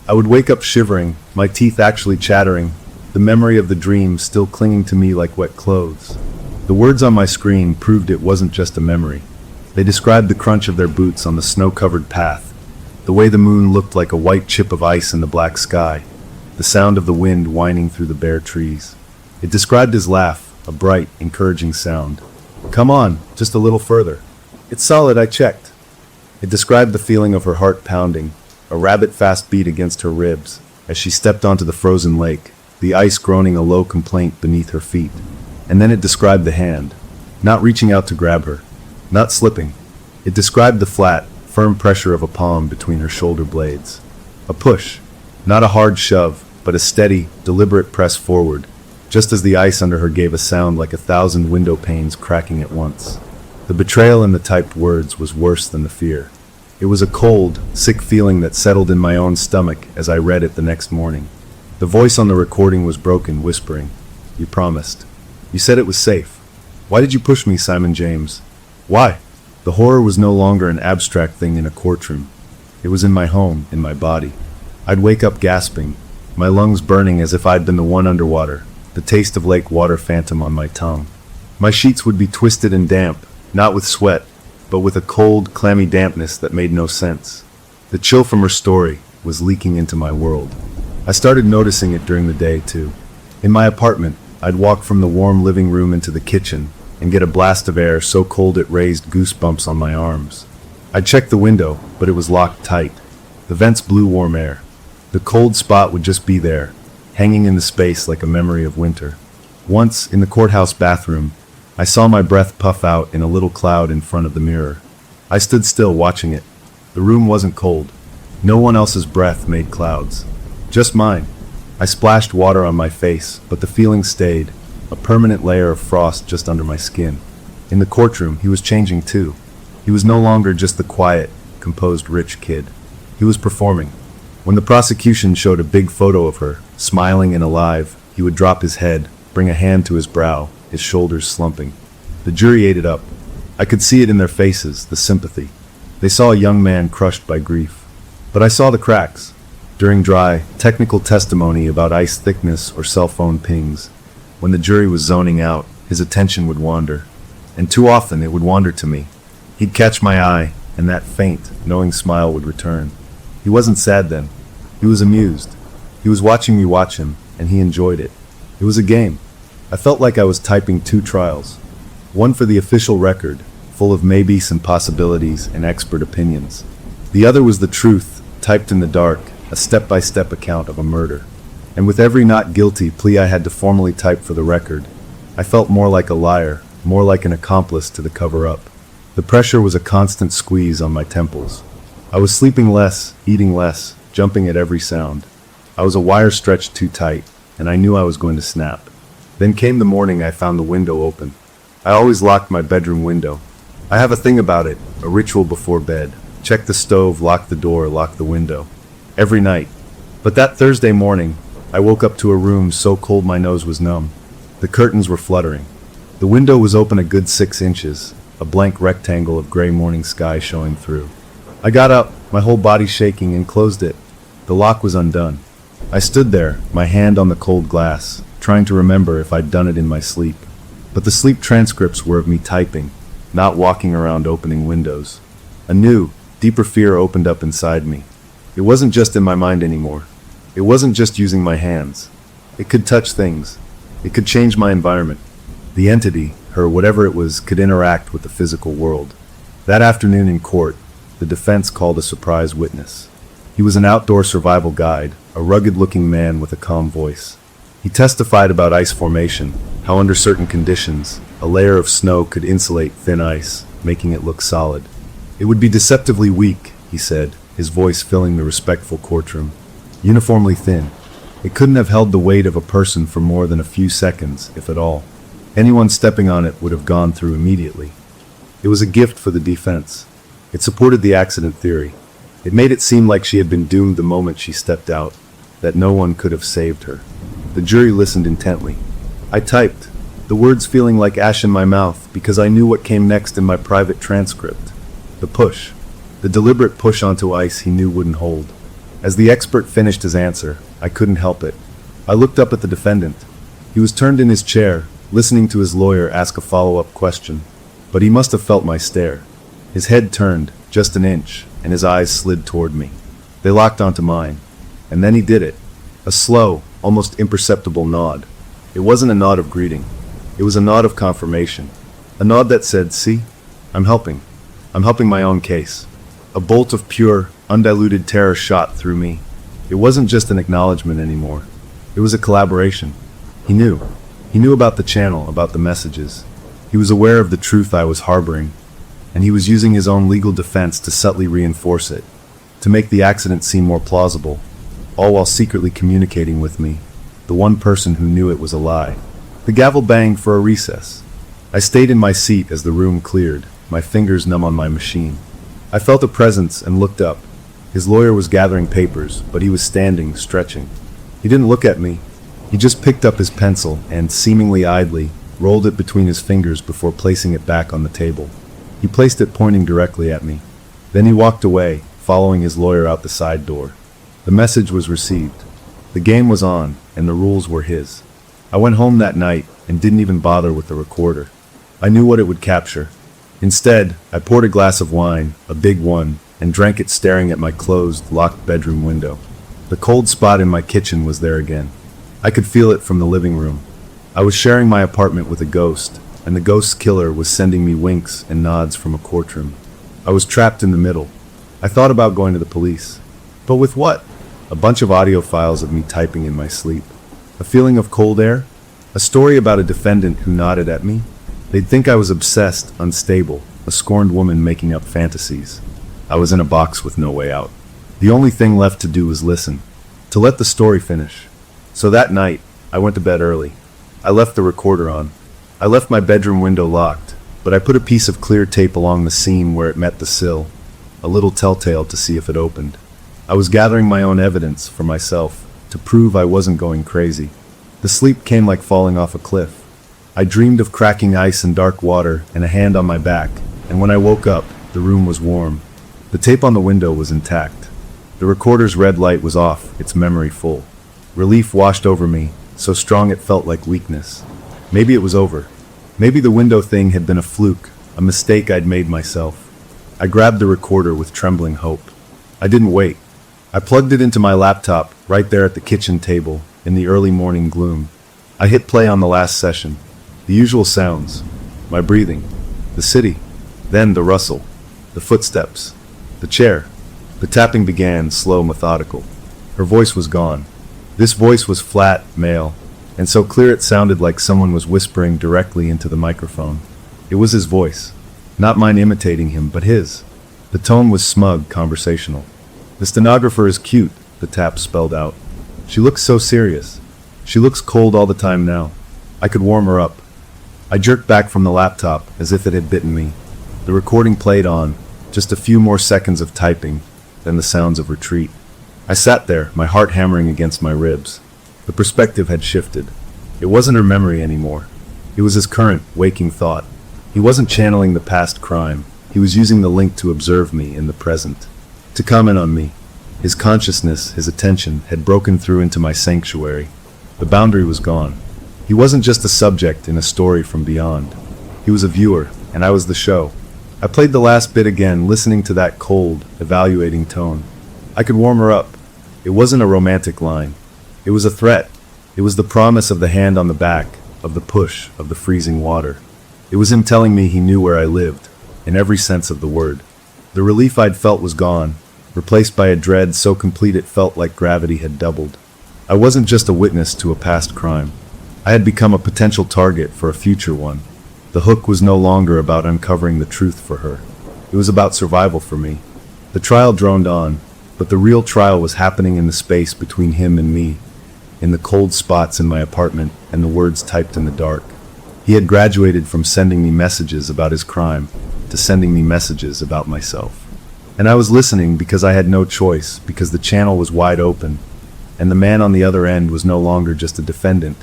I would wake up shivering, my teeth actually chattering, the memory of the dream still clinging to me like wet clothes. The words on my screen proved it wasn't just a memory. They described the crunch of their boots on the snow-covered path, the way the moon looked like a white chip of ice in the black sky, the sound of the wind whining through the bare trees. It described his laugh, a bright, encouraging sound. "Come on, just a little further." "It's solid," I checked. It described the feeling of her heart pounding, a rabbit-fast beat against her ribs, as she stepped onto the frozen lake, the ice groaning a low complaint beneath her feet. And then it described the hand, not reaching out to grab her, not slipping. It described the flat, firm pressure of a palm between her shoulder blades. A push, not a hard shove, but a steady, deliberate press forward, just as the ice under her gave a sound like 1,000 window panes cracking at once. The betrayal in the typed words was worse than the fear. It was a cold, sick feeling that settled in my own stomach as I read it the next morning. The voice on the recording was broken, whispering, "You promised. You said it was safe. Why did you push me, Simon James? Why?" The horror was no longer an abstract thing in a courtroom. It was in my home, in my body. I'd wake up gasping, my lungs burning as if I'd been the one underwater, the taste of lake water phantom on my tongue. My sheets would be twisted and damp, not with sweat, but with a cold, clammy dampness that made no sense. The chill from her story was leaking into my world. I started noticing it during the day, too. In my apartment, I'd walk from the warm living room into the kitchen and get a blast of air so cold it raised goosebumps on my arms. I'd check the window, but it was locked tight. The vents blew warm air. The cold spot would just be there, hanging in the space like a memory of winter. Once, in the courthouse bathroom, I saw my breath puff out in a little cloud in front of the mirror. I stood still watching it. The room wasn't cold. No one else's breath made clouds. Just mine. I splashed water on my face, but the feeling stayed, a permanent layer of frost just under my skin. In the courtroom, he was changing too. He was no longer just the quiet, composed rich kid. He was performing. When the prosecution showed a big photo of her, smiling and alive, he would drop his head, bring a hand to his brow, his shoulders slumping. The jury ate it up. I could see it in their faces, the sympathy. They saw a young man crushed by grief. But I saw the cracks. During dry, technical testimony about ice thickness or cell phone pings, when the jury was zoning out, his attention would wander. And too often it would wander to me. He'd catch my eye, and that faint, knowing smile would return. He wasn't sad then. He was amused. He was watching me watch him, and he enjoyed it. It was a game. I felt like I was typing two trials. One for the official record, full of maybes and possibilities and expert opinions. The other was the truth, typed in the dark, a step-by-step account of a murder. And with every not guilty plea I had to formally type for the record, I felt more like a liar, more like an accomplice to the cover-up. The pressure was a constant squeeze on my temples. I was sleeping less, eating less, jumping at every sound. I was a wire stretched too tight, and I knew I was going to snap. Then came the morning I found the window open. I always locked my bedroom window. I have a thing about it, a ritual before bed. Check the stove, lock the door, lock the window. Every night. But that Thursday morning, I woke up to a room so cold my nose was numb. The curtains were fluttering. The window was open a good 6 inches, a blank rectangle of gray morning sky showing through. I got up, my whole body shaking, and closed it. The lock was undone. I stood there, my hand on the cold glass, trying to remember if I'd done it in my sleep. But the sleep transcripts were of me typing, not walking around opening windows. A new, deeper fear opened up inside me. It wasn't just in my mind anymore. It wasn't just using my hands. It could touch things. It could change my environment. The entity, her whatever it was, could interact with the physical world. That afternoon in court, the defense called a surprise witness. He was an outdoor survival guide, a rugged-looking man with a calm voice. He testified about ice formation, how under certain conditions, a layer of snow could insulate thin ice, making it look solid. It would be deceptively weak, he said, his voice filling the respectful courtroom. Uniformly thin. It couldn't have held the weight of a person for more than a few seconds, if at all. Anyone stepping on it would have gone through immediately. It was a gift for the defense. It supported the accident theory. It made it seem like she had been doomed the moment she stepped out, that no one could have saved her. The jury listened intently. I typed, the words feeling like ash in my mouth because I knew what came next in my private transcript. The push. The deliberate push onto ice he knew wouldn't hold. As the expert finished his answer, I couldn't help it. I looked up at the defendant. He was turned in his chair, listening to his lawyer ask a follow-up question. But he must have felt my stare. His head turned, just an inch, and his eyes slid toward me. They locked onto mine. And then he did it. A slow, almost imperceptible nod. It wasn't a nod of greeting. It was a nod of confirmation. A nod that said, "See, I'm helping. I'm helping my own case." A bolt of pure, undiluted terror shot through me. It wasn't just an acknowledgement anymore. It was a collaboration. He knew. He knew about the channel, about the messages. He was aware of the truth I was harboring, and he was using his own legal defense to subtly reinforce it, to make the accident seem more plausible, all while secretly communicating with me, the one person who knew it was a lie. The gavel banged for a recess. I stayed in my seat as the room cleared, my fingers numb on my machine. I felt a presence and looked up. His lawyer was gathering papers, but he was standing, stretching. He didn't look at me. He just picked up his pencil and, seemingly idly, rolled it between his fingers before placing it back on the table. He placed it pointing directly at me. Then he walked away, following his lawyer out the side door. The message was received. The game was on, and the rules were his. I went home that night and didn't even bother with the recorder. I knew what it would capture. Instead, I poured a glass of wine, a big one, and drank it staring at my closed, locked bedroom window. The cold spot in my kitchen was there again. I could feel it from the living room. I was sharing my apartment with a ghost, and the ghost's killer was sending me winks and nods from a courtroom. I was trapped in the middle. I thought about going to the police. But with what? A bunch of audio files of me typing in my sleep. A feeling of cold air? A story about a defendant who nodded at me? They'd think I was obsessed, unstable, a scorned woman making up fantasies. I was in a box with no way out. The only thing left to do was listen, to let the story finish. So that night, I went to bed early. I left the recorder on. I left my bedroom window locked, but I put a piece of clear tape along the seam where it met the sill, a little telltale to see if it opened. I was gathering my own evidence for myself, to prove I wasn't going crazy. The sleep came like falling off a cliff. I dreamed of cracking ice and dark water and a hand on my back, and when I woke up, the room was warm. The tape on the window was intact. The recorder's red light was off, its memory full. Relief washed over me, so strong it felt like weakness. Maybe it was over. Maybe the window thing had been a fluke, a mistake I'd made myself. I grabbed the recorder with trembling hope. I didn't wait. I plugged it into my laptop, right there at the kitchen table, in the early morning gloom. I hit play on the last session. The usual sounds. My breathing. The city. Then the rustle. The footsteps. The chair. The tapping began, slow, methodical. Her voice was gone. This voice was flat, male, and so clear it sounded like someone was whispering directly into the microphone. It was his voice. Not mine imitating him, but his. The tone was smug, conversational. "The stenographer is cute," the tap spelled out. "She looks so serious. She looks cold all the time now. I could warm her up." I jerked back from the laptop as if it had bitten me. The recording played on, just a few more seconds of typing, then the sounds of retreat. I sat there, my heart hammering against my ribs. The perspective had shifted. It wasn't her memory anymore. It was his current, waking thought. He wasn't channeling the past crime. He was using the link to observe me in the present, to comment on me. His consciousness, his attention, had broken through into my sanctuary. The boundary was gone. He wasn't just a subject in a story from beyond. He was a viewer, and I was the show. I played the last bit again, listening to that cold, evaluating tone. I could warm her up. It wasn't a romantic line. It was a threat. It was the promise of the hand on the back, of the push, of the freezing water. It was him telling me he knew where I lived, in every sense of the word. The relief I'd felt was gone, replaced by a dread so complete it felt like gravity had doubled. I wasn't just a witness to a past crime. I had become a potential target for a future one. The hook was no longer about uncovering the truth for her. It was about survival for me. The trial droned on, but the real trial was happening in the space between him and me, in the cold spots in my apartment and the words typed in the dark. He had graduated from sending me messages about his crime to sending me messages about myself. And I was listening because I had no choice, because the channel was wide open, and the man on the other end was no longer just a defendant.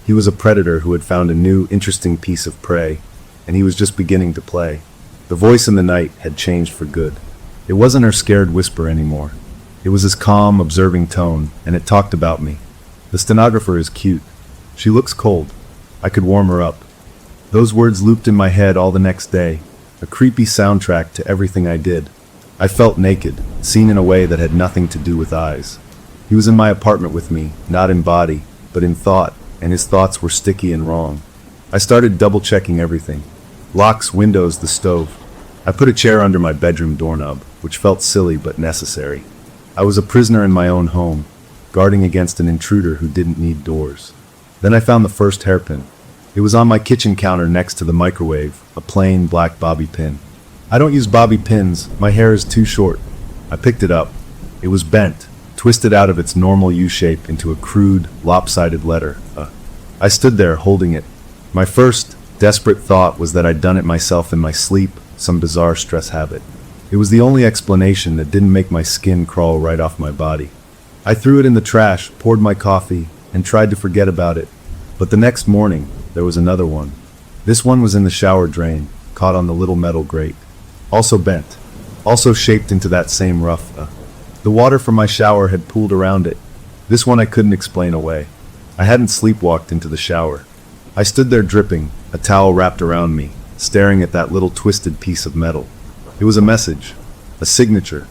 He was a predator who had found a new, interesting piece of prey, and he was just beginning to play. The voice in the night had changed for good. It wasn't her scared whisper anymore. It was his calm, observing tone, and it talked about me. "The stenographer is cute. She looks cold. I could warm her up." Those words looped in my head all the next day, a creepy soundtrack to everything I did. I felt naked, seen in a way that had nothing to do with eyes. He was in my apartment with me, not in body, but in thought, and his thoughts were sticky and wrong. I started double-checking everything. Locks, windows, the stove. I put a chair under my bedroom doorknob, which felt silly but necessary. I was a prisoner in my own home, guarding against an intruder who didn't need doors. Then I found the first hairpin. It was on my kitchen counter next to the microwave, a plain black bobby pin. I don't use bobby pins, my hair is too short. I picked it up. It was bent, twisted out of its normal U-shape into a crude, lopsided letter. I stood there holding it. My first, desperate thought was that I'd done it myself in my sleep, some bizarre stress habit. It was the only explanation that didn't make my skin crawl right off my body. I threw it in the trash, poured my coffee, and tried to forget about it. But the next morning, there was another one. This one was in the shower drain, caught on the little metal grate. Also bent. Also shaped into that same rough. The water from my shower had pooled around it. This one I couldn't explain away. I hadn't sleepwalked into the shower. I stood there dripping, a towel wrapped around me, staring at that little twisted piece of metal. It was a message, a signature,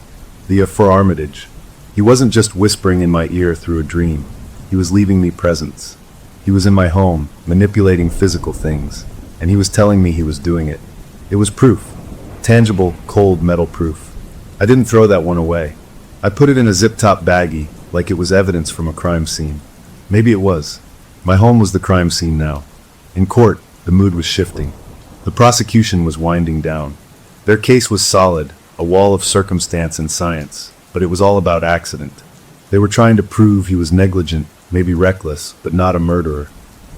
the for Armitage. He wasn't just whispering in my ear through a dream. He was leaving me presents. He was in my home, manipulating physical things, and he was telling me he was doing it. It was proof. Tangible, cold metal proof. I didn't throw that one away. I put it in a zip-top baggie, like it was evidence from a crime scene. Maybe it was. My home was the crime scene now. In court, the mood was shifting. The prosecution was winding down. Their case was solid, a wall of circumstance and science, but it was all about accident. They were trying to prove he was negligent, maybe reckless, but not a murderer.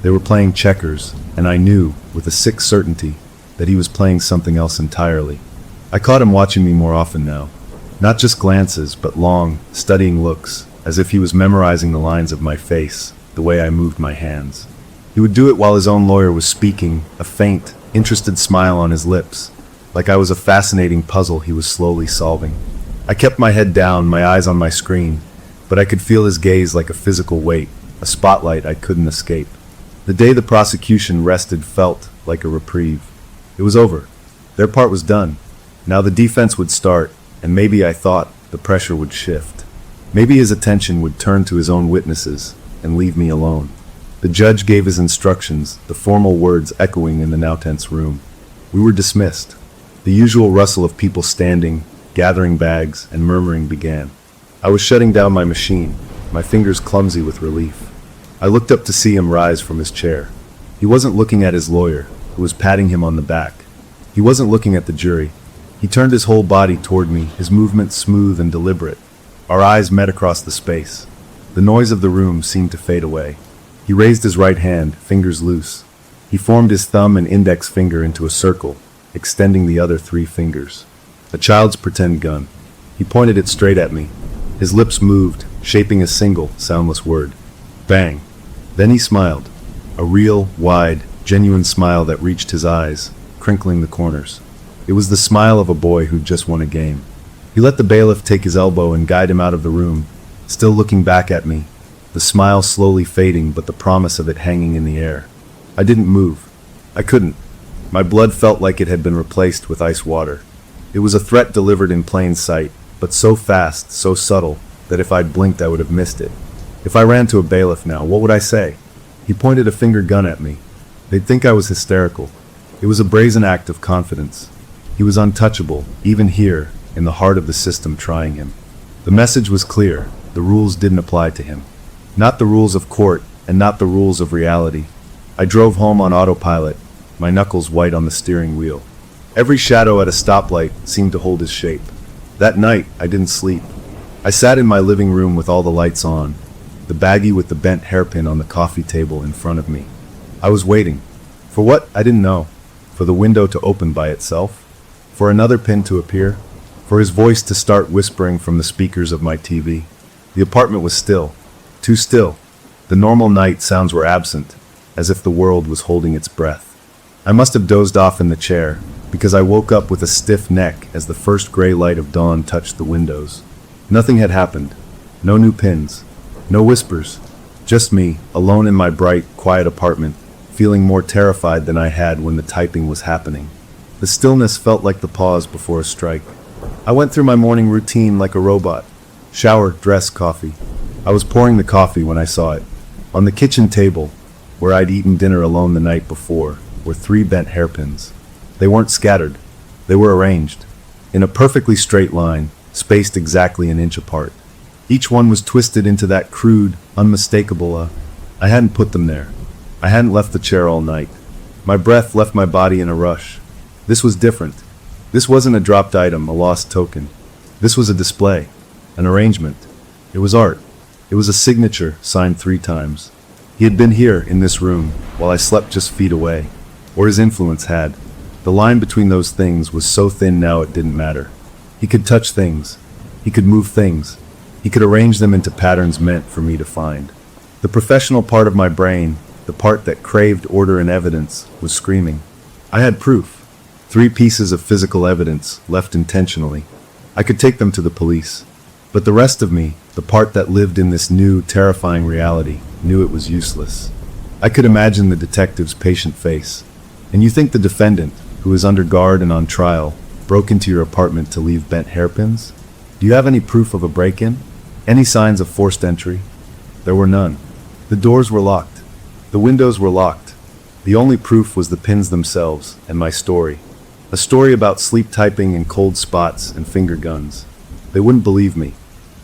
They were playing checkers, and I knew, with a sick certainty, that he was playing something else entirely. I caught him watching me more often now. Not just glances, but long, studying looks, as if he was memorizing the lines of my face, the way I moved my hands. He would do it while his own lawyer was speaking, a faint, interested smile on his lips, like I was a fascinating puzzle he was slowly solving. I kept my head down, my eyes on my screen, but I could feel his gaze like a physical weight, a spotlight I couldn't escape. The day the prosecution rested felt like a reprieve. It was over. Their part was done. Now the defense would start, and maybe, I thought, the pressure would shift. Maybe his attention would turn to his own witnesses and leave me alone. The judge gave his instructions, the formal words echoing in the now tense room. We were dismissed. The usual rustle of people standing, gathering bags, and murmuring began. I was shutting down my machine, my fingers clumsy with relief. I looked up to see him rise from his chair. He wasn't looking at his lawyer, who was patting him on the back. He wasn't looking at the jury. He turned his whole body toward me, his movement smooth and deliberate. Our eyes met across the space. The noise of the room seemed to fade away. He raised his right hand, fingers loose. He formed his thumb and index finger into a circle, extending the other 3 fingers. A child's pretend gun. He pointed it straight at me. His lips moved, shaping a single, soundless word. Bang. Then he smiled. A real, wide, genuine smile that reached his eyes, crinkling the corners. It was the smile of a boy who'd just won a game. He let the bailiff take his elbow and guide him out of the room, still looking back at me, the smile slowly fading but the promise of it hanging in the air. I didn't move. I couldn't. My blood felt like it had been replaced with ice water. It was a threat delivered in plain sight, but so fast, so subtle, that if I'd blinked I would have missed it. If I ran to a bailiff now, what would I say? He pointed a finger gun at me. They'd think I was hysterical. It was a brazen act of confidence. He was untouchable, even here, in the heart of the system trying him. The message was clear. The rules didn't apply to him. Not the rules of court, and not the rules of reality. I drove home on autopilot, my knuckles white on the steering wheel. Every shadow at a stoplight seemed to hold his shape. That night, I didn't sleep. I sat in my living room with all the lights on, the baggie with the bent hairpin on the coffee table in front of me. I was waiting. For what? I didn't know. For the window to open by itself? For another pin to appear? For his voice to start whispering from the speakers of my TV? The apartment was still. Too still. The normal night sounds were absent, as if the world was holding its breath. I must have dozed off in the chair, because I woke up with a stiff neck as the first gray light of dawn touched the windows. Nothing had happened. No new pins. No whispers. Just me, alone in my bright, quiet apartment, feeling more terrified than I had when the typing was happening. The stillness felt like the pause before a strike. I went through my morning routine like a robot. Shower, dress, coffee. I was pouring the coffee when I saw it. On the kitchen table, where I'd eaten dinner alone the night before, were 3 bent hairpins. They weren't scattered. They were arranged, in a perfectly straight line, spaced exactly an inch apart. Each one was twisted into that crude, unmistakable, I hadn't put them there. I hadn't left the chair all night. My breath left my body in a rush. This was different. This wasn't a dropped item, a lost token. This was a display, an arrangement. It was art. It was a signature, signed 3 times. He had been here, in this room, while I slept just feet away. Or his influence had. The line between those things was so thin now it didn't matter. He could touch things. He could move things. He could arrange them into patterns meant for me to find. The professional part of my brain, the part that craved order and evidence, was screaming. I had proof. 3 pieces of physical evidence, left intentionally. I could take them to the police. But the rest of me, the part that lived in this new, terrifying reality, knew it was useless. I could imagine the detective's patient face. And you think the defendant, who is under guard and on trial, broke into your apartment to leave bent hairpins? Do you have any proof of a break-in? Any signs of forced entry? There were none. The doors were locked. The windows were locked. The only proof was the pins themselves and my story. A story about sleep typing and cold spots and finger guns. They wouldn't believe me.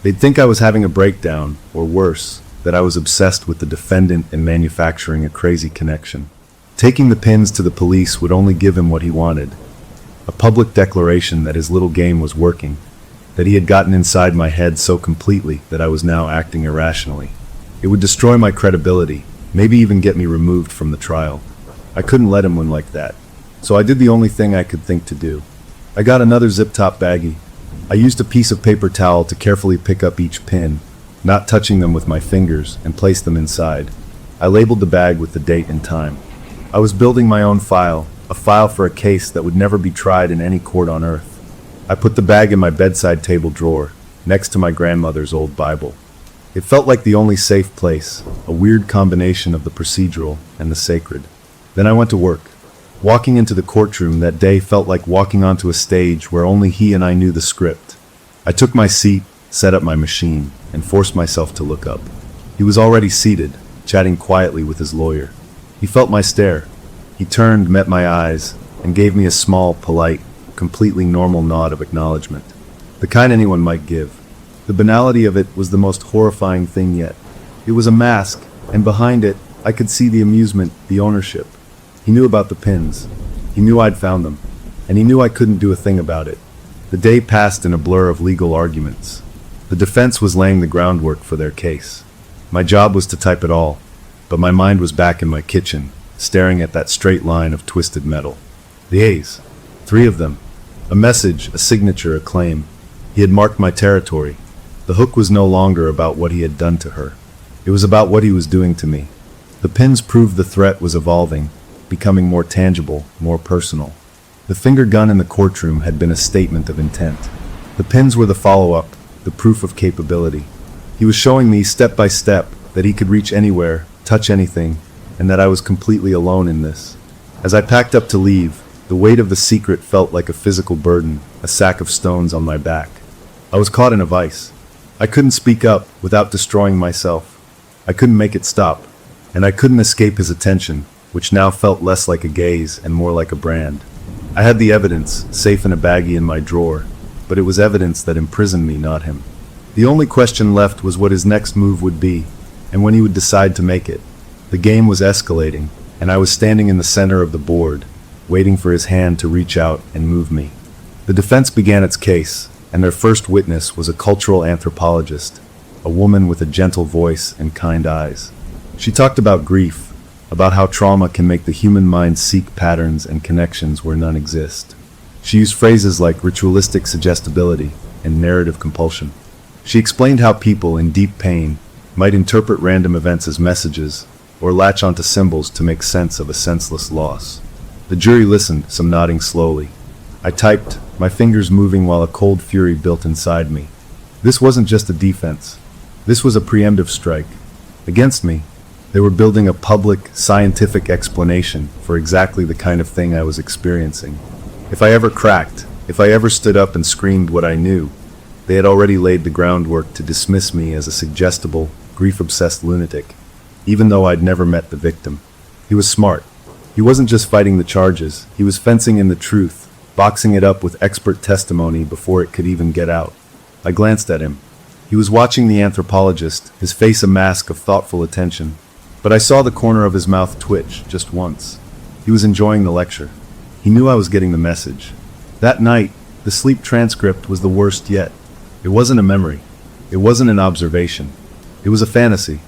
They'd think I was having a breakdown, or worse, that I was obsessed with the defendant and manufacturing a crazy connection. Taking the pins to the police would only give him what he wanted. A public declaration that his little game was working, that he had gotten inside my head so completely that I was now acting irrationally. It would destroy my credibility, maybe even get me removed from the trial. I couldn't let him win like that. So I did the only thing I could think to do. I got another zip-top baggie. I used a piece of paper towel to carefully pick up each pin, not touching them with my fingers, and place them inside. I labeled the bag with the date and time. I was building my own file, a file for a case that would never be tried in any court on earth. I put the bag in my bedside table drawer, next to my grandmother's old Bible. It felt like the only safe place, a weird combination of the procedural and the sacred. Then I went to work. Walking into the courtroom that day felt like walking onto a stage where only he and I knew the script. I took my seat, set up my machine, and forced myself to look up. He was already seated, chatting quietly with his lawyer. He felt my stare. He turned, met my eyes, and gave me a small, polite, completely normal nod of acknowledgement. The kind anyone might give. The banality of it was the most horrifying thing yet. It was a mask, and behind it, I could see the amusement, the ownership. He knew about the pins. He knew I'd found them. And he knew I couldn't do a thing about it. The day passed in a blur of legal arguments. The defense was laying the groundwork for their case. My job was to type it all, but my mind was back in my kitchen, staring at that straight line of twisted metal. The A's. 3 of them. A message, a signature, a claim. He had marked my territory. The hook was no longer about what he had done to her. It was about what he was doing to me. The pins proved the threat was evolving, becoming more tangible, more personal. The finger gun in the courtroom had been a statement of intent. The pins were the follow-up, the proof of capability. He was showing me step by step that he could reach anywhere, touch anything, and that I was completely alone in this. As I packed up to leave, the weight of the secret felt like a physical burden, a sack of stones on my back. I was caught in a vice. I couldn't speak up without destroying myself. I couldn't make it stop, and I couldn't escape his attention, which now felt less like a gaze and more like a brand. I had the evidence, safe in a baggie in my drawer, but it was evidence that imprisoned me, not him. The only question left was what his next move would be, and when he would decide to make it. The game was escalating, and I was standing in the center of the board, waiting for his hand to reach out and move me. The defense began its case, and their first witness was a cultural anthropologist, a woman with a gentle voice and kind eyes. She talked about grief, about how trauma can make the human mind seek patterns and connections where none exist. She used phrases like ritualistic suggestibility and narrative compulsion. She explained how people in deep pain might interpret random events as messages or latch onto symbols to make sense of a senseless loss. The jury listened, some nodding slowly. I typed, my fingers moving while a cold fury built inside me. This wasn't just a defense. This was a preemptive strike. Against me, they were building a public, scientific explanation for exactly the kind of thing I was experiencing. If I ever cracked, if I ever stood up and screamed what I knew, they had already laid the groundwork to dismiss me as a suggestible, grief-obsessed lunatic. even though I'd never met the victim. He was smart. He wasn't just fighting the charges, he was fencing in the truth, boxing it up with expert testimony before it could even get out. I glanced at him. He was watching the anthropologist, his face a mask of thoughtful attention. But I saw the corner of his mouth twitch just once. He was enjoying the lecture. He knew I was getting the message. That night, the sleep transcript was the worst yet. It wasn't a memory. It wasn't an observation. It was a fantasy.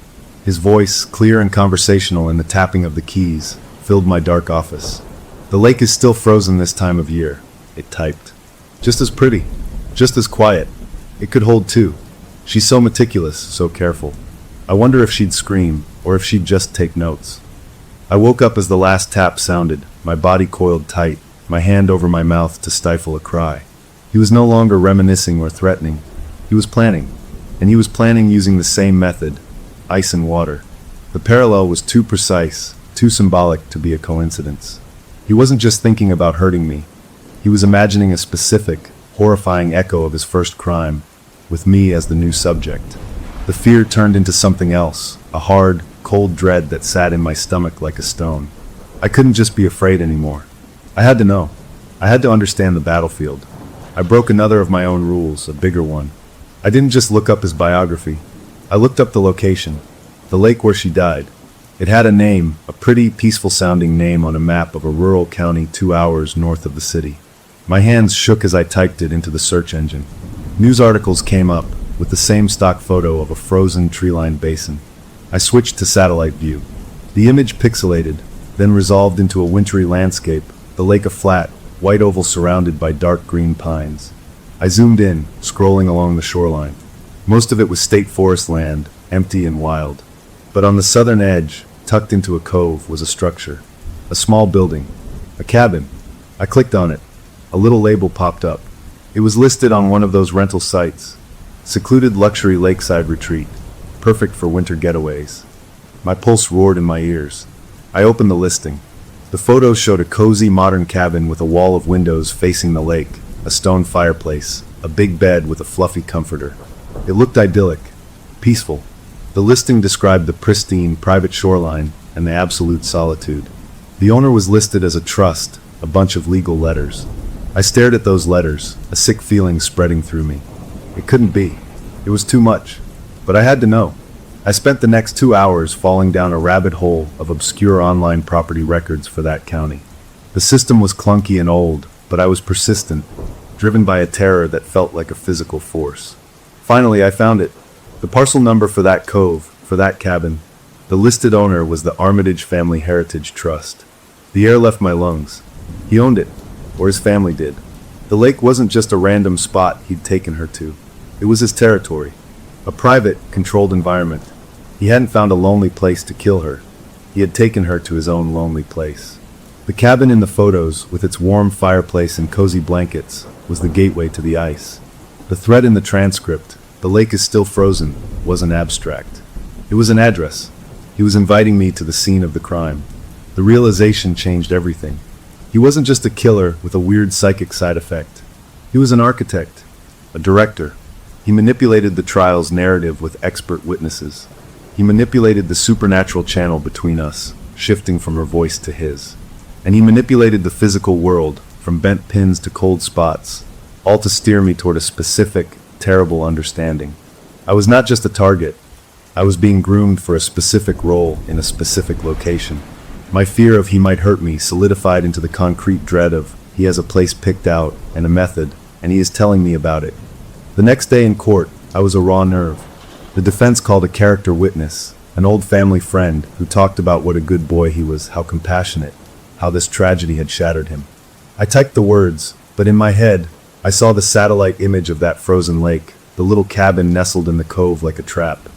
His voice, clear and conversational in the tapping of the keys, filled my dark office. The lake is still frozen this time of year, it typed. Just as pretty. Just as quiet. It could hold two. She's so meticulous, so careful. I wonder if she'd scream, or if she'd just take notes. I woke up as the last tap sounded, my body coiled tight, my hand over my mouth to stifle a cry. He was no longer reminiscing or threatening. He was planning. And he was planning using the same method, ice and water. The parallel was too precise, too symbolic to be a coincidence. He wasn't just thinking about hurting me. He was imagining a specific, horrifying echo of his first crime, with me as the new subject. The fear turned into something else, a hard, cold dread that sat in my stomach like a stone. I couldn't just be afraid anymore. I had to know. I had to understand the battlefield. I broke another of my own rules, a bigger one. I didn't just look up his biography. I looked up the location, the lake where she died. It had a name, a pretty, peaceful-sounding name on a map of a rural county 2 hours north of the city. My hands shook as I typed it into the search engine. News articles came up, with the same stock photo of a frozen, tree-lined basin. I switched to satellite view. The image pixelated, then resolved into a wintry landscape, the lake a flat, white oval surrounded by dark green pines. I zoomed in, scrolling along the shoreline. Most of it was state forest land, empty and wild. But on the southern edge, tucked into a cove, was a structure. A small building. A cabin. I clicked on it. A little label popped up. It was listed on one of those rental sites. Secluded luxury lakeside retreat. Perfect for winter getaways. My pulse roared in my ears. I opened the listing. The photos showed a cozy modern cabin with a wall of windows facing the lake, a stone fireplace, a big bed with a fluffy comforter. It looked idyllic, peaceful. The listing described the pristine, private shoreline and the absolute solitude. The owner was listed as a trust, a bunch of legal letters. I stared at those letters, a sick feeling spreading through me. It couldn't be. It was too much. But I had to know. I spent the next 2 hours falling down a rabbit hole of obscure online property records for that county. The system was clunky and old, but I was persistent, driven by a terror that felt like a physical force. Finally, I found it. The parcel number for that cove, for that cabin. The listed owner was the Armitage Family Heritage Trust. The air left my lungs. He owned it, or his family did. The lake wasn't just a random spot he'd taken her to. It was his territory, a private, controlled environment. He hadn't found a lonely place to kill her. He had taken her to his own lonely place. The cabin in the photos, with its warm fireplace and cozy blankets, was the gateway to the ice. The thread in the transcript, "The lake is still frozen," wasn't abstract. It was an address. He was inviting me to the scene of the crime. The realization changed everything. He wasn't just a killer with a weird psychic side effect. He was an architect, a director. He manipulated the trial's narrative with expert witnesses. He manipulated the supernatural channel between us, shifting from her voice to his. And he manipulated the physical world, from bent pins to cold spots, all to steer me toward a specific, terrible understanding. I was not just a target. I was being groomed for a specific role in a specific location. My fear of he might hurt me solidified into the concrete dread of he has a place picked out and a method, and he is telling me about it. The next day in court, I was a raw nerve. The defense called a character witness, an old family friend who talked about what a good boy he was, how compassionate, how this tragedy had shattered him. I typed the words, but in my head, I saw the satellite image of that frozen lake, the little cabin nestled in the cove like a trap.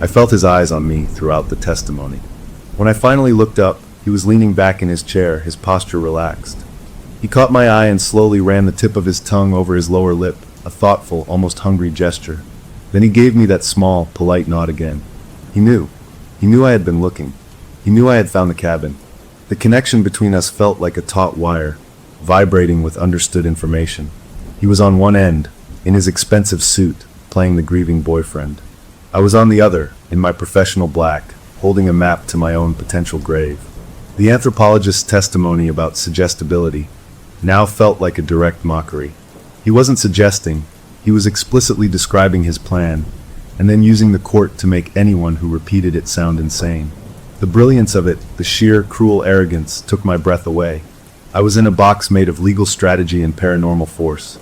I felt his eyes on me throughout the testimony. When I finally looked up, he was leaning back in his chair, his posture relaxed. He caught my eye and slowly ran the tip of his tongue over his lower lip, a thoughtful, almost hungry gesture. Then he gave me that small, polite nod again. He knew. He knew I had been looking. He knew I had found the cabin. The connection between us felt like a taut wire, vibrating with understood information. He was on one end, in his expensive suit, playing the grieving boyfriend. I was on the other, in my professional black, holding a map to my own potential grave. The anthropologist's testimony about suggestibility now felt like a direct mockery. He wasn't suggesting, he was explicitly describing his plan, and then using the court to make anyone who repeated it sound insane. The brilliance of it, the sheer, cruel arrogance, took my breath away. I was in a box made of legal strategy and paranormal force,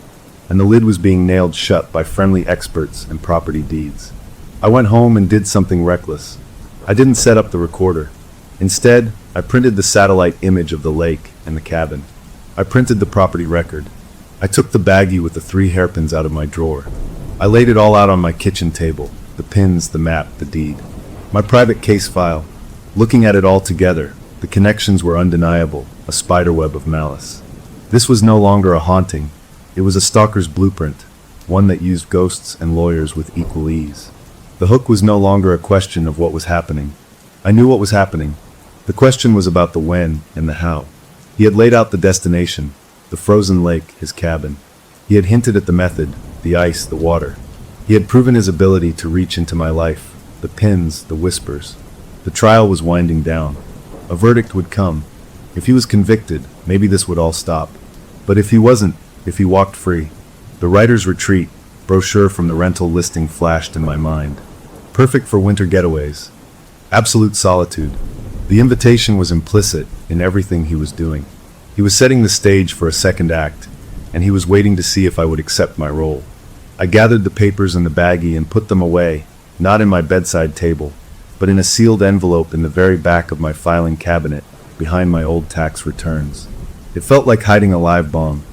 and the lid was being nailed shut by friendly experts and property deeds. I went home and did something reckless. I didn't set up the recorder. Instead, I printed the satellite image of the lake and the cabin. I printed the property record. I took the baggie with the 3 hairpins out of my drawer. I laid it all out on my kitchen table, the pins, the map, the deed. My private case file. Looking at it all together, the connections were undeniable, a spiderweb of malice. This was no longer a haunting. It was a stalker's blueprint, one that used ghosts and lawyers with equal ease. The hook was no longer a question of what was happening. I knew what was happening. The question was about the when and the how. He had laid out the destination, the frozen lake, his cabin. He had hinted at the method, the ice, the water. He had proven his ability to reach into my life, the pins, the whispers. The trial was winding down. A verdict would come. If he was convicted, maybe this would all stop. But if he wasn't, if he walked free, the writer's retreat brochure from the rental listing flashed in my mind. Perfect for winter getaways. Absolute solitude. The invitation was implicit in everything he was doing. He was setting the stage for a second act, and he was waiting to see if I would accept my role. I gathered the papers in the baggie and put them away, not in my bedside table, but in a sealed envelope in the very back of my filing cabinet, behind my old tax returns. It felt like hiding a live bomb.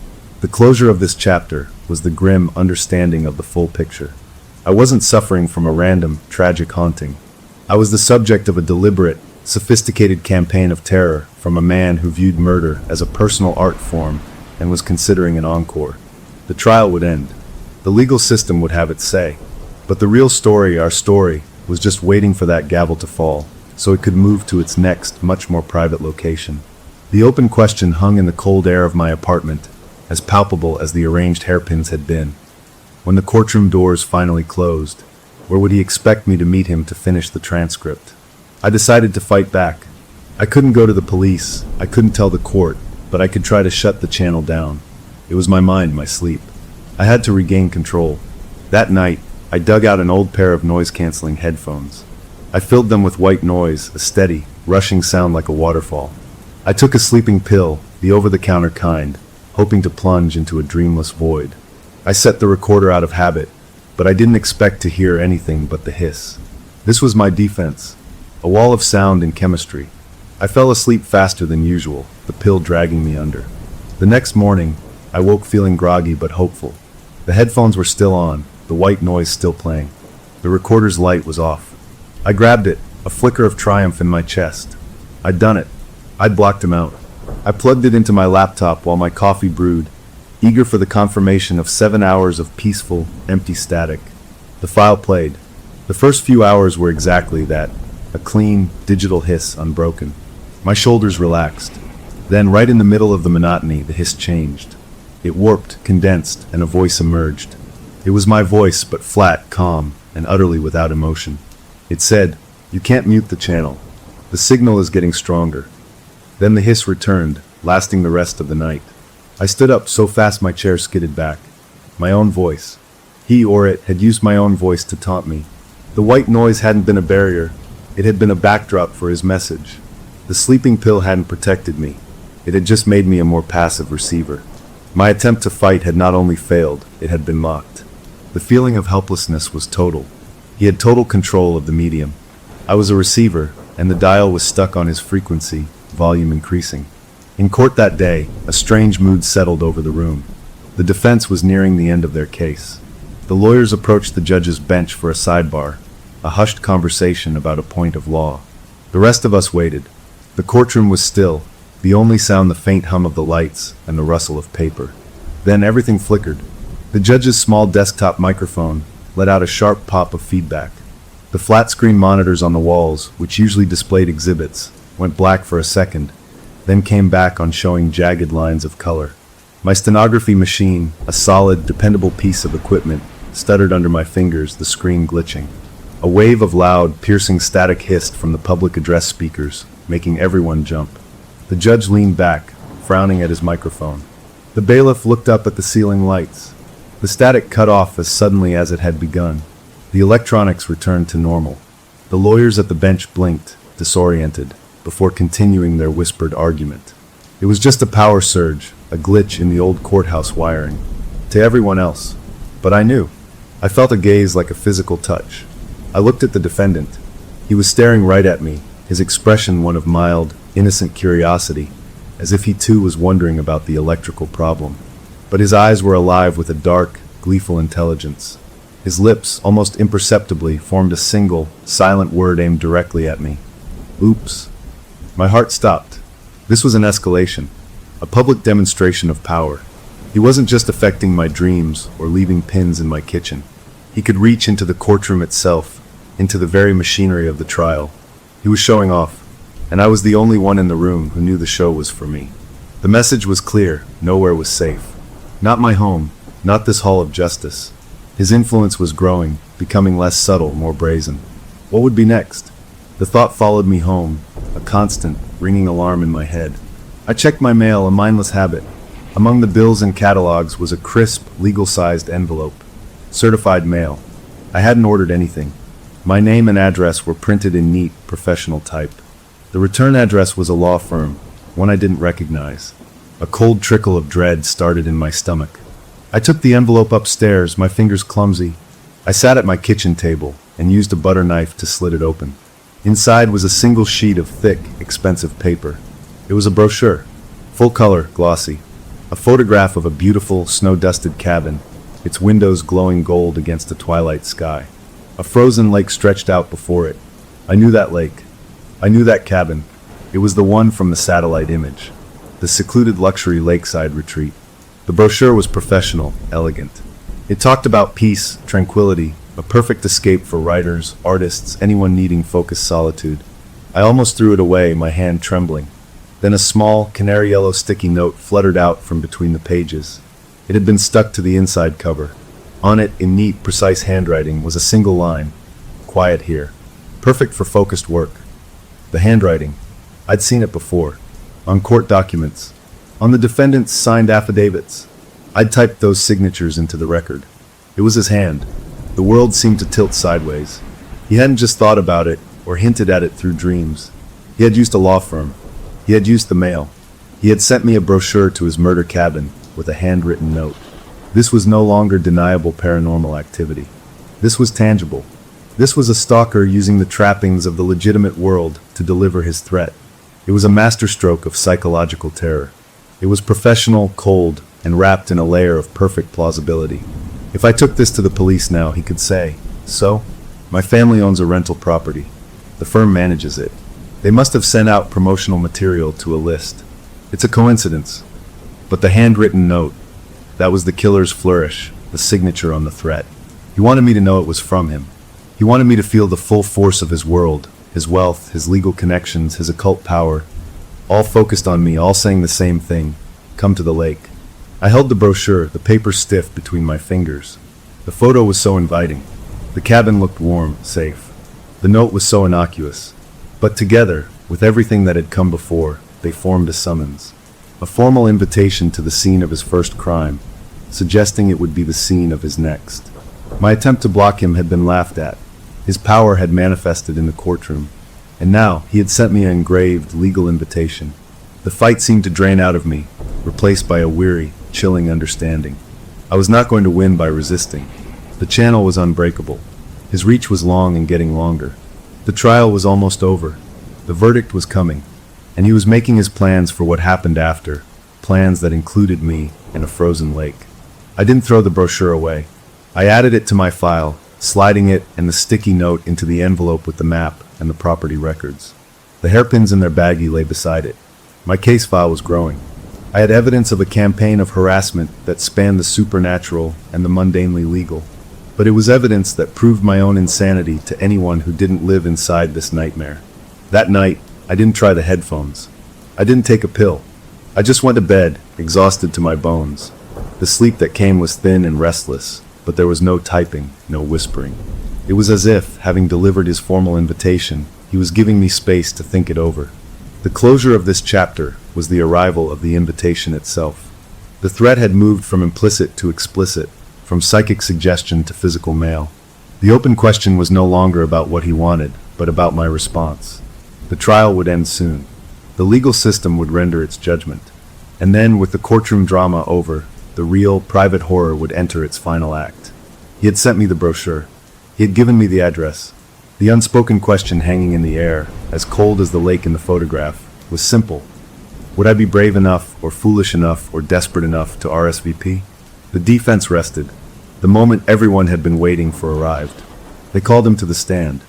The closure of this chapter was the grim understanding of the full picture. I wasn't suffering from a random, tragic haunting. I was the subject of a deliberate, sophisticated campaign of terror from a man who viewed murder as a personal art form and was considering an encore. The trial would end. The legal system would have its say. But the real story, our story, was just waiting for that gavel to fall, so it could move to its next, much more private location. The open question hung in the cold air of my apartment, as palpable as the arranged hairpins had been. When the courtroom doors finally closed, where would he expect me to meet him to finish the transcript? I decided to fight back. I couldn't go to the police, I couldn't tell the court, but I could try to shut the channel down. It was my mind, my sleep. I had to regain control. That night, I dug out an old pair of noise-canceling headphones. I filled them with white noise, a steady, rushing sound like a waterfall. I took a sleeping pill, the over-the-counter kind, hoping to plunge into a dreamless void. I set the recorder out of habit, but I didn't expect to hear anything but the hiss. This was my defense, a wall of sound and chemistry. I fell asleep faster than usual, the pill dragging me under. The next morning, I woke feeling groggy but hopeful. The headphones were still on, the white noise still playing. The recorder's light was off. I grabbed it, a flicker of triumph in my chest. I'd done it. I'd blocked him out. I plugged it into my laptop while my coffee brewed, eager for the confirmation of 7 hours of peaceful, empty static. The file played. The first few hours were exactly that, a clean, digital hiss unbroken. My shoulders relaxed. Then, right in the middle of the monotony, the hiss changed. It warped, condensed, and a voice emerged. It was my voice, but flat, calm, and utterly without emotion. It said, "You can't mute the channel. The signal is getting stronger." Then the hiss returned, lasting the rest of the night. I stood up so fast my chair skidded back. My own voice. He or it had used my own voice to taunt me. The white noise hadn't been a barrier. It had been a backdrop for his message. The sleeping pill hadn't protected me. It had just made me a more passive receiver. My attempt to fight had not only failed, it had been mocked. The feeling of helplessness was total. He had total control of the medium. I was a receiver, and the dial was stuck on his frequency, volume increasing. In court that day, a strange mood settled over the room. The defense was nearing the end of their case. The lawyers approached the judge's bench for a sidebar, a hushed conversation about a point of law. The rest of us waited. The courtroom was still, the only sound the faint hum of the lights and the rustle of paper. Then everything flickered. The judge's small desktop microphone let out a sharp pop of feedback. The flat-screen monitors on the walls, which usually displayed exhibits, went black for a second, then came back on showing jagged lines of color. My stenography machine, a solid, dependable piece of equipment, stuttered under my fingers, the screen glitching. A wave of loud, piercing static hissed from the public address speakers, making everyone jump. The judge leaned back, frowning at his microphone. The bailiff looked up at the ceiling lights. The static cut off as suddenly as it had begun. The electronics returned to normal. The lawyers at the bench blinked, disoriented, before continuing their whispered argument. It was just a power surge, a glitch in the old courthouse wiring. To everyone else. But I knew. I felt a gaze like a physical touch. I looked at the defendant. He was staring right at me, his expression one of mild, innocent curiosity, as if he too was wondering about the electrical problem. But his eyes were alive with a dark, gleeful intelligence. His lips, almost imperceptibly, formed a single, silent word aimed directly at me. Oops. My heart stopped. This was an escalation, a public demonstration of power. He wasn't just affecting my dreams or leaving pins in my kitchen. He could reach into the courtroom itself, into the very machinery of the trial. He was showing off, and I was the only one in the room who knew the show was for me. The message was clear: nowhere was safe. Not my home, not this hall of justice. His influence was growing, becoming less subtle, more brazen. What would be next? The thought followed me home, a constant, ringing alarm in my head. I checked my mail, a mindless habit. Among the bills and catalogs was a crisp, legal-sized envelope. Certified mail. I hadn't ordered anything. My name and address were printed in neat, professional type. The return address was a law firm, one I didn't recognize. A cold trickle of dread started in my stomach. I took the envelope upstairs, my fingers clumsy. I sat at my kitchen table and used a butter knife to slit it open. Inside was a single sheet of thick, expensive paper. It was a brochure, full color, glossy. A photograph of a beautiful, snow-dusted cabin, its windows glowing gold against a twilight sky. A frozen lake stretched out before it. I knew that lake. I knew that cabin. It was the one from the satellite image. The secluded luxury lakeside retreat. The brochure was professional, elegant. It talked about peace, tranquility, a perfect escape for writers, artists, anyone needing focused solitude. I almost threw it away, my hand trembling. Then a small, canary yellow sticky note fluttered out from between the pages. It had been stuck to the inside cover. On it, in neat, precise handwriting, was a single line. Quiet here. Perfect for focused work. The handwriting. I'd seen it before. On court documents. On the defendant's signed affidavits. I'd typed those signatures into the record. It was his hand. The world seemed to tilt sideways. He hadn't just thought about it, or hinted at it through dreams. He had used a law firm. He had used the mail. He had sent me a brochure to his murder cabin with a handwritten note. This was no longer deniable paranormal activity. This was tangible. This was a stalker using the trappings of the legitimate world to deliver his threat. It was a masterstroke of psychological terror. It was professional, cold, and wrapped in a layer of perfect plausibility. If I took this to the police now, he could say, "So? My family owns a rental property. The firm manages it. They must have sent out promotional material to a list. It's a coincidence." But the handwritten note, that was the killer's flourish, the signature on the threat. He wanted me to know it was from him. He wanted me to feel the full force of his world, his wealth, his legal connections, his occult power, all focused on me, all saying the same thing: come to the lake. I held the brochure, the paper stiff between my fingers. The photo was so inviting. The cabin looked warm, safe. The note was so innocuous. But together, with everything that had come before, they formed a summons. A formal invitation to the scene of his first crime, suggesting it would be the scene of his next. My attempt to block him had been laughed at. His power had manifested in the courtroom. And now, he had sent me an engraved, legal invitation. The fight seemed to drain out of me, replaced by a weary, chilling understanding. I was not going to win by resisting. The channel was unbreakable. His reach was long and getting longer. The trial was almost over. The verdict was coming. And he was making his plans for what happened after, plans that included me and a frozen lake. I didn't throw the brochure away. I added it to my file, sliding it and the sticky note into the envelope with the map and the property records. The hairpins in their baggie lay beside it. My case file was growing. I had evidence of a campaign of harassment that spanned the supernatural and the mundanely legal. But it was evidence that proved my own insanity to anyone who didn't live inside this nightmare. That night, I didn't try the headphones. I didn't take a pill. I just went to bed, exhausted to my bones. The sleep that came was thin and restless, but there was no typing, no whispering. It was as if, having delivered his formal invitation, he was giving me space to think it over. The closure of this chapter was the arrival of the invitation itself. The threat had moved from implicit to explicit, from psychic suggestion to physical mail. The open question was no longer about what he wanted, but about my response. The trial would end soon. The legal system would render its judgment. And then, with the courtroom drama over, the real, private horror would enter its final act. He had sent me the brochure. He had given me the address. The unspoken question hanging in the air, as cold as the lake in the photograph, was simple. Would I be brave enough, or foolish enough, or desperate enough to RSVP? The defense rested. The moment everyone had been waiting for arrived. They called him to the stand.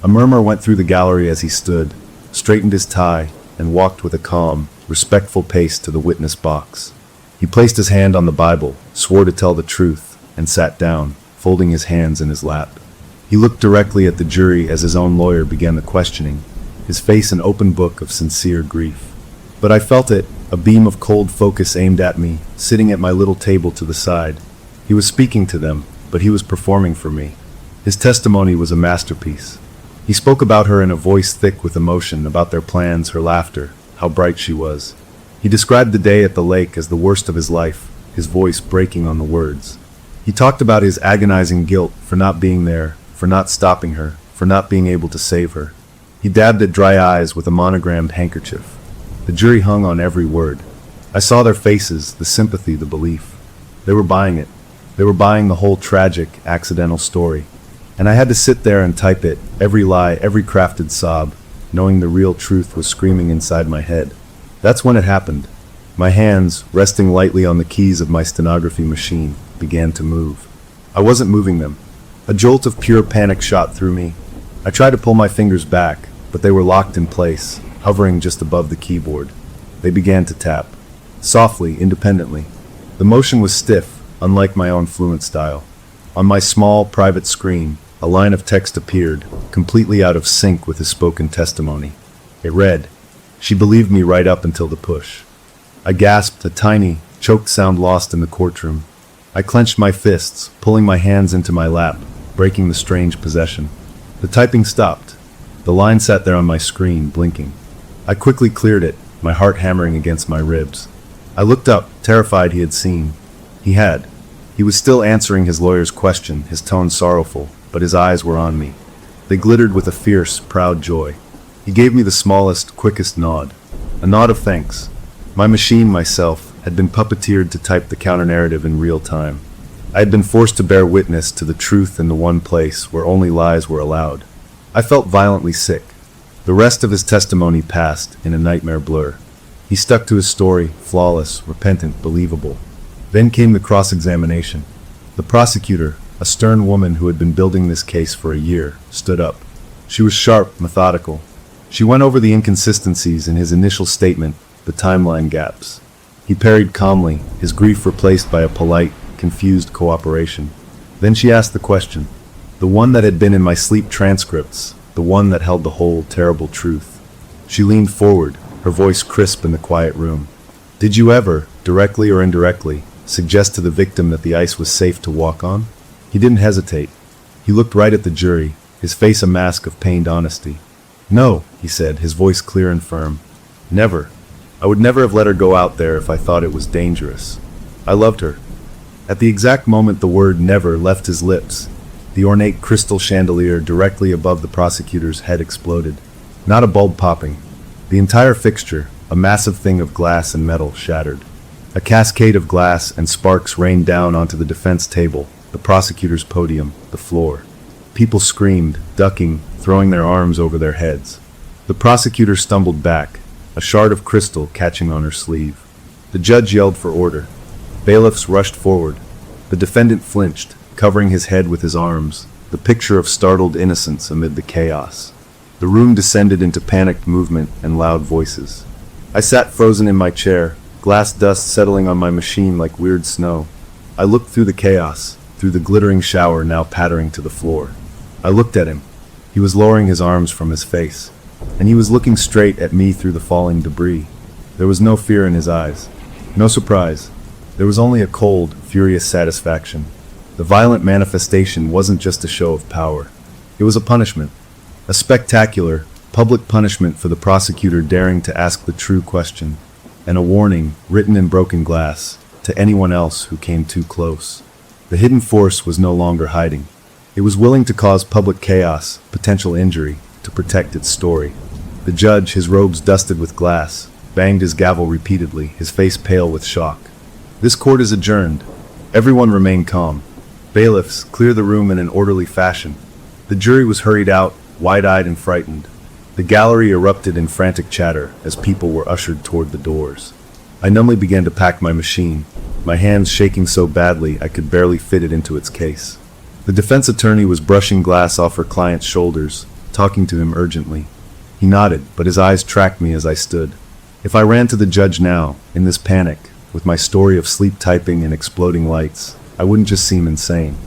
A murmur went through the gallery as he stood, straightened his tie, and walked with a calm, respectful pace to the witness box. He placed his hand on the Bible, swore to tell the truth, and sat down, folding his hands in his lap. He looked directly at the jury as his own lawyer began the questioning, his face an open book of sincere grief. But I felt it, a beam of cold focus aimed at me, sitting at my little table to the side. He was speaking to them, but he was performing for me. His testimony was a masterpiece. He spoke about her in a voice thick with emotion, about their plans, her laughter, how bright she was. He described the day at the lake as the worst of his life, his voice breaking on the words. He talked about his agonizing guilt for not being there, for not stopping her, for not being able to save her. He dabbed at dry eyes with a monogrammed handkerchief. The jury hung on every word. I saw their faces, the sympathy, the belief. They were buying it. They were buying the whole tragic, accidental story. And I had to sit there and type it, every lie, every crafted sob, knowing the real truth was screaming inside my head. That's when it happened. My hands, resting lightly on the keys of my stenography machine, began to move. I wasn't moving them. A jolt of pure panic shot through me. I tried to pull my fingers back, but they were locked in place, hovering just above the keyboard. They began to tap. Softly, independently. The motion was stiff, unlike my own fluent style. On my small, private screen, a line of text appeared, completely out of sync with his spoken testimony. It read, "She believed me right up until the push." I gasped, a tiny, choked sound lost in the courtroom. I clenched my fists, pulling my hands into my lap, breaking the strange possession. The typing stopped. The line sat there on my screen, blinking. I quickly cleared it, my heart hammering against my ribs. I looked up, terrified he had seen. He had. He was still answering his lawyer's question, his tone sorrowful, but his eyes were on me. They glittered with a fierce, proud joy. He gave me the smallest, quickest nod. A nod of thanks. My machine, myself, had been puppeteered to type the counter-narrative in real time. I had been forced to bear witness to the truth in the one place where only lies were allowed. I felt violently sick. The rest of his testimony passed in a nightmare blur. He stuck to his story, flawless, repentant, believable. Then came the cross-examination. The prosecutor, a stern woman who had been building this case for a year, stood up. She was sharp, methodical. She went over the inconsistencies in his initial statement, the timeline gaps. He parried calmly, his grief replaced by a polite, confused cooperation. Then she asked the question, the one that had been in my sleep transcripts, the one that held the whole terrible truth. She leaned forward, her voice crisp in the quiet room. "Did you ever, directly or indirectly, suggest to the victim that the ice was safe to walk on?" He didn't hesitate. He looked right at the jury, his face a mask of pained honesty. "No," he said, his voice clear and firm. "Never. I would never have let her go out there if I thought it was dangerous. I loved her." At the exact moment the word "never" left his lips, the ornate crystal chandelier directly above the prosecutor's head exploded. Not a bulb popping. The entire fixture, a massive thing of glass and metal, shattered. A cascade of glass and sparks rained down onto the defense table, the prosecutor's podium, the floor. People screamed, ducking, throwing their arms over their heads. The prosecutor stumbled back, a shard of crystal catching on her sleeve. The judge yelled for order. Bailiffs rushed forward. The defendant flinched, covering his head with his arms, the picture of startled innocence amid the chaos. The room descended into panicked movement and loud voices. I sat frozen in my chair, glass dust settling on my machine like weird snow. I looked through the chaos, through the glittering shower now pattering to the floor. I looked at him. He was lowering his arms from his face, and he was looking straight at me through the falling debris. There was no fear in his eyes, no surprise. There was only a cold, furious satisfaction. The violent manifestation wasn't just a show of power. It was a punishment. A spectacular, public punishment for the prosecutor daring to ask the true question, and a warning, written in broken glass, to anyone else who came too close. The hidden force was no longer hiding. It was willing to cause public chaos, potential injury, to protect its story. The judge, his robes dusted with glass, banged his gavel repeatedly, his face pale with shock. "This court is adjourned." Everyone remained calm. Bailiffs, clear the room in an orderly fashion. The jury was hurried out, wide-eyed and frightened. The gallery erupted in frantic chatter as people were ushered toward the doors. I numbly began to pack my machine, my hands shaking so badly I could barely fit it into its case. The defense attorney was brushing glass off her client's shoulders, talking to him urgently. He nodded, but his eyes tracked me as I stood. If I ran to the judge now, in this panic, with my story of sleep typing and exploding lights, I wouldn't just seem insane.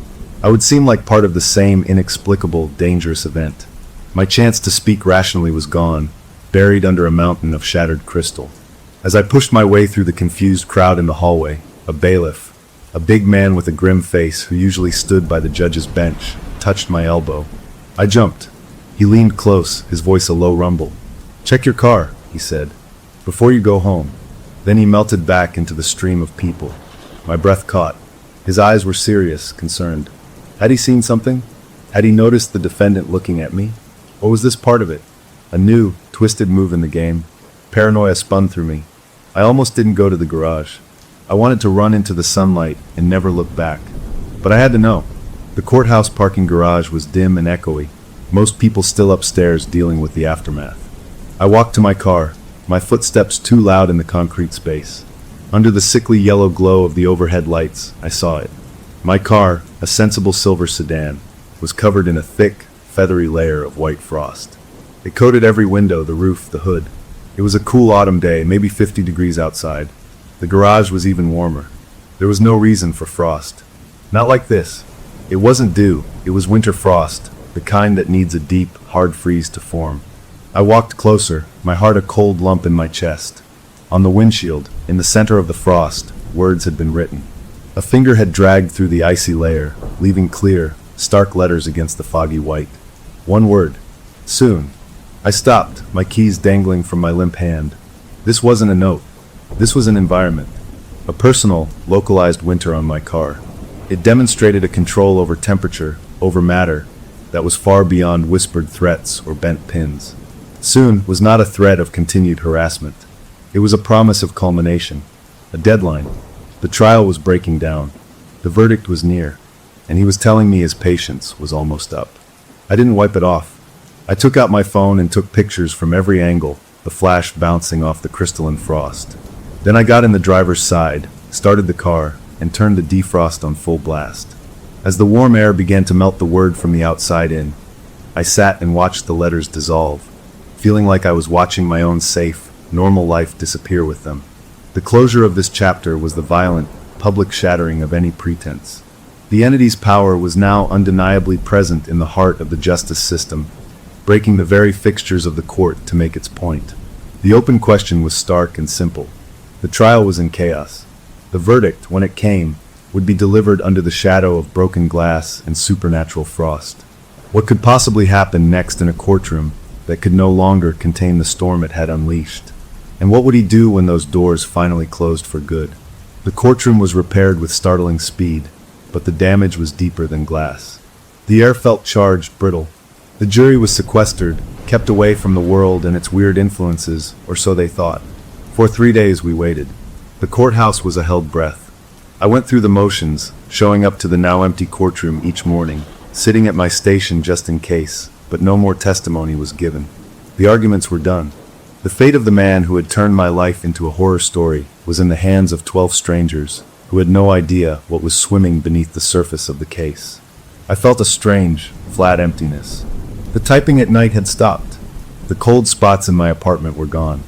I would seem like part of the same inexplicable, dangerous event. My chance to speak rationally was gone, buried under a mountain of shattered crystal. As I pushed my way through the confused crowd in the hallway, a bailiff, a big man with a grim face who usually stood by the judge's bench, touched my elbow. I jumped. He leaned close, his voice a low rumble. "Check your car," he said, "before you go home." Then he melted back into the stream of people. My breath caught. His eyes were serious, concerned. Had he seen something? Had he noticed the defendant looking at me? Or was this part of it? A new, twisted move in the game? Paranoia spun through me. I almost didn't go to the garage. I wanted to run into the sunlight and never look back. But I had to know. The courthouse parking garage was dim and echoey, most people still upstairs dealing with the aftermath. I walked to my car, my footsteps too loud in the concrete space. Under the sickly yellow glow of the overhead lights, I saw it. My car, a sensible silver sedan, was covered in a thick, feathery layer of white frost. It coated every window, the roof, the hood. It was a cool autumn day, maybe 50 degrees outside. The garage was even warmer. There was no reason for frost. Not like this. It wasn't dew, it was winter frost, the kind that needs a deep, hard freeze to form. I walked closer, my heart a cold lump in my chest. On the windshield, in the center of the frost, words had been written. A finger had dragged through the icy layer, leaving clear, stark letters against the foggy white. One word. Soon. I stopped, my keys dangling from my limp hand. This wasn't a note. This was an environment. A personal, localized winter on my car. It demonstrated a control over temperature, over matter, that was far beyond whispered threats or bent pins. Soon was not a threat of continued harassment. It was a promise of culmination, a deadline. The trial was breaking down. The verdict was near, and he was telling me his patience was almost up. I didn't wipe it off. I took out my phone and took pictures from every angle, the flash bouncing off the crystalline frost. Then I got in the driver's side, started the car, and turned the defrost on full blast. As the warm air began to melt the word from the outside in, I sat and watched the letters dissolve, feeling like I was watching my own safe, normal life disappear with them. The closure of this chapter was the violent, public shattering of any pretense. The entity's power was now undeniably present in the heart of the justice system, breaking the very fixtures of the court to make its point. The open question was stark and simple. The trial was in chaos. The verdict, when it came, would be delivered under the shadow of broken glass and supernatural frost. What could possibly happen next in a courtroom that could no longer contain the storm it had unleashed? And what would he do when those doors finally closed for good? The courtroom was repaired with startling speed, but the damage was deeper than glass. The air felt charged, brittle. The jury was sequestered, kept away from the world and its weird influences, or so they thought. For 3 days we waited. The courthouse was a held breath. I went through the motions, showing up to the now empty courtroom each morning, sitting at my station just in case, but no more testimony was given. The arguments were done. The fate of the man who had turned my life into a horror story was in the hands of 12 strangers, who had no idea what was swimming beneath the surface of the case. I felt a strange, flat emptiness. The typing at night had stopped. The cold spots in my apartment were gone.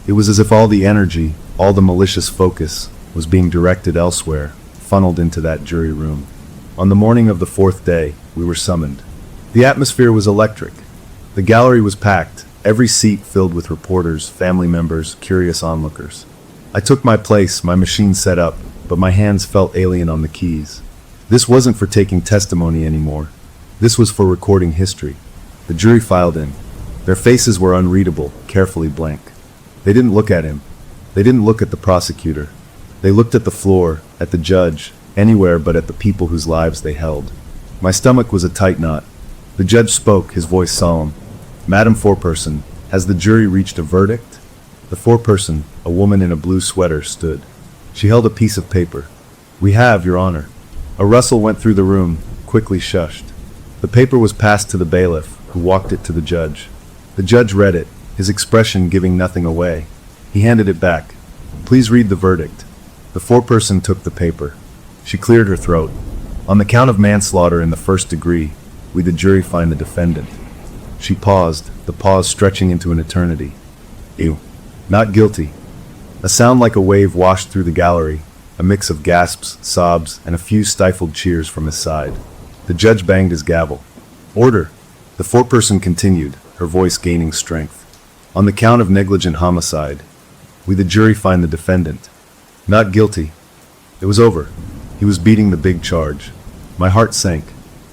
It was as if all the energy, all the malicious focus, was being directed elsewhere, funneled into that jury room. On the morning of the 4th day, we were summoned. The atmosphere was electric. The gallery was packed, every seat filled with reporters, family members, curious onlookers. I took my place, my machine set up, but my hands felt alien on the keys. This wasn't for taking testimony anymore. This was for recording history. The jury filed in. Their faces were unreadable, carefully blank. They didn't look at him. They didn't look at the prosecutor. They looked at the floor, at the judge, anywhere but at the people whose lives they held. My stomach was a tight knot. The judge spoke, his voice solemn. "Madam Foreperson, has the jury reached a verdict?" The foreperson, a woman in a blue sweater, stood. She held a piece of paper. "We have, Your Honor." A rustle went through the room, quickly shushed. The paper was passed to the bailiff, who walked it to the judge. The judge read it, his expression giving nothing away. He handed it back. "Please read the verdict." The foreperson took the paper. She cleared her throat. "On the count of manslaughter in the first degree, we the jury find the defendant." She paused, the pause stretching into an eternity. "Ew. Not guilty." A sound like a wave washed through the gallery, a mix of gasps, sobs, and a few stifled cheers from his side. The judge banged his gavel. "Order." The foreperson continued, her voice gaining strength. "On the count of negligent homicide, we the jury find the defendant not guilty." It was over. He was beating the big charge. My heart sank.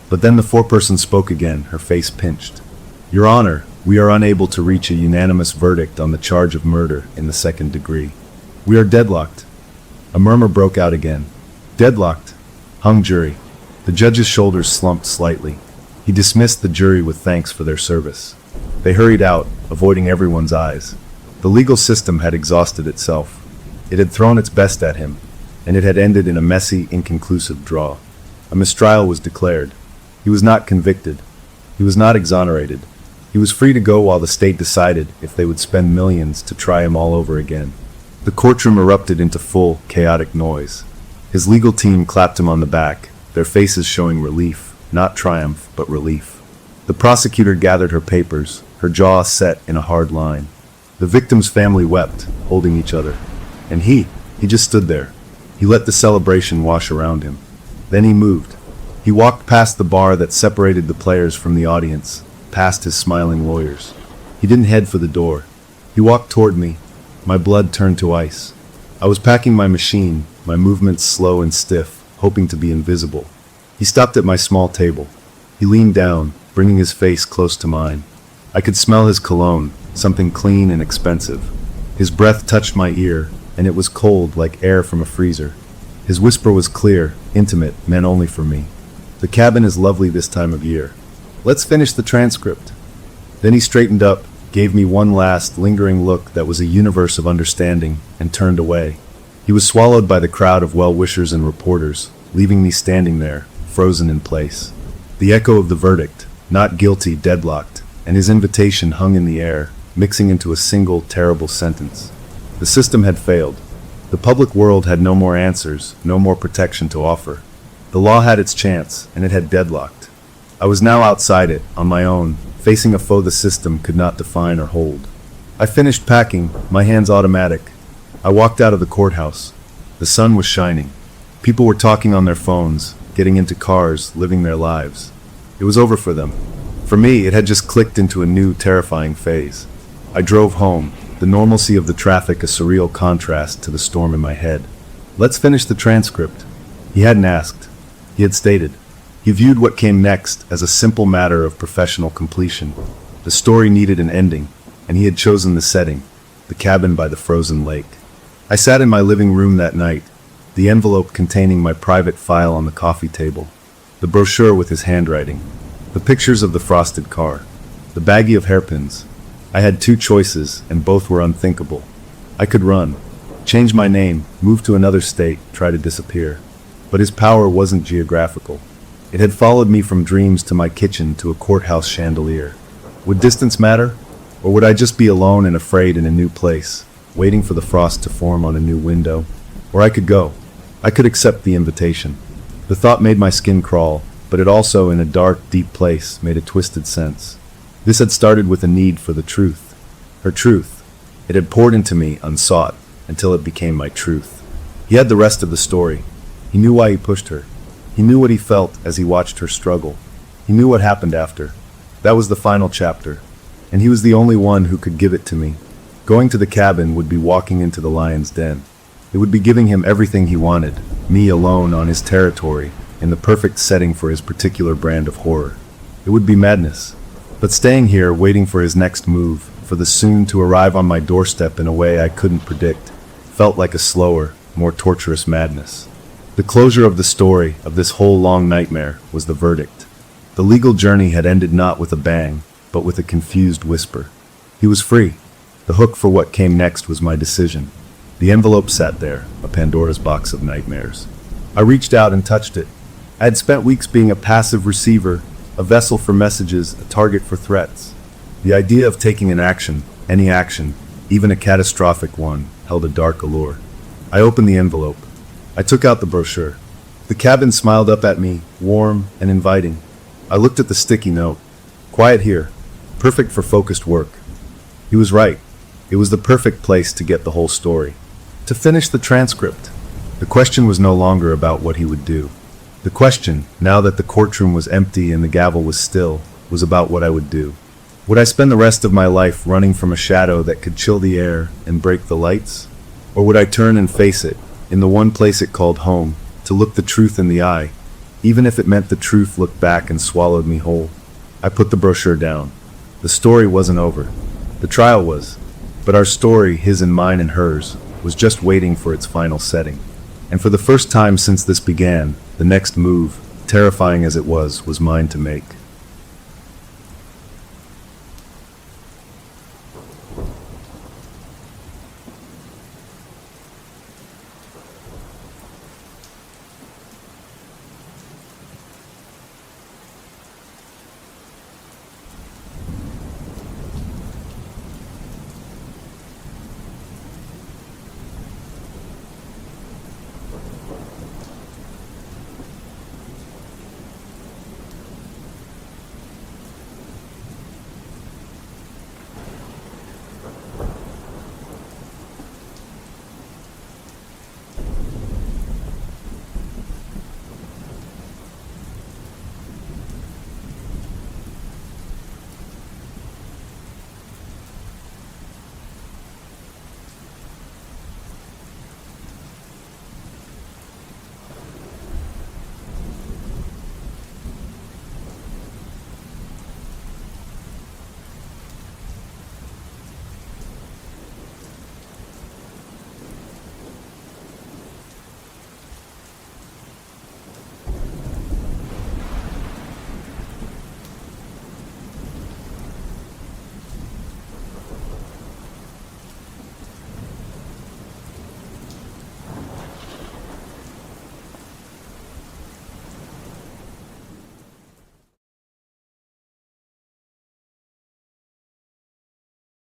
But then the foreperson spoke again, her face pinched. "Your Honor, we are unable to reach a unanimous verdict on the charge of murder in the second degree. We are deadlocked." A murmur broke out again. "Deadlocked?" Hung jury. The judge's shoulders slumped slightly. He dismissed the jury with thanks for their service. They hurried out, avoiding everyone's eyes. The legal system had exhausted itself. It had thrown its best at him, and it had ended in a messy, inconclusive draw. A mistrial was declared. He was not convicted. He was not exonerated. He was free to go while the state decided if they would spend millions to try him all over again. The courtroom erupted into full, chaotic noise. His legal team clapped him on the back, their faces showing relief, not triumph, but relief. The prosecutor gathered her papers, her jaw set in a hard line. The victim's family wept, holding each other. And he just stood there. He let the celebration wash around him. Then he moved. He walked past the bar that separated the players from the audience, past his smiling lawyers. He didn't head for the door. He walked toward me. My blood turned to ice. I was packing my machine, my movements slow and stiff, hoping to be invisible. He stopped at my small table. He leaned down, bringing his face close to mine. I could smell his cologne, something clean and expensive. His breath touched my ear, and it was cold like air from a freezer. His whisper was clear, intimate, meant only for me. "The cabin is lovely this time of year. Let's finish the transcript." Then he straightened up, gave me one last, lingering look that was a universe of understanding, and turned away. He was swallowed by the crowd of well-wishers and reporters, leaving me standing there, frozen in place. The echo of the verdict, not guilty, deadlocked, and his invitation hung in the air, mixing into a single, terrible sentence. The system had failed. The public world had no more answers, no more protection to offer. The law had its chance, and it had deadlocked. I was now outside it, on my own, facing a foe the system could not define or hold. I finished packing, my hands automatic. I walked out of the courthouse. The sun was shining. People were talking on their phones, getting into cars, living their lives. It was over for them. For me, it had just clicked into a new, terrifying phase. I drove home, the normalcy of the traffic a surreal contrast to the storm in my head. "Let's finish the transcript." He hadn't asked. He had stated. He viewed what came next as a simple matter of professional completion. The story needed an ending, and he had chosen the setting, the cabin by the frozen lake. I sat in my living room that night, the envelope containing my private file on the coffee table, the brochure with his handwriting, the pictures of the frosted car, the baggie of hairpins. I had two choices, and both were unthinkable. I could run, change my name, move to another state, try to disappear. But his power wasn't geographical. It had followed me from dreams to my kitchen to a courthouse chandelier. Would distance matter? Or would I just be alone and afraid in a new place, waiting for the frost to form on a new window? Or I could go. I could accept the invitation. The thought made my skin crawl, but it also, in a dark, deep place, made a twisted sense. This had started with a need for the truth. Her truth. It had poured into me, unsought, until it became my truth. He had the rest of the story. He knew why he pushed her. He knew what he felt as he watched her struggle. He knew what happened after. That was the final chapter. And he was the only one who could give it to me. Going to the cabin would be walking into the lion's den. It would be giving him everything he wanted, me alone on his territory, in the perfect setting for his particular brand of horror. It would be madness. But staying here, waiting for his next move, for the soon to arrive on my doorstep in a way I couldn't predict, felt like a slower, more torturous madness. The closure of the story, of this whole long nightmare, was the verdict. The legal journey had ended not with a bang, but with a confused whisper. He was free. The hook for what came next was my decision. The envelope sat there, a Pandora's box of nightmares. I reached out and touched it. I had spent weeks being a passive receiver, a vessel for messages, a target for threats. The idea of taking an action, any action, even a catastrophic one, held a dark allure. I opened the envelope. I took out the brochure. The cabin smiled up at me, warm and inviting. I looked at the sticky note. Quiet here. Perfect for focused work. He was right. It was the perfect place to get the whole story. To finish the transcript. The question was no longer about what he would do. The question, now that the courtroom was empty and the gavel was still, was about what I would do. Would I spend the rest of my life running from a shadow that could chill the air and break the lights? Or would I turn and face it, in the one place it called home, to look the truth in the eye, even if it meant the truth looked back and swallowed me whole? I put the brochure down. The story wasn't over. The trial was. But our story, his and mine and hers, was just waiting for its final setting. And for the first time since this began, the next move, terrifying as it was mine to make.